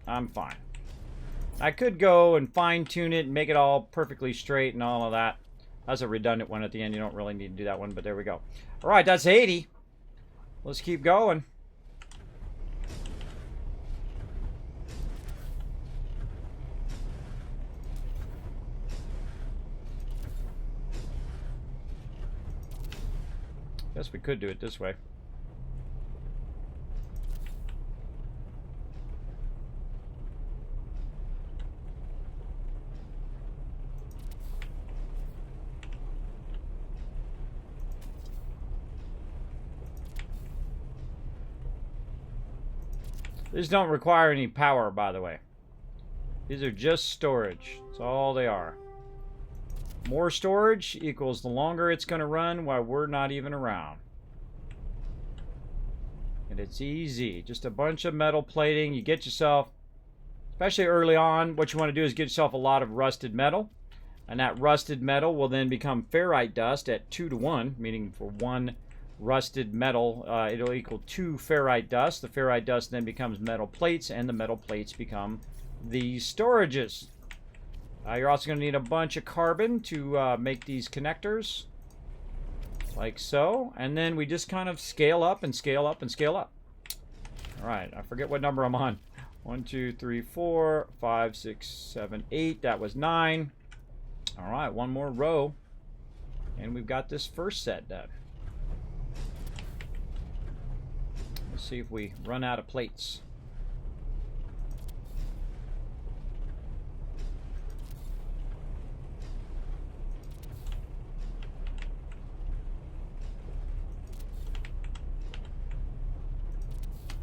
I'm fine. I could go and fine-tune it and make it all perfectly straight and all of that. That's a redundant one at the end. You don't really need to do that one, but there we go. All right, that's 80. Let's keep going. Guess we could do it this way. These don't require any power, by the way. These are just storage. That's all they are. More storage equals the longer it's going to run while we're not even around. And it's easy. Just a bunch of metal plating. You get yourself, especially early on, what you want to do is get yourself a lot of rusted metal. And that rusted metal will then become ferrite dust at 2 to 1, meaning for 1 rusted metal, it'll equal 2 ferrite dust. The ferrite dust then becomes metal plates, and the metal plates become the storages. You're also going to need a bunch of carbon to make these connectors, like so. And then we just kind of scale up and scale up and scale up. All right, I forget what number I'm on. 1, 2, 3, 4, 5, 6, 7, 8. That was 9. All right, one more row. And we've got this first set done. Let's see if we run out of plates.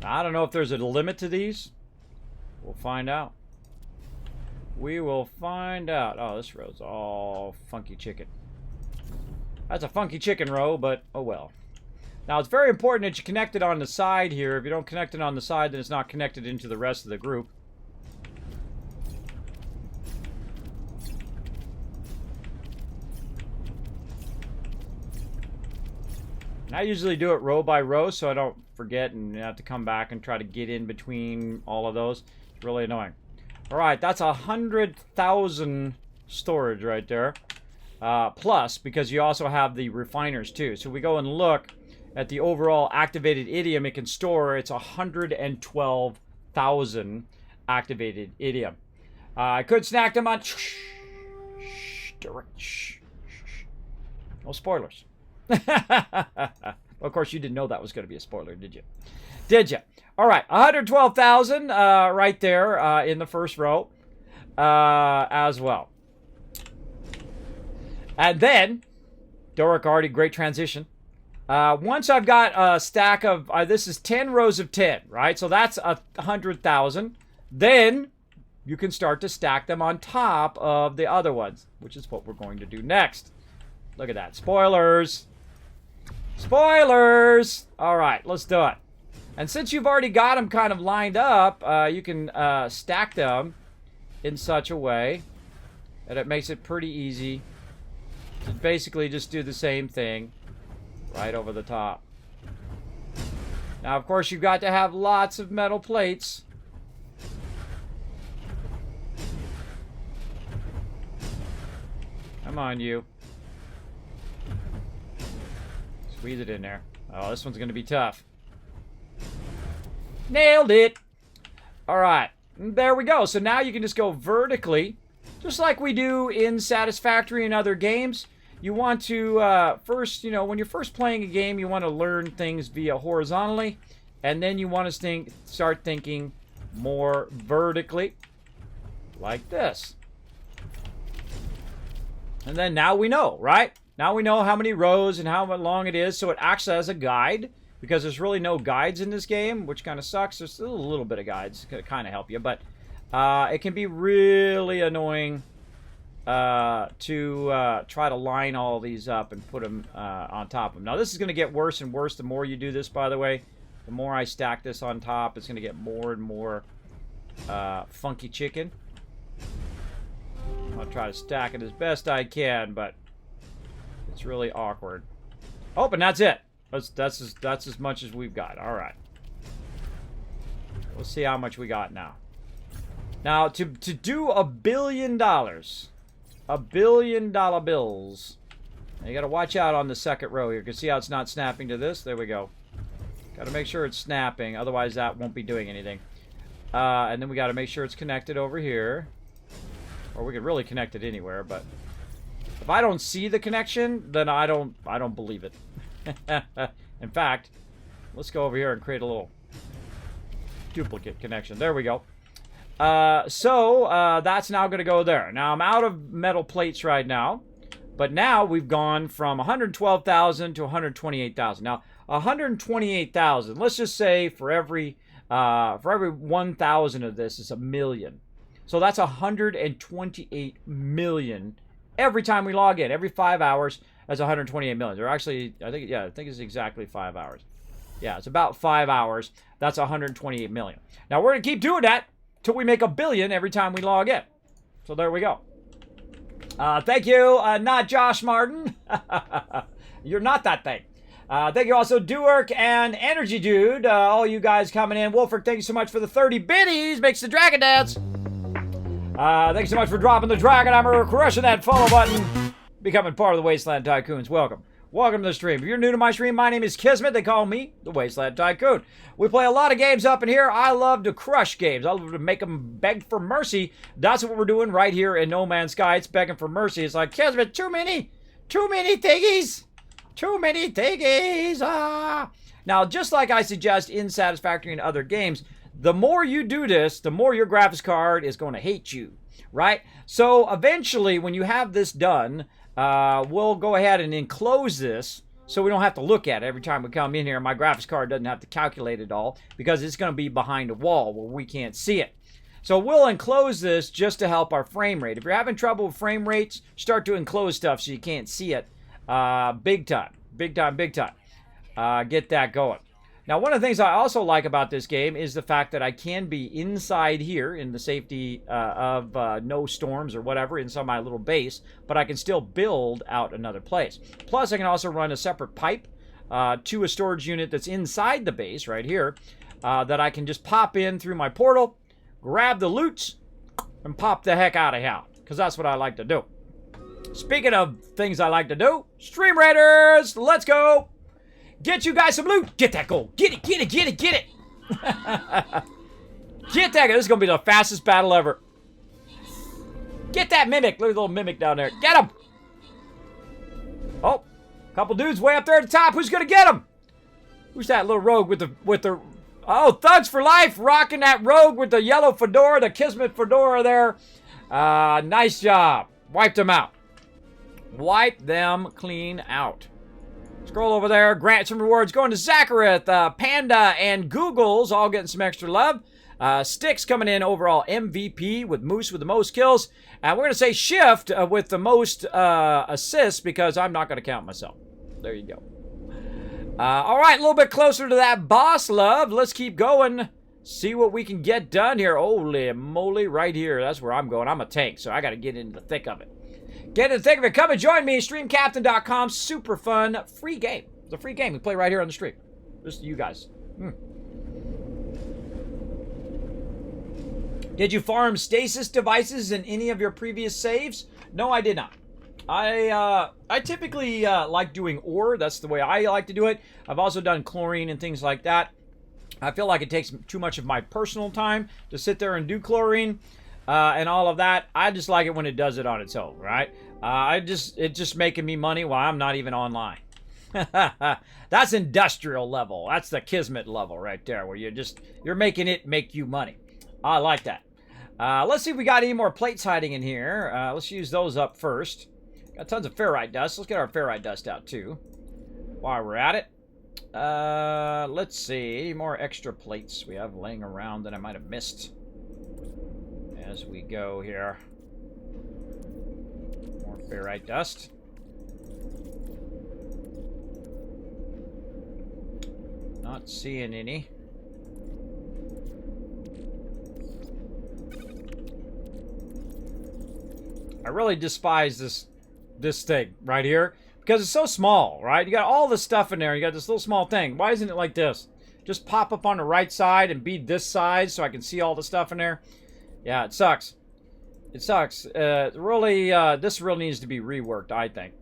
I don't know if there's a limit to these. We'll find out. We will find out. Oh, this row's all funky chicken. That's a funky chicken row, but oh well. Now, it's very important that you connect it on the side here. If you don't connect it on the side, then it's not connected into the rest of the group. And I usually do it row by row so I don't forget and have to come back and try to get in between all of those. It's really annoying. All right, that's 100,000 storage right there. Plus, because you also have the refiners too. So we go and look at the overall activated idiom it can store. It's 112,000 activated idiom. I could snack them on... No spoilers. Of course, you didn't know that was going to be a spoiler, did you? Did you? All right, 112,000 right there in the first row as well. And then, Doric already, great transition. Once I've got a stack of, this is 10 rows of 10, right? So that's 100,000. Then you can start to stack them on top of the other ones, which is what we're going to do next. Look at that. Spoilers. Spoilers. All right, let's do it. And since you've already got them kind of lined up, you can stack them in such a way that it makes it pretty easy to basically just do the same thing right over the top. Now, of course, you've got to have lots of metal plates. Come on, you. Squeeze it in there. Oh, this one's going to be tough. Nailed it. All right. There we go. So now you can just go vertically, just like we do in Satisfactory and other games. You want to first, you know, when you're first playing a game, you want to learn things via horizontally, and then you want to start thinking more vertically, like this. And then now we know, right? Now we know how many rows and how long it is, so it acts as a guide, because there's really no guides in this game, which kind of sucks. There's still a little bit of guides to kind of help you, but it can be really annoying to try to line all these up and put them on top of them. Now, this is going to get worse and worse the more you do this, by the way. The more I stack this on top, it's going to get more and more funky chicken. I'll try to stack it as best I can, but it's really awkward. Oh, and that's it. That's as much as we've got. All right. We'll see how much we got now. Now, to do $1 billion, $1 billion bills, now you got to watch out on the second row here. You can see how it's not snapping to this. There we go. Got to make sure it's snapping. Otherwise, that won't be doing anything. And then we got to make sure it's connected over here. Or we could really connect it anywhere, but if I don't see the connection, then I don't believe it. In fact, let's go over here and create a little duplicate connection. There we go. So that's now going to go there. Now, I'm out of metal plates right now, but now we've gone from 112,000 to 128,000. Now, 128,000, let's just say for every 1,000 of this is $1 million. So that's 128 million every time we log in. Every 5 hours, that's 128 million. Or actually, I think it's exactly 5 hours. Yeah, it's about 5 hours. That's 128 million. Now, we're going to keep doing that till we make $1 billion every time we log in. So there we go. Thank you, not Josh Martin. You're not that thing. Thank you also, Duerk and Energy Dude. All you guys coming in. Wolfric, thank you so much for the 30 biddies. Makes the dragon dance. Thanks so much for dropping the dragon hammer, crushing that follow button, becoming part of the Wasteland Tycoons. Welcome. Welcome to the stream. If you're new to my stream, my name is Kismet. They call me the Wasteland Tycoon. We play a lot of games up in here. I love to crush games. I love to make them beg for mercy. That's what we're doing right here in No Man's Sky. It's begging for mercy. It's like, Kismet, too many thingies. Too many thingies. Ah. Now, just like I suggest in Satisfactory and other games, the more you do this, the more your graphics card is going to hate you, right? So eventually, when you have this done, we'll go ahead and enclose this so we don't have to look at it every time we come in here. My graphics card doesn't have to calculate it all because it's going to be behind a wall where we can't see it. So we'll enclose this just to help our frame rate. If you're having trouble with frame rates, start to enclose stuff so you can't see it. Big time. Big time, big time. Get that going. Now, one of the things I also like about this game is the fact that I can be inside here in the safety of no storms or whatever inside my little base, but I can still build out another place. Plus, I can also run a separate pipe to a storage unit that's inside the base right here that I can just pop in through my portal, grab the loots, and pop the heck out of here, because that's what I like to do. Speaking of things I like to do, Stream Raiders, let's go! Get you guys some loot. Get that gold. Get it, get it, get it, get it. Get that. This is going to be the fastest battle ever. Get that mimic. Look at the little mimic down there. Get him. Oh, couple dudes way up there at the top. Who's going to get him? Who's that little rogue with the... Oh, Thugs for Life. Rocking that rogue with the yellow fedora, the Kismet fedora there. Nice job. Wiped them out. Wipe them clean out. Scroll over there, grant some rewards going to Zachareth, Panda, and Googles, all getting some extra love. Sticks coming in overall MVP with Moose with the most kills. And we're going to say Shift with the most assists because I'm not going to count myself. There you go. All right, a little bit closer to that boss love. Let's keep going. See what we can get done here. Holy moly, right here. That's where I'm going. I'm a tank, so I got to get into the thick of it. Get in the thick of it. Come and join me. StreamCaptain.com. Super fun. Free game. It's a free game. We play right here on the stream. Just you guys. Did you farm stasis devices in any of your previous saves? No, I did not. I typically like doing ore. That's the way I like to do it. I've also done chlorine and things like that. I feel like it takes too much of my personal time to sit there and do chlorine. And all of that. I just like it when it does it on its own, right? It's just making me money while I'm not even online. That's industrial level. That's the Kismet level right there, where you're making it make you money. I like that. Let's see if we got any more plates hiding in here. Let's use those up first. Got tons of ferrite dust. Let's get our ferrite dust out too, while we're at it. Let's see. Any more extra plates we have laying around that I might have missed as we go here. More ferrite dust. Not seeing any. I really despise this thing right here because it's so small, right? You got all this stuff in there. You got this little small thing. Why isn't it like this? Just pop up on the right side and be this size so I can see all the stuff in there. Yeah, it sucks. It sucks. Really, this really needs to be reworked, I think.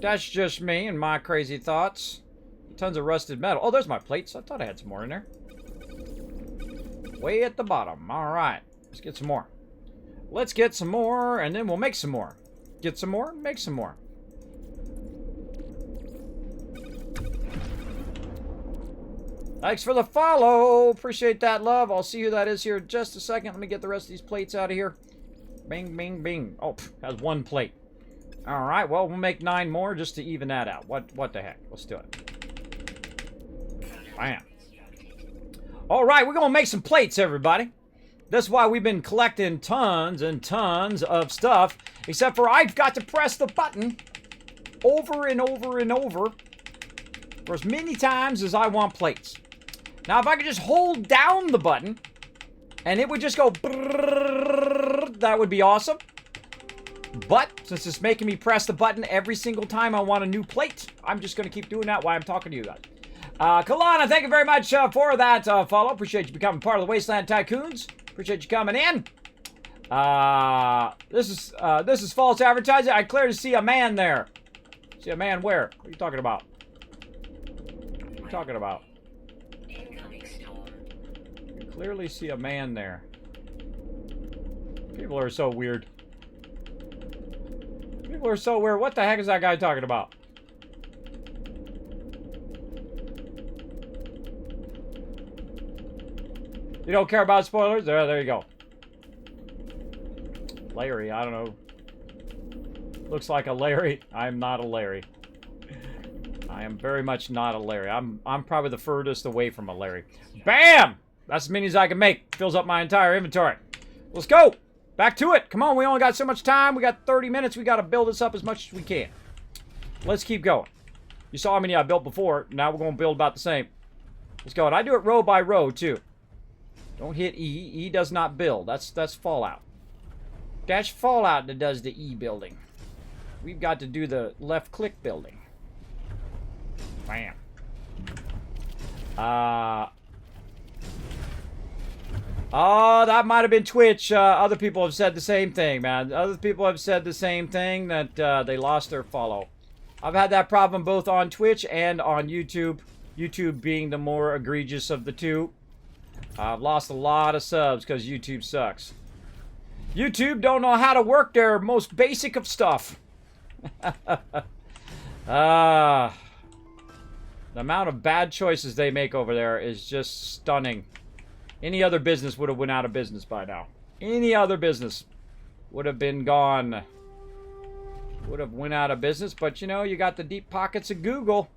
That's just me and my crazy thoughts. Tons of rusted metal. Oh, there's my plates. I thought I had some more in there. Way at the bottom. All right. Let's get some more. Let's get some more, and then we'll make some more. Get some more, make some more. Thanks for the follow. Appreciate that, love. I'll see who that is here in just a second. Let me get the rest of these plates out of here. Bing, bing, bing. Oh, has one plate. All right, well, we'll make 9 more just to even that out. What the heck? Let's do it. Bam. All right, we're going to make some plates, everybody. That's why we've been collecting tons and tons of stuff, except for I've got to press the button over and over and over for as many times as I want plates. Now, if I could just hold down the button and it would just go brrrr, that would be awesome. But since it's making me press the button every single time I want a new plate, I'm just going to keep doing that while I'm talking to you guys. Kalana, thank you very much for that follow. Appreciate you becoming part of the Wasteland Tycoons. Appreciate you coming in. This is false advertising. I clearly see a man there. See a man where? What are you talking about? What are you talking about? You clearly see a man there. People are so weird. People are so weird. What the heck is that guy talking about? You don't care about spoilers? There you go. Larry, I don't know. Looks like a Larry. I'm not a Larry. I I am very much not a Larry. I'm probably the furthest away from a Larry. Bam! That's as many as I can make. Fills up my entire inventory. Let's go. Back to it. Come on, we only got so much time. We got 30 minutes. We got to build this up as much as we can. Let's keep going. You saw how many I built before. Now we're going to build about the same. Let's go. And I do it row by row, too. Don't hit E. E does not build. That's Fallout. That's Fallout that does the E building. We've got to do the left-click building. Bam. Oh, that might have been Twitch. Other people have said the same thing, man. Other people have said the same thing, that they lost their follow. I've had that problem both on Twitch and on YouTube. YouTube being the more egregious of the two. I've lost a lot of subs because YouTube sucks. YouTube don't know how to work their most basic of stuff. The amount of bad choices they make over there is just stunning. Any other business would have went out of business by now. Any other business would have been gone. Would have went out of business, but you know, you got the deep pockets of Google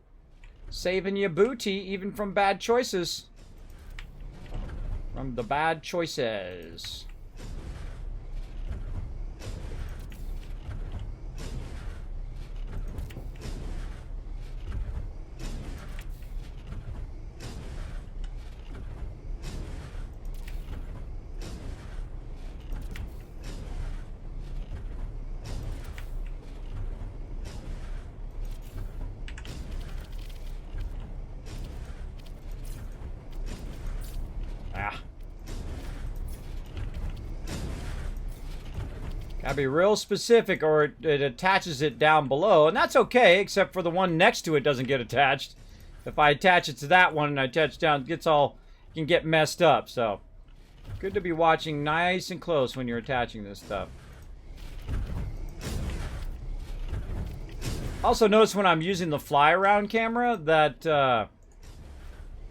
saving you booty even from bad choices. From the bad choices. Gotta be real specific or it attaches it down below. And that's okay, except for the one next to it doesn't get attached. If I attach it to that one and I attach down, it can get messed up. So, good to be watching nice and close when you're attaching this stuff. Also notice when I'm using the fly around camera that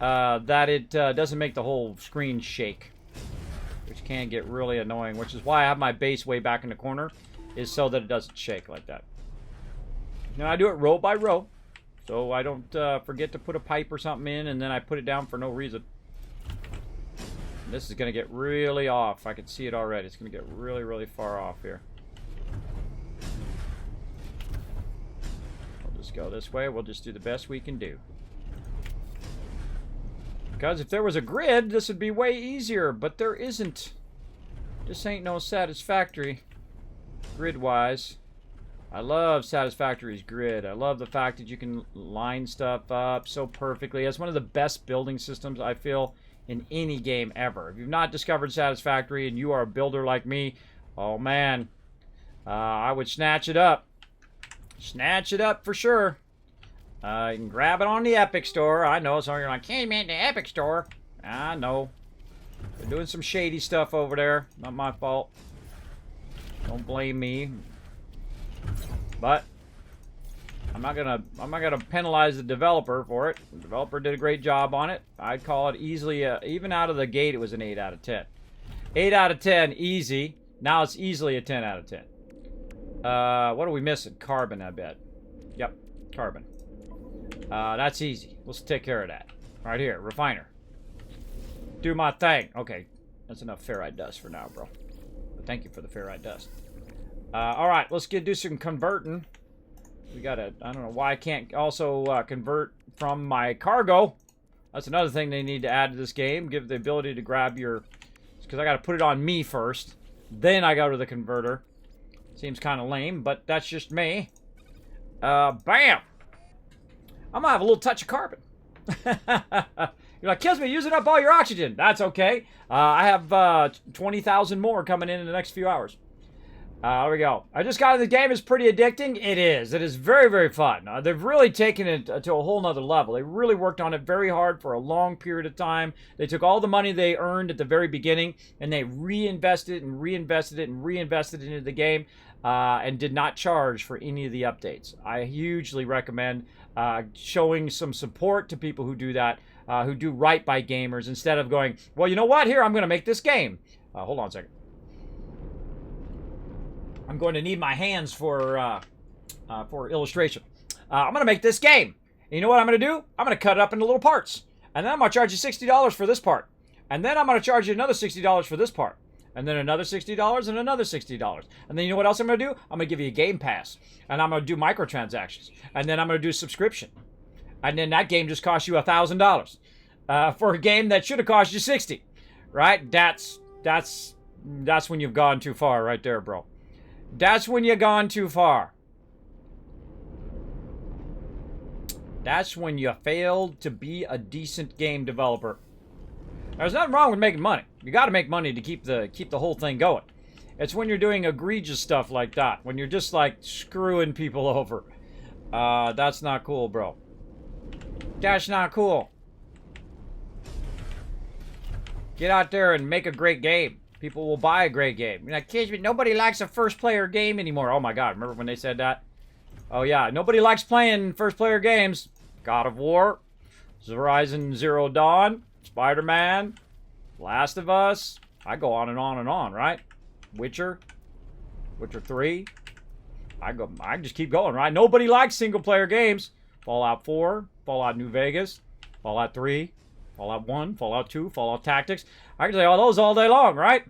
it doesn't make the whole screen shake. Which can get really annoying, which is why I have my base way back in the corner, is so that it doesn't shake like that. Now I do it row by row, so I don't forget to put a pipe or something in, and then I put it down for no reason. And this is going to get really off. I can see it already. It's going to get really, really far off here. We'll just go this way. We'll just do the best we can do. Because if there was a grid, this would be way easier, but there isn't. This ain't no Satisfactory, grid-wise. I love Satisfactory's grid. I love the fact that you can line stuff up so perfectly. It's one of the best building systems, I feel, in any game ever. If you've not discovered Satisfactory and you are a builder like me, oh man, I would snatch it up. Snatch it up for sure. You can grab it on the Epic Store. I know, some of you are like, can't mean the Epic Store. I know. They're doing some shady stuff over there. Not my fault. Don't blame me. But I'm not gonna penalize the developer for it. The developer did a great job on it. I'd call it easily, even out of the gate, it was an 8 out of 10. 8 out of 10, easy. Now it's easily a 10 out of 10. What are we missing? Carbon, I bet. Yep, carbon. That's easy. Let's take care of that. Right here, refiner. Do my thing. Okay, that's enough ferrite dust for now, bro. But thank you for the ferrite dust. Alright, let's do some converting. We gotta, I don't know why I can't also convert from my cargo. That's another thing they need to add to this game. Give the ability to grab your, because I gotta put it on me first. Then I go to the converter. Seems kind of lame, but that's just me. Bam! I'm gonna have a little touch of carbon. You're like, Kismet, using up all your oxygen. That's okay. I have 20,000 more coming in the next few hours. There we go. I just got into the game. It's pretty addicting. It is. It is very, very fun. They've really taken it to a whole nother level. They really worked on it very hard for a long period of time. They took all the money they earned at the very beginning and they reinvested and reinvested it and reinvested it into the game and did not charge for any of the updates. I hugely recommend showing some support to people who do that, who do right by gamers instead of going, well, you know what? Here, I'm going to make this game. Hold on a second. I'm going to need my hands for illustration. I'm going to make this game. And you know what I'm going to do? I'm going to cut it up into little parts. And then I'm going to charge you $60 for this part. And then I'm going to charge you another $60 for this part. And then another $60 and another $60. And then you know what else I'm going to do? I'm going to give you a game pass. And I'm going to do microtransactions. And then I'm going to do subscription. And then that game just cost you $1,000 for a game that should have cost you $60. Right? That's when you've gone too far right there, bro. That's when you've gone too far. That's when you failed to be a decent game developer. There's nothing wrong with making money. You got to make money to keep the whole thing going. It's when you're doing egregious stuff like that, when you're just like screwing people over. That's not cool, bro. That's not cool. Get out there and make a great game. People will buy a great game. You're like, Kismet, nobody likes a first-player game anymore. Oh my God, remember when they said that? Oh yeah, nobody likes playing first-player games. God of War, Horizon Zero Dawn, Spider-Man, Last of Us. I go on and on and on, right? Witcher 3. I just keep going, right? Nobody likes single-player games. Fallout 4, Fallout New Vegas, Fallout 3, Fallout 1, Fallout 2, Fallout Tactics. I can say all those all day long, right?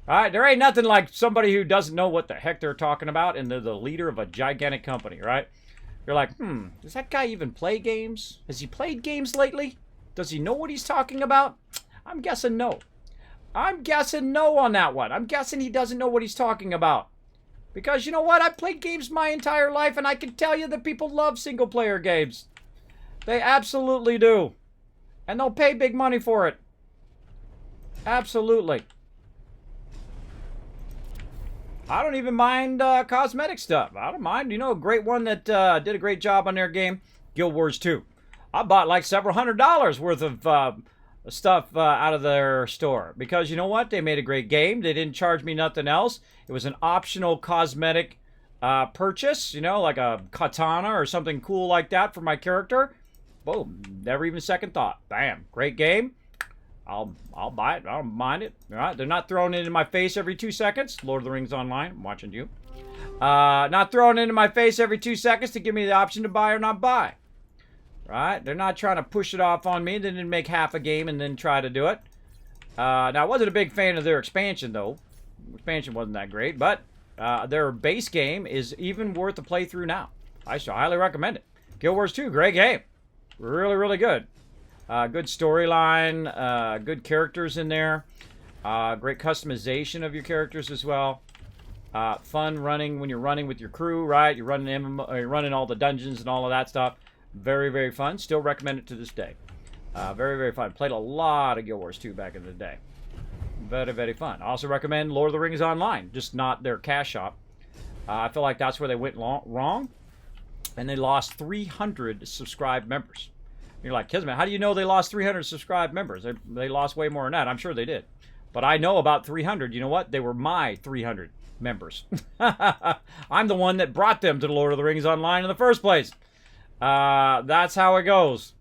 All right, there ain't nothing like somebody who doesn't know what the heck they're talking about and they're the leader of a gigantic company, right? You're like, does that guy even play games? Has he played games lately? Does he know what he's talking about? I'm guessing no. I'm guessing no on that one. I'm guessing he doesn't know what he's talking about. Because you know what? I've played games my entire life and I can tell you that people love single-player games. They absolutely do. And they'll pay big money for it. Absolutely. I don't even mind cosmetic stuff. I don't mind. You know, a great one that did a great job on their game, Guild Wars 2. I bought like several $100s worth of stuff out of their store. Because you know what? They made a great game. They didn't charge me nothing else. It was an optional cosmetic purchase. You know, like a katana or something cool like that for my character. Boom. Never even second thought. Bam. Great game. I'll buy it. I don't mind it. All right. They're not throwing it in my face every 2 seconds. Lord of the Rings Online. I'm watching you. Not throwing it in my face every 2 seconds to give me the option to buy or not buy. Right? They're not trying to push it off on me. They didn't make half a game and then try to do it. Now, I wasn't a big fan of their expansion, though. Expansion wasn't that great. But their base game is even worth a playthrough now. I should highly recommend it. Guild Wars 2, great game. Really, really good. Good storyline, good characters in there, great customization of your characters as well. Fun running when you're running with your crew, right? You're running MMO, you're running all the dungeons and all of that stuff. Very, very fun. Still recommend it to this day. Very, very fun. Played a lot of Guild Wars 2 back in the day. Very, very fun. Also recommend Lord of the Rings Online, just not their cash shop. I feel like that's where they went wrong, and they lost 300 subscribed members. You're like, Kismet, how do you know they lost 300 subscribed members? They lost way more than that. I'm sure they did. But I know about 300. You know what? They were my 300 members. I'm the one that brought them to the Lord of the Rings Online in the first place. That's how it goes.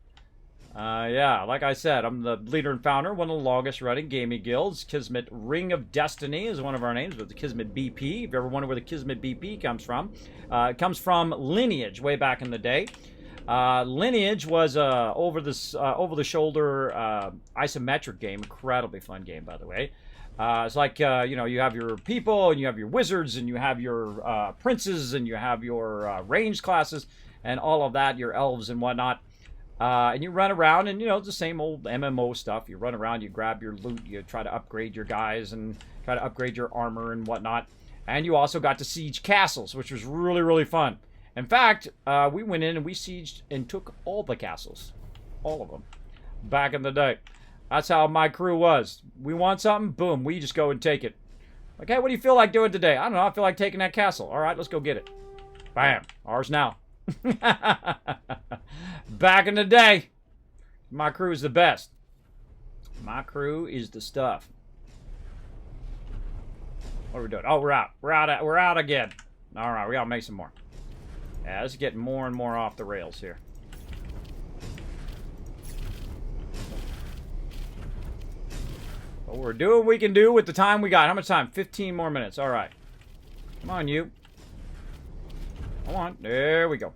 Yeah, like I said, I'm the leader and founder, one of the longest running gaming guilds. Kismet Ring of Destiny is one of our names, but the Kismet BP. If you ever wonder where the Kismet BP comes from, it comes from Lineage way back in the day. Lineage was over-the-shoulder isometric game. Incredibly fun game, by the way. It's like, you know, you have your people, and you have your wizards, and you have your princes, and you have your ranged classes, and all of that, your elves and whatnot. And you run around, and, you know, it's the same old MMO stuff. You run around, you grab your loot, you try to upgrade your guys, and try to upgrade your armor and whatnot. And you also got to siege castles, which was really, really fun. In fact, we went in and we sieged and took all the castles. All of them. Back in the day. That's how my crew was. We want something, boom, we just go and take it. Like, hey, what do you feel like doing today? I don't know, I feel like taking that castle. All right, let's go get it. Bam. Ours now. Back in the day, my crew is the best. My crew is the stuff. What are we doing? Oh, we're out. We're out again. All right, we gotta make some more. Yeah, this is getting more and more off the rails here. But we're doing what we can do with the time we got. How much time? 15 more minutes. All right. Come on, you. Come on. There we go.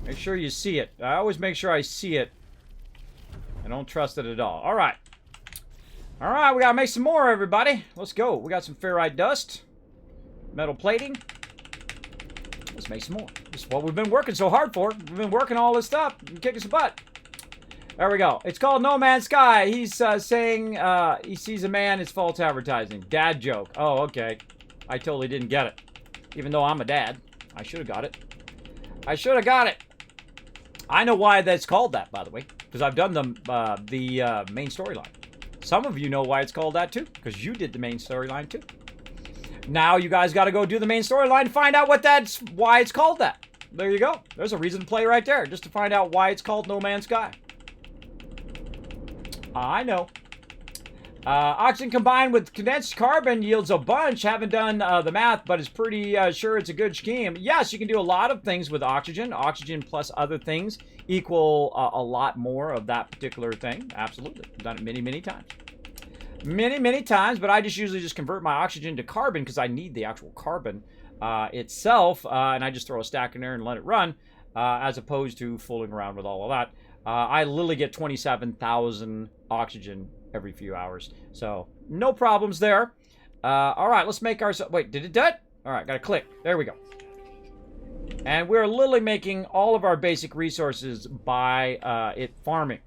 Make sure you see it. I always make sure I see it. I don't trust it at all. All right. All right, we got to make some more, everybody. Let's go. We got some ferrite dust. Metal plating. Let's make some more. This is what we've been working so hard for. We've been working all this stuff and kicking some butt. There we go. It's called No Man's Sky. He's saying he sees a man. It's false advertising. Dad joke. Oh, okay. I totally didn't get it. Even though I'm a dad. I should have got it. I should have got it. I know why that's called that, by the way. Because I've done the main storyline. Some of you know why it's called that, too. Because you did the main storyline, too. Now you guys got to go do the main storyline to find out why it's called that. There you go. There's a reason to play right there. Just to find out why it's called No Man's Sky. I know. Oxygen combined with condensed carbon yields a bunch. Haven't done the math, but it's pretty sure it's a good scheme. Yes, you can do a lot of things with oxygen. Oxygen plus other things equal a lot more of that particular thing. Absolutely. I've done it many, many times. Many, many times, but I usually just convert my oxygen to carbon because I need the actual carbon itself, and I just throw a stack in there and let it run, as opposed to fooling around with all of that. I literally get 27,000 oxygen every few hours, so no problems there. All right, let's make our... Wait, did it do it? All right, got to click. There we go. And we're literally making all of our basic resources by it farming.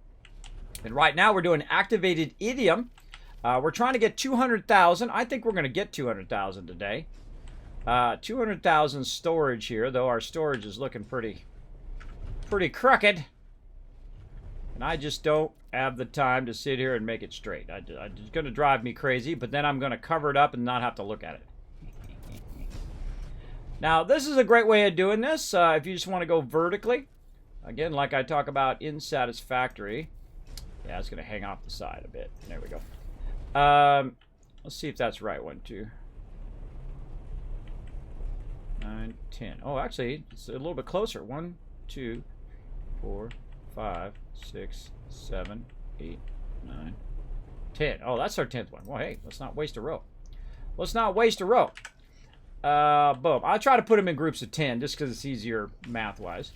And right now we're doing activated idiom. We're trying to get 200,000. I think we're going to get 200,000 today. 200,000 storage here, though our storage is looking pretty crooked. And I just don't have the time to sit here and make it straight. It's going to drive me crazy, but then I'm going to cover it up and not have to look at it. Now, this is a great way of doing this. If you just want to go vertically. Again, like I talk about in Satisfactory. Yeah, it's going to hang off the side a bit. There we go. Let's see if that's right. 1, 2, 9, 10. Oh, actually, it's a little bit closer. 1, 2, 4, 5, 6, 7, 8, 9, 10. Oh, that's our 10th one. Well, hey, let's not waste a row. Let's not waste a row. Boom. I'll try to put them in groups of 10 just because it's easier math-wise.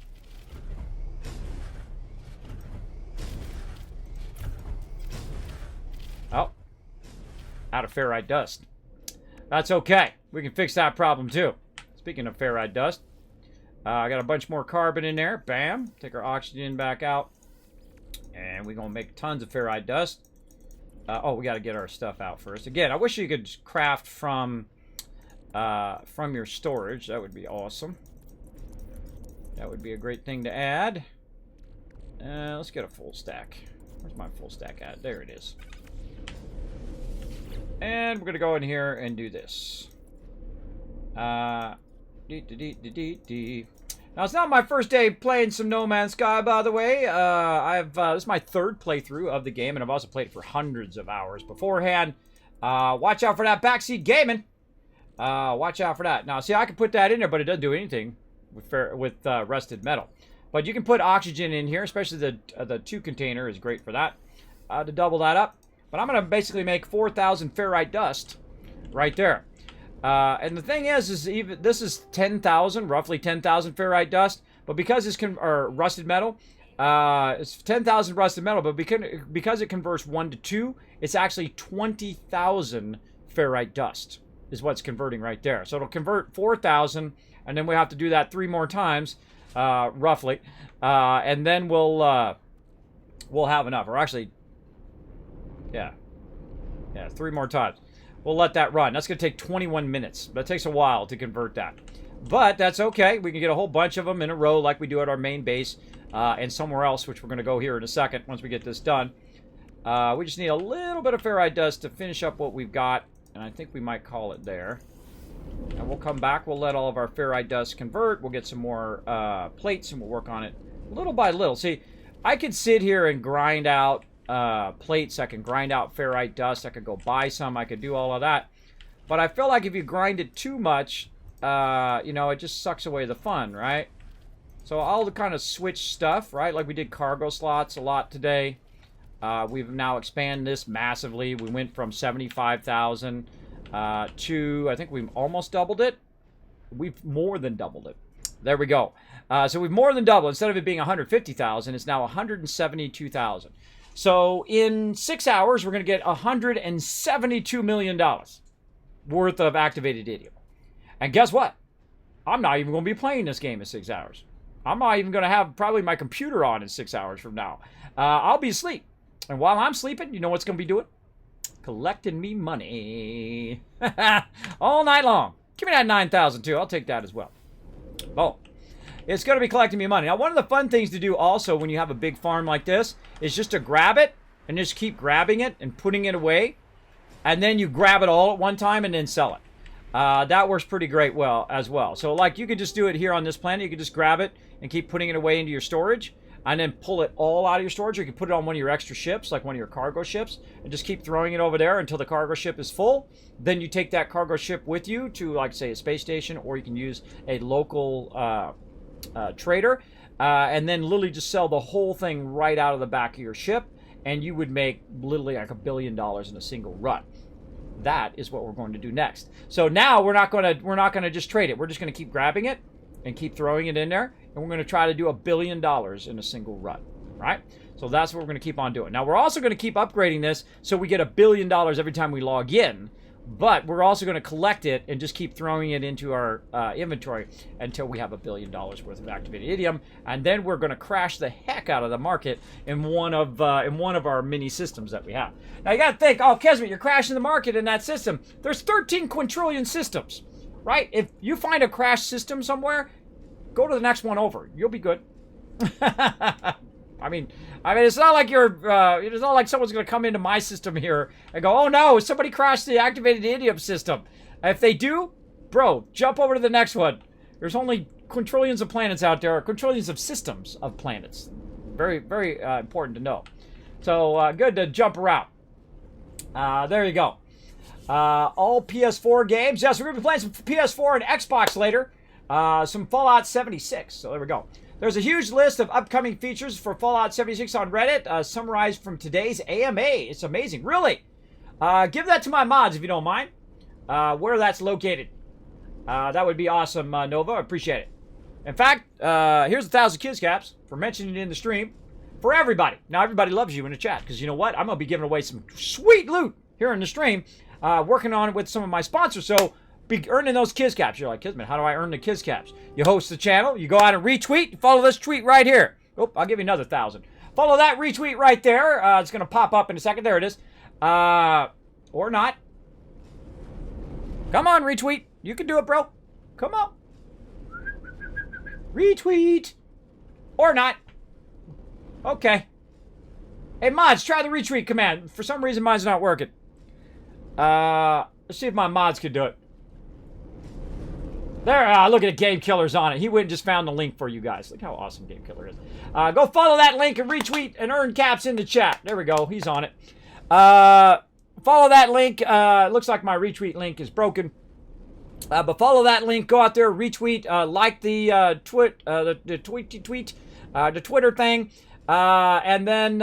Oh. Out of ferrite dust. That's okay. We can fix that problem too. Speaking of ferrite dust, I got a bunch more carbon in there. Bam. Take our oxygen back out. And we're going to make tons of ferrite dust. Oh, we got to get our stuff out first. Again, I wish you could craft from your storage. That would be awesome. That would be a great thing to add. Let's get a full stack. Where's my full stack at? There it is. And we're going to go in here and do this. Now, it's not my first day playing some No Man's Sky, by the way. This is my third playthrough of the game, and I've also played it for hundreds of hours beforehand. Watch out for that backseat gaming. Watch out for that. Now, see, I can put that in there, but it doesn't do anything with rusted metal. But you can put oxygen in here, especially the 2 container is great for that. To double that up. But I'm going to basically make 4,000 ferrite dust right there. And the thing is even this is 10,000, roughly 10,000 ferrite dust. But because it's rusted metal, it's 10,000 rusted metal. But because it converts 1 to 2, it's actually 20,000 ferrite dust is what's converting right there. So it'll convert 4,000, and then we have to do that 3 more times, roughly. And then we'll have enough. Or actually... Yeah, 3 more times. We'll let that run. That's going to take 21 minutes. That takes a while to convert that. But that's okay. We can get a whole bunch of them in a row like we do at our main base and somewhere else, which we're going to go here in a second once we get this done. We just need a little bit of ferrite dust to finish up what we've got. And I think we might call it there. And we'll come back. We'll let all of our ferrite dust convert. We'll get some more plates and we'll work on it little by little. See, I could sit here and grind out plates. I can grind out ferrite dust. I could go buy some. I could do all of that. But I feel like if you grind it too much, you know, it just sucks away the fun, right? So I'll kind of switch stuff, right? Like we did cargo slots a lot today. We've now expanded this massively. We went from 75,000 to, I think we've almost doubled it. We've more than doubled it. There we go. So we've more than doubled. Instead of it being 150,000, it's now 172,000. So in 6 hours, we're going to get $172 million worth of activated idiom. And guess what? I'm not even going to be playing this game in 6 hours. I'm not even going to have probably my computer on in 6 hours from now. I'll be asleep. And while I'm sleeping, you know what's going to be doing? Collecting me money. All night long. Give me that 9,000 too. I'll take that as well. Oh, it's going to be collecting me money. Now, one of the fun things to do also when you have a big farm like this is just to grab it and just keep grabbing it and putting it away. And then you grab it all at one time and then sell it. That works pretty great as well. So like you could just do it here on this planet. You could just grab it and keep putting it away into your storage and then pull it all out of your storage. Or you can put it on one of your extra ships, like one of your cargo ships, and just keep throwing it over there until the cargo ship is full. Then you take that cargo ship with you to, like, say, a space station, or you can use a local trader, and then literally just sell the whole thing right out of the back of your ship, and you would make literally like $1 billion in a single run. That is what we're going to do next. So now we're not going to just trade it. We're just going to keep grabbing it and keep throwing it in there, and we're going to try to do $1 billion in a single run, right? So that's what we're going to keep on doing. Now we're also going to keep upgrading this so we get $1 billion every time we log in, but we're also going to collect it and just keep throwing it into our inventory until we have $1 billion worth of activated idiom, and then we're going to crash the heck out of the market in one of our mini systems that we have. Now you got to think, oh, Kismet, you're crashing the market in that system. There's 13 quintillion systems, right? If you find a crash system somewhere, go to the next one over. You'll be good. I mean, it's not like it's not like someone's going to come into my system here and go, oh no, somebody crashed the activated idiom system. If they do, bro, jump over to the next one. There's only quintillions of planets out there, or quintillions of systems of planets. Very, very important to know. So good to jump around. There you go. All PS4 games. Yes, we're going to be playing some PS4 and Xbox later. Some Fallout 76. So there we go. There's a huge list of upcoming features for Fallout 76 on Reddit, summarized from today's AMA. It's amazing. Really? Give that to my mods if you don't mind, where that's located. That would be awesome, Nova. I appreciate it. In fact, here's 1,000 kids caps for mentioning it in the stream for everybody. Now, everybody loves you in the chat because you know what? I'm going to be giving away some sweet loot here in the stream, working on it with some of my sponsors. So, be earning those kids caps. You're like, Kismet, how do I earn the kids caps? You host the channel, you go out and retweet, follow this tweet right here. Oh, I'll give you another 1,000. Follow that retweet right there. It's going to pop up in a second. There it is. Or not. Come on, retweet. You can do it, bro. Come on. Retweet. Or not. Okay. Hey, mods, try the retweet command. For some reason, mine's not working. Let's see if my mods can do it. There, look at it, Game Killer's on it. He went and just found the link for you guys. Look how awesome Game Killer is. Go follow that link and retweet and earn caps in the chat. There we go. He's on it. Follow that link. Looks like my retweet link is broken. But follow that link. Go out there, retweet, like the Twitter thing. And then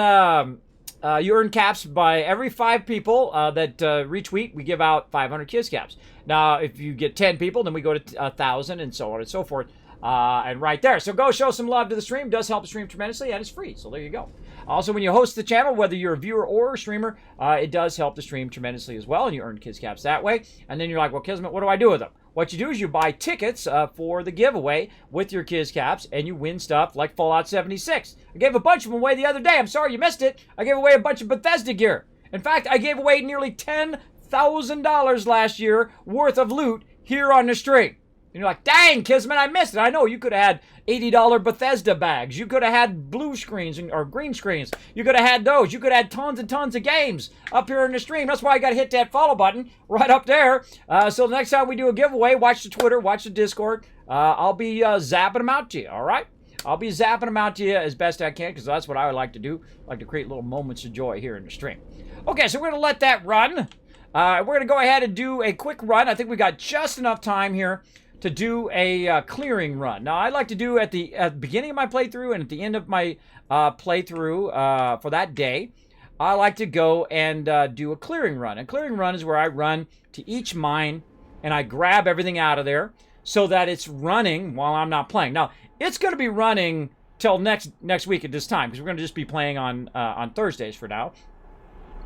you earn caps by every 5 people that retweet. We give out 500 kids caps. Now, if you get 10 people, then we go to 1,000 and so on and so forth. And right there. So go show some love to the stream. It does help the stream tremendously, and it's free. So there you go. Also, when you host the channel, whether you're a viewer or a streamer, it does help the stream tremendously as well, and you earn kids caps that way. And then you're like, well, Kismet, what do I do with them? What you do is you buy tickets for the giveaway with your kids caps, and you win stuff like Fallout 76. I gave a bunch of them away the other day. I'm sorry you missed it. I gave away a bunch of Bethesda gear. In fact, I gave away nearly $10,000 last year worth of loot here on the stream. And you're like, dang, Kismet, I missed it. I know you could have had $80 Bethesda bags. You could have had blue screens or green screens. You could have had those. You could have had tons and tons of games up here in the stream. That's why I got to hit that follow button right up there. So the next time we do a giveaway, watch the Twitter, watch the Discord. I'll be zapping them out to you, all right? I'll be zapping them out to you as best I can because that's what I would like to do. I like to create little moments of joy here in the stream. Okay, so we're going to let that run. We're going to go ahead and do a quick run. I think we got just enough time here to do a clearing run. Now, I like to do at the beginning of my playthrough and at the end of my playthrough for that day, I like to go and do a clearing run. A clearing run is where I run to each mine and I grab everything out of there. so that it's running while I'm not playing. Now, it's going to be running till next week at this time, because we're going to just be playing on Thursdays for now.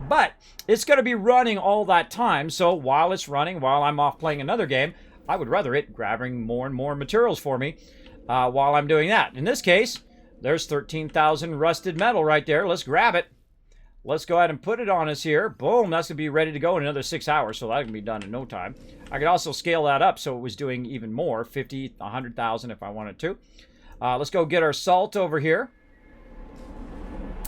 But it's going to be running all that time, so while it's running, while I'm off playing another game, I would rather it grabbing more and more materials for me while I'm doing that. In this case, there's 13,000 rusted metal right there. Let's grab it. Let's go ahead and put it on us here. Boom, that's going to be ready to go in another 6 hours, so that can be done in no time. I could also scale that up so it was doing even more, 50, 100,000 if I wanted to. Let's go get our salt over here.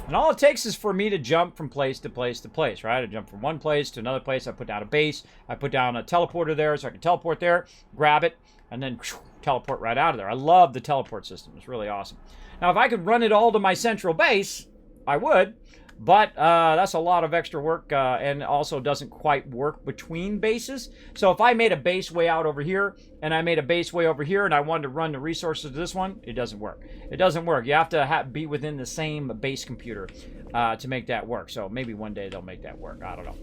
And all it takes is for me to jump from place to place to place, right? I jump from one place to another place. I put down a base. I put down a teleporter there so I can teleport there, grab it, and then teleport right out of there. I love the teleport system. It's really awesome. Now, if I could run it all to my central base, I would. But that's a lot of extra work and also doesn't quite work between bases. So if I made a base way out over here and I made a base way over here and I wanted to run the resources to this one, it doesn't work. It doesn't work. You have to be within the same base computer to make that work. So maybe one day they'll make that work. I don't know.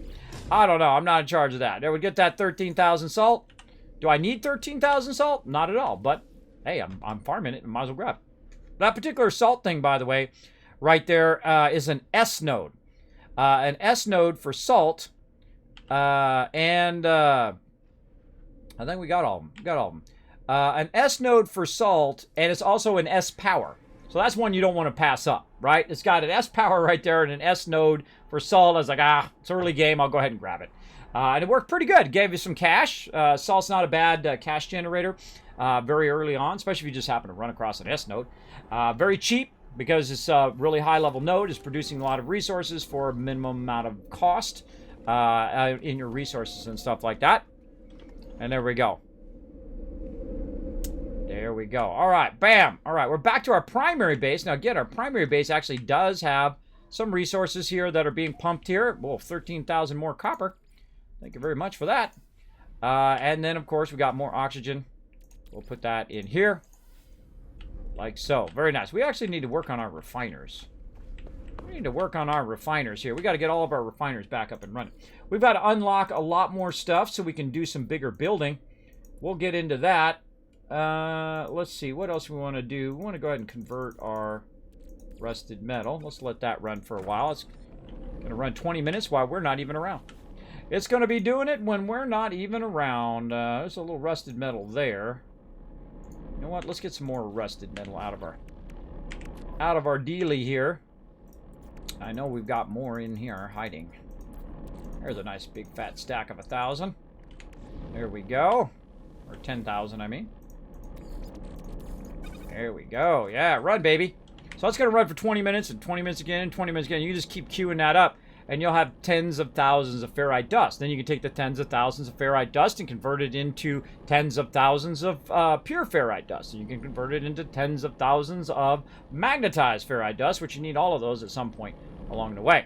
I don't know. I'm not in charge of that. There we get that 13,000 salt. Do I need 13,000 salt? Not at all. But hey, I'm farming it and might as well grab it. That particular salt thing, by the way, right there is an S node. An S node for salt. And I think we got all of them. Got all of them. An S node for salt, and it's also an S power. So that's one you don't want to pass up, right? It's got an S power right there and an S node for salt. I was like, it's early game. I'll go ahead and grab it. And it worked pretty good. It gave you some cash. Salt's not a bad cash generator very early on, especially if you just happen to run across an S node. Very cheap, because it's a really high-level node. It's producing a lot of resources for a minimum amount of cost in your resources and stuff like that. And there we go. There we go. All right, bam. All right, we're back to our primary base. Now, again, our primary base actually does have some resources here that are being pumped here. Well, 13,000 more copper. Thank you very much for that. And then, of course, we got more oxygen. We'll put that in here. Like so. Very nice. We actually need to work on our refiners. We need to work on our refiners here. We got to get all of our refiners back up and running. We've got to unlock a lot more stuff so we can do some bigger building. We'll get into that. Let's see. What else we want to do? We want to go ahead and convert our rusted metal. Let's let that run for a while. It's going to run 20 minutes while we're not even around. It's going to be doing it when we're not even around. There's a little rusted metal there. You know what? Let's get some more rusted metal out of our dealie here. I know we've got more in here hiding. There's a nice big fat stack of 1,000. There we go. Or 10,000, I mean. There we go. Yeah, run, baby. So it's going to run for 20 minutes and 20 minutes again and 20 minutes again. You just keep queuing that up, and you'll have tens of thousands of ferrite dust. Then you can take the tens of thousands of ferrite dust and convert it into tens of thousands of pure ferrite dust. And you can convert it into tens of thousands of magnetized ferrite dust, which you need all of those at some point along the way.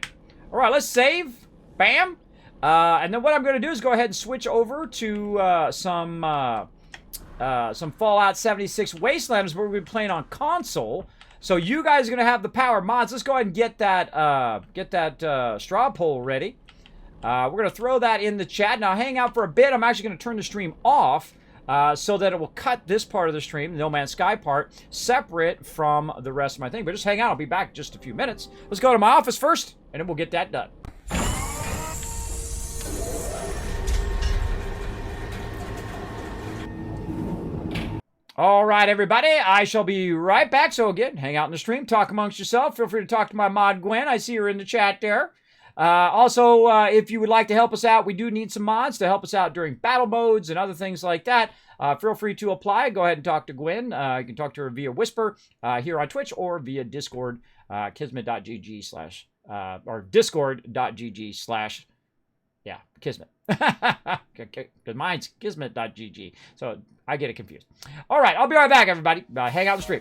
All right, let's save. Bam. And then what I'm going to do is go ahead and switch over to some Fallout 76 Wastelands where we'll be playing on console. So you guys are going to have the power. Mods, let's go ahead and get that straw pole ready. We're going to throw that in the chat. Now hang out for a bit. I'm actually going to turn the stream off so that it will cut this part of the stream, the No Man's Sky part, separate from the rest of my thing. But just hang out. I'll be back in just a few minutes. Let's go to my office first, and then we'll get that done. All right, everybody, I shall be right back. So again, hang out in the stream, talk amongst yourself. Feel free to talk to my mod, Gwen. I see her in the chat there. Also, if you would like to help us out, we do need some mods to help us out during battle modes and other things like that. Feel free to apply. Go ahead and talk to Gwen. You can talk to her via Whisper here on Twitch or via Discord, kismet.gg/ or discord.gg/ yeah, Kismet. Because mine's kismet.gg. So I get it confused. All right, I'll be right back, everybody. Hang out in the stream.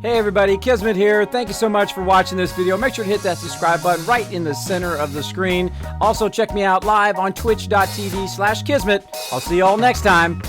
Hey, everybody. Kismet here. Thank you so much for watching this video. Make sure to hit that subscribe button right in the center of the screen. Also, check me out live on twitch.tv/Kismet. I'll see you all next time.